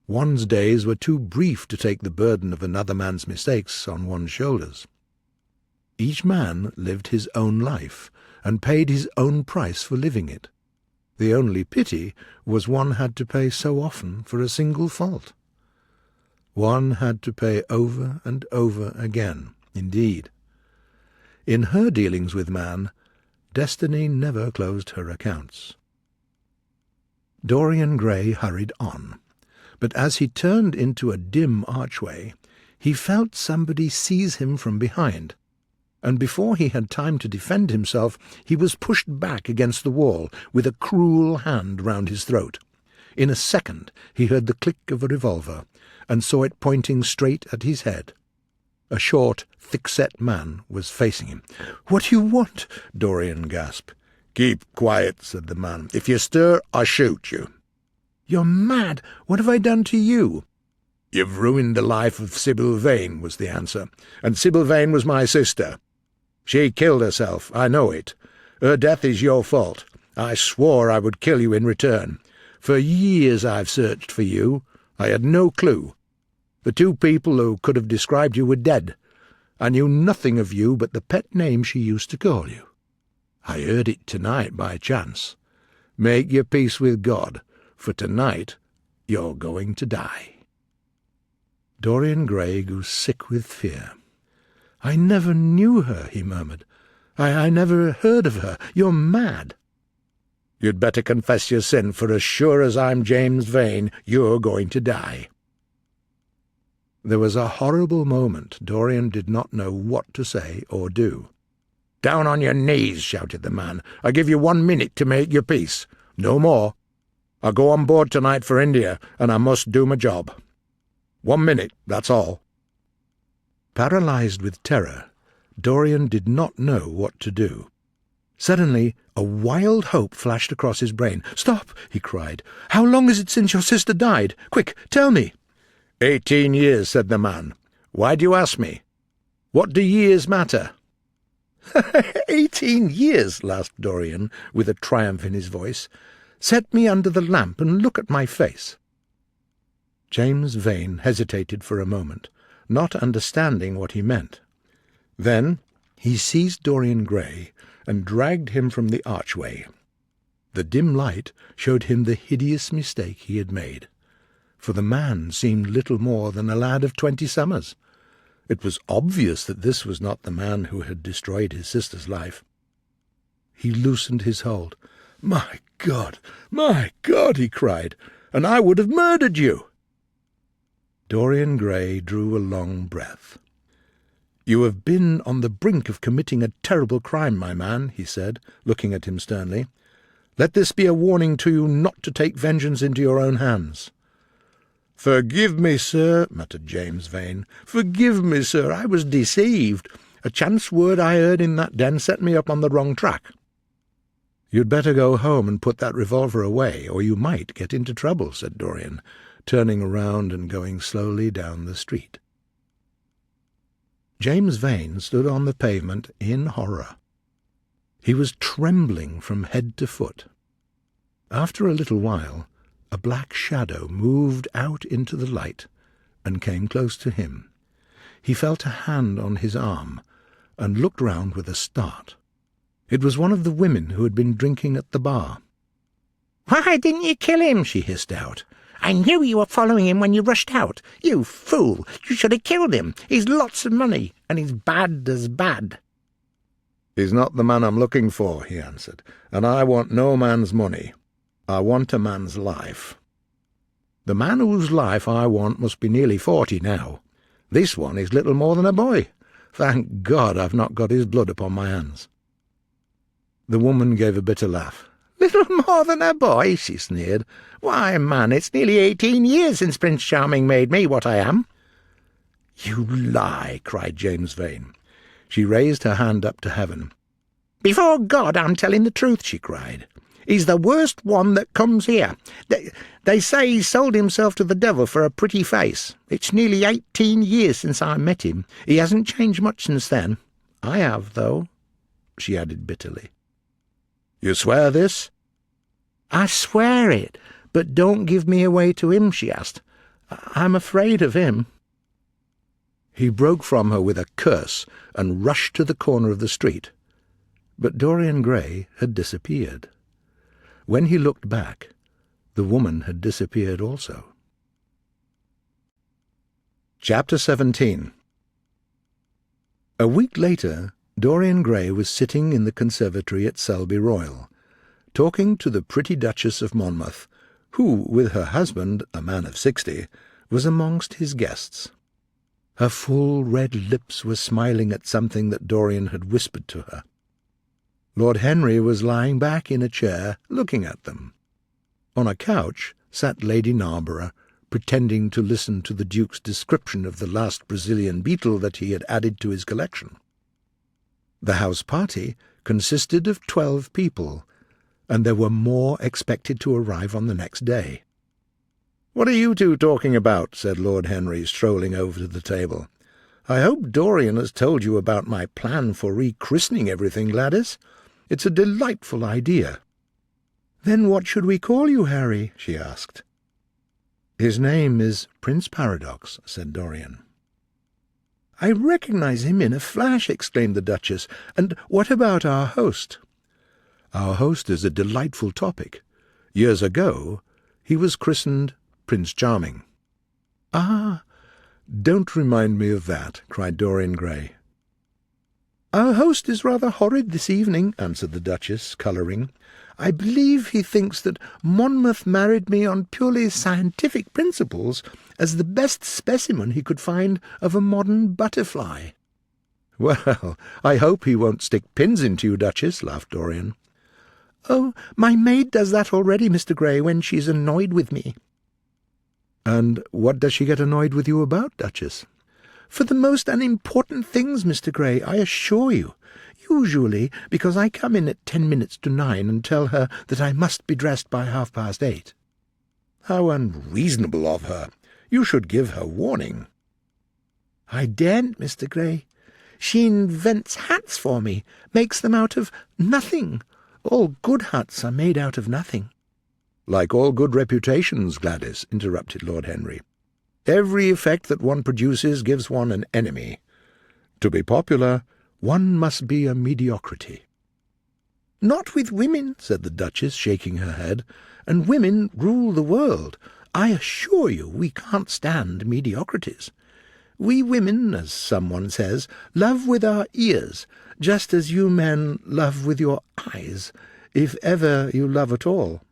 One's days were too brief to take the burden of another man's mistakes on one's shoulders. Each man lived his own life, and paid his own price for living it. The only pity was one had to pay so often for a single fault. One had to pay over and over again, indeed. In her dealings with man, destiny never closed her accounts. Dorian Gray hurried on, but as he turned into a dim archway, he felt somebody seize him from behind, and before he had time to defend himself, he was pushed back against the wall with a cruel hand round his throat. In a second he heard the click of a revolver, and saw it pointing straight at his head. A short, thick-set man was facing him. "What do you want?" Dorian gasped. "Keep quiet," said the man. "If you stir, I shoot you." "You're mad. What have I done to you?" "You've ruined the life of Sybil Vane," was the answer. "And Sybil Vane was my sister. She killed herself, I know it. Her death is your fault. I swore I would kill you in return. For years I've searched for you. I had no clue. The 2 people who could have described you were dead. I knew nothing of you but the pet name she used to call you. I heard it tonight by chance. Make your peace with God, for tonight you're going to die." Dorian Gray grew sick with fear. "I never knew her," he murmured. I never heard of her. You're mad." "You'd better confess your sin, for as sure as I'm James Vane, you're going to die." There was a horrible moment. Dorian did not know what to say or do. "Down on your knees," shouted the man. "I give you 1 minute to make your peace. No more. I go on board tonight for India, and I must do my job. 1 minute, that's all." Paralyzed with terror, Dorian did not know what to do. Suddenly a wild hope flashed across his brain. "Stop!" he cried. "How long is it since your sister died? Quick, tell me." 18 years, said the man. "Why do you ask me? What do years matter?" "18 years," laughed Dorian, with a triumph in his voice. "Set me under the lamp and look at my face." James Vane hesitated for a moment, not understanding what he meant. Then he seized Dorian Gray and dragged him from the archway. The dim light showed him the hideous mistake he had made, for the man seemed little more than a lad of 20 summers. It was obvious that this was not the man who had destroyed his sister's life. He loosened his hold. "My God, he cried, "and I would have murdered you!" Dorian Gray drew a long breath. "You have been on the brink of committing a terrible crime, my man," he said, looking at him sternly. "Let this be a warning to you not to take vengeance into your own hands." "Forgive me, sir," muttered James Vane. "Forgive me, sir. I was deceived. A chance word I heard in that den set me up on the wrong track." "You'd better go home and put that revolver away, or you might get into trouble," said Dorian, turning around and going slowly down the street. James Vane stood on the pavement in horror. He was trembling from head to foot. After a little while, a black shadow moved out into the light and came close to him. He felt a hand on his arm and looked round with a start. It was one of the women who had been drinking at the bar. "Why didn't you kill him?" she hissed out. "I knew you were following him when you rushed out. You fool! You should have killed him. He's lots of money, and he's bad as bad." "He's not the man I'm looking for," he answered, "and I want no man's money. I want a man's life. The man whose life I want must be nearly 40 now. This one is little more than a boy. Thank God I've not got his blood upon my hands." The woman gave a bitter laugh. "Little more than a boy," she sneered. "Why, man, it's nearly 18 years since Prince Charming made me what I am." "You lie," cried James Vane. She raised her hand up to heaven. "Before God, I'm telling the truth," she cried. "He's the worst one that comes here. They say he sold himself to the devil for a pretty face. It's nearly 18 years since I met him. He hasn't changed much since then. I have, though," she added bitterly. "You swear this?" "I swear it, but don't give me away to him," she asked. "I'm afraid of him." He broke from her with a curse and rushed to the corner of the street. But Dorian Gray had disappeared. When he looked back, the woman had disappeared also. Chapter 17. A week later, Dorian Gray was sitting in the conservatory at Selby Royal, talking to the pretty Duchess of Monmouth, who, with her husband, a man of 60, was amongst his guests. Her full red lips were smiling at something that Dorian had whispered to her. Lord Henry was lying back in a chair, looking at them. On a couch sat Lady Narborough, pretending to listen to the Duke's description of the last Brazilian beetle that he had added to his collection. The house party consisted of 12 people, and there were more expected to arrive on the next day. "What are you two talking about?" said Lord Henry, strolling over to the table. "I hope Dorian has told you about my plan for rechristening everything, Gladys. It's a delightful idea." "Then what should we call you, Harry?" she asked. "His name is Prince Paradox," said Dorian. "I recognize him in a flash," exclaimed the Duchess. "And what about our host?" "Our host is a delightful topic. Years ago he was christened Prince Charming." "Ah, don't remind me of that," cried Dorian Gray. "Our host is rather horrid this evening," answered the Duchess, colouring. "I believe he thinks that Monmouth married me on purely scientific principles as the best specimen he could find of a modern butterfly." "Well, I hope he won't stick pins into you, Duchess," laughed Dorian. "Oh, my maid does that already, Mr. Gray, when she's annoyed with me." "And what does she get annoyed with you about, Duchess?" "For the most unimportant things, Mr. Gray, I assure you. Usually because I come in at 10 minutes to 9 and tell her that I must be dressed by 8:30. "How unreasonable of her! You should give her warning." "I daren't, Mr. Gray. She invents hats for me, makes them out of nothing. All good hats are made out of nothing." "Like all good reputations, Gladys," interrupted Lord Henry. "Every effect that one produces gives one an enemy. To be popular, one must be a mediocrity." "Not with women," said the Duchess, shaking her head, "and women rule the world. I assure you we can't stand mediocrities. We women, as someone says, love with our ears, just as you men love with your eyes, if ever you love at all."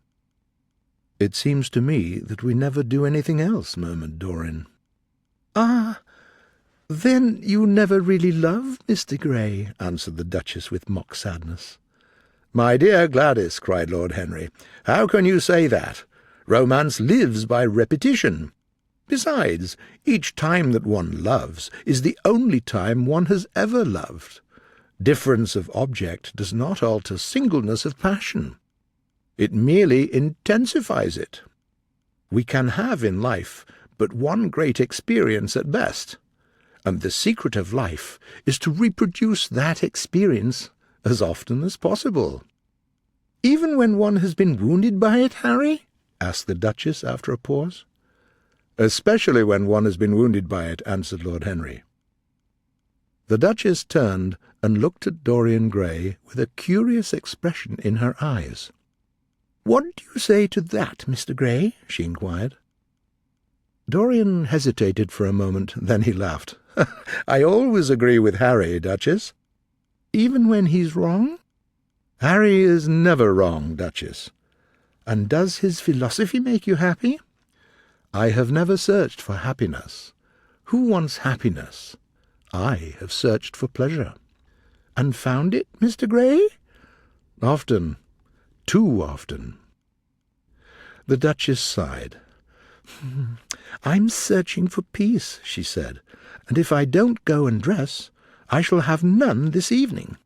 "It seems to me that we never do anything else," murmured Dorian. "Ah, then you never really love, Mr. Grey," answered the Duchess with mock sadness. "My dear Gladys," cried Lord Henry, "how can you say that? Romance lives by repetition. Besides, each time that one loves is the only time one has ever loved. Difference of object does not alter singleness of passion. It merely intensifies it. We can have in life but one great experience at best, and the secret of life is to reproduce that experience as often as possible." "Even when one has been wounded by it, Harry?" asked the Duchess after a pause. "Especially when one has been wounded by it," answered Lord Henry. The Duchess turned and looked at Dorian Gray with a curious expression in her eyes. "What do you say to that, Mr. Grey?" she inquired. Dorian hesitated for a moment, then he laughed. "I always agree with Harry, Duchess." "Even when he's wrong?" "Harry is never wrong, Duchess." "And does his philosophy make you happy?" "I have never searched for happiness." "Who wants happiness?" "I have searched for pleasure." "And found it, Mr. Grey?" "Often. Too often." The Duchess sighed. "I'm searching for peace," she said, "and if I don't go and dress, I shall have none this evening."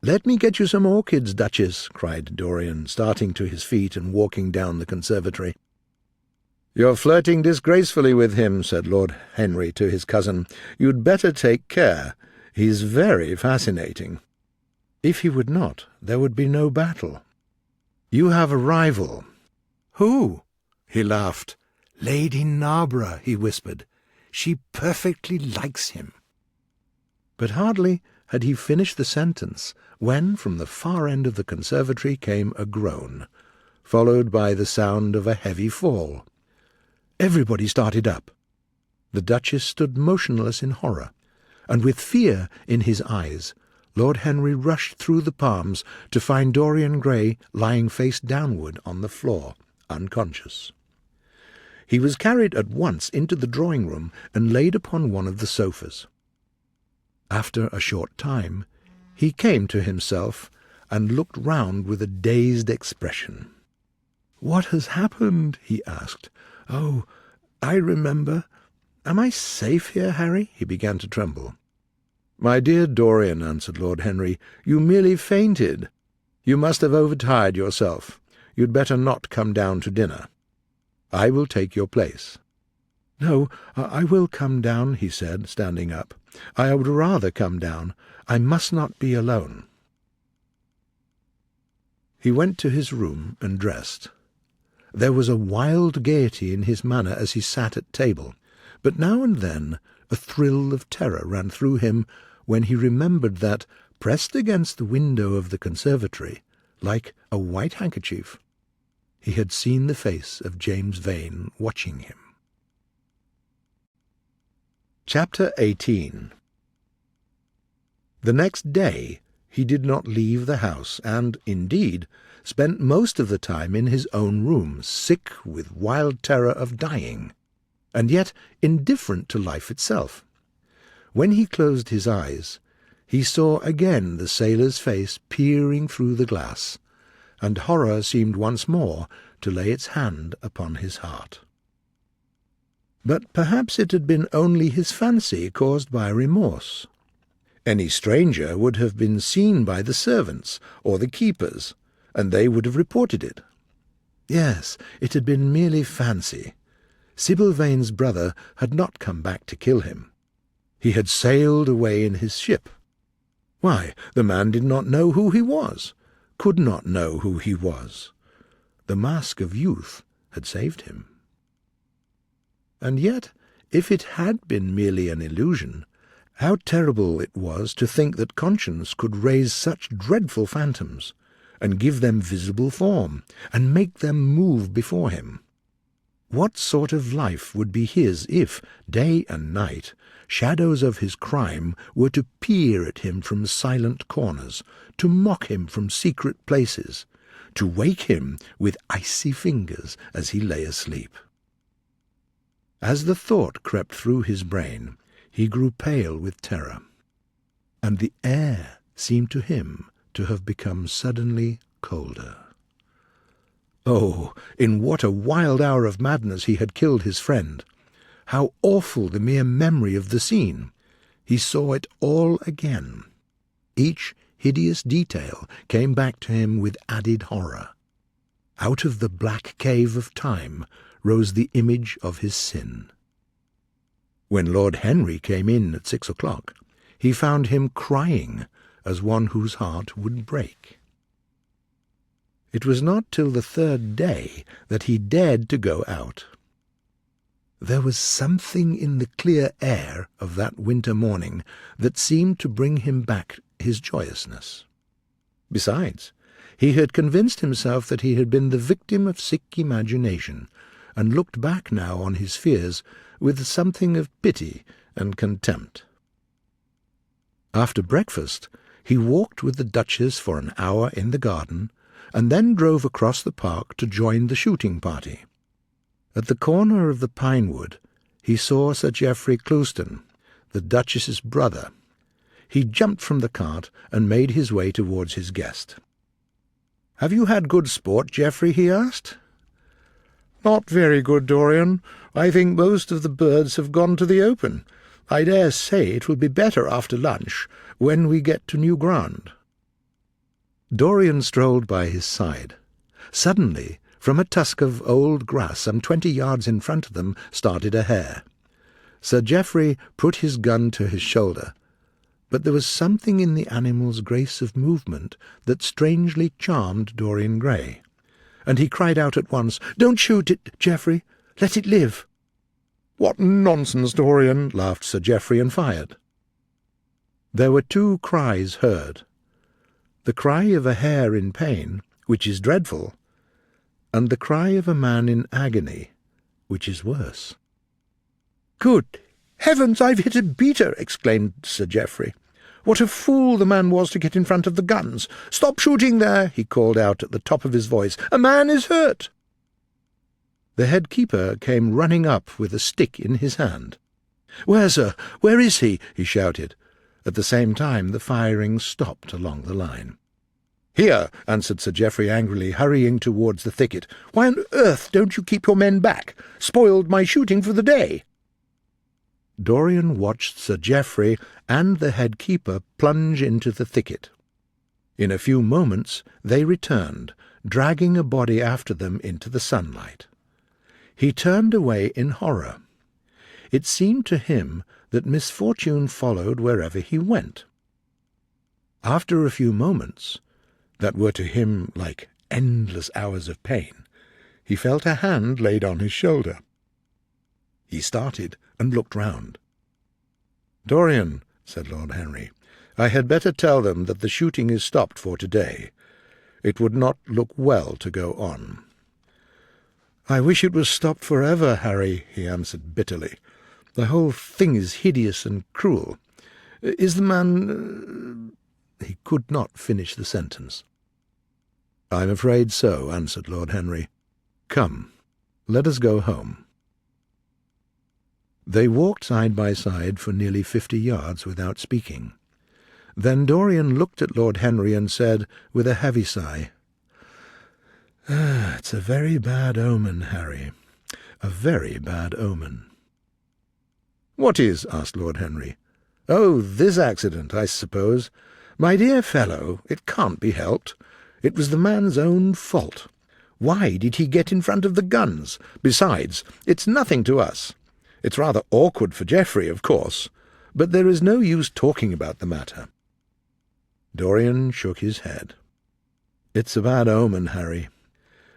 "Let me get you some orchids, Duchess," cried Dorian, starting to his feet and walking down the conservatory. "You're flirting disgracefully with him," said Lord Henry to his cousin. "You'd better take care. He's very fascinating." "If he would not, there would be no battle." "You have a rival." "Who?" He laughed. "Lady Narborough," he whispered. "She perfectly likes him." But hardly had he finished the sentence when from the far end of the conservatory came a groan, followed by the sound of a heavy fall. Everybody started up. The Duchess stood motionless in horror, and with fear in his eyes Lord Henry rushed through the palms to find Dorian Gray lying face downward on the floor, unconscious. He was carried at once into the drawing-room and laid upon one of the sofas. After a short time he came to himself and looked round with a dazed expression. "What has happened?" he asked. "Oh, I remember. Am I safe here, Harry?" He began to tremble. "My dear Dorian," answered Lord Henry, "you merely fainted. You must have overtired yourself. You'd better not come down to dinner. I will take your place." "No, I will come down," he said, standing up. "I would rather come down. I must not be alone." He went to his room and dressed. There was a wild gaiety in his manner as he sat at table, but now and then a thrill of terror ran through him when he remembered that, pressed against the window of the conservatory, like a white handkerchief, he had seen the face of James Vane watching him. Chapter 18. The next day he did not leave the house, and, indeed, spent most of the time in his own room, sick with wild terror of dying, and yet indifferent to life itself. When he closed his eyes, he saw again the sailor's face peering through the glass, and horror seemed once more to lay its hand upon his heart. But perhaps it had been only his fancy caused by remorse. Any stranger would have been seen by the servants or the keepers, and they would have reported it. Yes, it had been merely fancy. Sybil Vane's brother had not come back to kill him. He had sailed away in his ship. Why, the man did not know who he was, could not know who he was. The mask of youth had saved him. And yet, if it had been merely an illusion, how terrible it was to think that conscience could raise such dreadful phantoms, and give them visible form, and make them move before him. What sort of life would be his if, day and night, shadows of his crime were to peer at him from silent corners, to mock him from secret places, to wake him with icy fingers as he lay asleep? As the thought crept through his brain, he grew pale with terror, and the air seemed to him to have become suddenly colder. Oh, in what a wild hour of madness he had killed his friend! How awful the mere memory of the scene! He saw it all again. Each hideous detail came back to him with added horror. Out of the black cave of time rose the image of his sin. When Lord Henry came in at 6 o'clock, he found him crying as one whose heart would break. It was not till the third day that he dared to go out. There was something in the clear air of that winter morning that seemed to bring him back his joyousness. Besides, he had convinced himself that he had been the victim of sick imagination, and looked back now on his fears with something of pity and contempt. After breakfast, he walked with the Duchess for an hour in the garden, and then drove across the park to join the shooting party. At the corner of the pine wood he saw Sir Geoffrey Clouston, the Duchess's brother. He jumped from the cart and made his way towards his guest. "Have you had good sport, Geoffrey?" he asked. "Not very good, Dorian. I think most of the birds have gone to the open. I dare say it will be better after lunch, when we get to new ground." Dorian strolled by his side. Suddenly, from a tusk of old grass some 20 yards in front of them, started a hare. Sir Geoffrey put his gun to his shoulder, but there was something in the animal's grace of movement that strangely charmed Dorian Gray, and he cried out at once, "Don't shoot it, Geoffrey! Let it live!" "What nonsense, Dorian!" laughed Sir Geoffrey, and fired. There were 2 cries heard: the cry of a hare in pain, which is dreadful, and the cry of a man in agony, which is worse. "Good heavens, I've hit a beater!" exclaimed Sir Geoffrey. "What a fool the man was to get in front of the guns! Stop shooting there!" he called out at the top of his voice. "A man is hurt!" The head keeper came running up with a stick in his hand. "Where, sir? Where is he?" he shouted. At the same time the firing stopped along the line. "Here," answered Sir Geoffrey angrily, hurrying towards the thicket. "Why on earth don't you keep your men back? Spoiled my shooting for the day." Dorian watched Sir Geoffrey and the head keeper plunge into the thicket. In a few moments they returned, dragging a body after them into the sunlight. He turned away in horror. It seemed to him that misfortune followed wherever he went. After a few moments, that were to him like endless hours of pain, he felt a hand laid on his shoulder. He started and looked round. "Dorian," said Lord Henry, "I had better tell them that the shooting is stopped for today. It would not look well to go on." "I wish it was stopped forever, Harry," he answered bitterly. "The whole thing is hideous and cruel. Is the man—" He could not finish the sentence. "I'm afraid so," answered Lord Henry. "Come, let us go home." They walked side by side for nearly 50 yards without speaking. Then Dorian looked at Lord Henry and said, with a heavy sigh, "It's a very bad omen, Harry, a very bad omen." "What is?" asked Lord Henry. "Oh, this accident, I suppose. My dear fellow, it can't be helped. It was the man's own fault. Why did he get in front of the guns? Besides, it's nothing to us. It's rather awkward for Geoffrey, of course, but there is no use talking about the matter." Dorian shook his head. "It's a bad omen, Harry.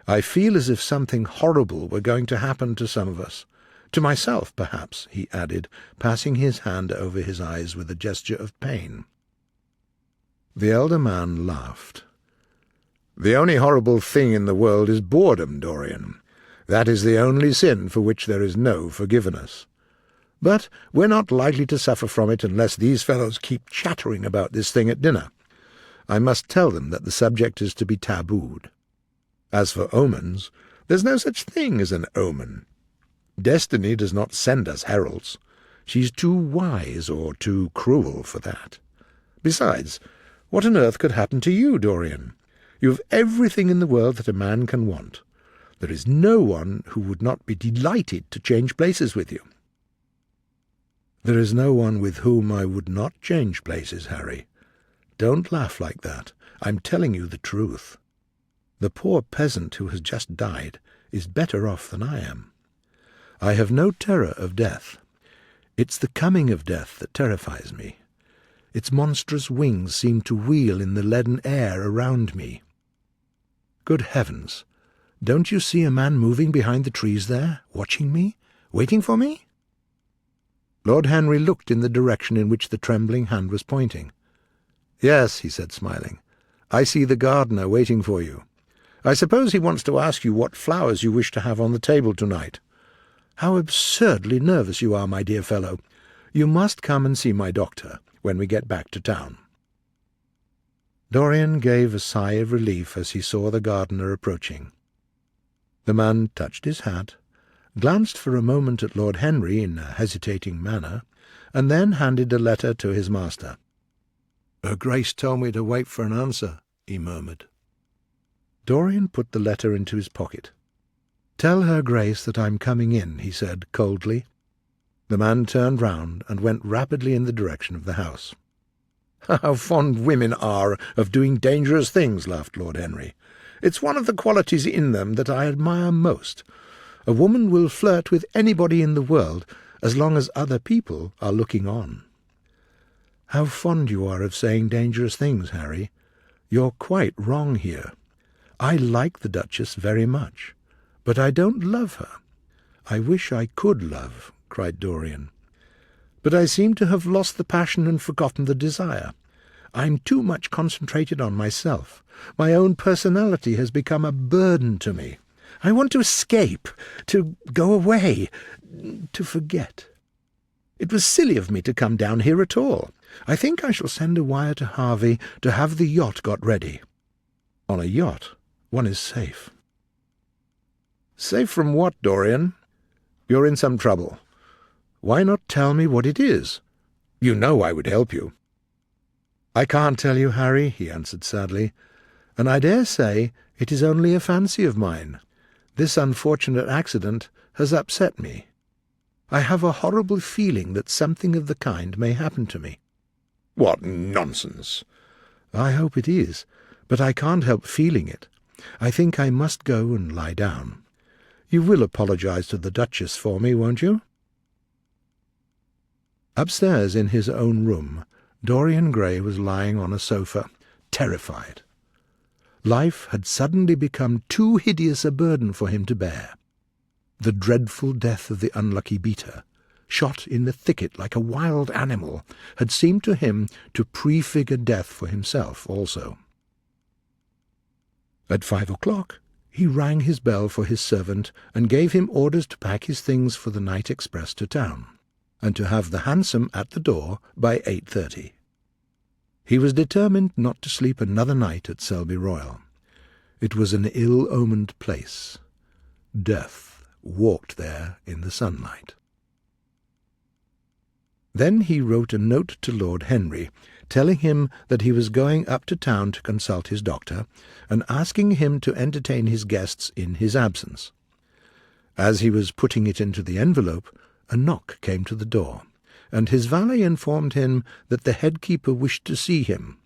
I feel as if something horrible were going to happen to some of us. To myself, perhaps," he added, passing his hand over his eyes with a gesture of pain. The elder man laughed. "The only horrible thing in the world is boredom, Dorian. That is the only sin for which there is no forgiveness. But we're not likely to suffer from it unless these fellows keep chattering about this thing at dinner. I must tell them that the subject is to be tabooed. As for omens, there's no such thing as an omen. Destiny does not send us heralds. She's too wise or too cruel for that. Besides, what on earth could happen to you, Dorian? You have everything in the world that a man can want. There is no one who would not be delighted to change places with you." "There is no one with whom I would not change places, Harry. Don't laugh like that. I'm telling you the truth. The poor peasant who has just died is better off than I am. I have no terror of death. It's the coming of death that terrifies me. Its monstrous wings seem to wheel in the leaden air around me. Good heavens! Don't you see a man moving behind the trees there, watching me, waiting for me?" Lord Henry looked in the direction in which the trembling hand was pointing. "Yes," he said, smiling. "I see the gardener waiting for you. I suppose he wants to ask you what flowers you wish to have on the table tonight. How absurdly nervous you are, my dear fellow. You must come and see my doctor when we get back to town." Dorian gave a sigh of relief as he saw the gardener approaching. The man touched his hat, glanced for a moment at Lord Henry in a hesitating manner, and then handed a letter to his master. "Her Grace told me to wait for an answer," he murmured. Dorian put the letter into his pocket. "Tell Her Grace that I'm coming in," he said coldly. The man turned round and went rapidly in the direction of the house. "How fond women are of doing dangerous things," laughed Lord Henry. "It's one of the qualities in them that I admire most. A woman will flirt with anybody in the world as long as other people are looking on." "How fond you are of saying dangerous things, Harry. You're quite wrong here. I like the Duchess very much, but I don't love her. I wish I could love," cried Dorian. "But I seem to have lost the passion and forgotten the desire. I'm too much concentrated on myself. My own personality has become a burden to me. I want to escape, to go away, to forget. It was silly of me to come down here at all. I think I shall send a wire to Harvey to have the yacht got ready. On a yacht, one is safe." "Safe from what, Dorian? You're in some trouble. Why not tell me what it is? You know I would help you." "I can't tell you, Harry," he answered sadly, "and I dare say it is only a fancy of mine. This unfortunate accident has upset me. I have a horrible feeling that something of the kind may happen to me." "What nonsense!" "I hope it is, but I can't help feeling it. I think I must go and lie down. You will apologize to the Duchess for me, won't you?" Upstairs in his own room, Dorian Gray was lying on a sofa, terrified. Life had suddenly become too hideous a burden for him to bear. The dreadful death of the unlucky beater, shot in the thicket like a wild animal, had seemed to him to prefigure death for himself also. At 5 o'clock he rang his bell for his servant and gave him orders to pack his things for the night express to town, and to have the hansom at the door by 8:30. He was determined not to sleep another night at Selby Royal. It was an ill-omened place. Death walked there in the sunlight. Then he wrote a note to Lord Henry, telling him that he was going up to town to consult his doctor, and asking him to entertain his guests in his absence. As he was putting it into the envelope, a knock came to the door, and his valet informed him that the head-keeper wished to see him.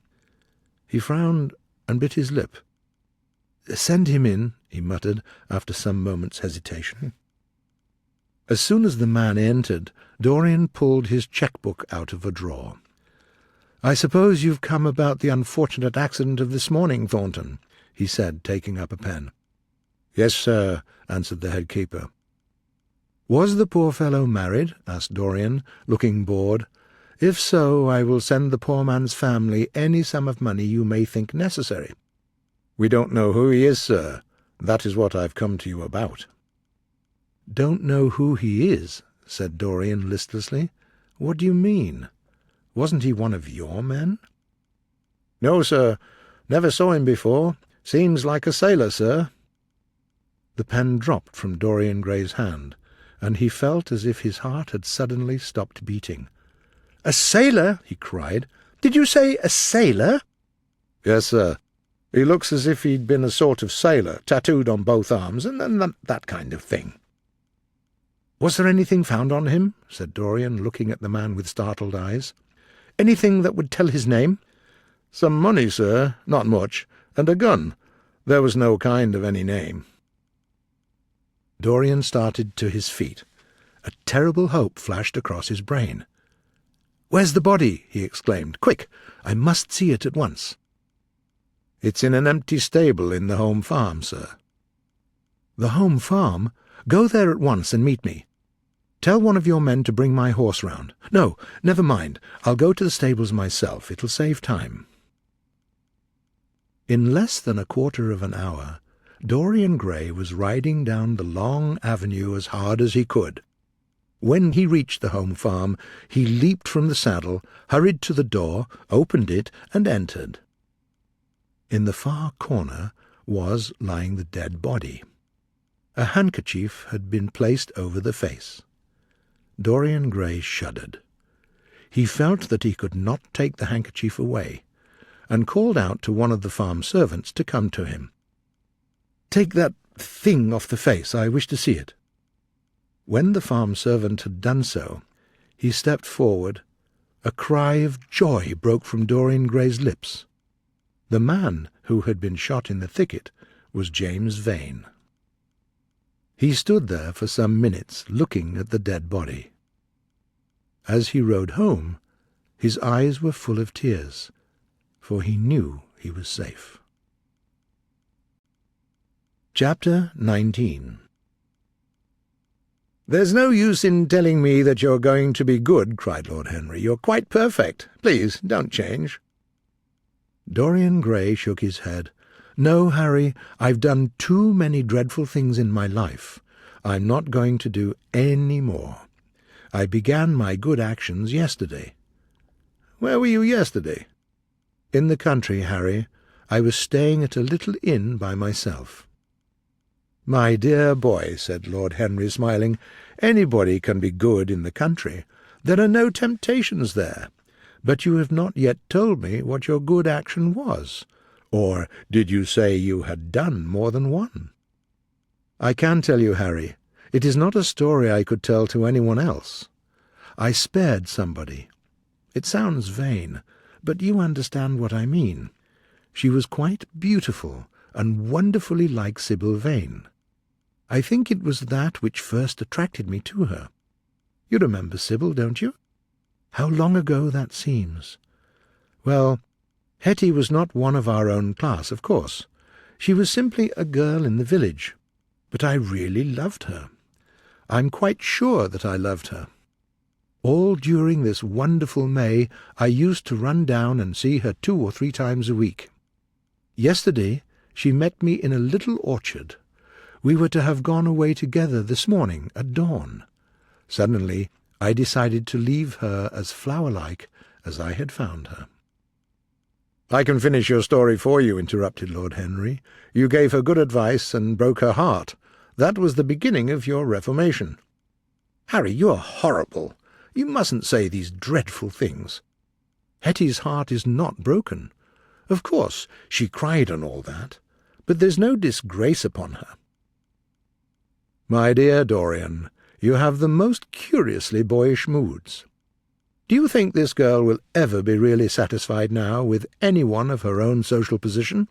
He frowned and bit his lip. "Send him in," he muttered, after some moments' hesitation. As soon as the man entered, Dorian pulled his cheque-book out of a drawer. "I suppose you've come about the unfortunate accident of this morning, Thornton," he said, taking up a pen. "Yes, sir," answered the head keeper. "Was the poor fellow married?" asked Dorian, looking bored. "If so, I will send the poor man's family any sum of money you may think necessary." "We don't know who he is, sir. That is what I've come to you about." "Don't know who he is?" said Dorian listlessly. "What do you mean? Wasn't he one of your men?" "No, sir. Never saw him before. Seems like a sailor, sir." The pen dropped from Dorian Gray's hand, and he felt as if his heart had suddenly stopped beating. "A sailor?" he cried. "Did you say a sailor?" "Yes, sir. He looks as if he'd been a sort of sailor, tattooed on both arms, and that kind of thing." "Was there anything found on him?" said Dorian, looking at the man with startled eyes. "Anything that would tell his name?" "Some money, sir, not much, and a gun. There was no kind of any name." Dorian started to his feet. A terrible hope flashed across his brain. "Where's the body?" he exclaimed. "Quick! I must see it at once." "It's in an empty stable in the home farm, sir." "The home farm? Go there at once and meet me. Tell one of your men to bring my horse round. No, never mind. I'll go to the stables myself. It'll save time." In less than a quarter of an hour, Dorian Gray was riding down the long avenue as hard as he could. When he reached the home farm, he leaped from the saddle, hurried to the door, opened it, and entered. In the far corner was lying the dead body. A handkerchief had been placed over the face. Dorian Gray shuddered. He felt that he could not take the handkerchief away, and called out to one of the farm servants to come to him. "Take that thing off the face. I wish to see it." When the farm servant had done so, he stepped forward. A cry of joy broke from Dorian Gray's lips. The man who had been shot in the thicket was James Vane. He stood there for some minutes looking at the dead body. As he rode home, his eyes were full of tears, for he knew he was safe. Chapter 19. "There's no use in telling me that you're going to be good," cried Lord Henry. "You're quite perfect. Please, don't change." Dorian Gray shook his head. "No, Harry, I've done too many dreadful things in my life. I'm not going to do any more. I began my good actions yesterday." "Where were you yesterday?" "In the country, Harry. I was staying at a little inn by myself." "My dear boy," said Lord Henry, smiling, "anybody can be good in the country. There are no temptations there. But you have not yet told me what your good action was. Or did you say you had done more than one?" "I can tell you, Harry. It is not a story I could tell to anyone else. I spared somebody. It sounds vain, but you understand what I mean. She was quite beautiful and wonderfully like Sybil Vane. I think it was that which first attracted me to her. You remember Sybil, don't you? How long ago that seems. Well, Hetty was not one of our own class, of course. She was simply a girl in the village. But I really loved her. I'm quite sure that I loved her. All during this wonderful May I used to run down and see her 2 or 3 times a week. Yesterday she met me in a little orchard. We were to have gone away together this morning at dawn. Suddenly I decided to leave her as flower-like as I had found her." "I can finish your story for you," interrupted Lord Henry. "You gave her good advice and broke her heart. That was the beginning of your reformation." "Harry, you're horrible. You mustn't say these dreadful things. Hetty's heart is not broken. Of course, she cried and all that, but there's no disgrace upon her." "My dear Dorian, you have the most curiously boyish moods. Do you think this girl will ever be really satisfied now with anyone of her own social position?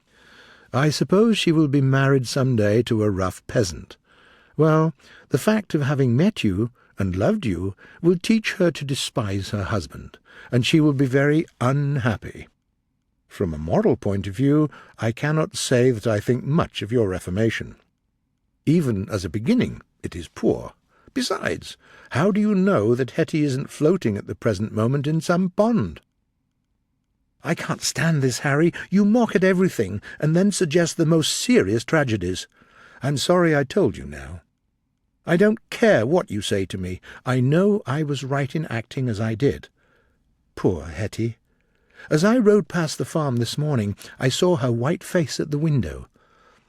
I suppose she will be married some day to a rough peasant, Well, the fact of having met you and loved you will teach her to despise her husband, and she will be very unhappy. From a moral point of view, I cannot say that I think much of your reformation. Even as a beginning, it is poor. Besides, how do you know that Hetty isn't floating at the present moment in some pond? I can't stand this, Harry. You mock at everything, and then suggest the most serious tragedies. I'm sorry I told you now. I don't care what you say to me. I know I was right in acting as I did. Poor Hetty. As I rode past the farm this morning, I saw her white face at the window.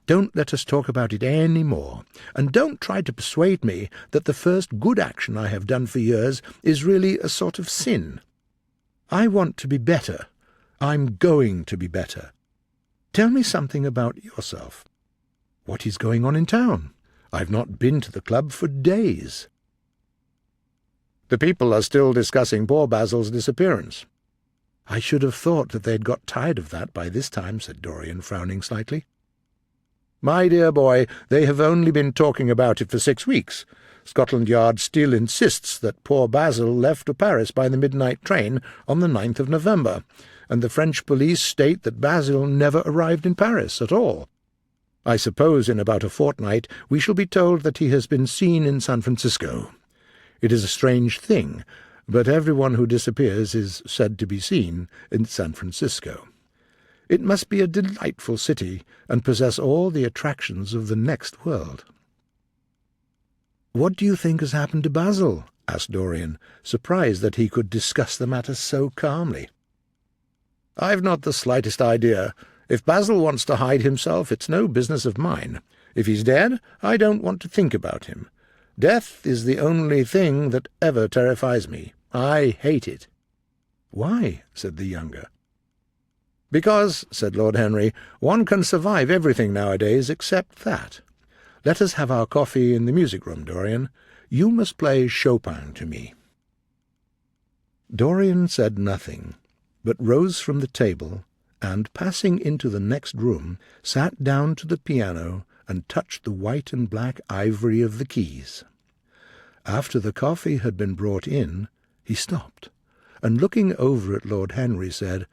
Don't let us talk about it any more, and don't try to persuade me that the first good action I have done for years is really a sort of sin. I want to be better. I'm going to be better. Tell me something about yourself. What is going on in town? I've not been to the club for days. The people are still discussing poor Basil's disappearance. I should have thought that they'd got tired of that by this time, said Dorian, frowning slightly. My dear boy, they have only been talking about it for 6 weeks. Scotland Yard still insists that poor Basil left for Paris by the midnight train on the 9th of November, and the French police state that Basil never arrived in Paris at all. I suppose in about a fortnight we shall be told that he has been seen in San Francisco. It is a strange thing, but everyone who disappears is said to be seen in San Francisco. It must be a delightful city, and possess all the attractions of the next world. "What do you think has happened to Basil?" asked Dorian, surprised that he could discuss the matter so calmly. "I've not the slightest idea. If Basil wants to hide himself, it's no business of mine. If he's dead, I don't want to think about him. Death is the only thing that ever terrifies me. I hate it." "Why?" said the younger. "Because," said Lord Henry, "one can survive everything nowadays except that. Let us have our coffee in the music-room, Dorian. You must play Chopin to me." Dorian said nothing, but rose from the table and, passing into the next room, sat down to the piano and touched the white and black ivory of the keys. After the coffee had been brought in, he stopped, and looking over at Lord Henry said,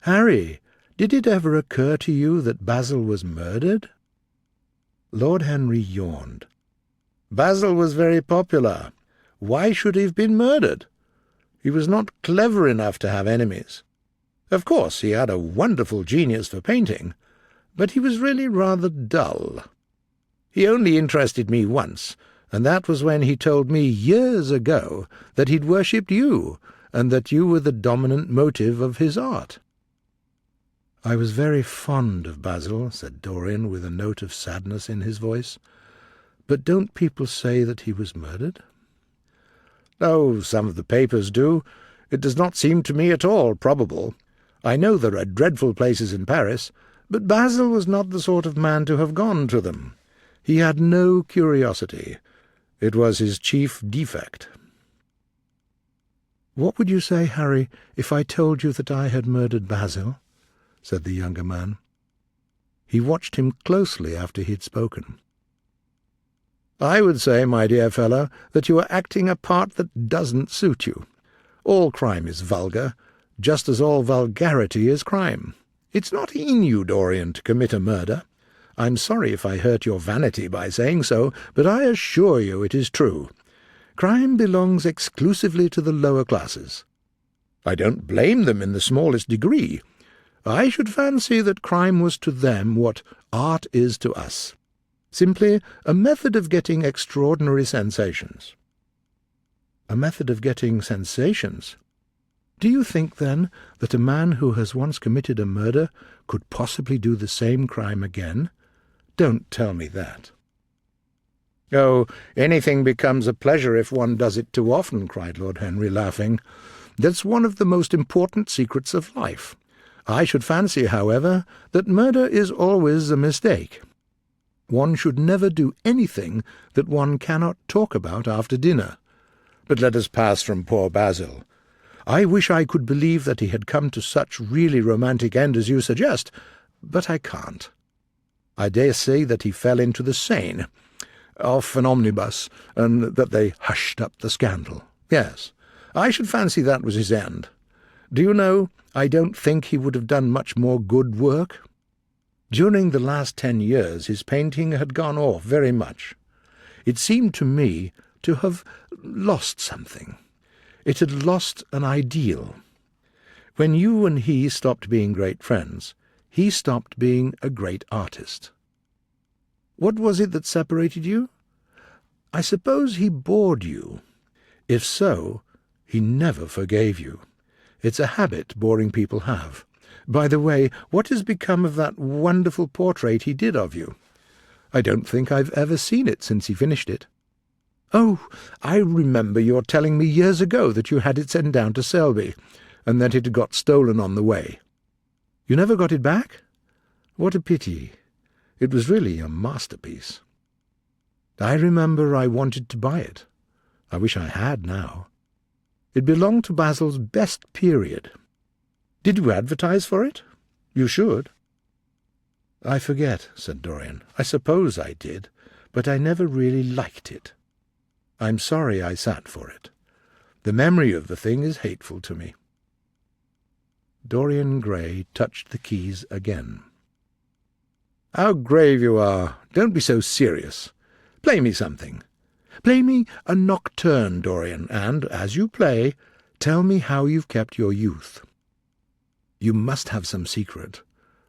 "Harry, did it ever occur to you that Basil was murdered?" Lord Henry yawned. "Basil was very popular. Why should he have been murdered? He was not clever enough to have enemies. Of course, he had a wonderful genius for painting, but he was really rather dull. He only interested me once, and that was when he told me years ago that he'd worshipped you, and that you were the dominant motive of his art." "I was very fond of Basil," said Dorian, with a note of sadness in his voice. "But don't people say that he was murdered?" "Oh, some of the papers do. It does not seem to me at all probable. I know there are dreadful places in Paris, but Basil was not the sort of man to have gone to them. He had no curiosity. It was his chief defect." "What would you say, Harry, if I told you that I had murdered Basil?" said the younger man. He watched him closely after he had spoken. "I would say, my dear fellow, that you are acting a part that doesn't suit you. All crime is vulgar, just as all vulgarity is crime. It's not in you, Dorian, to commit a murder. I'm sorry if I hurt your vanity by saying so, but I assure you it is true. Crime belongs exclusively to the lower classes. I don't blame them in the smallest degree. I should fancy that crime was to them what art is to us, simply a method of getting extraordinary sensations." "A method of getting sensations? Do you think, then, that a man who has once committed a murder could possibly do the same crime again? Don't tell me that." "Oh, anything becomes a pleasure if one does it too often," cried Lord Henry, laughing. "That's one of the most important secrets of life. I should fancy, however, that murder is always a mistake. One should never do anything that one cannot talk about after dinner. But let us pass from poor Basil. I wish I could believe that he had come to such really romantic end as you suggest, but I can't. I dare say that he fell into the Seine. off an omnibus, and that they hushed up the scandal. Yes, I should fancy that was his end. Do you know, I don't think he would have done much more good work. During the last 10 years his painting had gone off very much. It seemed to me to have lost something. It had lost an ideal. When you and he stopped being great friends, he stopped being a great artist. What was it that separated you? I suppose he bored you. If so, he never forgave you. It's a habit boring people have. By the way, what has become of that wonderful portrait he did of you? I don't think I've ever seen it since he finished it. Oh, I remember your telling me years ago that you had it sent down to Selby, and that it had got stolen on the way. You never got it back? What a pity. It was really a masterpiece. I remember I wanted to buy it. I wish I had now. It belonged to Basil's best period. Did you advertise for it? You should. I forget, said Dorian. I suppose I did, but I never really liked it. I'm sorry I sat for it. The memory of the thing is hateful to me. Dorian Gray touched the keys again. How grave you are. Don't be so serious. Play me something. Play me a nocturne, Dorian, and, as you play, tell me how you've kept your youth. You must have some secret.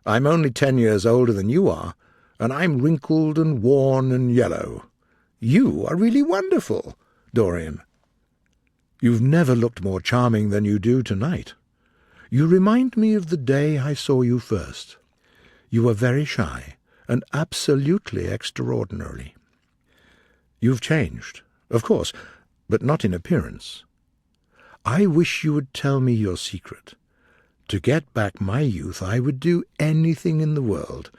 I'm only 10 years older than you are, and I'm wrinkled and worn and yellow. You are really wonderful, Dorian. You've never looked more charming than you do tonight. You remind me of the day I saw you first. You were very shy, and absolutely extraordinary. You've changed, of course, but not in appearance. I wish you would tell me your secret. To get back my youth I would do anything in the world,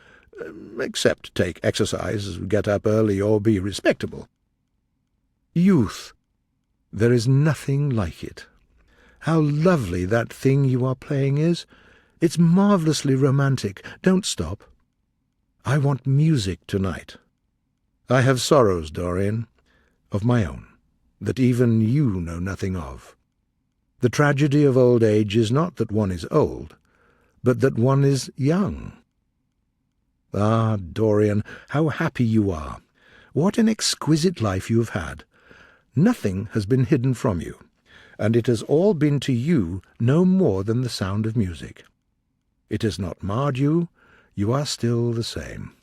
except take exercise, get up early, or be respectable. Youth. There is nothing like it. How lovely that thing you are playing is. It's marvellously romantic. Don't stop. I want music tonight. I have sorrows, Dorian, of my own, that even you know nothing of. The tragedy of old age is not that one is old, but that one is young. Ah, Dorian, how happy you are! What an exquisite life you have had! Nothing has been hidden from you, and it has all been to you no more than the sound of music. It has not marred you. You are still the same.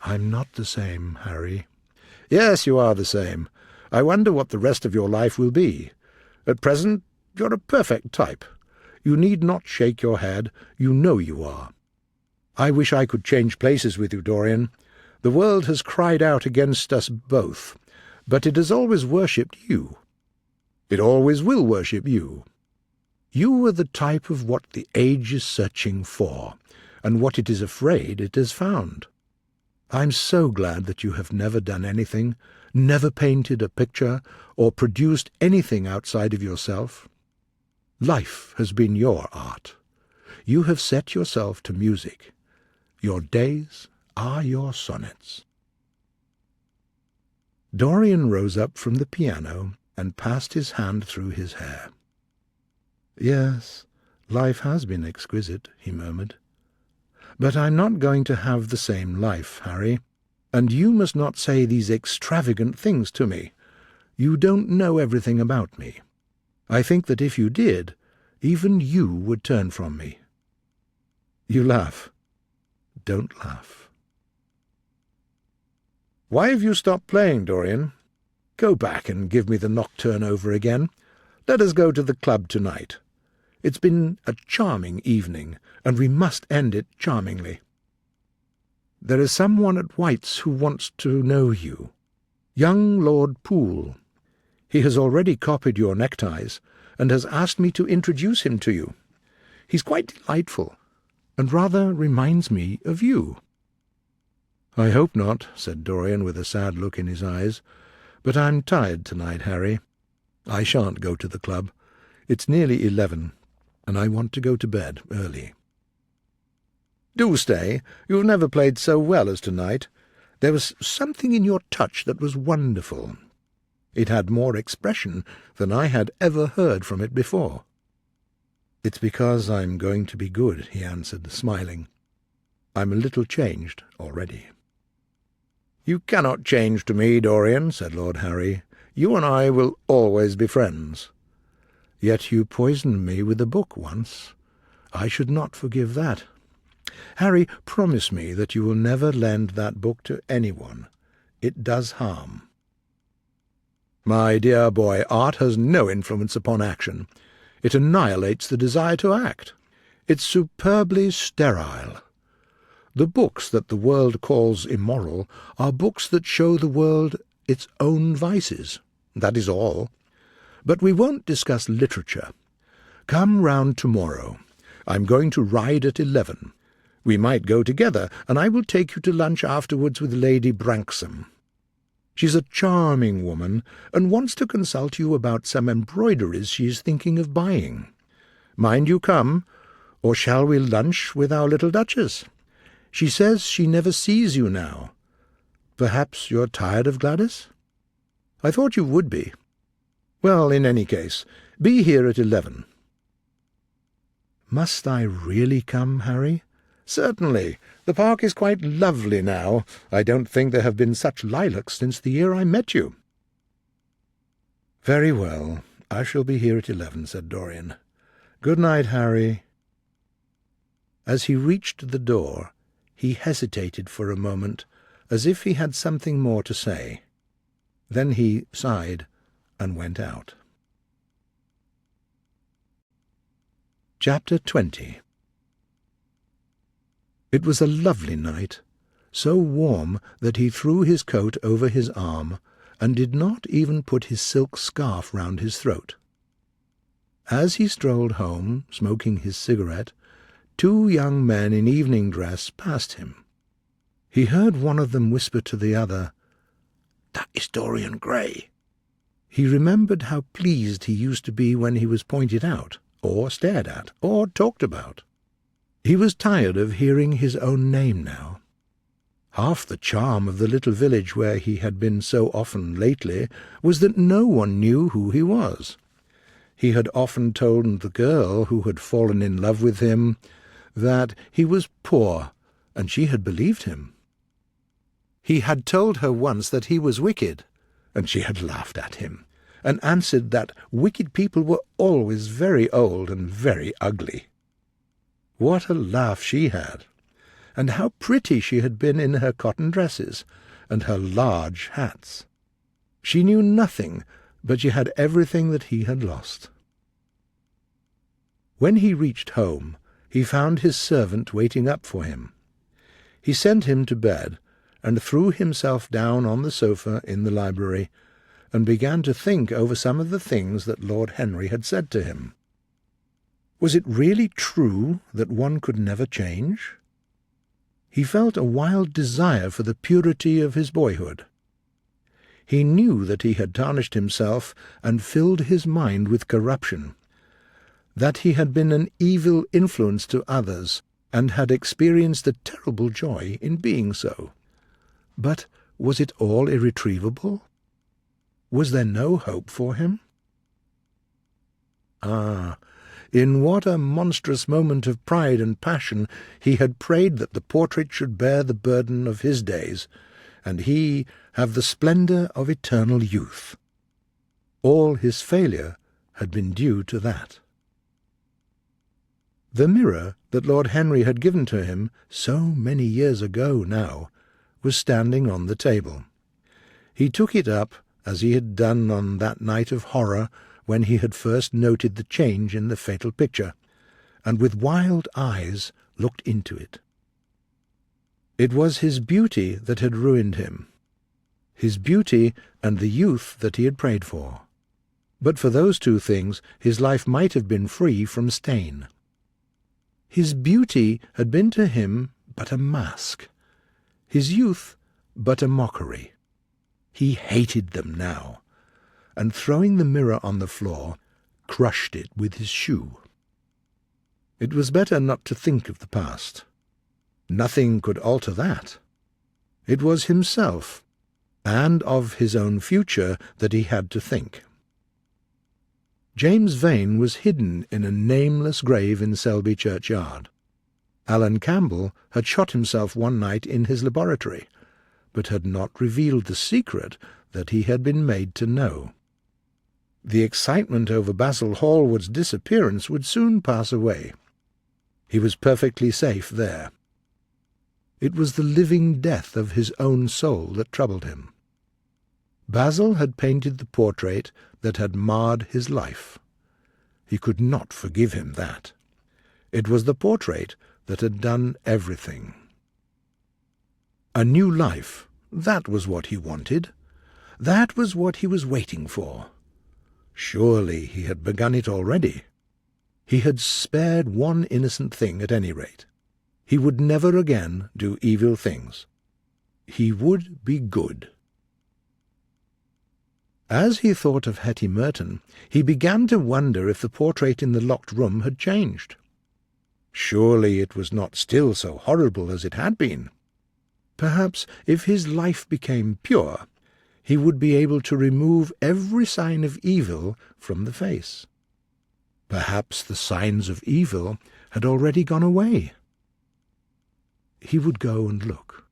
I'm not the same, Harry. Yes, you are the same. I wonder what the rest of your life will be. At present, you're a perfect type. You need not shake your head. You know you are. I wish I could change places with you, Dorian. The world has cried out against us both, but it has always worshipped you. It always will worship you. You are the type of what the age is searching for, and what it is afraid it has found. I'm so glad that you have never done anything, never painted a picture, or produced anything outside of yourself. Life has been your art. You have set yourself to music. Your days are your sonnets. Dorian rose up from the piano and passed his hand through his hair. Yes, life has been exquisite, he murmured. But I'm not going to have the same life, Harry, and you must not say these extravagant things to me. You don't know everything about me. I think that if you did, even you would turn from me. You laugh. Don't laugh. Why have you stopped playing, Dorian? Go back and give me the nocturne over again. Let us go to the club tonight. It's been a charming evening, and we must end it charmingly. There is someone at White's who wants to know you. Young Lord Poole. He has already copied your neckties, and has asked me to introduce him to you. He's quite delightful, and rather reminds me of you. I hope not, said Dorian with a sad look in his eyes. But I'm tired tonight, Harry. I shan't go to the club. It's nearly 11, and I want to go to bed early. Do stay. You've never played so well as tonight. There was something in your touch that was wonderful. It had more expression than I had ever heard from it before." "It's because I'm going to be good," he answered, smiling. "I'm a little changed already." "You cannot change to me, Dorian," said Lord Harry. "You and I will always be friends." "Yet you poisoned me with a book once. I should not forgive that. Harry, promise me that you will never lend that book to anyone. It does harm." "My dear boy, art has no influence upon action. It annihilates the desire to act. It's superbly sterile. The books that the world calls immoral are books that show the world its own vices. That is all. But we won't discuss literature. Come round tomorrow. I'm going to ride at 11. We might go together, and I will take you to lunch afterwards with Lady Branksome. She's a charming woman, and wants to consult you about some embroideries she is thinking of buying. Mind you come, or shall we lunch with our little Duchess? She says she never sees you now. Perhaps you're tired of Gladys? I thought you would be. Well, in any case, be here at 11. Must I really come, Harry? Certainly. The park is quite lovely now. I don't think there have been such lilacs since the year I met you." "Very well. I shall be here at 11, said Dorian. "Good night, Harry." As he reached the door, he hesitated for a moment, as if he had something more to say. Then he sighed and went out. Chapter 20. It was a lovely night, so warm that he threw his coat over his arm and did not even put his silk scarf round his throat. As he strolled home, smoking his cigarette, 2 young men in evening dress passed him. He heard one of them whisper to the other, "That is Dorian Gray." He remembered how pleased he used to be when he was pointed out, or stared at, or talked about. He was tired of hearing his own name now. Half the charm of the little village where he had been so often lately was that no one knew who he was. He had often told the girl who had fallen in love with him that he was poor, and she had believed him. He had told her once that he was wicked, and she had laughed at him, and answered that wicked people were always very old and very ugly. What a laugh she had! And how pretty she had been in her cotton dresses, and her large hats! She knew nothing, but she had everything that he had lost. When he reached home, he found his servant waiting up for him. He sent him to bed, and threw himself down on the sofa in the library, and began to think over some of the things that Lord Henry had said to him. Was it really true that one could never change? He felt a wild desire for the purity of his boyhood. He knew that he had tarnished himself and filled his mind with corruption, that he had been an evil influence to others, and had experienced a terrible joy in being so. But was it all irretrievable? Was there no hope for him? Ah, in what a monstrous moment of pride and passion he had prayed that the portrait should bear the burden of his days, and he have the splendour of eternal youth. All his failure had been due to that. The mirror that Lord Henry had given to him so many years ago now was standing on the table. He took it up, as he had done on that night of horror when he had first noted the change in the fatal picture, and with wild eyes looked into it. It was his beauty that had ruined him, his beauty and the youth that he had prayed for. But for those 2 things his life might have been free from stain. His beauty had been to him but a mask, his youth but a mockery. He hated them now, and throwing the mirror on the floor, crushed it with his shoe. It was better not to think of the past. Nothing could alter that. It was himself, and of his own future, that he had to think. James Vane was hidden in a nameless grave in Selby churchyard. Alan Campbell had shot himself one night in his laboratory, but had not revealed the secret that he had been made to know. The excitement over Basil Hallward's disappearance would soon pass away. He was perfectly safe there. It was the living death of his own soul that troubled him. Basil had painted the portrait that had marred his life. He could not forgive him that. It was the portrait that had done everything. A new life, that was what he wanted. That was what he was waiting for. Surely he had begun it already. He had spared one innocent thing at any rate. He would never again do evil things. He would be good. As he thought of Hetty Merton, he began to wonder if the portrait in the locked room had changed. Surely it was not still so horrible as it had been. Perhaps if his life became pure, he would be able to remove every sign of evil from the face. Perhaps the signs of evil had already gone away. He would go and look.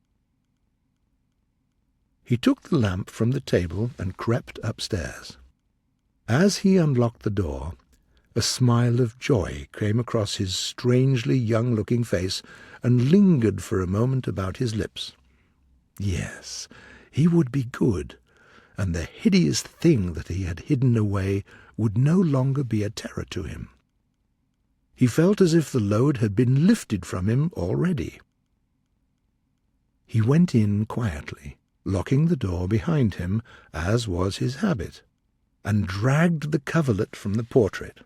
He took the lamp from the table and crept upstairs. As he unlocked the door, a smile of joy came across his strangely young-looking face and lingered for a moment about his lips. Yes, he would be good, and the hideous thing that he had hidden away would no longer be a terror to him. He felt as if the load had been lifted from him already. He went in quietly, locking the door behind him, as was his habit, and dragged the coverlet from the portrait.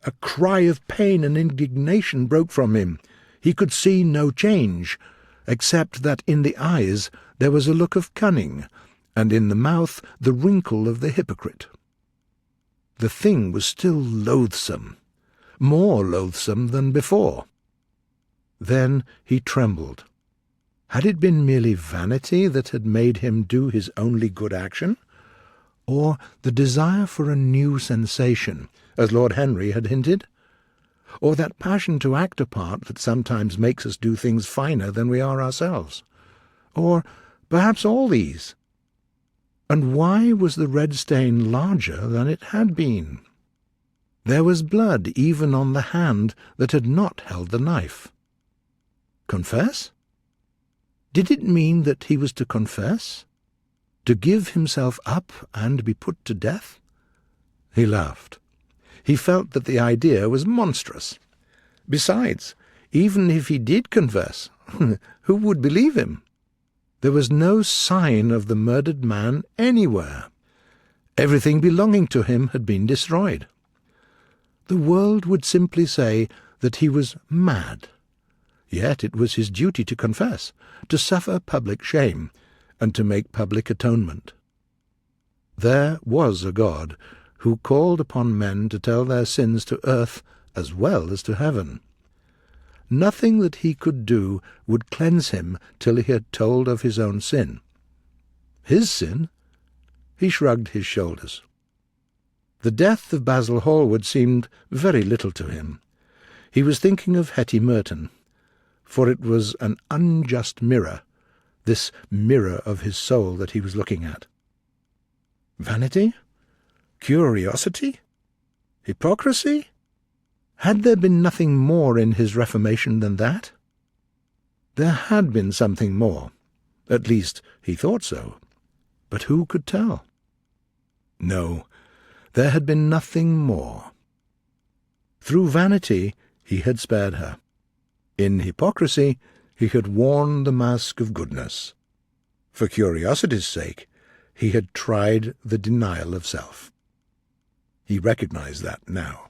A cry of pain and indignation broke from him. He could see no change, except that in the eyes there was a look of cunning, and in the mouth the wrinkle of the hypocrite. The thing was still loathsome, more loathsome than before. Then he trembled. Had it been merely vanity that had made him do his only good action, or the desire for a new sensation, as Lord Henry had hinted, or that passion to act a part that sometimes makes us do things finer than we are ourselves, or perhaps all these? And why was the red stain larger than it had been? There was blood even on the hand that had not held the knife. Confess? Did it mean that he was to confess? To give himself up and be put to death? He laughed. He felt that the idea was monstrous. Besides, even if he did confess, who would believe him? There was no sign of the murdered man anywhere. Everything belonging to him had been destroyed. The world would simply say that he was mad. Yet it was his duty to confess, to suffer public shame, and to make public atonement. There was a God who called upon men to tell their sins to earth as well as to heaven. Nothing that he could do would cleanse him till he had told of his own sin. His sin? He shrugged his shoulders. The death of Basil Hallward seemed very little to him. He was thinking of Hetty Merton, for it was an unjust mirror, this mirror of his soul that he was looking at. Vanity? Curiosity? Hypocrisy? Had there been nothing more in his reformation than that? There had been something more. At least he thought so. But who could tell? No, there had been nothing more. Through vanity he had spared her. In hypocrisy he had worn the mask of goodness. For curiosity's sake he had tried the denial of self. He recognized that now.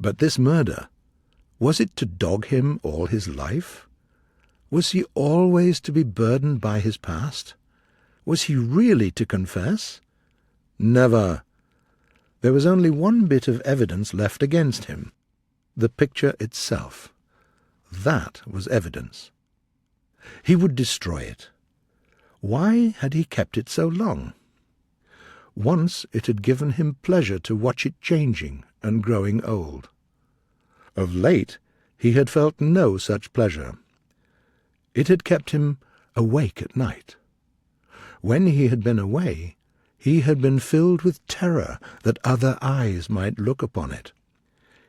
But this murder, was it to dog him all his life? Was he always to be burdened by his past? Was he really to confess? Never. There was only one bit of evidence left against him, the picture itself. That was evidence. He would destroy it. Why had he kept it so long? Once it had given him pleasure to watch it changing and growing old. Of late he had felt no such pleasure. It had kept him awake at night. When he had been away, he had been filled with terror that other eyes might look upon it.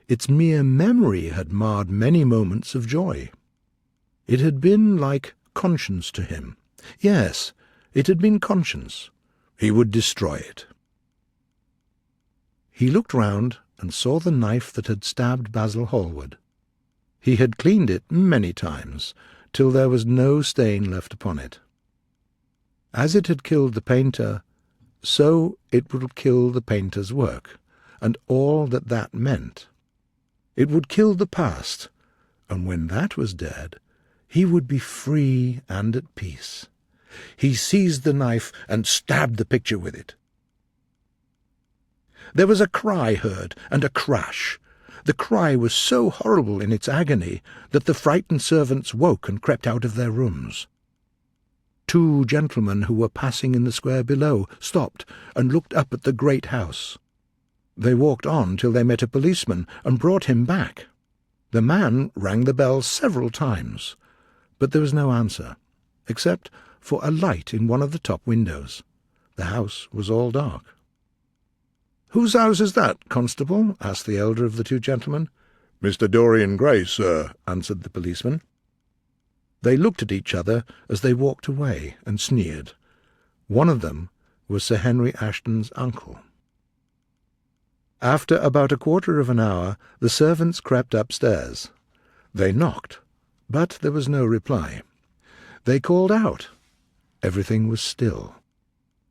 Its mere memory had marred many moments of joy. It had been like conscience to him. Yes, it had been conscience. He would destroy it. He looked round and saw the knife that had stabbed Basil Hallward. He had cleaned it many times, till there was no stain left upon it. As it had killed the painter, so it would kill the painter's work, and all that that meant. It would kill the past, and when that was dead, he would be free and at peace. He seized the knife and stabbed the picture with it. There was a cry heard, and a crash. The cry was so horrible in its agony that the frightened servants woke and crept out of their rooms. 2 gentlemen who were passing in the square below stopped and looked up at the great house. They walked on till they met a policeman and brought him back. The man rang the bell several times, but there was no answer, except for a light in one of the top windows. The house was all dark. "Whose house is that, constable?" asked the elder of the 2 gentlemen. "Mr. Dorian Gray, sir," answered the policeman. They looked at each other as they walked away and sneered. One of them was Sir Henry Ashton's uncle. After about a quarter of an hour, the servants crept upstairs. They knocked, but there was no reply. They called out. Everything was still.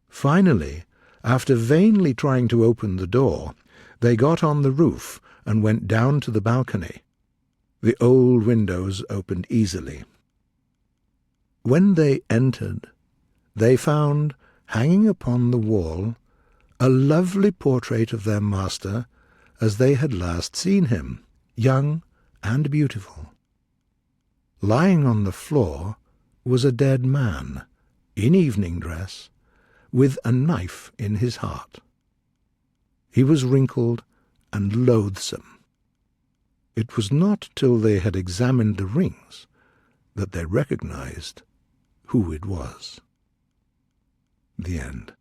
Finally, after vainly trying to open the door, they got on the roof and went down to the balcony. The old windows opened easily. When they entered, they found, hanging upon the wall, a lovely portrait of their master as they had last seen him, young and beautiful. Lying on the floor was a dead man, in evening dress, with a knife in his heart. He was wrinkled and loathsome. It was not till they had examined the rings that they recognized who it was. The end.